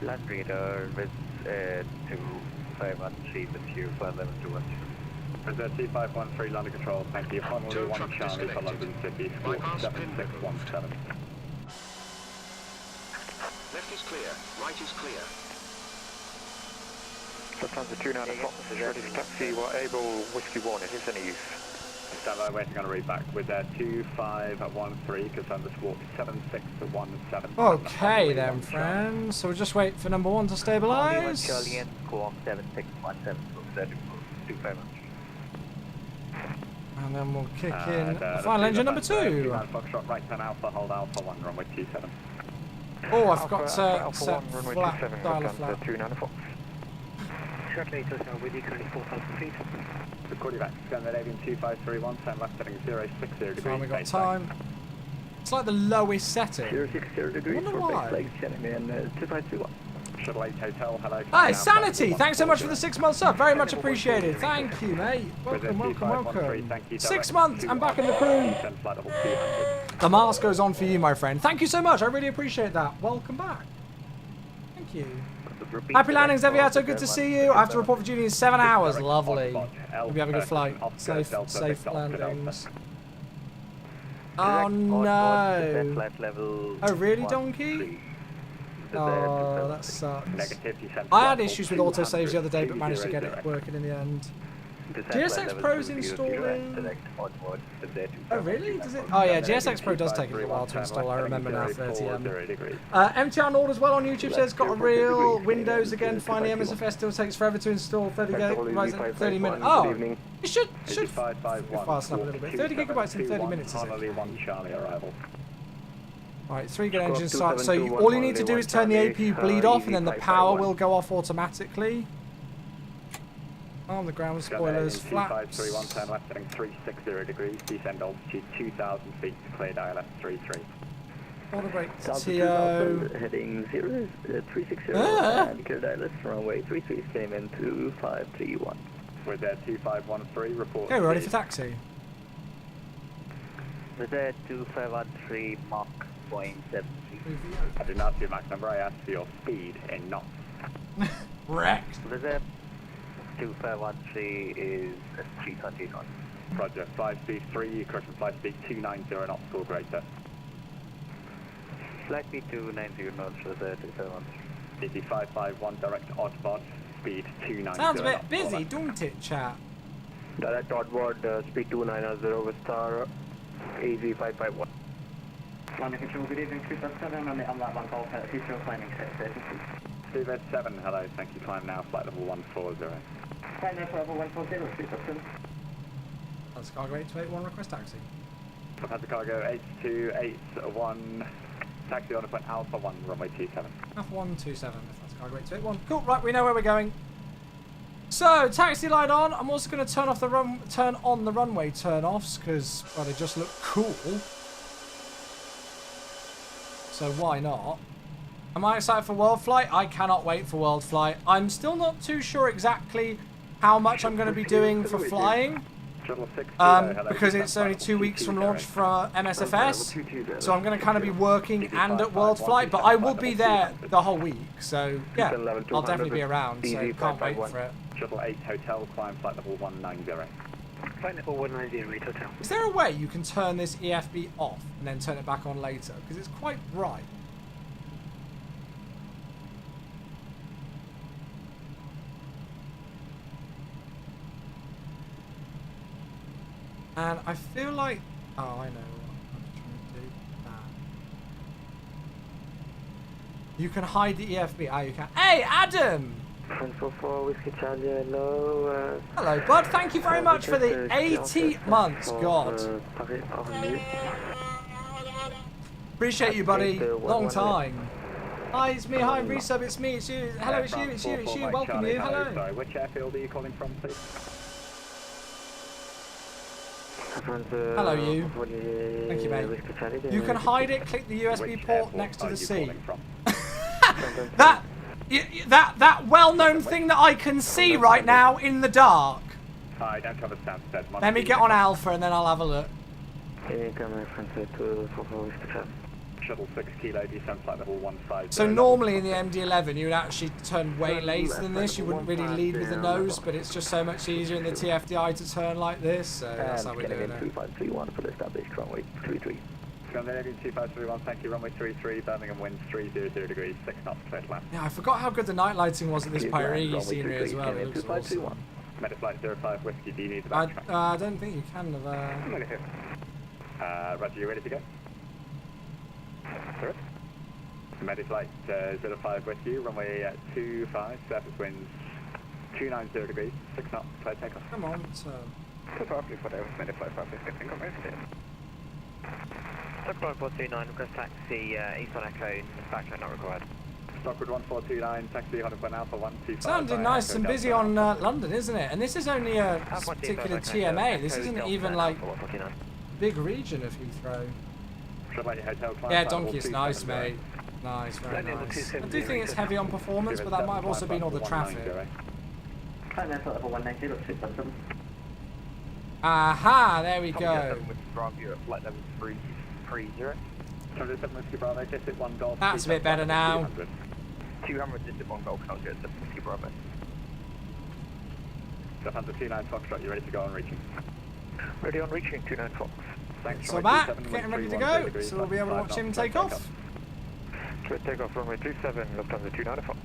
Land reader with 2513 with you for 1121. Reserve 2513 London Control, thank you. Final Tow 1 truck Charlie for London City, score Bypass pin 76617. Left is clear. Right is clear. Lufthansa 29 Fox is ready to taxi. We're able Whiskey 1. Is this any use? Stand by, waiting on a read back with 2513, confirm the squawk 7617. Okay then, friends. So we'll just wait for number 1 to stabilise. Charlie and squawk 7617. Do very much. And then we'll kick in the final engine number 2. Foxtrot, right turn Alpha, hold Alpha 1, runway 27. Oh, I forgot to Alpha set 1, runway flat, 27, dial a flat. 29 Fox. Calculators are with you, currently 4,000 feet. The call you back, Scandinavian 2531, turn left heading 060 degrees. Fine, we got time. It's like the lowest setting. 060 degrees Wonder for why. base legs, Scandinavian 2521. Shuttle 8 Hotel, hello. Hi, Sanity! Thanks so much for the 6-month sub. Very much appreciated. Thank you, mate. Welcome, welcome, welcome. 6 months, I'm back in the crew. The mask goes on for you, my friend. Thank you so much. I really appreciate that. Welcome back. Thank you. Happy landings, Eviato. Good to see you. I have to report for duty in 7 hours. Lovely. Hope you have a good flight. Safe landings. Oh no. Oh really, Donkey? Oh, that sucks. I had issues with autosaves the other day, but managed to get it working in the end. GSX Pro's installing. Oh really? Does it? Oh yeah, GSX Pro does take a little while to install. I remember now. 30M. MTR Nord as well on YouTube says got a real Windows again. Finally, MSFS still takes forever to install. 30 minutes. Oh, it should fast up a little bit. 30 gigabytes in 30 minutes. Is it? Right, 3 good engines start. So all you need to do is turn the APU bleed off, and then the power will go off automatically. On the ground, spoilers, flaps. 253, turn left, heading 360 degrees, descend altitude 2,000 feet, cleared ILS 33. Water brake to TO. Heading 360 and cleared ILS runway 33, came in 2531. With there 2513, report. Okay, we're ready for taxi. With there 2513, Mach 0.73. I didn't ask your Mach number, I asked for your speed in knots. Wrecked. With there 2513 is 321. Roger, flight speed 3, correction flight speed 290 knots or greater. Flight speed 290 knots, with there 271. DT 551, direct oddbod, speed 290. Sounds a bit busy, don't it, chat? Direct oddbod, speed 290 with star AZ 551. Landing control, good evening, 257 on the unlap 1 call, future climbing 630. Steve 7, hello, thank you, climb now, flight level 140. Climb now for level 140, 257. That's cargo 8281, request taxi. Lufthansa cargo 8281, taxi on a point Alpha 1, runway 27. Alpha 127, that's cargo 8281. Cool, right, we know where we're going. So, taxi light on. I'm also going to turn on the runway turn-offs, because, well, they just look cool. So why not? Am I excited for World Flight? I cannot wait for World Flight. I'm still not too sure exactly how much I'm going to be doing for flying. Because it's only 2 weeks from launch for MSFS. So I'm going to kind of be working and at World Flight. But I will be there the whole week. So yeah, I'll definitely be around. So can't wait for it. Shuttle 8 hotel, climb flight level 190. Flight level 190, hotel. Is there a way you can turn this EFB off and then turn it back on later? Because it's quite bright. And I feel like... Oh, I know what I'm trying to do. You can hide the EFB. Ah, you can. Hey, Adam! 144 Whiskey Charlie, hello. Hello, bud. Thank you very much for the 80 months. God. Appreciate you, buddy. Long time. Hi, it's me. Hi, resub. It's me. It's you. Hello, it's you. It's you. It's you. Welcome you. Hello. Sorry, which airfield are you calling from, please? Hello, you. Thank you, mate. You can hide it. Click the USB port next to the C. That well-known thing that I can see right now in the dark. I don't have a Stansted. Let me get on Alpha and then I'll have a look. Shuttle 6 kilo, descent flight level 15. So normally in the MD-11 you would actually turn way later than this. You wouldn't really lead with the nose, but it's just so much easier in the TFDI to turn like this. So that's how we're doing it. 2531 for the established runway 33. Canadian 2531, thank you, runway 33, Birmingham winds 300 degrees, 6 knots, clear to land. Yeah, I forgot how good the night lighting was at this Pyrenees scenery as well. It looks awesome. Metaflight 05 Whiskey, do you need the backtrack? I don't think you can have Roger, you ready to go? Sorry? Metaflight 05 Whiskey, runway 25, surface winds 290 degrees, 6 knots, clear takeoff. Come on, so... Stockwood 129, request taxi, Eastbound Echo, backtrack not required. Stockwood 1429, taxi Honeyport Alpha 125. Sounding nice and busy on London, isn't it? And this is only a particular TMA. This isn't even like a big region of Heathrow. Yeah, Donkey's nice, mate. Nice, very nice. I do think it's heavy on performance, but that might have also been all the traffic. Aha, there we go. That's a bit better now. 200 distant 1 Golf, I'll get 750 Bravo. Lufthansa 29 Foxtrot, you ready to go on reaching? Ready on reaching, 29 Fox. Thanks. So back, getting ready to go, so we'll be able to watch him take off. Clear takeoff runway 27, Lufthansa 29 Fox.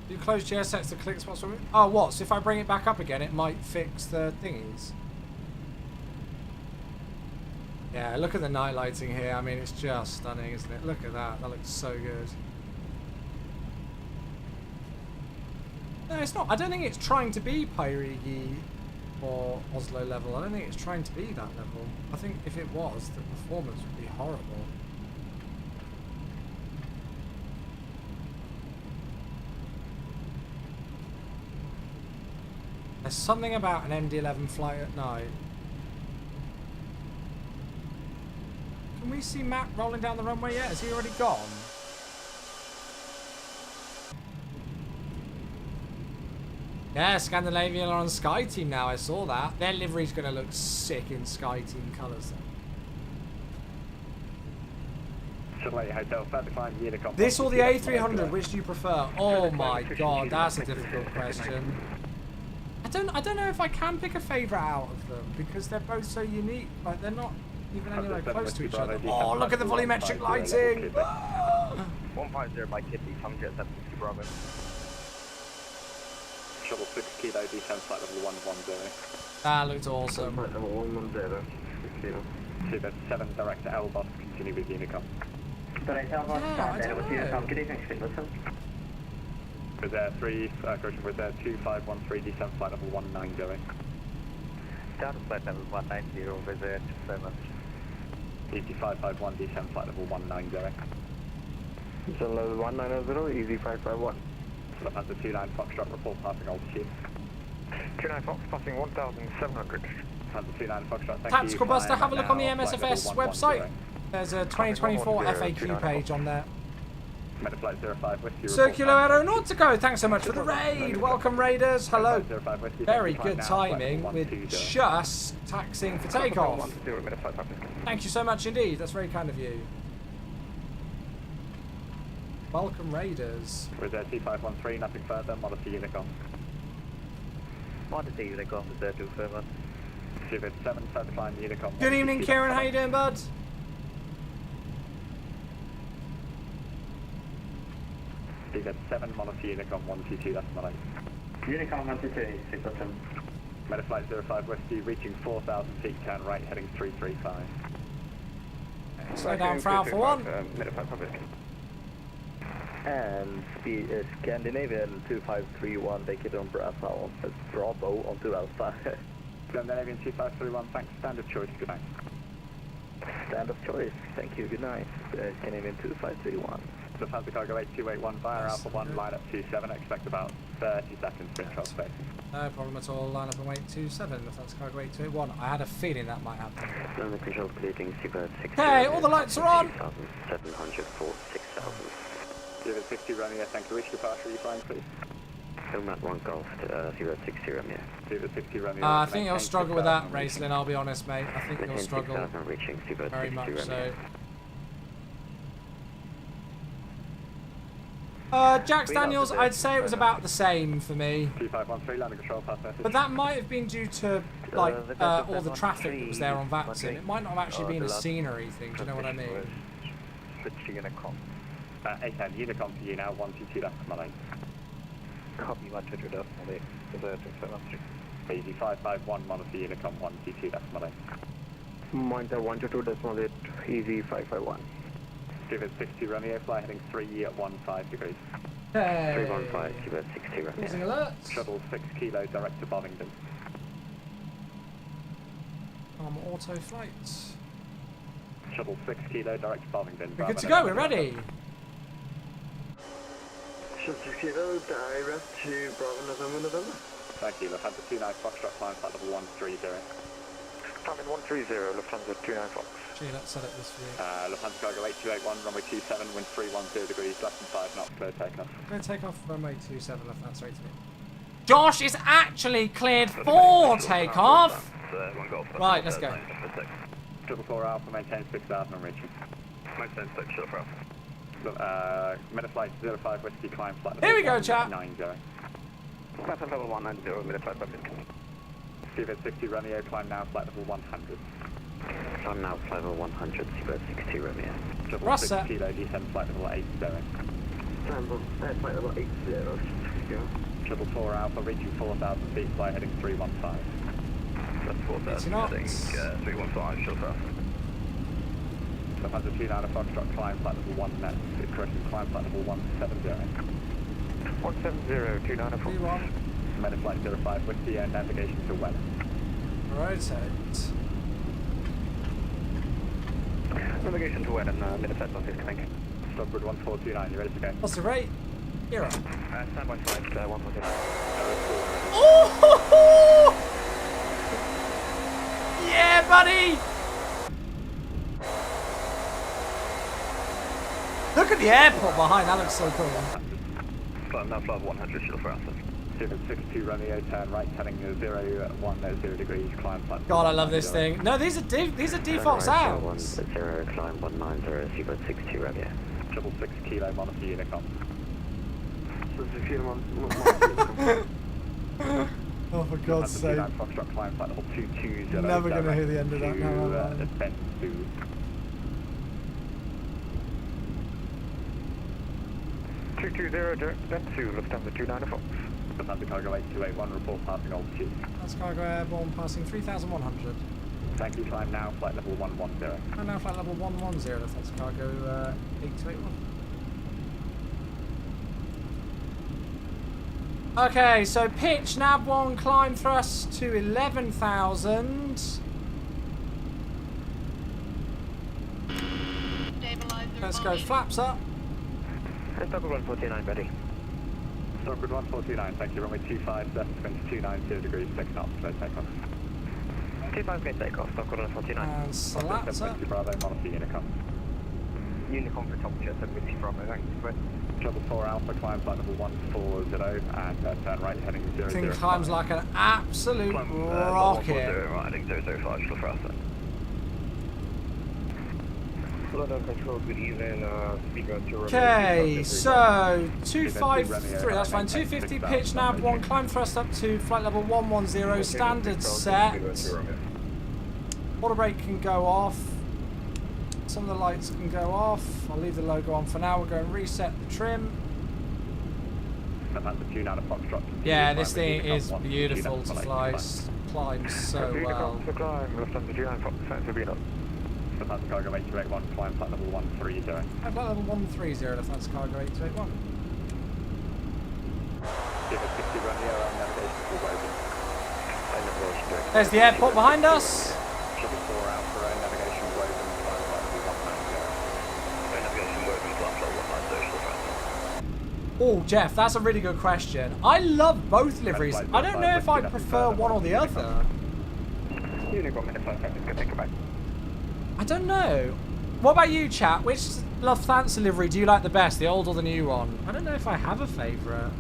You close GSX to click spots from it? Oh, what? So if I bring it back up again, it might fix the thingies. Yeah, look at the night lighting here. I mean, it's just stunning, isn't it? Look at that. That looks so good. No, it's not. I don't think it's trying to be Pyrigi or Oslo level. I don't think it's trying to be that level. I think if it was, the performance would be horrible. There's something about an MD-11 flight at night. Can we see Matt rolling down the runway yet? Has he already gone? Yeah, Scandinavian are on Sky Team now. I saw that. Their livery's going to look sick in Sky Team colours. This or the A300? Which do you prefer? Oh my god, that's a difficult question. I don't know if I can pick a favourite out of them because they're both so unique. Like they're not even anywhere close to each other. Oh, look at the volumetric lighting! 150 by Kitty, come jet 760 Bravo. Shuttle 6 kilo, descend flight level 110. That looked awesome. Flight level 110, 6 kilo. 7 direct to Elbos, continue with Unicom. Direct Elbos, stand with Unicom, good evening, speed listen. With 2513, descend flight level 19. Down to flight level 190, over there, so much. ET551, descend flight level 190. Descend level 190, easy 551. Lufthansa 29 Foxtrot, report passing altitude. 29 Fox, passing 1,700. Lufthansa 29 Foxtrot, thank Tactical you. Buster, have a look on the Now, flight MSFS level website. 110. There's a 2024 FAQ page on there. Metaflight 05 Whiskey. Circular Aeronautico, thanks so much for the raid. Welcome, Raiders. Hello. Very good timing with just taxiing for takeoff. Thank you so much indeed. That's very kind of you. Welcome, Raiders. With T513, nothing further, Modesty Unicom. Modesty Unicom is there too further. 7, further climb Unicom. Good evening, Kieran. How you doing, bud? Steven 7, Modesty Unicom 122, that's my name. Unicom 122, speed listen. Metaflight 05 Whiskey, reaching 4,000 feet, turn right, heading 335. Slow down for Alpha 1. And speed is Scandinavian 2531, take it on Bravo onto Alpha. Scandinavian 2531, thanks, standard choice, good night. Stand of choice, thank you, good night. Scandinavian 2531. Lufthansa Cargo 8281 via Alpha 1, line up 27, expect about 30 seconds for control space. No problem at all. Line up and wait 27. That's cargo 8281. I had a feeling that might happen. Line of control completing Super 6. Hey, all the lights are on! 700 for 6,000. 060 Romeo, thank you. Which departure are you flying, please? Helmet 1 Golf, 060 Romeo. 060 Romeo. I think you'll struggle with that, Raceland, I'll be honest, mate. I think you'll struggle reaching Super very much so. Jax Daniels, I'd say it was about the same for me. 2513, landing control pass message. But that might have been due to, like, all the traffic that was there on Vatsin. It might not have actually been a scenery thing, do you know what I mean? Switching Unicom. 810, Unicom to you now, 122, that's my name. Copy 122, that's my name. Easy 551, Modesty Unicom, 122, that's my name. Monitor 122, that's my name. Easy 551. Give it 60 Romeo, fly heading 3 at 15 degrees. Hey. 315, give it 60 Romeo. Losing alerts. Shuttle 6 kilo, direct to Bovington. Auto flights. Shuttle 6 kilo, direct to Bovington. We're good to go, we're ready. Shuttle 6 kilo, direct to Bravo, November. Thank you, Lufthansa 29 Foxtrot, climb flight level 130. Climbing 130, Lufthansa 29 Fox. Gee, let's set up this for you. Lufthansa Cargo 8281, runway 27, wind 310 degrees, less than 5 knots, clear takeoff. We're going to take off runway 27, Lufthansa 88. Josh is actually cleared for takeoff! Right, let's go. 444 Alpha, maintain 6,000 on reaching. Maintain 6, Alpha. Metaflight 05 Whiskey, climb flight level Here we go, chap. 190. Flight level 190, Metaflight Public. Seabird 60 Romeo, climb now, flight level 100. Climb now, flight level 100, Seabird 60 Romeo. Double Rossa. 6 kilo, descend flight level 80. flight level 80, go. 444 Alpha, reaching 4,000 feet, fly heading 315. That's 4,000 heading 315, short south. Lufthansa 29 Foxtrot, climb flight level 1 net. Correction, climb flight level 170. 170, 29 Fox. Meta flight 05, Whiskey, and navigation to Welland. Rotate. Navigation to Welland, Midlands on 6, thank you. Stockbridge 1429, you ready to go? What's the rate? Hero. Standby flight 149. Oh! Yeah, buddy! Look at the airport behind, that looks so cool. Now flight 100, shield for Alpha. 62 Romeo, turn right, heading 010 degrees, climb flight. God, I love this thing. No, these are default sounds. 0, climb 190, Seabird 62 Romeo. 666 kilo, Monarchy Unicom. Oh, for God's sake. Foxtrot, climb flight level 220. Never going to hear the end of that now. Bensu. 220, direct Bensu, Lufthansa 29 Fox. Lufthansa Cargo 8281, report passing altitude. That's cargo airborne passing 3,100. Thank you, climb now, flight level 110. And now flight level 110, that's cargo 8281. Okay, so pitch, nav 1, climb thrust to 11,000. Stabilizer Let's go volume. flaps up. Stockbridge 149, ready. Stockbridge 149, thank you, runway 25, left, winds 290 degrees, 6 knots, no takeoff. 25 going takeoff, Stockbridge 149. And slats up. Bravo, Monarchy Unicom. Unicom for top jet, 70 Bravo, thanks. 4 Alpha, climb flight level 140, and turn right, heading 005. Thing climbs like an absolute rocket. Right, heading 005, shield for Alpha. Control, good evening, Okay, so 253, that's fine. 250 pitch, nav 1, climb thrust up to flight level 110, standard set. Water brake can go off. Some of the lights can go off. I'll leave the logo on for now. We'll go and reset the trim. Yeah, this thing is beautiful to fly. Climbs so well. Lufthansa Cargo 8281, climb flight level 130. Flight level 130, Lufthansa Cargo 8281. Give us 60 Romeo, navigation to Woven. There's the airport behind us. 4 Alpha, navigation Woven, climb flight level 190. Navigation Woven, climb flight 190, Oh, Jeff, that's a really good question. I love both liveries. I don't know if I prefer one or the other. Unicom, minute 5 seconds, go take it back. I don't know. What about you, chat? Which Lufthansa livery do you like the best, the old or the new one? I don't know if I have a favourite.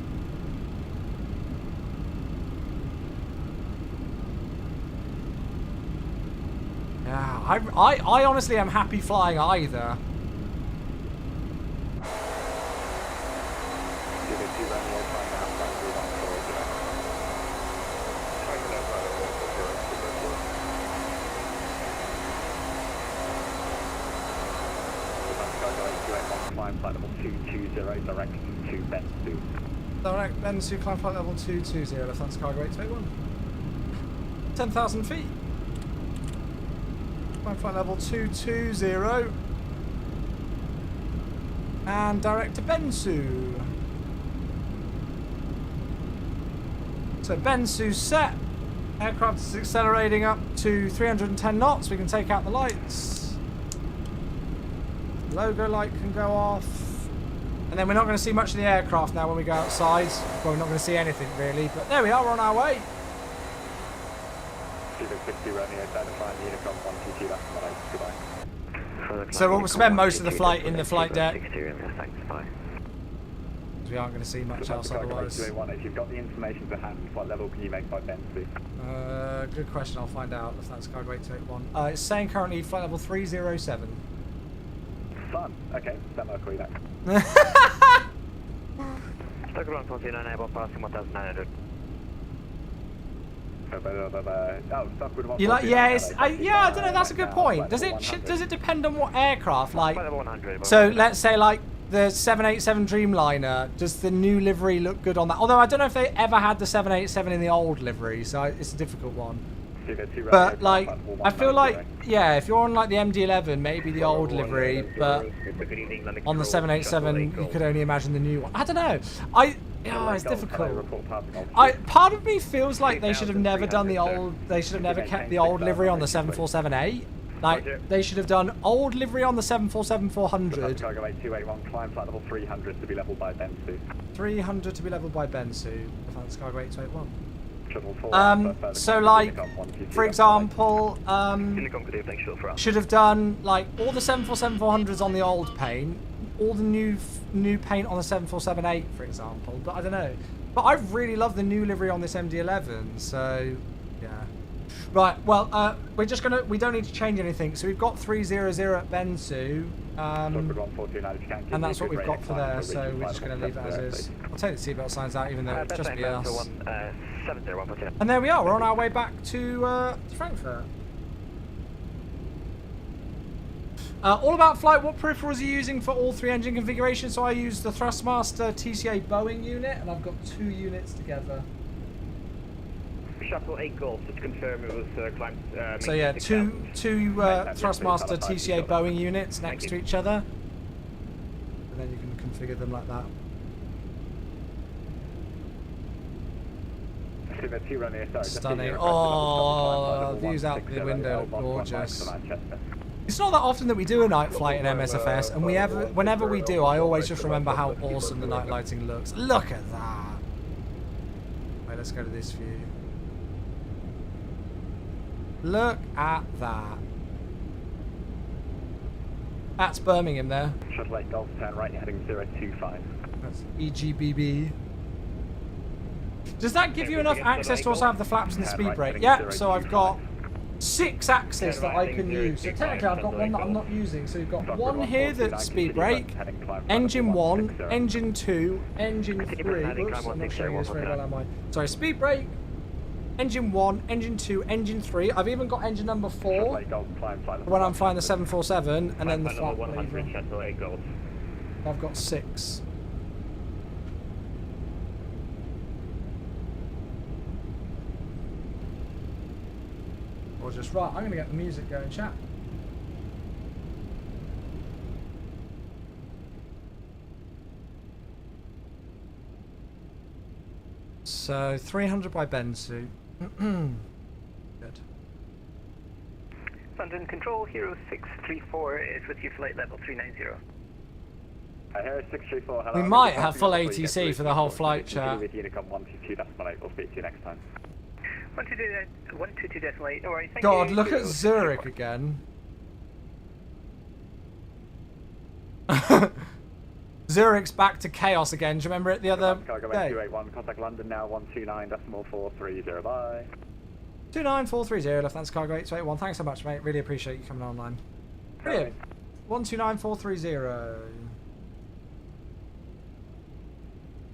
Yeah, I honestly am happy flying either. Flight level 220, direct to Bensu. Direct Bensu, climb flight level 220, Lufthansa Cargo 821. 10,000 feet. Climb flight level 220. And direct to Bensu. So Bensu's set. Aircraft is accelerating up to 310 knots. We can take out the lights. Logo light can go off. And then we're not going to see much of the aircraft now when we go outside. Well, we're not going to see anything really, but there we are, we're on our way. 60 Romeo, certifying the Unicom 122, that's goodbye. So we'll spend most of the flight in the flight deck. Thanks, bye. We aren't going to see much else otherwise. If you've got the information to hand, what level can you make by Bensu? Good question, I'll find out. That's Cargo 8281. It's saying currently flight level 307. Fun. Okay, then I'll call you back. Stockbridge 149, airborne passing 1,900. You like? Yeah, it's, I don't know. That's a good point. Does it depend on what aircraft? Like, so let's say like the 787 Dreamliner, does the new livery look good on that? Although I don't know if they ever had the 787 in the old livery, so it's a difficult one. But like, I feel like, yeah, if you're on like the MD-11, maybe the old livery, but on the 787, you could only imagine the new one. I don't know. It's difficult. Part of me feels like they should have never done the old. They should have never kept the old livery on the 747-8. Like, they should have done old livery on the 747-400. Cargo 8281, climb flight level 300 to be leveled by Bensu. 300 to be leveled by Bensu. That's cargo 8281. So like, for example, should have done like all the 747-400s on the old paint, all the new paint on the 747-8, for example. But I don't know. But I really love the new livery on this MD-11. So yeah. Right. Well, we don't need to change anything. So we've got 300 at Bensu. And that's what we've got for there. So we're just going to leave it as is. I'll take the seatbelt signs out, even though it's just be us. And there we are. We're on our way back to Frankfurt. All about flight. What peripherals are you using for all 3 engine configurations? So I use the Thrustmaster TCA Boeing unit, and I've got 2 units together. Shuttle 8 Golf, just confirm it was climbed. So yeah, two Thrustmaster TCA Boeing units next to each other, and then you can configure them like that. Stunning. Oh, views out the window look gorgeous. It's not that often that we do a night flight in MSFS, and whenever we do, I always just remember how awesome the night lighting looks. Look at that. Wait, let's go to this view. Look at that. That's Birmingham there. Shuttle 8 Golf, turn right, heading 025. That's EGBB. Does that give you enough access to also have the flaps and the speed brake? Yeah, so I've got 6 axes that I can use. So technically I've got one that I'm not using. So we've got one here that's speed brake, engine 1, engine 2, engine 3. Oops, I'm not showing this very well, am I? Sorry, speed brake, engine 1, engine 2, engine 3. I've even got engine number 4 when I'm flying the 747, and then the flap lever. I've got 6. Just right, I'm going to get the music going, chat. So 300 by Bensu. Good. London Control, Hero 634 is with you, flight level 390. Hero 634, hello. We might have full ATC for the whole flight, chat. With Unicom 122.8, we'll speak to you next time. 122.8, no worries, thank God, you. look at Zurich again. Zurich's back to chaos again. Do you remember it the other day? 281, contact London now, 129.430, bye. 29430, left answer cargo 8281. Thanks so much, mate. Really appreciate you coming online. Brilliant. 129430.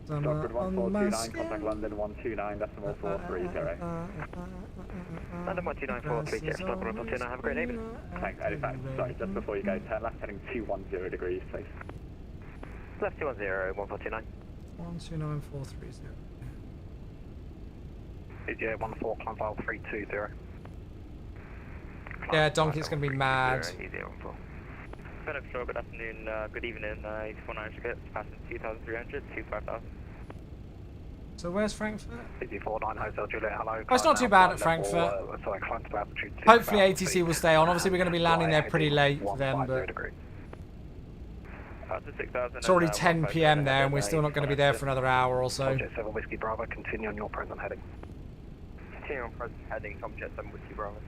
Stockford 1429, contact London 129.430. London 12943, jet Stockford 129, have a great evening. Thanks, Edifact. Sorry, just before you go, turn left heading 210 degrees, please. Left 210, 149. 129430. Yeah, 14, climb file 320. Yeah, Donkey's going to be mad. Good afternoon, good evening, 849 tickets, passing 2,300 to 5,000. So where's Frankfurt? 49 Hotel Juliet, hello. Oh, it's not too bad at Frankfurt. Hopefully ATC will stay on. Obviously we're going to be landing there pretty late for them, but it's already 10 PM there and we're still not going to be there for another hour or so. Jet 7 Whiskey Bravo, continue on your present heading. Continue on present heading, Tom Jet 7 Whiskey Bravo.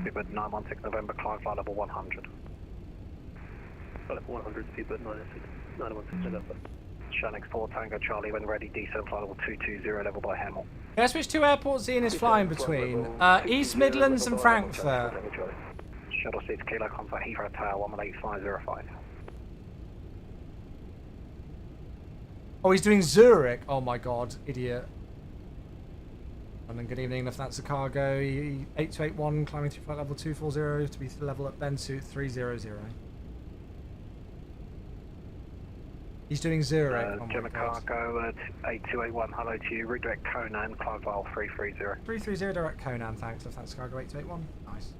Speedbird 916 November, climb flight level 100. Level 100, Speedbird 916 November. Shanix 4 Tango Charlie, when ready, descent flight level 220, level by Hemel. Guess which 2 airports Ian is flying between? East Midlands and Frankfurt. Shuttle 6 Kilo, contact Heathrow Tower 18505. Oh, he's doing Zurich. Oh my god, idiot. And then good evening, if that's a cargo. 8281, climbing through flight level 240 to be level at Bensu 300. He's doing zero. Oh my Gemma God. Cargo 8281, hello to you. Redirect Conan, climb file 330. 330 direct Conan, thanks. If that's cargo 8281. Nice.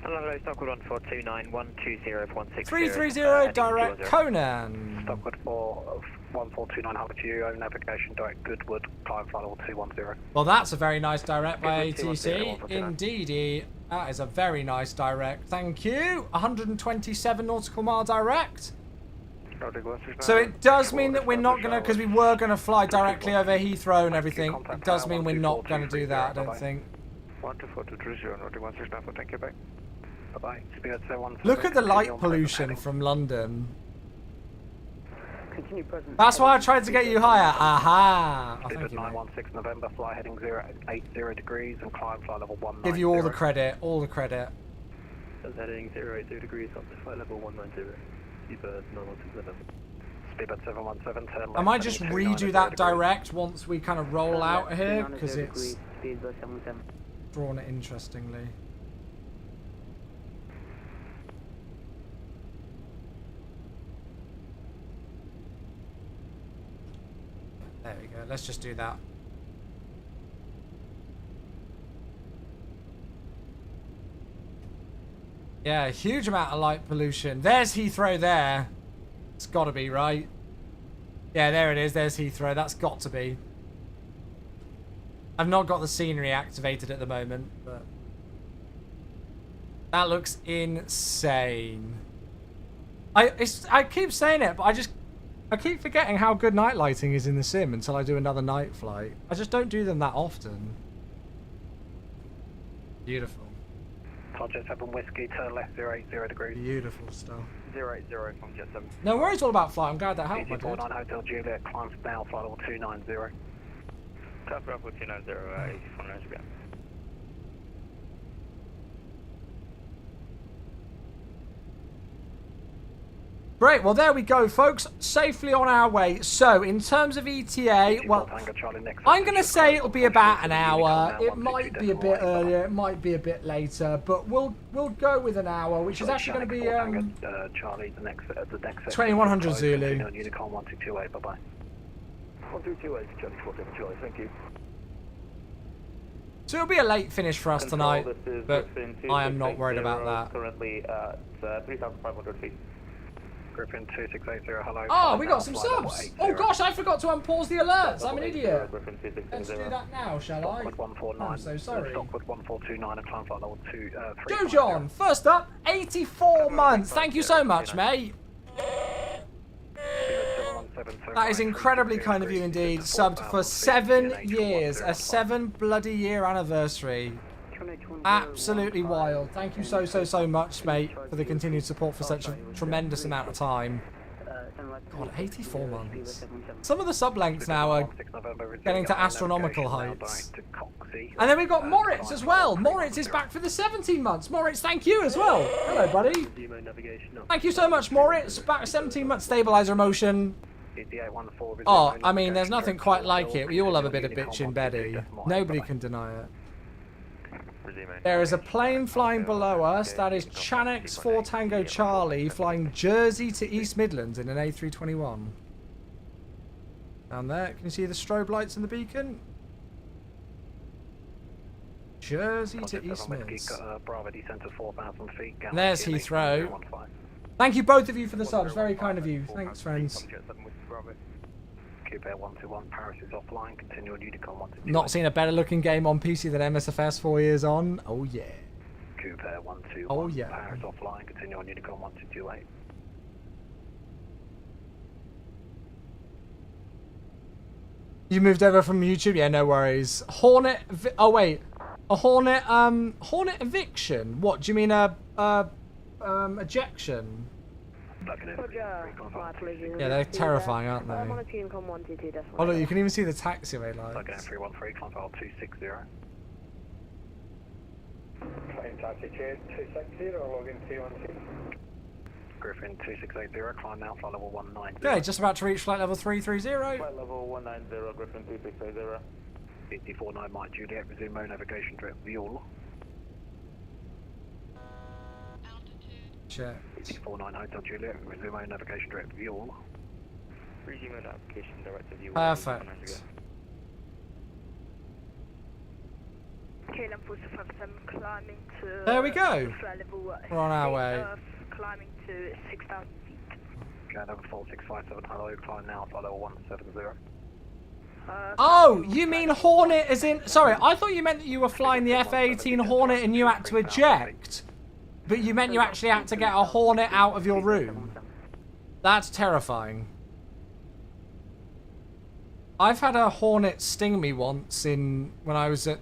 Hello, Stockwood 1429 120 330 direct Conan. Stockwood 1429, hello to you. Own navigation, direct Goodwood, climb file level 210. Well, that's a very nice direct by Goodwood, ATC. 210, Indeedy. That is a very nice direct. Thank you. 127 nautical mile direct. So it does mean that we're not going to, because we were going to fly directly over Heathrow and everything. It does mean we're not going to do that, I don't think. 12420, thank you, back. Bye-bye. Look at the light pollution from London. That's why I tried to get you higher. Aha! Oh, thank you, mate. 916 November, fly heading 080 degrees and climb flight level 190. Give you all the credit, all the credit. Heading 080 degrees up to flight level 190. Speedbird 916 November. Speedbird 717, turn left. I might just redo that direct once we kind of roll out here, because it's drawn it interestingly. There we go, let's just do that. Yeah, a huge amount of light pollution. There's Heathrow there. It's got to be, right? Yeah, there it is. There's Heathrow. That's got to be. I've not got the scenery activated at the moment, but that looks insane. I keep saying it, but I keep forgetting how good night lighting is in the sim until I do another night flight. I just don't do them that often. Beautiful. Jet 7 Whiskey, turn left 080 degrees. Beautiful stuff. 080 from Jet 7. No worries all about flight. I'm glad that helped, my dude. 49 Hotel Juliet, climb now, flight level 290. Top Bravo 290, 84 GBM. Great, well there we go folks, safely on our way. So in terms of ETA, well, I'm going to say it'll be about an hour. It might be a bit earlier, it might be a bit later, but we'll go with an hour, which is actually going to be 2100 Zulu. Unicorn 1228, bye-bye. 1228, Charlie 47 Charlie, thank you. So it'll be a late finish for us tonight, but I am not worried about that. Currently at 3,500 feet. Griffin 2680, hello. Oh, we got some subs! Oh gosh, I forgot to unpause the alerts. I'm an idiot. Let's do that now, shall I? I'm so sorry. Stockwood 1429 and climb flight level 23. Joe John, first up, 84 months. Thank you so much, mate. That is incredibly kind of you indeed. Subbed for 7 years, a 7 bloody year anniversary. Absolutely wild. Thank you so much, mate, for the continued support for such a tremendous amount of time. God, 84 months. Some of the sub lengths now are getting to astronomical heights. And then we've got Moritz as well. Moritz is back for the 17 months. Moritz, thank you as well. Hello, buddy. Thank you so much, Moritz. Back 17 months stabilizer motion. Oh, I mean, there's nothing quite like it. We all have a bit of bitch in Betty. Nobody can deny it. There is a plane flying below us. That is EGNX 4 Tango Charlie flying Jersey to East Midlands in an A321. Down there, can you see the strobe lights in the beacon? Jersey to East Midlands. And there's Heathrow. Thank you both of you for the subs. Very kind of you. Thanks, friends. Coupe 121, Paris is offline, continue on Unicorn 122. Not seen a better looking game on PC than MSFS 4 years on. Oh yeah. Coupe 121, oh yeah. Paris offline, continue on Unicorn 1228. You moved over from YouTube? Yeah, no worries. Hornet, oh wait. A Hornet, Hornet eviction? What, do you mean ejection? Yeah, they're terrifying, aren't they? Oh look, you can even see the taxiway lights. Okay, 313, climb file 260. Plane taxi chair 260, login 216. Griffin 2680, climb now, flight level 190. Okay, just about to reach flight level 330. Flight level 190, Griffin 2680. 549 Mike Juliet, resume mode navigation direct View. Check. 49 Hotel Juliet, resume mode navigation direct View. Reading that application directive you Perfect. KLM 457 climbing to... There we go. flight level, We're on our way. Climbing to 6,000 feet. Okay, number 4657, hello, climb now, flight level 170. Oh, you mean Hornet as in... Sorry, I thought you meant that you were flying the F-18 Hornet and you had to eject. But you meant you actually had to get a Hornet out of your room. That's terrifying. I've had a Hornet sting me once when I was at...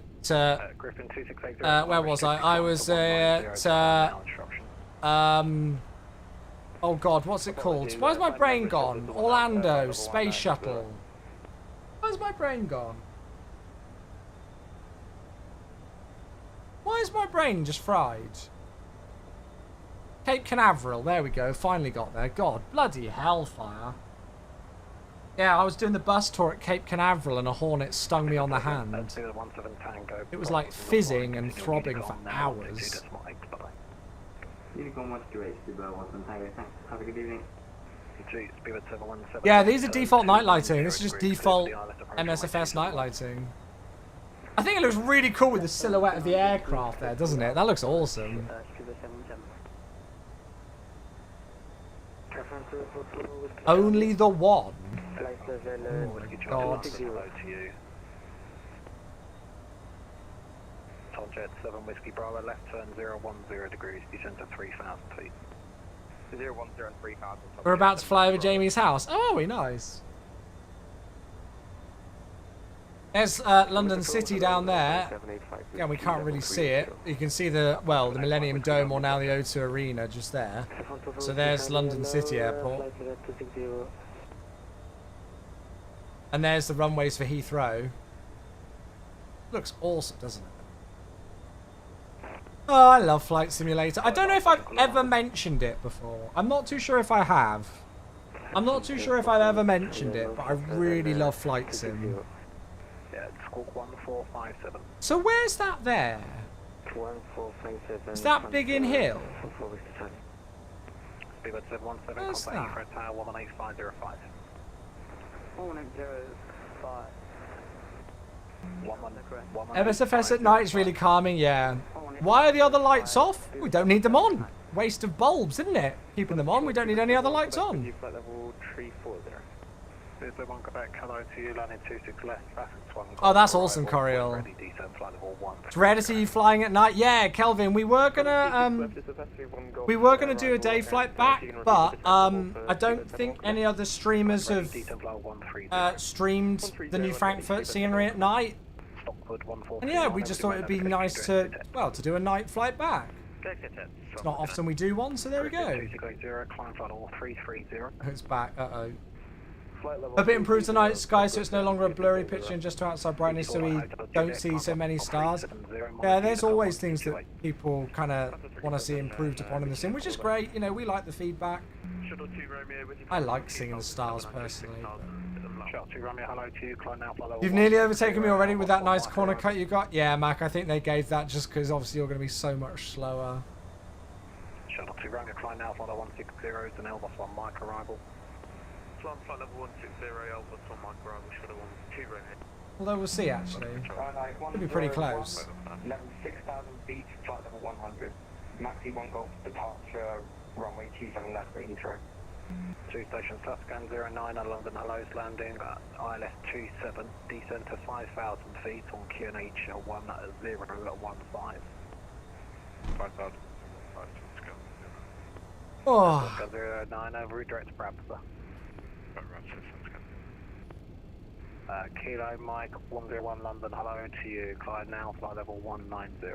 Griffin 2680. where was I? I was at... oh god, what's it called? Where's my brain gone? Orlando, Space Shuttle. Where's my brain gone? Why is my brain just fried? Cape Canaveral, there we go, finally got there. God, bloody hellfire. Yeah, I was doing the bus tour at Cape Canaveral and a Hornet stung me on the hand. It was like fizzing and throbbing for hours. Unicorn 128, Super 1 Tango, thanks. Have a good evening. Yeah, these are default night lighting. This is just default MSFS night lighting. I think it looks really cool with the silhouette of the aircraft there, doesn't it? That looks awesome. Only the one. Oh, God. Jet 7 Whiskey Bravo, left turn 010 degrees, descend to 3,000 feet. 010 and 3,000. We're about to fly over Jamie's house. Oh, are we? Nice. There's London City down there. Yeah, we can't really see it. You can see the Millennium Dome, or now the O2 Arena, just there. So there's London City Airport. And there's the runways for Heathrow. Looks awesome, doesn't it? Oh, I love Flight Simulator. I don't know if I've ever mentioned it before. I'm not too sure if I have. I'm not too sure if I've ever mentioned it, but I really love Flight Sim. Yeah, Squawk 1457. So where's that there? Is that Big In Hill? Speedbird 717, Where's contact that? Fred Tower 18505. 185. MSFS at night is really calming, yeah. Why are the other lights off? We don't need them on. Waste of bulbs, isn't it? Keeping them on, we don't need any other lights on. Flight level 340. Speedbird 1 Quebec, hello to you, landing 26 left, traffic 1. Oh, that's awesome, Coriel. Ready, descend, flight level 1. It's rare to see you flying at night. Yeah, Kelvin, we were gonna do a day flight back, but I don't think any other streamers have streamed the new Frankfurt scenery at night. And yeah, we just thought it'd be nice to do a night flight back. It's not often we do one, so there we go. It's back. Uh-oh. A bit improved the night sky, so it's no longer a blurry picture and just to outside brightness, so we don't see so many stars. Yeah, there's always things that people kind of want to see improved upon in the sim, which is great. You know, we like the feedback. I like seeing the stars personally. You've nearly overtaken me already with that nice corner cut you got. Yeah, Mac, I think they gave that just because obviously you're going to be so much slower. Shuttle 2 Romeo, climb now, flight 160 is an Elbus 1 Mike arrival. Flight level 160, Elbus 1 Mike arrival, Shuttle 2 Romeo. Although we'll see actually. Could be pretty close. Level 6,000 feet, flight level 100. Maxi 1 Golf departure, runway 27 left for Heathrow. 2 stations, Tuscan 09 at London, hello's landing, ILS 27, descend to 5,000 feet on QNH 1015. 5,000. Oh. 09 over, redirect to Bradford. Kilo Mike 101 London, hello to you, climb now, flight level 190.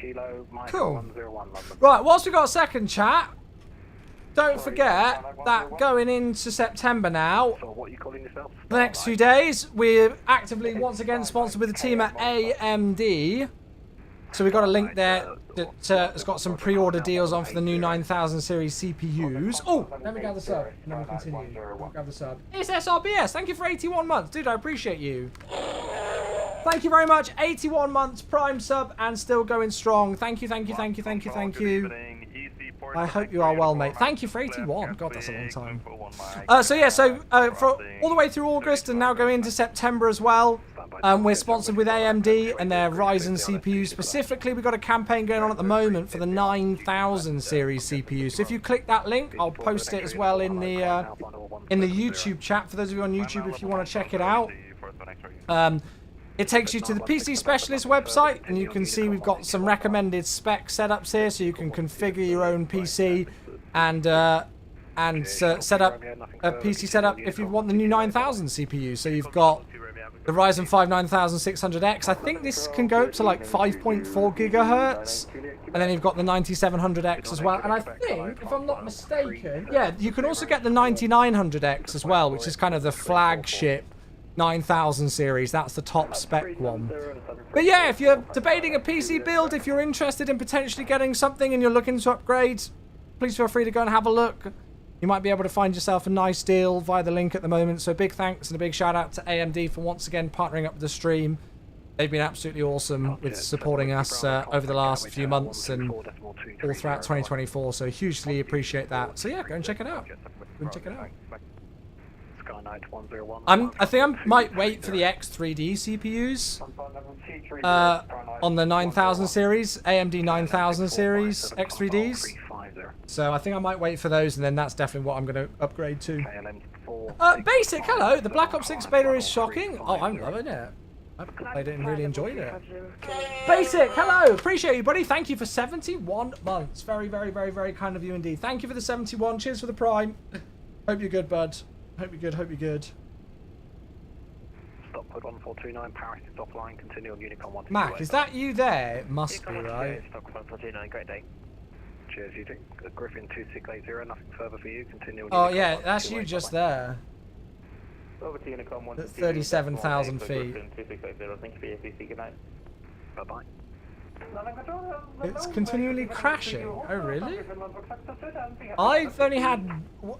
Kilo Mike Cool. 101 London. Right, whilst we got a second chat, don't forget that going into September now, So what are you calling yourself? the next few days, we're actively once again sponsored with the team at AMD. So we've got a link there that has got some pre-order deals on for the new 9000 series CPUs. Oh, let me grab the sub and then we'll continue. Grab the sub. It's SRBS. Thank you for 81 months. Dude, I appreciate you. Thank you very much. 81 months Prime sub and still going strong. Thank you, thank you, thank you, thank you, thank you. I hope you are well, mate. Thank you for 81. God, that's a long time. For all the way through August and now going into September as well, we're sponsored with AMD and their Ryzen CPU. Specifically, we've got a campaign going on at the moment for the 9000 series CPU. So if you click that link, I'll post it as well in the YouTube chat for those of you on YouTube if you want to check it out. It takes you to the PC Specialist website, and you can see we've got some recommended spec setups here, so you can configure your own PC and set up a PC setup if you want the new 9000 CPU. So you've got the Ryzen 5 9600X. I think this can go up to like 5.4 gigahertz, and then you've got the 9700X as well. And I think, if I'm not mistaken, yeah, you can also get the 9900X as well, which is kind of the flagship 9000 series. That's the top spec one. But yeah, if you're debating a PC build, if you're interested in potentially getting something and you're looking to upgrade, please feel free to go and have a look. You might be able to find yourself a nice deal via the link at the moment. So big thanks and a big shout out to AMD for once again partnering up with the stream. They've been absolutely awesome with supporting us over the last few months and all throughout 2024. So hugely appreciate that. So yeah, go and check it out. Go and check it out. I think I might wait for the X3D CPUs on the 9000 series, AMD 9000 series X3Ds. So I think I might wait for those, and then that's definitely what I'm going to upgrade to. Basic, hello. The Black Ops 6 beta is shocking. Oh, I'm loving it. I've played it and really enjoyed it. Basic, hello. Appreciate you, buddy. Thank you for 71 months. Very, very, very, very kind of you indeed. Thank you for the 71. Cheers for the Prime. Hope you're good, bud. Hope you're good, hope you're good. Stop code 1429, Paris is offline, continue on Unicom 128. Mac, is that you there? It must be, right? Stop code 1429, great day. Cheers, you think. Griffin 2680, nothing further for you, continue on Oh yeah, that's you just there. Over to Unicom 128. At 37,000 feet. Griffin 2680, thank you for your PC, good night. Bye-bye. It's continually crashing. Oh, really? I've only had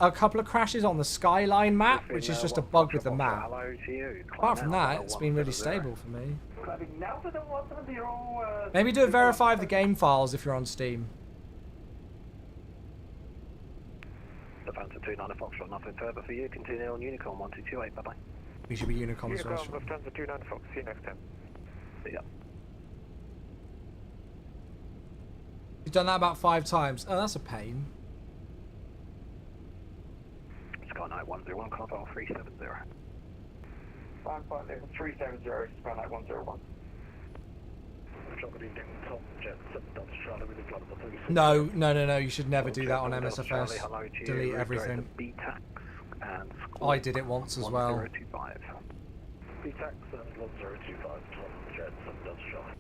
a couple of crashes on the Skyline map, which is just a bug with the map. Apart from that, it's been really stable for me. Maybe do a verify of the game files if you're on Steam. The Phantom 29 Foxtrot, nothing further for you, continue on Unicom 1228, bye-bye. We should be Unicom as well. Lufthansa 29 Fox, see you next time. See ya. You've done that about 5 times. Oh, that's a pain. Skynight 101, Control 370. 370, Skynight 101. No. You should never do that on MSFS. Delete everything. I did it once as well. BTAX and 1025, Jet 7 Delta Charlie.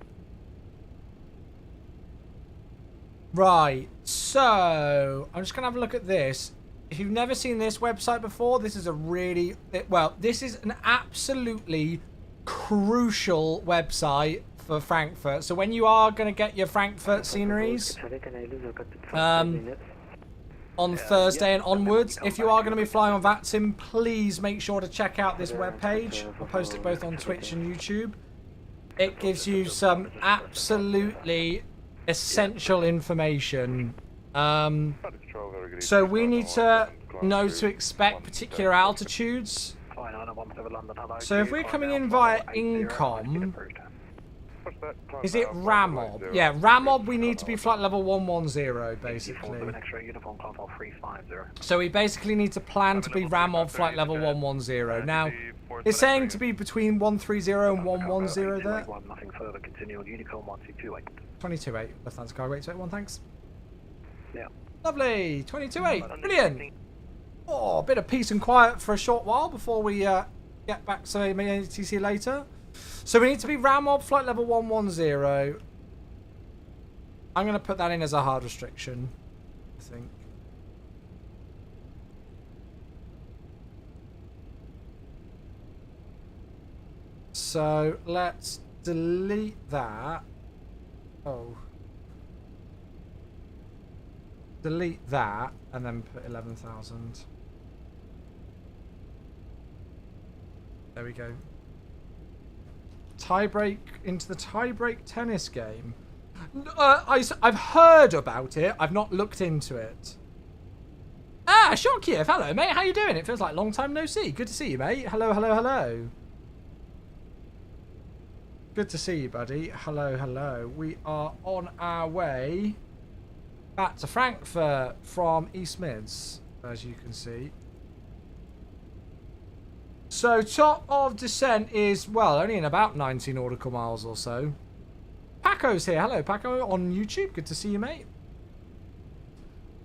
Right, so I'm just gonna have a look at this. If you've never seen this website before, this is a really this is an absolutely crucial website for Frankfurt. So when you are gonna get your Frankfurt sceneries on Thursday and onwards, if you are going to be flying on VATSIM, please make sure to check out this webpage. I'll post it both on Twitch and YouTube. It gives you some absolutely essential information. So we need to know to expect particular altitudes. So if we're coming in via Incom, is it Ramob? Yeah, Ramob we need to be flight level 110 basically. So we basically need to plan to be Ramob flight level 110. Now, it's saying to be between 130 and 110 there. 22.8, Lufthansa Cargo 821, thanks. Yeah. Lovely, 22.8, brilliant. Oh, a bit of peace and quiet for a short while before we get back to ATC later. So we need to be Ramob flight level 110. I'm going to put that in as a hard restriction, I think. So let's delete that. Oh. Delete that and then put 11,000. There we go. Tiebreak into the tiebreak tennis game. I've heard about it. I've not looked into it. Ah, Shockkiev. Hello, mate. How you doing? It feels like long time no see. Good to see you, mate. Hello, hello, hello. Good to see you, buddy. Hello, hello. We are on our way back to Frankfurt from East Mids, as you can see. So, top of descent is, well, only in about 19 nautical miles or so. Paco's here. Hello, Paco, on YouTube. Good to see you, mate.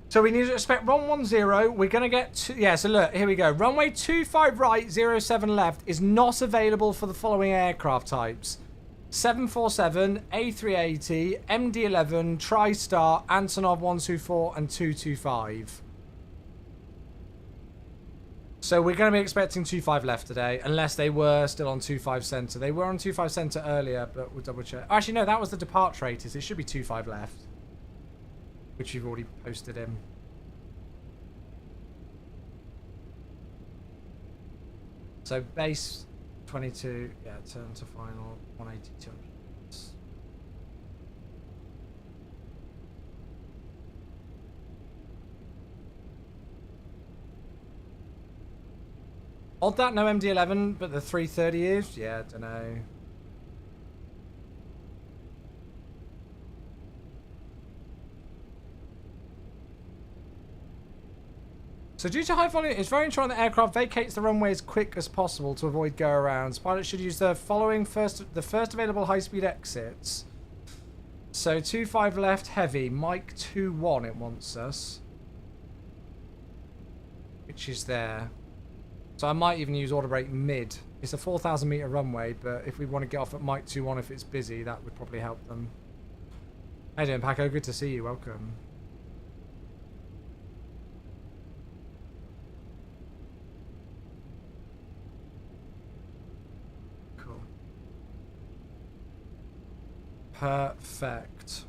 So, we need to expect run 10. We're going to get to, yeah, so look, here we go. Runway 25 right, 07 left is not available for the following aircraft types. 747, A380, MD-11, TriStar, Antonov 124 and 225. So we're going to be expecting 25 left today, unless they were still on 25 center. They were on 25 center earlier, but we'll double check. Actually, no, that was the departure rate. It should be 25 left, which you've already posted in. So base 22, yeah, turn to final 182. Odd that no MD-11, but the 330 is? Yeah, I don't know. So due to high volume, it's very important that aircraft vacates the runway as quick as possible to avoid go-arounds. Pilots should use the following first available high-speed exits. So 25 left, heavy, Mike 21 it wants us. Which is there. So I might even use order brake mid. It's a 4,000 meter runway, but if we want to get off at Mike 21 if it's busy, that would probably help them. How you doing, Paco? Good to see you. Welcome. Cool. Perfect.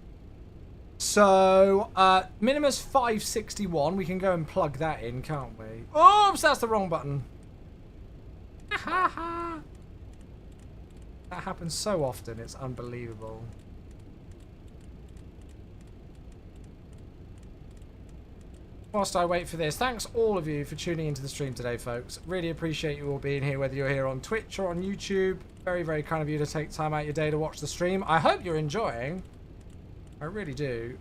So, minimum's 561. We can go and plug that in, can't we? Oops, that's the wrong button. That happens so often, it's unbelievable. Whilst I wait for this, thanks all of you for tuning into the stream today, folks. Really appreciate you all being here, whether you're here on Twitch or on YouTube. Very, very kind of you to take time out your day to watch the stream. I hope you're enjoying. I really do.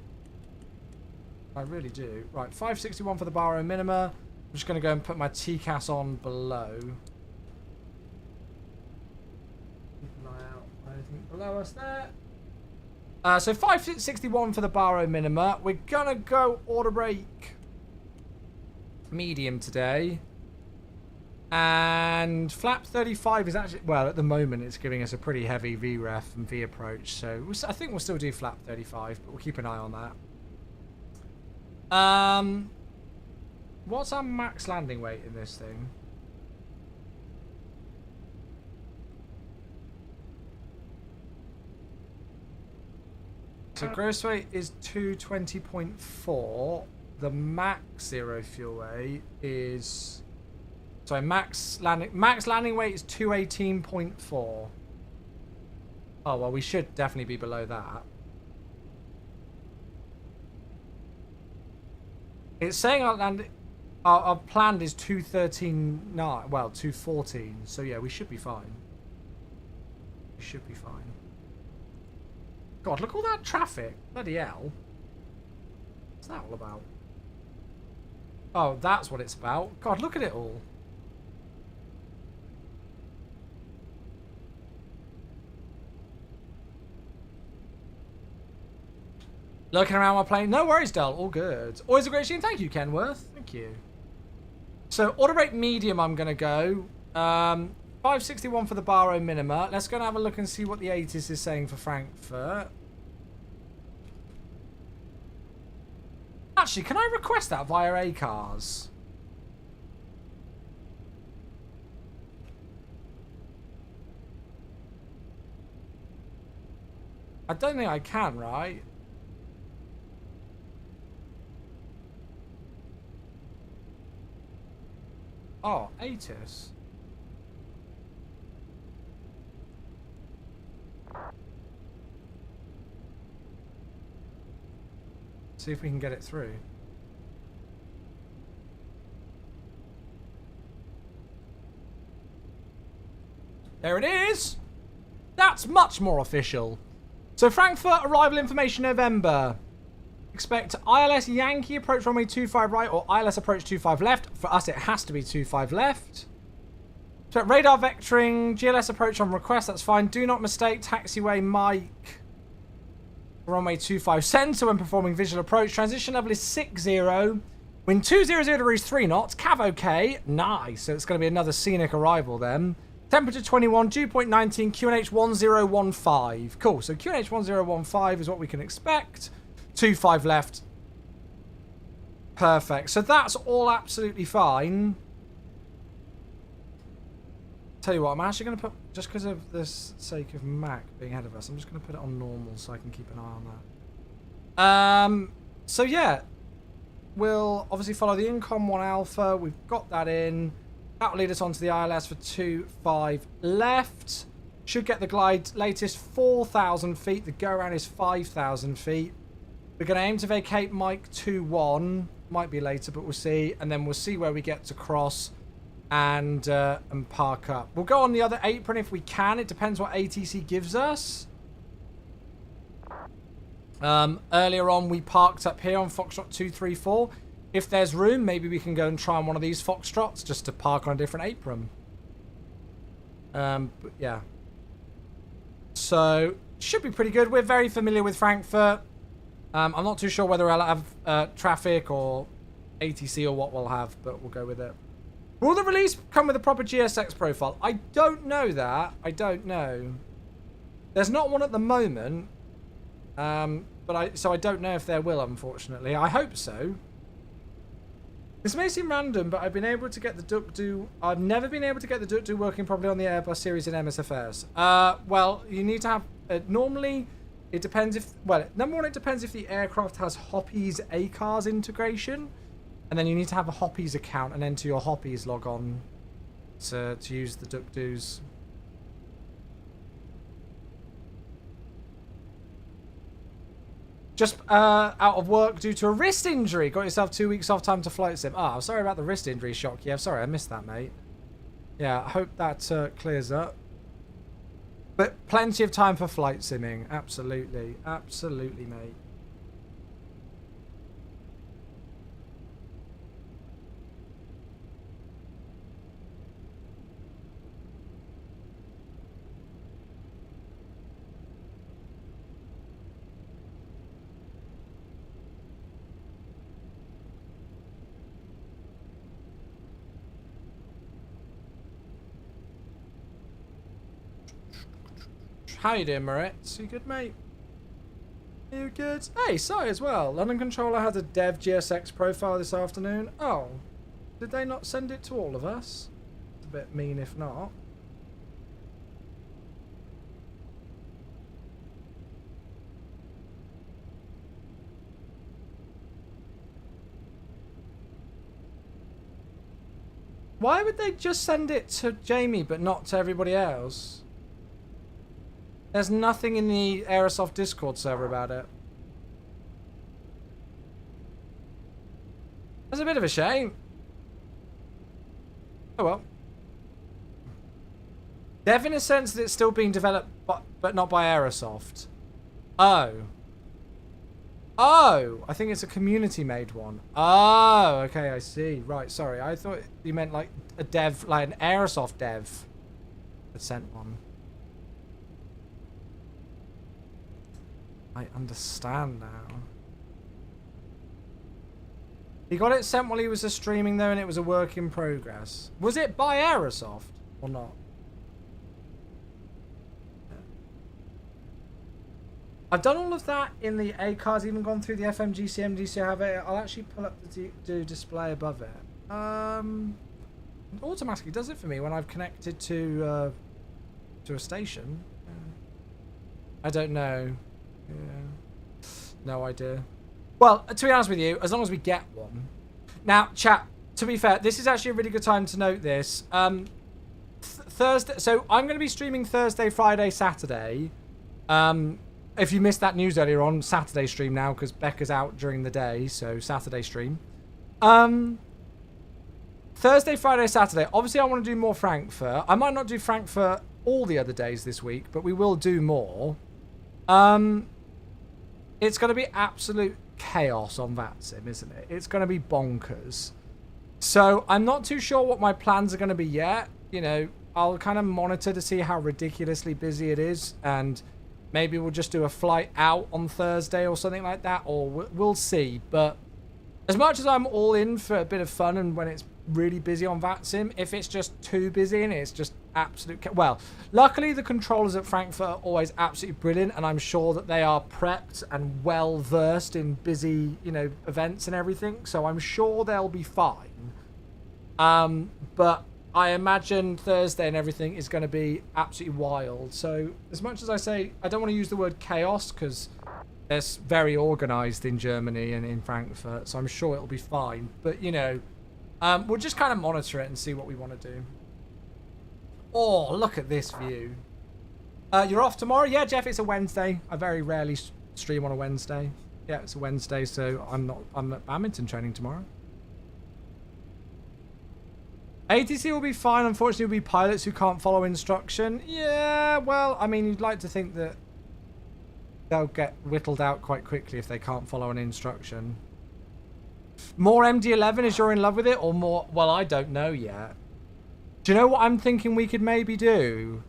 I really do. Right, 561 for the baro minima. I'm just going to go and put my TCAS on below. Keep an eye out. Anything below us there. So 561 for the baro minima. We're going to go order brake medium today. And flap 35 is actually, well, at the moment it's giving us a pretty heavy VREF and V approach. So I think we'll still do flap 35, but we'll keep an eye on that. What's our max landing weight in this thing? So gross weight is 220.4. The max zero fuel weight is... Sorry, max landing weight is 218.4. Oh, well, we should definitely be below that. It's saying our planned is 213.9, well, 214. So yeah, we should be fine. We should be fine. God, look at all that traffic. Bloody hell. What's that all about? Oh, that's what it's about. God, look at it all. Looking around my plane. No worries, Del. All good. Always a great stream. Thank you, Kenworth. Thank you. So, order rate medium I'm going to go. 561 for the baro minima. Let's go and have a look and see what the 80s is saying for Frankfurt. Actually, can I request that via A-Cars? I don't think I can, right? Oh, ATIS. See if we can get it through. There it is. That's much more official. So Frankfurt arrival information November. Expect ILS Yankee approach runway 25 right or ILS approach 25 left. For us, it has to be 25 left. So radar vectoring, GLS approach on request. That's fine. Do not mistake taxiway Mike. Runway 25 center when performing visual approach. Transition level is 60. Wind 200 degrees 3 knots. Cav okay. Nice. So it's going to be another scenic arrival then. Temperature 21, dew point 19, QNH 1015. Cool. So QNH 1015 is what we can expect. 25 left. Perfect. So that's all absolutely fine. Tell you what, I'm actually going to put, just because of the sake of Mac being ahead of us, I'm just going to put it on normal so I can keep an eye on that. So yeah, we'll obviously follow the Incom 1 Alpha. We've got that in. That will lead us onto the ILS for 25 left. Should get the glide latest 4,000 feet. The go-around is 5,000 feet. We're going to aim to vacate Mike 21. Might be later, but we'll see. And then we'll see where we get to cross and park up. We'll go on the other apron if we can. It depends what ATC gives us. Earlier on, we parked up here on Foxtrot 234. If there's room, maybe we can go and try on one of these Foxtrots just to park on a different apron. But yeah. So, should be pretty good. We're very familiar with Frankfurt. I'm not too sure whether I'll have traffic or ATC or what we'll have, but we'll go with it. Will the release come with a proper GSX profile? I don't know that. I don't know. There's not one at the moment. So I don't know if there will, unfortunately. I hope so. This may seem random, but I've been able to get the Duck-Do... I've never been able to get the Duck-Do working properly on the Airbus series in MSFS. Well, you need to have... normally, it depends if... Well, number one, it depends if the aircraft has Hoppies ACARS integration. And then you need to have a Hoppies account and enter your Hoppies log on to use the Duck-Dos. Just out of work due to a wrist injury. Got yourself 2 weeks off, time to flight sim. Oh, sorry about the wrist injury, Shock. Yeah, sorry, I missed that, mate. Yeah, I hope that clears up. But plenty of time for flight simming. Absolutely. Absolutely, mate. How you doing, Moritz? You good, mate? You good? Hey, sorry as well. London Controller had a dev GSX profile this afternoon. Oh, did they not send it to all of us? It's a bit mean if not. Why would they just send it to Jamie but not to everybody else? There's nothing in the Aerosoft Discord server about it. That's a bit of a shame. Oh well. Dev in a sense that it's still being developed but not by Aerosoft. Oh. Oh! I think it's a community-made one. Oh, okay, I see. Right, sorry. I thought you meant like a dev, like an Aerosoft dev had sent one. I understand now. He got it sent while he was streaming though, and it was a work in progress. Was it by Aerosoft or not? Yeah. I've done all of that in the ACARS, even gone through the FMG, CMDC. I have it. I'll actually pull up the display above it. It automatically does it for me when I've connected to a station. I don't know. Yeah. No idea. Well, to be honest with you, as long as we get one. Now, chat, to be fair, this is actually a really good time to note this. Thursday, so I'm going to be streaming Thursday, Friday, Saturday. if you missed that news earlier on, Saturday stream now because Becca's out during the day, so Saturday stream. Thursday, Friday, Saturday. Obviously, I want to do more Frankfurt. I might not do Frankfurt all the other days this week, but we will do more. It's going to be absolute chaos on VATSIM, isn't it? It's going to be bonkers. So I'm not too sure what my plans are going to be yet. You know, I'll kind of monitor to see how ridiculously busy it is, and maybe we'll just do a flight out on Thursday or something like that, or we'll see. But as much as I'm all in for a bit of fun and when it's really busy on VATSIM, if it's just too busy and it's just absolute... Well, luckily the controllers at Frankfurt are always absolutely brilliant, and I'm sure that they are prepped and well versed in busy, you know, events and everything, so I'm sure they'll be fine. But I imagine Thursday and everything is going to be absolutely wild. So as much as I say, I don't want to use the word chaos because they're very organized in Germany and in Frankfurt, so I'm sure it'll be fine. But, you know, we'll just kind of monitor it and see what we want to do. Oh, look at this view. You're off tomorrow? Yeah, Jeff, it's a Wednesday. I very rarely stream on a Wednesday. Yeah, it's a Wednesday, so I'm at badminton training tomorrow. ATC will be fine. Unfortunately, it'll be pilots who can't follow instruction. Yeah, well, I mean, you'd like to think that they'll get whittled out quite quickly if they can't follow an instruction. More MD-11 as you're in love with it, or more... Well, I don't know yet. Do you know what I'm thinking we could maybe do?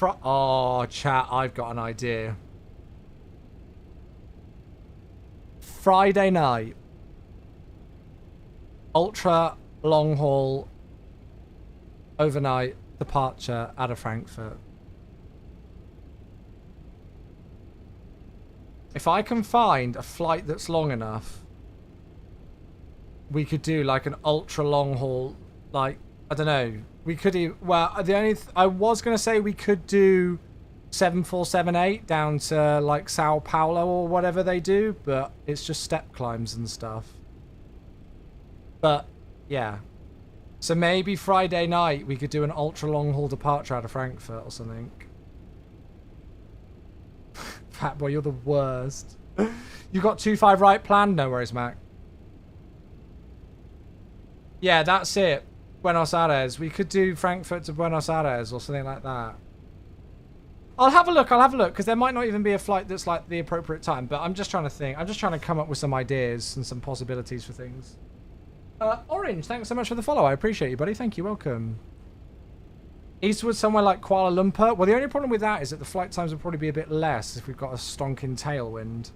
Oh, chat, I've got an idea. Friday night. Ultra long haul overnight departure out of Frankfurt. If I can find a flight that's long enough, we could do like an ultra long haul, like, I don't know. We could even, well, I was going to say we could do 7478 down to like Sao Paulo or whatever they do, but it's just step climbs and stuff. But yeah. So maybe Friday night we could do an ultra long haul departure out of Frankfurt or something. Fat boy, you're the worst. You got 2-5 right planned? No worries, Mac. Yeah, that's it. Buenos Aires. We could do Frankfurt to Buenos Aires or something like that. I'll have a look, because there might not even be a flight that's like the appropriate time, but I'm just trying to think. I'm just trying to come up with some ideas and some possibilities for things. Orange, thanks so much for the follow. I appreciate you, buddy. Thank you. Welcome. Eastward, somewhere like Kuala Lumpur. Well, the only problem with that is that the flight times will probably be a bit less if we've got a stonking tailwind.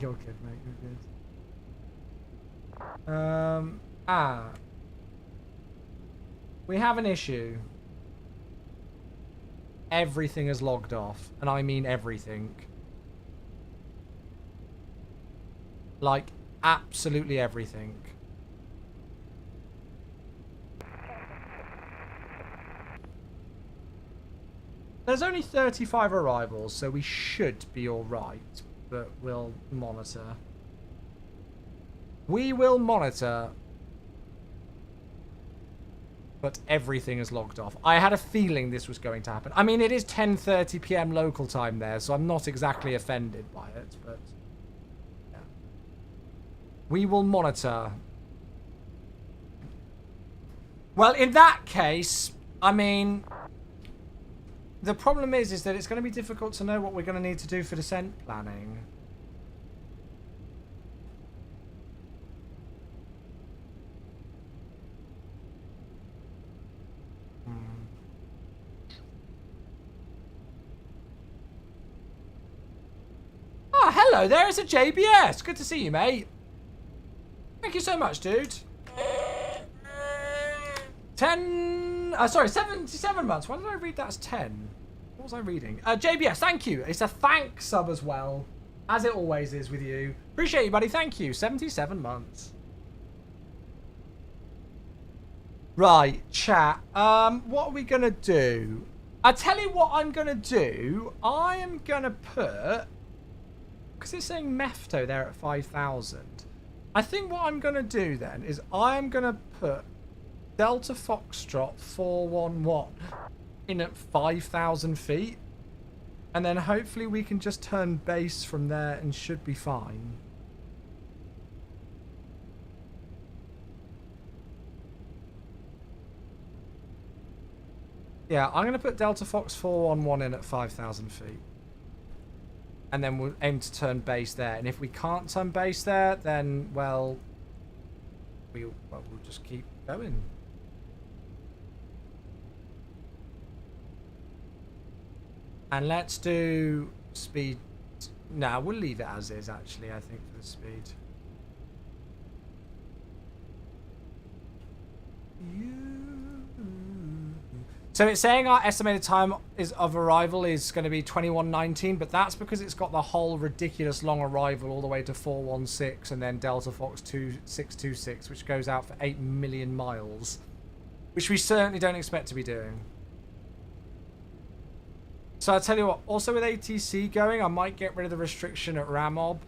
You're good, mate. You're good. We have an issue. Everything is logged off, and I mean everything. Like, absolutely everything. There's only 35 arrivals, so we should be alright, but we'll monitor. We will monitor. But everything is logged off. I had a feeling this was going to happen. I mean, it is 10:30 PM local time there, so I'm not exactly offended by it, but yeah. We will monitor. Well, in that case, I mean, the problem is that it's going to be difficult to know what we're going to need to do for descent planning. Oh, hello there, it's a JBS. Good to see you, mate. Thank you so much, dude. 77 months. Why did I read that as 10? What was I reading? JBS, thank you. It's a thank sub as well, as it always is with you. Appreciate you, buddy. Thank you. 77 months. Right, chat. What are we going to do? I tell you what I'm going to do. I am going to put... Because it's saying Mefto there at 5,000. I think what I'm going to do then is I'm going to put Delta Foxtrot 411 in at 5,000 feet. And then hopefully we can just turn base from there and should be fine. Yeah, I'm going to put Delta Fox 411 in at 5,000 feet. And then we'll aim to turn base there. And if we can't turn base there, then, well, we'll just keep going. And let's do speed. No, we'll leave it as is, actually, I think, for the speed. So it's saying our estimated time of arrival is going to be 21:19, but that's because it's got the whole ridiculous long arrival all the way to 416 and then Delta Fox 2626, which goes out for 8 million miles, which we certainly don't expect to be doing. So I'll tell you what, also with ATC going, I might get rid of the restriction at Ramob.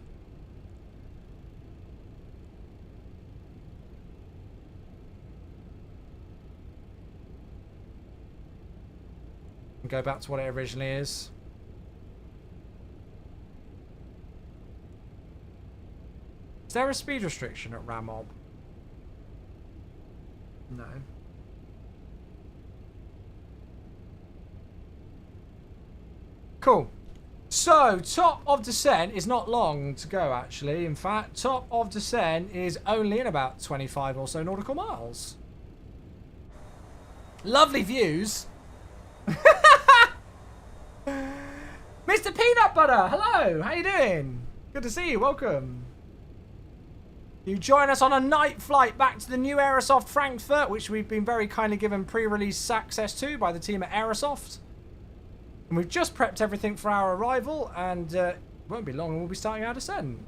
And go back to what it originally is. Is there a speed restriction at Ramob? No. Cool. So, top of descent is not long to go, actually. In fact, top of descent is only in about 25 or so nautical miles. Lovely views. Mr. Peanut Butter, hello. How you doing? Good to see you. Welcome. You join us on a night flight back to the new Aerosoft Frankfurt, which we've been very kindly given pre-release access to by the team at Aerosoft. And we've just prepped everything for our arrival, and it won't be long and we'll be starting our descent.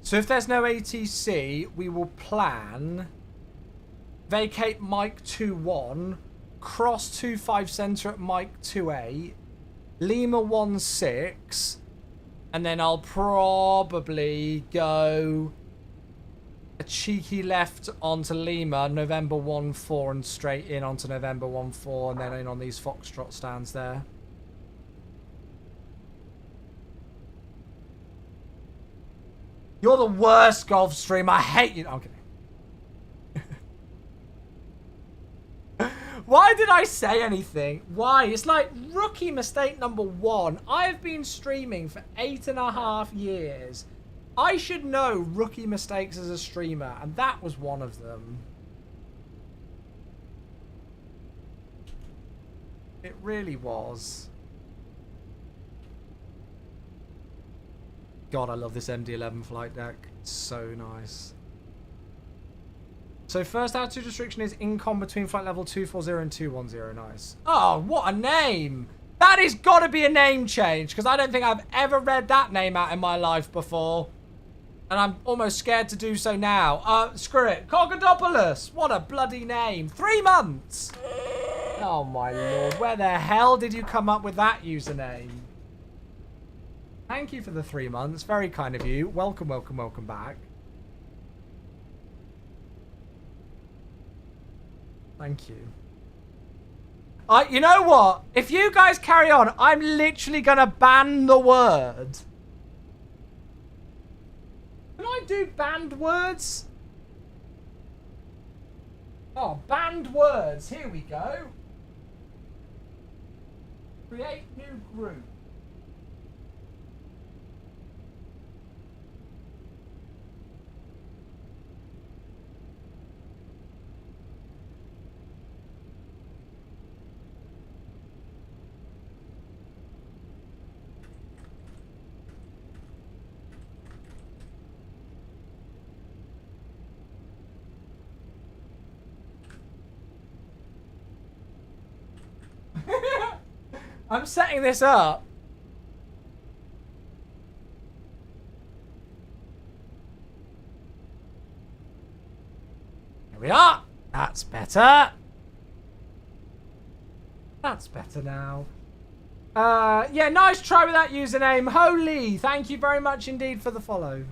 So if there's no ATC, we will plan vacate Mike 2-1, cross 25 center at Mike 2-8, Lima 16, and then I'll probably go a cheeky left onto Lima, November 14, and straight in onto November 14, and then in on these Foxtrot stands there. You're the worst golf stream. I hate you. Okay. Why did I say anything? Why? It's like rookie mistake number 1. I've been streaming for 8.5 years. I should know rookie mistakes as a streamer, and that was one of them. It really was. God, I love this MD-11 flight deck. It's so nice. So first altitude restriction is incom between flight level 240 and 210. Nice. Oh, what a name! That has got to be a name change, because I don't think I've ever read that name out in my life before. And I'm almost scared to do so now. Screw it. Cocodopoulos. What a bloody name. 3 months. Oh, my lord. Where the hell did you come up with that username? Thank you for the 3 months. Very kind of you. Welcome, welcome, welcome back. Thank you. You know what? If you guys carry on, I'm literally going to ban the word. Can I do banned words? Oh, banned words. Here we go. Create new group. I'm setting this up. Here we are. That's better. That's better now. Yeah, nice try with that username. Holy, thank you very much indeed for the follow.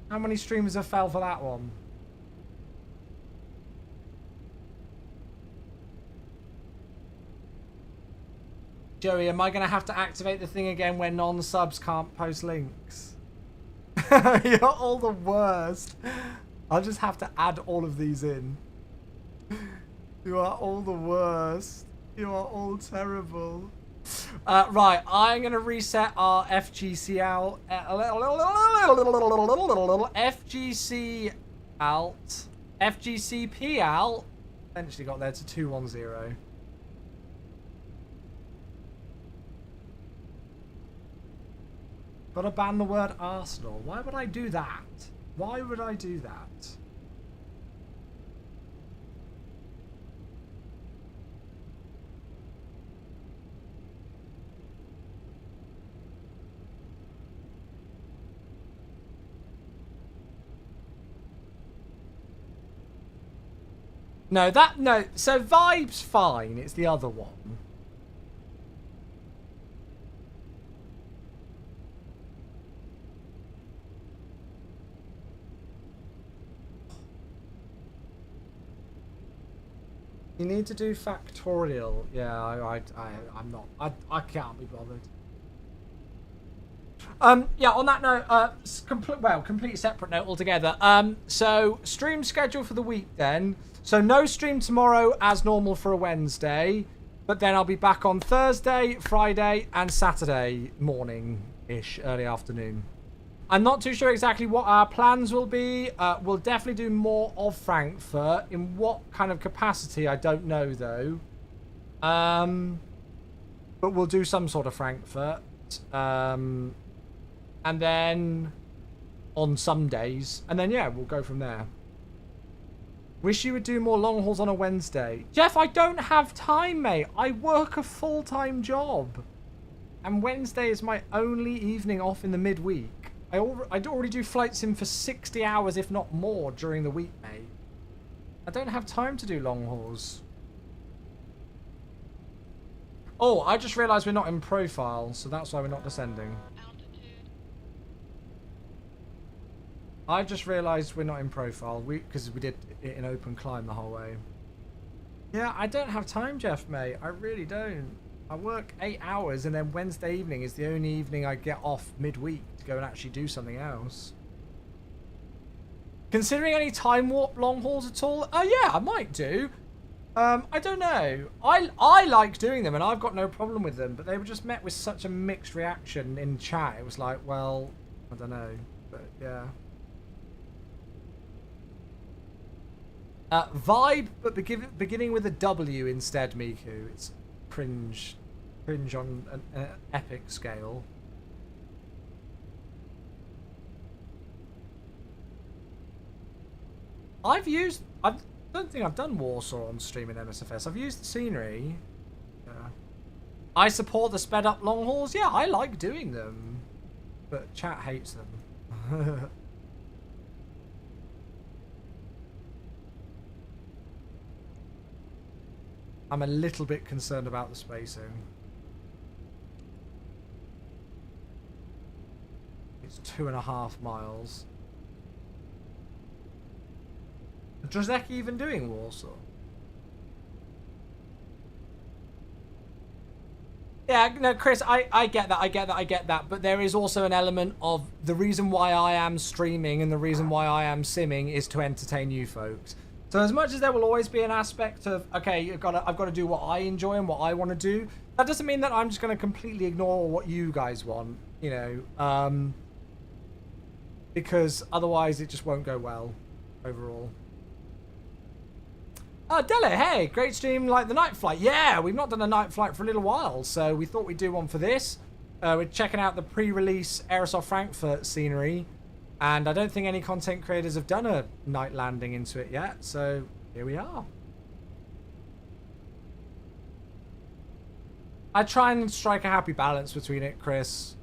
How many streamers have fell for that one? Joey, am I going to have to activate the thing again where non-subs can't post links? You're all the worst. I'll just have to add all of these in. You are all the worst. You are all terrible. Right, I'm going to reset our FGC out. FGC out. FGCP out. Eventually got there to 210. Gotta ban the word Arsenal. Why would I do that? Why would I do that? No, so Vibe's fine. It's the other one. You need to do factorial. Yeah, I'm not. I can't be bothered. Yeah, on that note, complete separate note altogether. So stream schedule for the week then. So no stream tomorrow as normal for a Wednesday, but then I'll be back on Thursday, Friday, and Saturday morning-ish, early afternoon. I'm not too sure exactly what our plans will be. We'll definitely do more of Frankfurt. In what kind of capacity, I don't know though. But we'll do some sort of Frankfurt. And then on some days. And then, yeah, we'll go from there. Wish you would do more long hauls on a Wednesday. Jeff, I don't have time, mate. I work a full-time job. And Wednesday is my only evening off in the midweek. I'd already do flights in for 60 hours, if not more, during the week, mate. I don't have time to do long hauls. Oh, I just realised we're not in profile, so that's why we're not descending. I just realised we're not in profile, because we did it in open climb the whole way. Yeah, I don't have time, Jeff, mate. I really don't. I work 8 hours, and then Wednesday evening is the only evening I get off midweek to go and actually do something else. Considering any time warp long hauls at all? Oh yeah, I might do. I don't know. I like doing them, and I've got no problem with them, but they were just met with such a mixed reaction in chat. It was like, well, I don't know, but yeah. Vibe, but beginning with a W instead, Miku. It's cringe on an epic scale. I don't think I've done Warsaw on stream in MSFS. I've used the scenery. Yeah. I support the sped up long hauls. Yeah, I like doing them, but chat hates them. I'm a little bit concerned about the spacing. It's 2.5 miles. Is Drozdeki even doing Warsaw? Yeah, no, Chris, I get that. But there is also an element of the reason why I am streaming and the reason why I am simming is to entertain you folks. So as much as there will always be an aspect of, okay, I've got to do what I enjoy and what I want to do, that doesn't mean that I'm just going to completely ignore what you guys want, you know, because otherwise it just won't go well overall. Oh, Dele, hey, great stream like the night flight. Yeah, we've not done a night flight for a little while, so we thought we'd do one for this. We're checking out the pre-release Aerosoft Frankfurt scenery. And I don't think any content creators have done a night landing into it yet, so here we are. I try and strike a happy balance between it, Chris.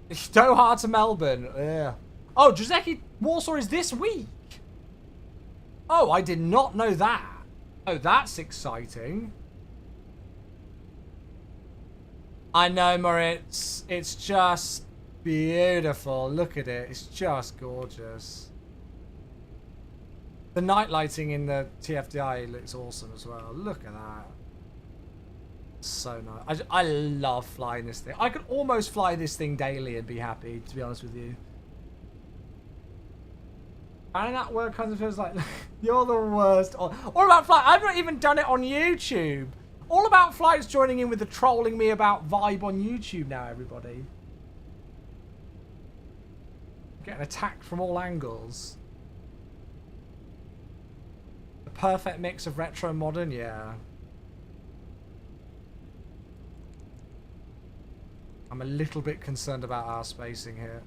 Doha to Melbourne. Yeah. Oh, Drozdeki Warsaw is this week. Oh, I did not know that. Oh, that's exciting. I know, Moritz. It's just beautiful. Look at it. It's just gorgeous. The night lighting in the TFDI looks awesome as well. Look at that. So nice. I love flying this thing. I could almost fly this thing daily and be happy, to be honest with you. And that word kind of feels like you're the worst. All about flight. I've not even done it on YouTube. All About Flight's joining in with the trolling me about vibe on YouTube now, everybody. Getting attacked from all angles. The perfect mix of retro and modern, yeah. I'm a little bit concerned about our spacing here.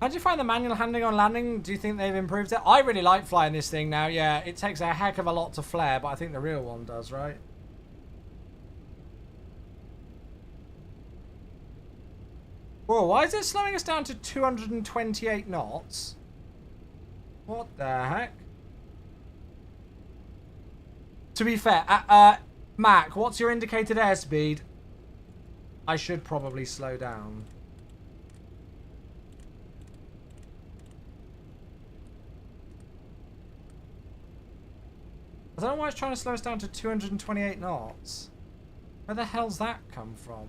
How do you find the manual handling on landing? Do you think they've improved it? I really like flying this thing now, yeah. It takes a heck of a lot to flare, but I think the real one does, right? Whoa, why is it slowing us down to 228 knots? What the heck? To be fair, Mac, what's your indicated airspeed? I should probably slow down. I don't know why it's trying to slow us down to 228 knots. Where the hell's that come from?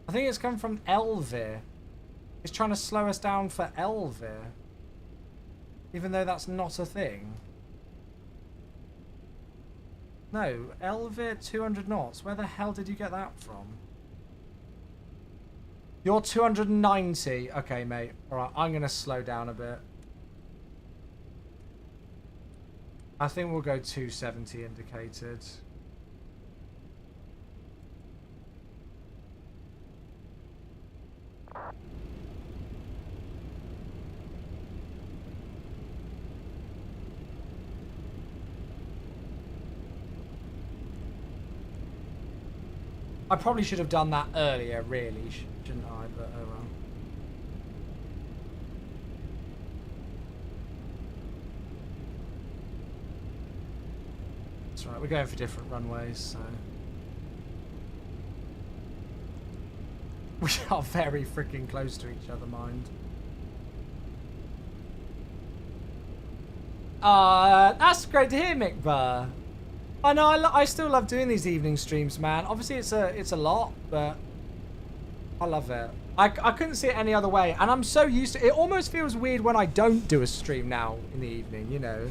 I think it's come from Elvir. It's trying to slow us down for Elvir. Even though that's not a thing. No, Elvir 200 knots. Where the hell did you get that from? You're 290. Okay, mate. Alright, I'm going to slow down a bit. I think we'll go 270 indicated. I probably should have done that earlier, really, shouldn't I? But oh well. That's right, we're going for different runways, so... We are very freaking close to each other, mind. That's great to hear, Mick Burr. I know, I still love doing these evening streams, man. Obviously, it's a lot, but I love it. I couldn't see it any other way, and I'm so used to it. It almost feels weird when I don't do a stream now in the evening, you know.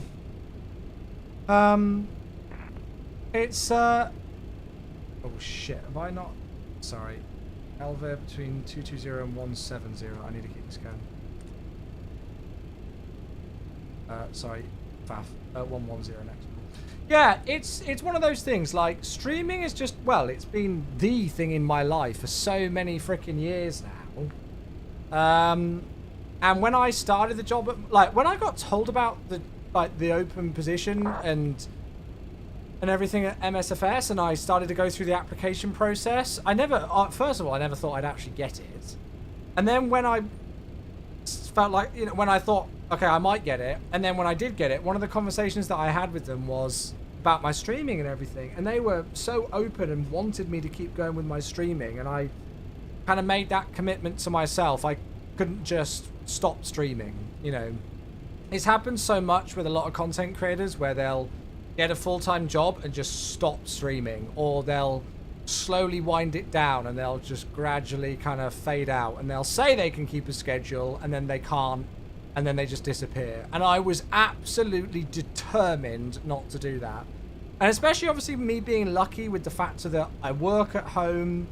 It's, oh shit, have I not... Sorry. Elvir between 220 and 170. I need to keep this going. Sorry, FAF. 110 next. Yeah, it's one of those things, like, streaming is just, well, it's been the thing in my life for so many freaking years now. And when I started the job, like, when I got told about the open position and everything at MSFS, and I started to go through the application process, I never, first of all, I never thought I'd actually get it. And then when I felt like, you know, when I thought, okay, I might get it, and then when I did get it, one of the conversations that I had with them was about my streaming and everything, and they were so open and wanted me to keep going with my streaming, and I kind of made that commitment to myself. I couldn't just stop streaming, you know. It's happened so much with a lot of content creators where they'll get a full-time job and just stop streaming, or they'll slowly wind it down and they'll just gradually kind of fade out, and they'll say they can keep a schedule and then they can't, and then they just disappear. And I was absolutely determined not to do that. And especially obviously me being lucky with the fact that I work at home,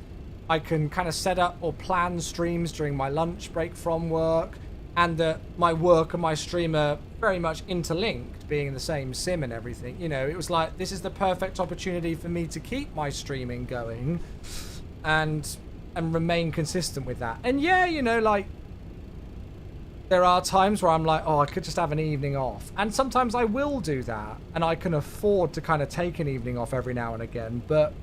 I can kind of set up or plan streams during my lunch break from work, and that my work and my stream are very much interlinked, being in the same sim and everything. You know, it was like, this is the perfect opportunity for me to keep my streaming going and remain consistent with that. And yeah, you know, like, there are times where I'm like, oh, I could just have an evening off. And sometimes I will do that. And I can afford to kind of take an evening off every now and again. But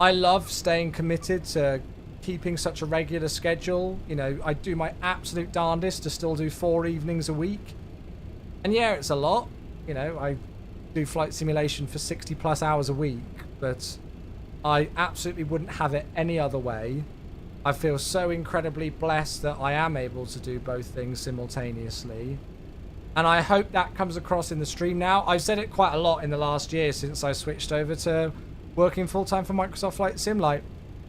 I love staying committed to keeping such a regular schedule. You know, I do my absolute darndest to still do 4 evenings a week. And yeah, it's a lot. You know, I do flight simulation for 60 plus hours a week. But I absolutely wouldn't have it any other way. I feel so incredibly blessed that I am able to do both things simultaneously. And I hope that comes across in the stream now. I've said it quite a lot in the last year since I switched over to working full-time for Microsoft Flight Sim. Like,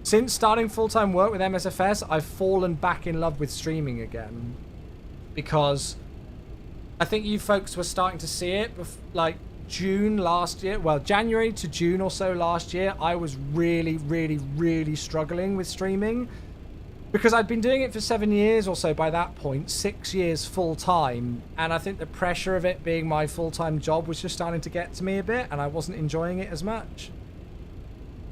since starting full-time work with MSFS, I've fallen back in love with streaming again. Because I think you folks were starting to see it, like, June last year. Well, January to June or so last year, I was really, really, really struggling with streaming. Because I'd been doing it for 7 years or so by that point, 6 years full-time. And I think the pressure of it being my full-time job was just starting to get to me a bit, and I wasn't enjoying it as much.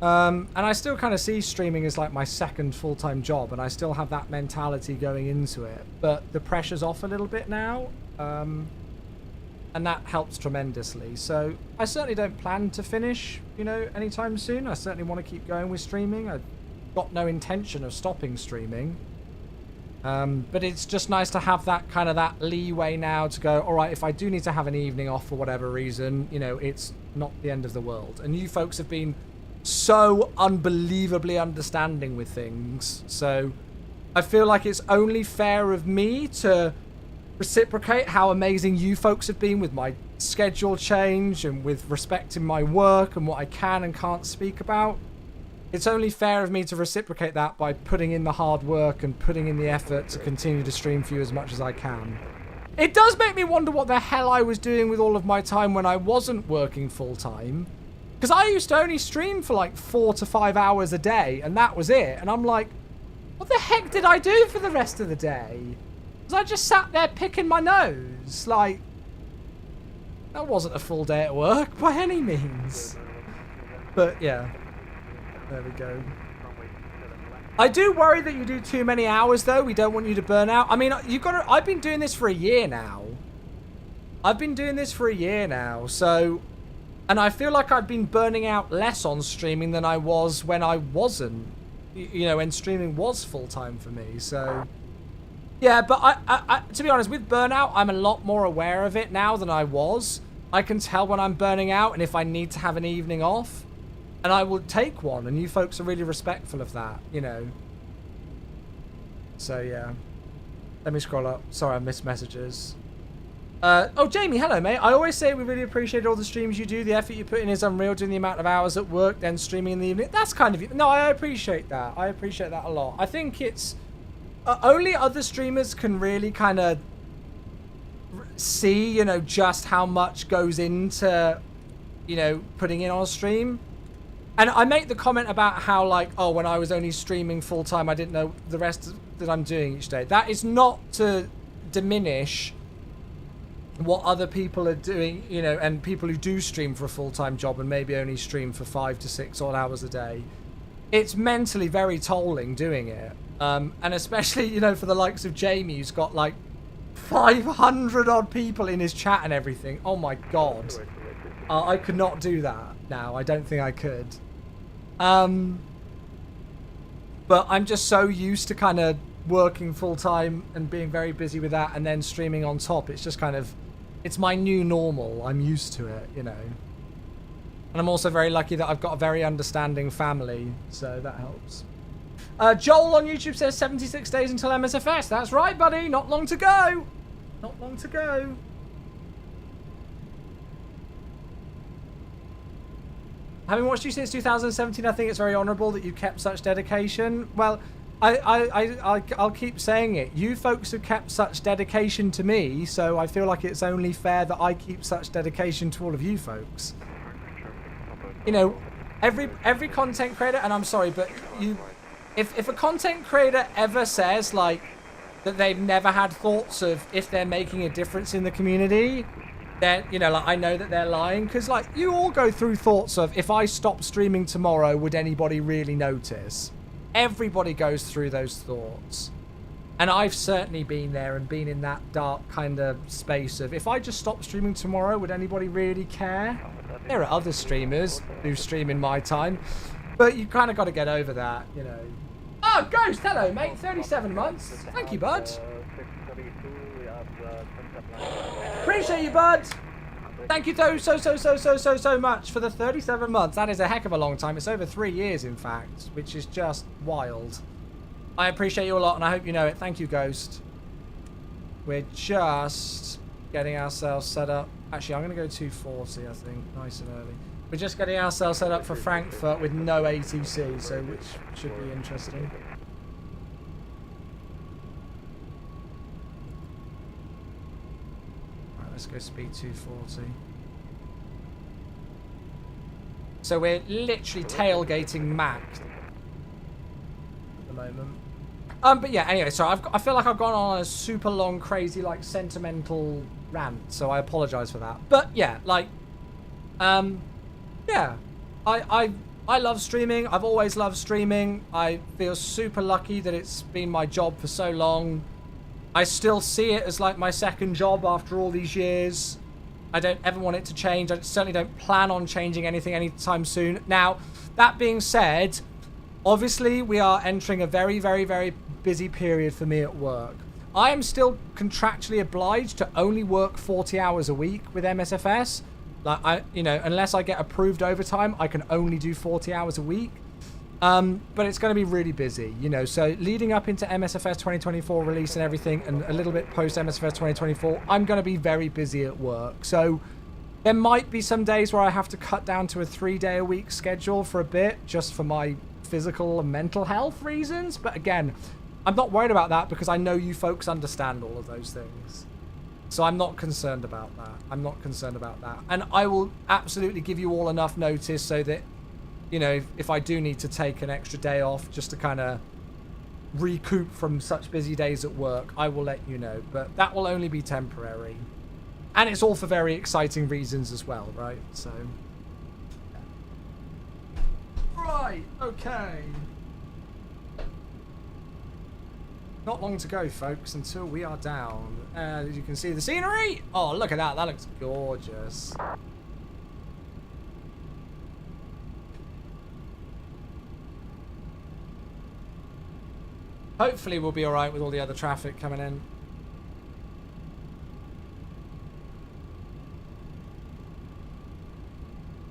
And I still kind of see streaming as like my second full-time job, and I still have that mentality going into it. But the pressure's off a little bit now, and that helps tremendously. So I certainly don't plan to finish, you know, anytime soon. I certainly want to keep going with streaming. I've got no intention of stopping streaming. But it's just nice to have that kind of that leeway now to go, all right, if I do need to have an evening off for whatever reason, you know, it's not the end of the world. And you folks have been so unbelievably understanding with things. So I feel like it's only fair of me to reciprocate how amazing you folks have been with my schedule change and with respecting my work and what I can and can't speak about. It's only fair of me to reciprocate that by putting in the hard work and putting in the effort to continue to stream for you as much as I can. It does make me wonder what the hell I was doing with all of my time when I wasn't working full-time. Because I used to only stream for like 4 to 5 hours a day, and that was it. And I'm like, what the heck did I do for the rest of the day? Because I just sat there picking my nose. Like, that wasn't a full day at work by any means. But yeah. There we go. I do worry that you do too many hours, though. We don't want you to burn out. I mean, you've got to... I've been doing this for a year now. So... And I feel like I've been burning out less on streaming than I was when I wasn't. You know, when streaming was full-time for me. So... Yeah, but I, to be honest, with burnout, I'm a lot more aware of it now than I was. I can tell when I'm burning out and if I need to have an evening off. And I will take one, and you folks are really respectful of that, you know. So, yeah. Let me scroll up. Sorry, I missed messages. Oh, Jamie, hello, mate. I always say we really appreciate all the streams you do. The effort you put in is unreal, doing the amount of hours at work, then streaming in the evening. That's kind of... No, I appreciate that. I appreciate that a lot. I think it's... only other streamers can really kind of see, you know, just how much goes into, you know, putting in on a stream. And I make the comment about how, like, oh, when I was only streaming full-time, I didn't know the rest that I'm doing each day. That is not to diminish what other people are doing, you know, and people who do stream for a full-time job and maybe only stream for 5 to 6 odd hours a day. It's mentally very tolling doing it. And especially, you know, for the likes of Jamie, who's got, like, 500 odd people in his chat and everything. Oh, my God. I could not do that now. I don't think I could. But I'm just so used to kind of working full-time and being very busy with that and then streaming on top. It's just kind of, it's my new normal. I'm used to it, you know. And I'm also very lucky that I've got a very understanding family, so that helps. Joel on YouTube says 76 days until MSFS. That's right, buddy. Not long to go. Not long to go. Having watched you since 2017, I think it's very honourable that you kept such dedication. Well, I'll keep saying it. You folks have kept such dedication to me, so I feel like it's only fair that I keep such dedication to all of you folks. You know, every content creator, and I'm sorry, but you, if a content creator ever says like that they've never had thoughts of if they're making a difference in the community, then, you know, like, I know that they're lying, because, like, you all go through thoughts of, if I stop streaming tomorrow, would anybody really notice? Everybody goes through those thoughts. And I've certainly been there and been in that dark kind of space of, if I just stop streaming tomorrow, would anybody really care? There are other streamers who stream in my time, but you kind of got to get over that, you know. Oh, Ghost, hello, mate. 37 months. Thank you, bud. Appreciate you, bud. Thank you so much for the 37 months. That is a heck of a long time. It's over 3 years, in fact, which is just wild. I appreciate you a lot, and I hope you know it. Thank you, Ghost. We're just getting ourselves set up. Actually, I'm going to go 240, I think. Nice and early. We're just getting ourselves set up for Frankfurt with no ATC, so which should be interesting. Right, let's go speed 240. So we're literally tailgating Mac at the moment. But yeah, anyway, so I feel like I've gone on a super long, crazy, like, sentimental rant, so I apologize for that. But yeah, like, yeah, I love streaming. I've always loved streaming. I feel super lucky that it's been my job for so long. I still see it as like my second job after all these years. I don't ever want it to change. I certainly don't plan on changing anything anytime soon. Now, that being said, obviously we are entering a very, very, very busy period for me at work. I am still contractually obliged to only work 40 hours a week with MSFS. Like, you know, unless I get approved overtime, I can only do 40 hours a week. But it's going to be really busy, you know. So leading up into MSFS 2024 release and everything, and a little bit post MSFS 2024, I'm going to be very busy at work. So there might be some days where I have to cut down to a 3-day-a-week schedule for a bit, just for my physical and mental health reasons. But again, I'm not worried about that because I know you folks understand all of those things. So I'm not concerned about that. I'm not concerned about that. And I will absolutely give you all enough notice so that, you know, if I do need to take an extra day off just to kind of recoup from such busy days at work, I will let you know. But that will only be temporary. And it's all for very exciting reasons as well, right? So. Right, okay. Not long to go, folks, until we are down. As you can see the scenery. Oh, look at that. That looks gorgeous. Hopefully we'll be all right with all the other traffic coming in.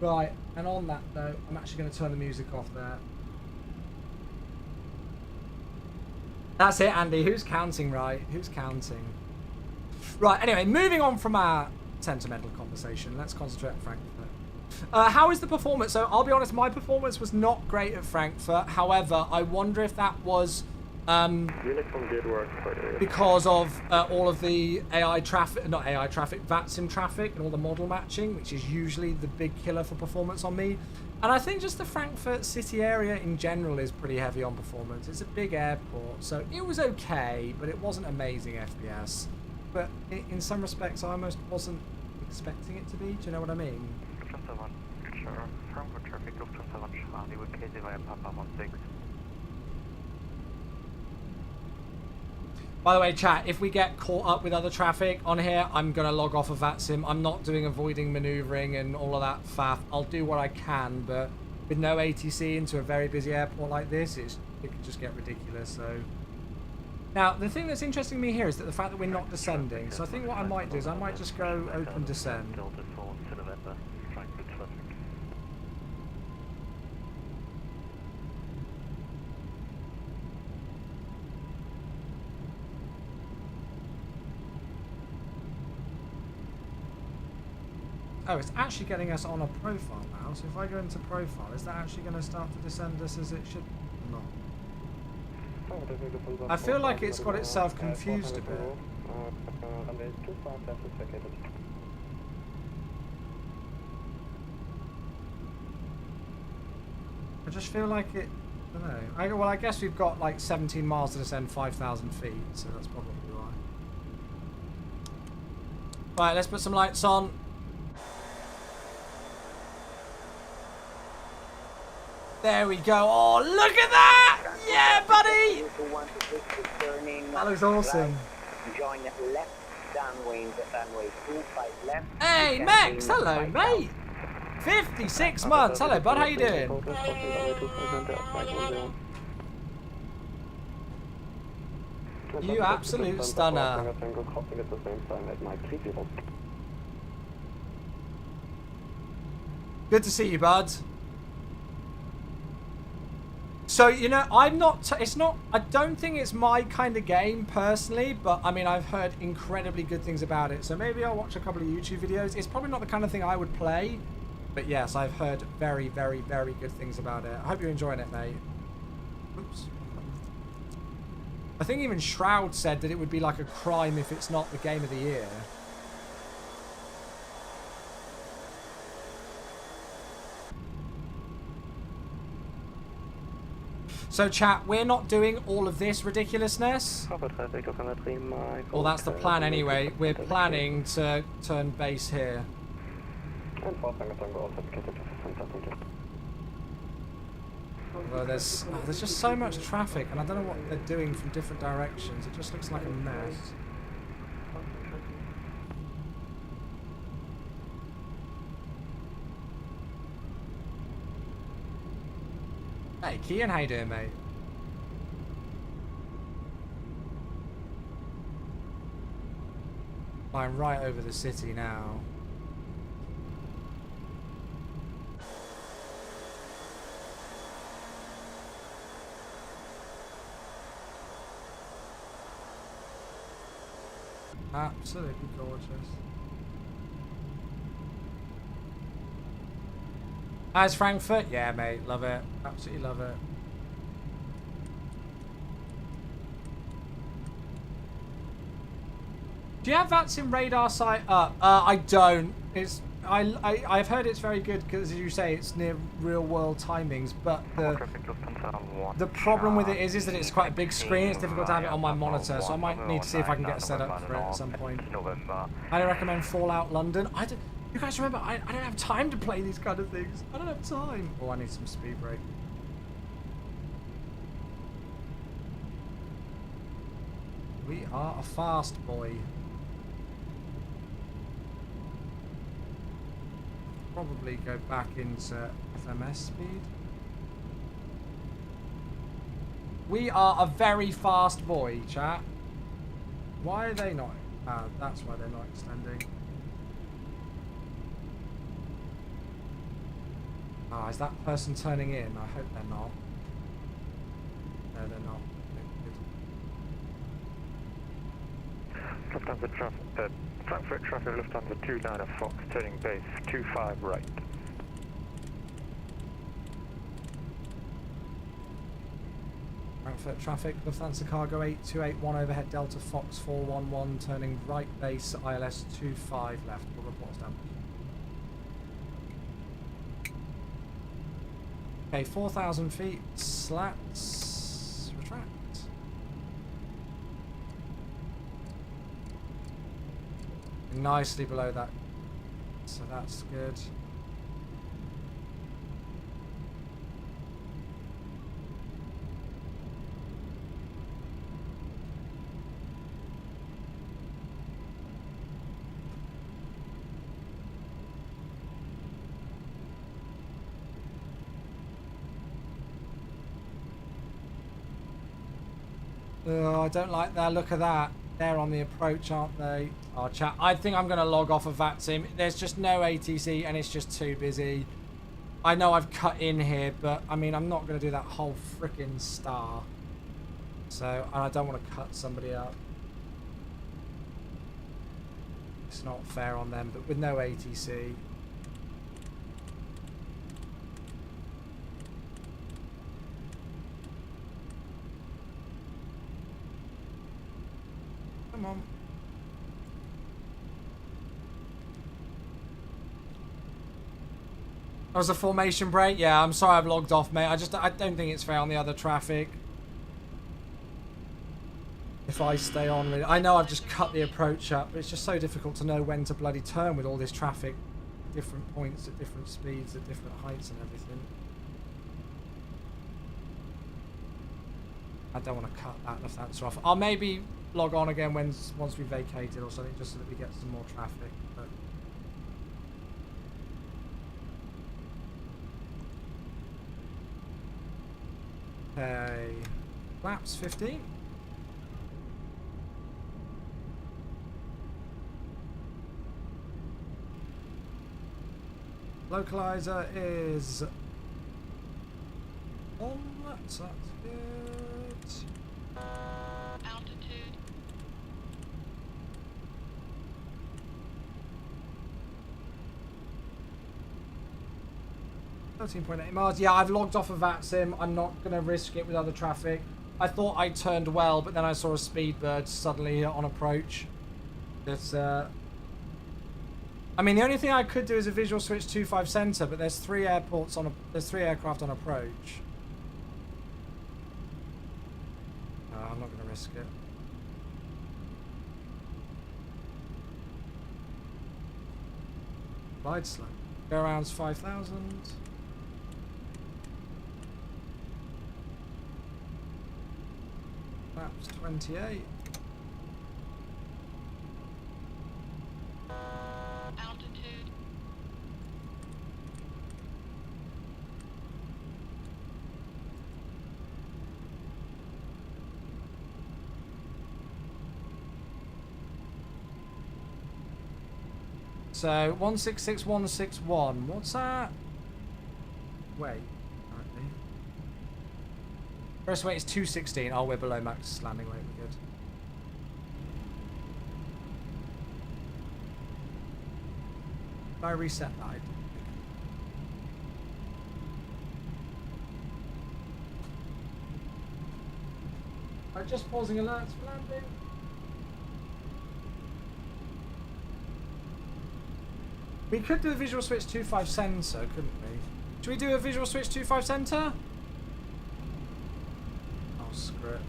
Right, and on that note, I'm actually going to turn the music off there. That's it, Andy. Who's counting, right? Who's counting? Right, anyway, moving on from our sentimental conversation, let's concentrate on Frankfurt. How is the performance? So, I'll be honest, my performance was not great at Frankfurt. However, I wonder if that was because of all of the AI traffic, not AI traffic, VATSIM traffic and all the model matching, which is usually the big killer for performance on me. And I think just the Frankfurt city area in general is pretty heavy on performance. It's a big airport, so it was okay, but it wasn't amazing FPS. But in some respects, I almost wasn't expecting it to be. Do you know what I mean? Lufthansa 1, sure. Frankfurt traffic, Lufthansa 1, Charlie with KZ via Papa 16. By the way, chat, if we get caught up with other traffic on here, I'm going to log off of VATSIM. I'm not doing avoiding maneuvering and all of that faff. I'll do what I can, but with no ATC into a very busy airport like this, it could just get ridiculous. So now, the thing that's interesting me here is that the fact that we're not descending. So I think what I might do is I might just go open descend. Oh, it's actually getting us on a profile now. So if I go into profile, is that actually going to start to descend us as it should or not? I feel like it's got itself confused a bit. I just feel like it, I don't know. Well, I guess we've got like 17 miles to descend 5,000 feet, so that's probably right. Right, let's put some lights on. There we go. Oh, look at that! Yeah, buddy! That looks awesome. Join left downwind runway 25 left. Hey, Max! Hello, mate! 56 months! Hello, bud, how you doing? You absolute stunner. Good to see you, bud. So, you know, I'm not, it's not, I don't think it's my kind of game personally, but I mean, I've heard incredibly good things about it. So maybe I'll watch a couple of YouTube videos. It's probably not the kind of thing I would play, but yes, I've heard very, very, very good things about it. I hope you're enjoying it, mate. Oops. I think even Shroud said that it would be like a crime if it's not the game of the year. So chat, we're not doing all of this ridiculousness. Well, that's the plan anyway. We're planning to turn base here. Although there's just so much traffic, and I don't know what they're doing from different directions. It just looks like a mess. Hey, Kian, how you doing, mate? Flying right over the city now. Absolutely gorgeous. How's Frankfurt? Yeah, mate, love it. Absolutely love it. Do you have VATS in radar sight up? I don't. It's I've heard it's very good because, as you say, it's near real world timings. But the problem with it is that it's quite a big screen. It's difficult to have it on my monitor, so I might need to see if I can get set up for it at some point. I'd recommend Fallout London. You guys remember, I don't have time to play these kind of things. I don't have time. Oh, I need some speed brake. We are a fast boy. Probably go back into FMS speed. We are a very fast boy, chat. Why are they not? That's why they're not extending. Ah, is that person turning in? I hope they're not. No, they're not. Lufthansa traffic, Frankfurt traffic, Lufthansa 29 Fox, turning base 25 right. Frankfurt traffic, Lufthansa cargo 8281 overhead Delta Fox 411, turning right base ILS 25 left. We'll report down. Okay, 4,000 feet, slats, retract. Nicely below that, so that's good. Oh, I don't like that. Look at that. They're on the approach, aren't they? Oh, chat. I think I'm going to log off of VATSIM. There's just no ATC and it's just too busy. I know I've cut in here, but I mean, I'm not going to do that whole freaking star. So, and I don't want to cut somebody up. It's not fair on them, but with no ATC. Come on. That was a formation break? Yeah, I'm sorry I've logged off, mate. I don't think it's fair on the other traffic. If I stay on with it. I know I've just cut the approach up, but it's just so difficult to know when to bloody turn with all this traffic. Different points at different speeds, at different heights and everything. I don't want to cut that Lufthansa off. I'll maybe log on again once we vacated or something, just so that we get some more traffic. But okay, flaps 15. Localizer is on, so that's good. Altitude. $13.8 miles. Yeah, I've logged off of VATSIM. I'm not going to risk it with other traffic. I thought I turned well, but then I saw a speedbird suddenly on approach. It's, I mean, the only thing I could do is a visual switch 25 center, but there's three aircraft on approach. I'm not going to risk it. Glide slope. Go around 5,000. Maps 28. Altitude. So 166161. What's that? Wait. First weight is 216. Oh, we're below max landing weight. We're good. Did I reset that? I'm just pausing alerts for landing. We could do a visual switch 25 center, couldn't we? Should we do a visual switch 25 center? Oh, screw it.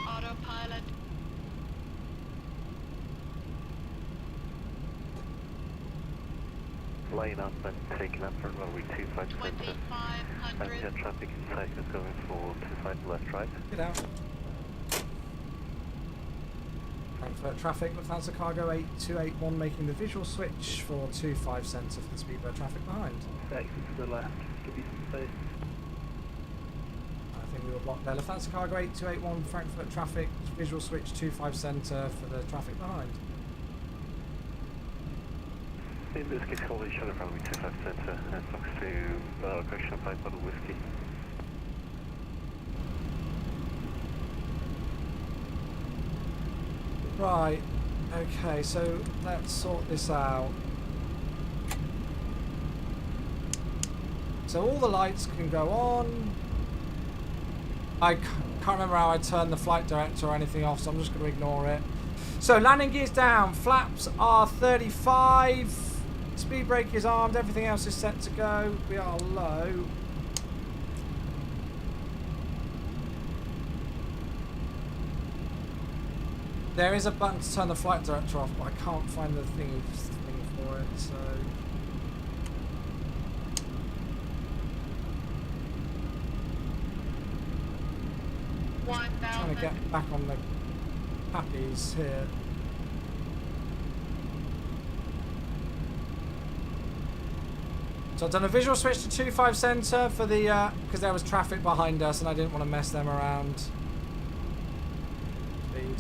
Autopilot. Lane up and taking up for runway 25 center. 2500. And jet traffic inside is going for 25 left, right? Get out. Frankfurt traffic, Lufthansa cargo 8281 making the visual switch for 25 center for the speedbird traffic behind. Exit to the left, give you some space. I think we were blocked there. Lufthansa cargo 8281 Frankfurt traffic, visual switch 25 center for the traffic behind. In this case, hold each other runway 25 center and Fox to correction 5 bottle whiskey. Right, okay, so let's sort this out. So all the lights can go on. I can't remember how I turned the flight director or anything off, so I'm just going to ignore it. So landing gears down, flaps are 35, speed brake is armed, everything else is set to go. We are low. There is a button to turn the flight director off, but I can't find the thing for it, so... Trying to get back on the pappies here. So I've done a visual switch to 25 center for the, because there was traffic behind us and I didn't want to mess them around. Speed.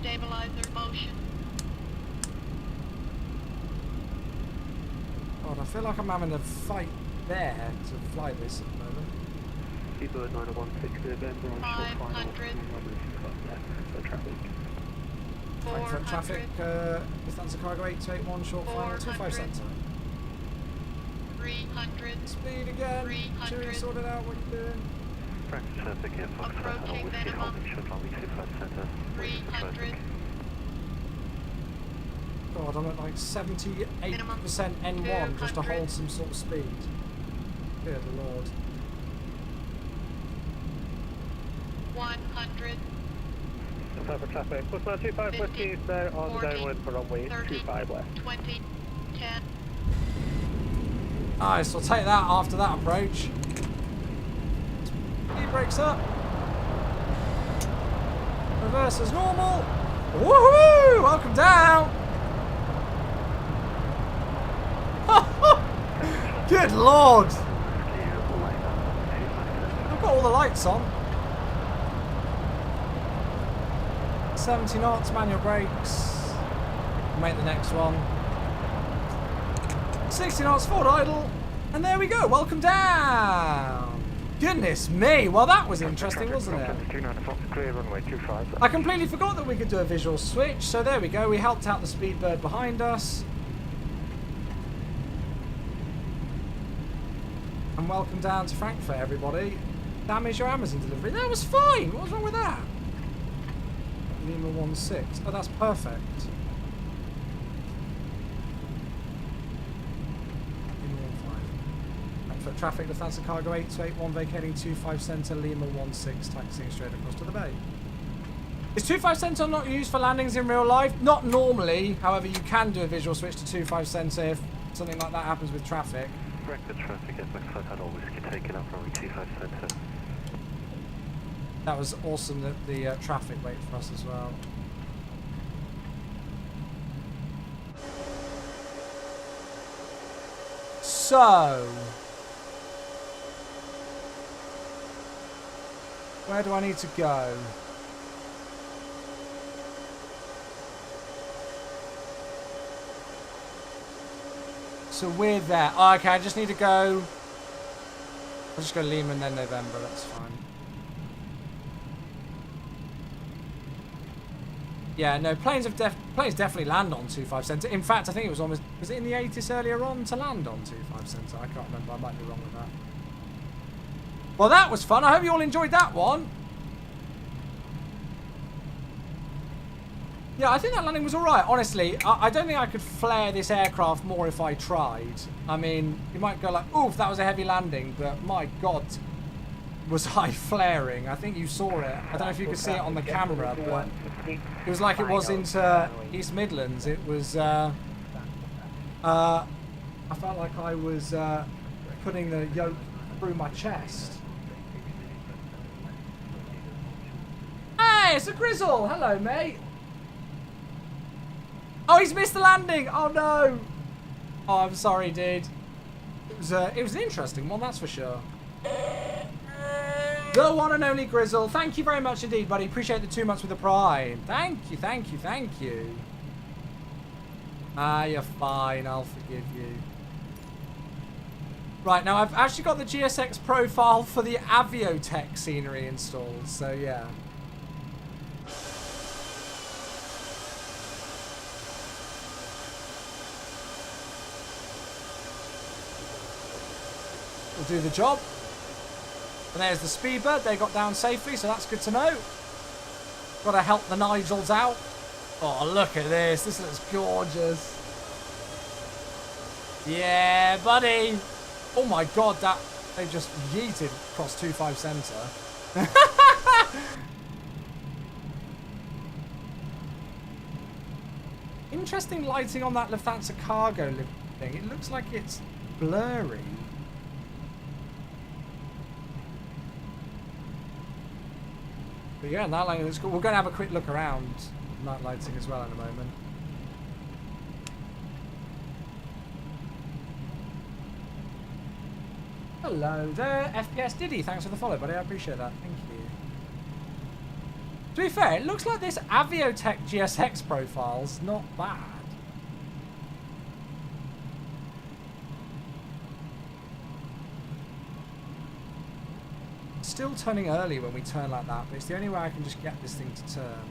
Stabilizer motion. God, I feel like I'm having a fight there to fly this at the moment. Seabird 916 November on short final. 500. Traffic. Frankfurt traffic, Lufthansa cargo 8281 short final 25 center. 300. Speed again. 300. Chewie, sort it out. What are you doing? Frankfurt traffic here, Fox Approaching whiskey minimum. holding short runway 25 center. 300. God, I'm at like 78% N1 just to 200. hold some sort of speed. Good lord. 100. for traffic. Pushback 25 whiskey, so on 40, downwind for runway 30, 25 left. 20, 10. Nice, we'll take that after that approach. E-brakes up. Reverse as normal. Woohoo! Welcome down. Good lord! I've got all the lights on. 70 knots, manual brakes. Make the next one. 60 knots, forward idle. And there we go, welcome down! Goodness me, well that was interesting, wasn't it? I completely forgot that we could do a visual switch, so there we go, we helped out the Speedbird behind us. And welcome down to Frankfurt, everybody. Damage your Amazon delivery. That was fine, what was wrong with that? Lima 16, oh that's perfect. Frankfurt traffic, Lufthansa cargo 8281 vacating 25 Centre, Lima 16, taxiing straight across to the bay. Is 25 Centre not used for landings in real life? Not normally, however you can do a visual switch to 25 Centre if something like that happens with traffic. Frankfurt traffic at Maxfield had all whiskey taken up runway 25 Centre. That was awesome that the traffic waited for us as well. So, where do I need to go? So we're there. Oh, okay, I just need to go. I'll just go Lima and then November, that's fine. Yeah, no, planes definitely land on 25 Centre. In fact, I think it was almost, was it in the 80s earlier on to land on 25 Centre? I can't remember, I might be wrong with that. Well, that was fun. I hope you all enjoyed that one. Yeah, I think that landing was alright. Honestly, I don't think I could flare this aircraft more if I tried. I mean, you might go like, oof, that was a heavy landing, but my God, was I flaring. I think you saw it. I don't know if you could see it on the camera, but it was like it was into East Midlands. It was, I felt like I was putting the yoke through my chest. Hey, it's a Grizzle. Hello, mate. Oh, he's missed the landing. Oh, no. Oh, I'm sorry, dude. It was an interesting one, that's for sure. The one and only Grizzle. Thank you very much indeed, buddy. Appreciate the 2 months with the Prime. Thank you, thank you, thank you. Ah, you're fine. I'll forgive you. Right, now I've actually got the GSX profile for the Aviotech scenery installed, so yeah. We'll do the job. And there's the Speedbird. They got down safely, so that's good to know. Got to help the Nigels out. Oh, look at this. This looks gorgeous. Yeah, buddy. Oh my God, that they just yeeted across 25 Centre. Interesting lighting on that Lufthansa cargo thing. It looks like it's blurry. But yeah, night lighting looks cool. We're going to have a quick look around night lighting as well in a moment. Hello there, FPS Diddy. Thanks for the follow, buddy. I appreciate that. Thank you. To be fair, it looks like this Aviotech GSX profile's not bad. Still turning early when we turn like that, but it's the only way I can just get this thing to turn.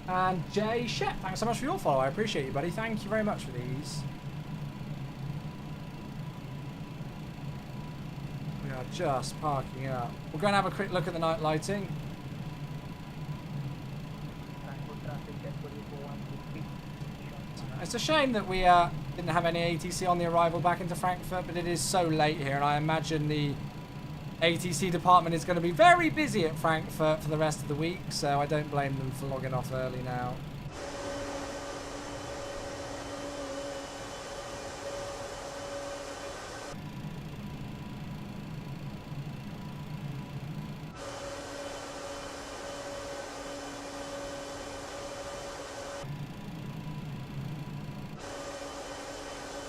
And Jay Shep, thanks so much for your follow. I appreciate you, buddy. Thank you very much for these. We are just parking up. We're going to have a quick look at the night lighting. It's a shame that we didn't have any ATC on the arrival back into Frankfurt, but it is so late here, and I imagine the ATC department is going to be very busy at Frankfurt for the rest of the week, so I don't blame them for logging off early now.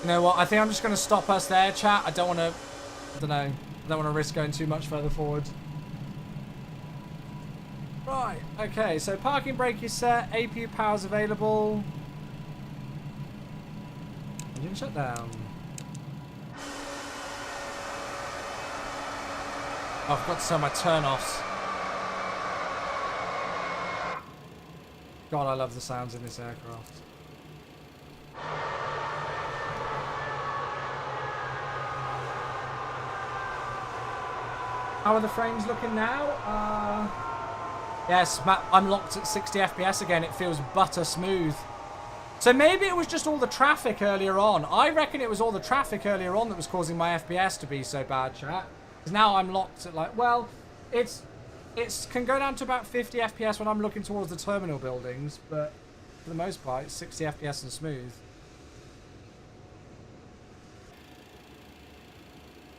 You know what? I think I'm just going to stop us there, chat. I don't want to... I don't know. I don't want to risk going too much further forward. Right. Okay, so parking brake is set. APU power's available. Engine shutdown. Oh, I forgot to turn my turn-offs. God, I love the sounds in this aircraft. How are the frames looking now? Yes, I'm locked at 60 FPS again. It feels butter smooth. So maybe it was just all the traffic earlier on. I reckon it was all the traffic earlier on that was causing my FPS to be so bad, chat. Because now I'm locked at like, well, it can go down to about 50 FPS when I'm looking towards the terminal buildings, but for the most part, it's 60 FPS and smooth.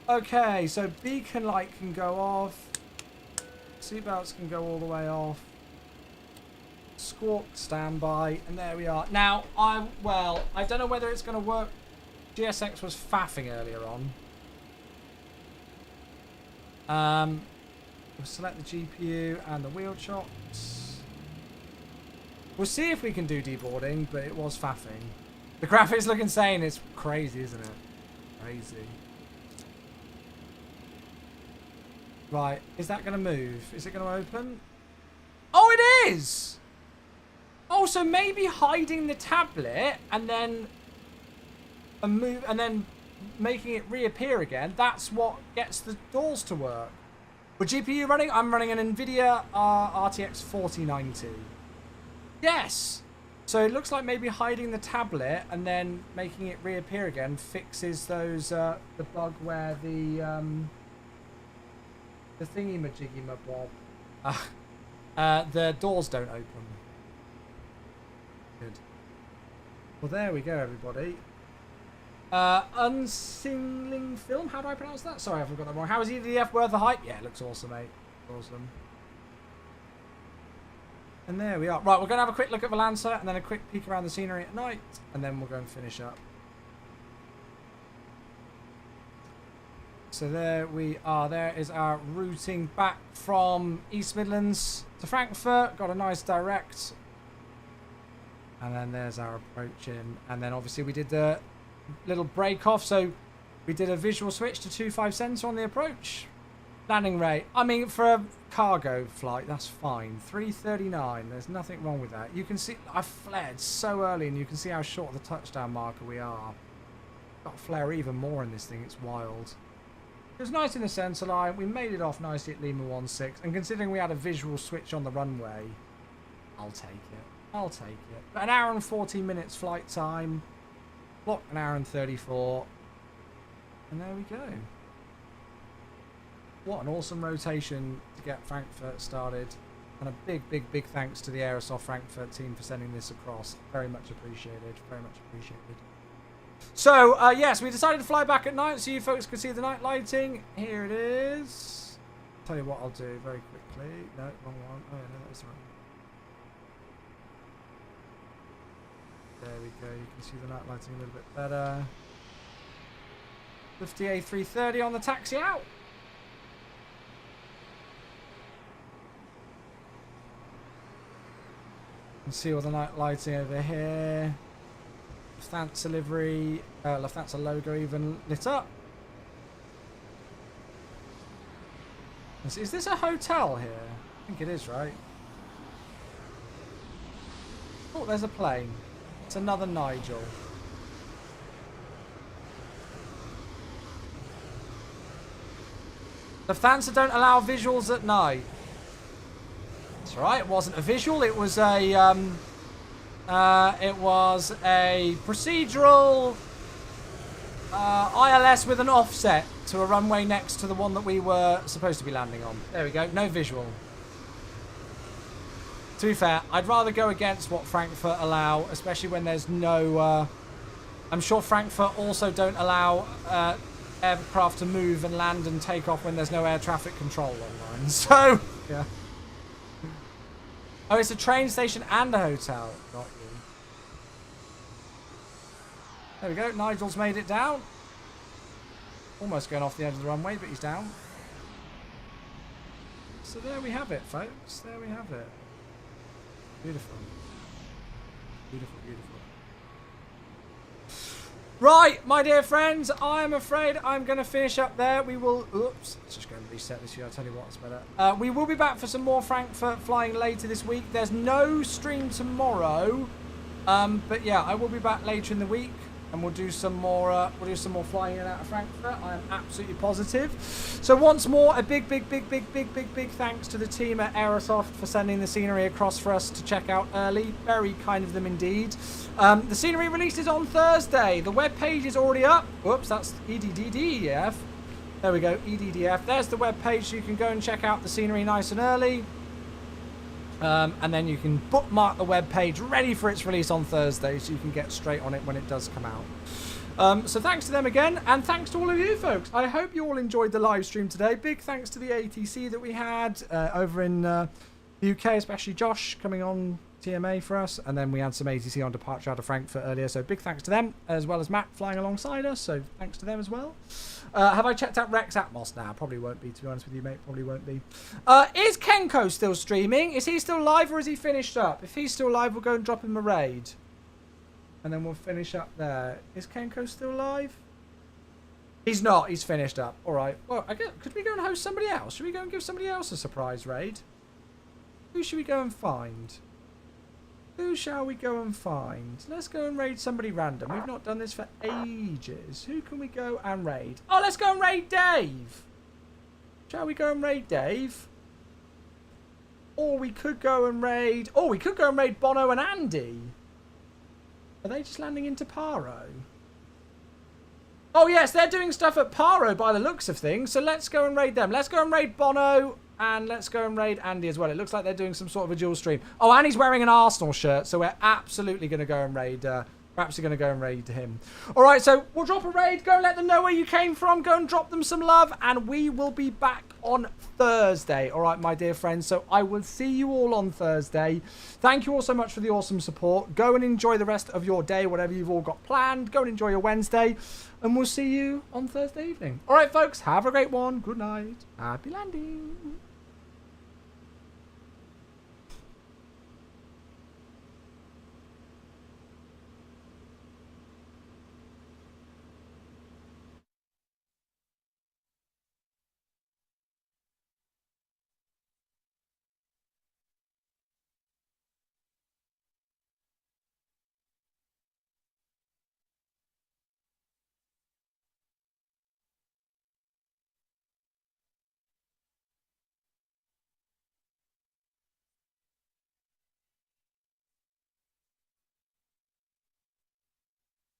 Okay, so beacon light can go off. Seatbelts can go all the way off. Squawk standby, and there we are. Now, I don't know whether it's going to work. GSX was faffing earlier on. We'll select the GPU and the wheel chocks. We'll see if we can do deboarding, but it was faffing. The graphics look insane. It's crazy, isn't it? Crazy. Right, is that going to move? Is it going to open? Oh, it is! Oh, so maybe hiding the tablet and then making it reappear again, that's what gets the doors to work. What GPU running? I'm running an NVIDIA RTX 4090. Yes! So it looks like maybe hiding the tablet and then making it reappear again fixes those, the bug where the thingy-majiggy-mabob. The doors don't open. Good. Well, there we go, everybody. Unsingling film? How do I pronounce that? Sorry, I forgot that wrong. How is EDDF worth the hype? Yeah, it looks awesome, mate. Awesome. And there we are. Right, we're going to have a quick look at the Lancer and then a quick peek around the scenery at night. And then we'll go and finish up. So there we are. There is our routing back from East Midlands to Frankfurt. Got a nice direct. And then there's our approach in. And then obviously we did the little break off. So we did a visual switch to 2.5 sensor on the approach. Landing rate. I mean, for a cargo flight, that's fine. 339. There's nothing wrong with that. You can see I flared so early and you can see how short of the touchdown marker we are. Got to flare even more in this thing. It's wild. It was nice in the centre line. We made it off nicely at Lima 16. And considering we had a visual switch on the runway, I'll take it. I'll take it. But an hour and 14 minutes flight time. Clock an hour and 34. And there we go. What an awesome rotation to get Frankfurt started. And a big, big, big thanks to the Aerosoft Frankfurt team for sending this across. Very much appreciated. Very much appreciated. So, yes, we decided to fly back at night so you folks could see the night lighting. Here it is. Tell you what I'll do very quickly. No, wrong one. Oh, yeah, no, that's right. There we go. You can see the night lighting a little bit better. 50A 330 on the taxi out. You can see all the night lighting over here. Lufthansa livery, Lufthansa logo even lit up. Is this a hotel here? I think it is, right? Oh, there's a plane. It's another Nigel. Lufthansa don't allow visuals at night. That's right, it wasn't a visual, it was a procedural ILS with an offset to a runway next to the one that we were supposed to be landing on. There we go. No visual. To be fair, I'd rather go against what Frankfurt allow, especially when there's no... I'm sure Frankfurt also don't allow aircraft to move and land and take off when there's no air traffic control online. So, yeah. Oh, it's a train station and a hotel. Got you. There we go. Nigel's made it down. Almost going off the edge of the runway, but he's down. So there we have it, folks. There we have it. Beautiful. Beautiful, beautiful. Right, my dear friends, I'm afraid I'm going to finish up there. We will... Oops, let's just go and reset this here. I'll tell you what, it's better. We will be back for some more Frankfurt flying later this week. There's no stream tomorrow. But yeah, I will be back later in the week. And we'll do some more flying in and out of Frankfurt. I am absolutely positive. So once more, a big thanks to the team at Aerosoft for sending the scenery across for us to check out early. Very kind of them indeed. The scenery releases on Thursday. The web page is already up. Whoops, that's EDDF. There we go, EDDF. There's the web page, so you can go and check out the scenery nice and early. And then you can bookmark the web page ready for its release on Thursday, so you can get straight on it when it does come out. So thanks to them again, and thanks to all of you folks. I hope you all enjoyed the live stream today. Big thanks to the ATC that we had over in the UK, especially Josh coming on TMA for us, and then we had some ATC on departure out of Frankfurt earlier, so big thanks to them, as well as Matt flying alongside us, so thanks to them as well. Have I checked out Rex Atmos now? Probably won't be, to be honest with you, mate. Probably won't be. Is Kenko still streaming? Is he still live, or is he finished up? If he's still live, we'll go and drop him a raid. And then we'll finish up there. Is Kenko still live? He's not. He's finished up. All right. Well, I guess, could we go and host somebody else? Should we go and give somebody else a surprise raid? Who should we go and find? Who shall we go and find? Let's go and raid somebody random. We've not done this for ages. Who can we go and raid? Oh, let's go and raid Dave. Shall we go and raid Dave? Or we could go and raid... Oh, we could go and raid Bono and Andy. Are they just landing into Paro? Oh, yes, they're doing stuff at Paro by the looks of things. So let's go and raid them. Let's go and raid Bono... And let's go and raid Andy as well. It looks like they're doing some sort of a dual stream. Oh, Andy's wearing an Arsenal shirt, so we're absolutely going to go and raid. Perhaps we're going to go and raid him. All right, so we'll drop a raid. Go and let them know where you came from. Go and drop them some love, and we will be back on Thursday. All right, my dear friends. So I will see you all on Thursday. Thank you all so much for the awesome support. Go and enjoy the rest of your day, whatever you've all got planned. Go and enjoy your Wednesday, and we'll see you on Thursday evening. All right, folks. Have a great one. Good night. Happy landing.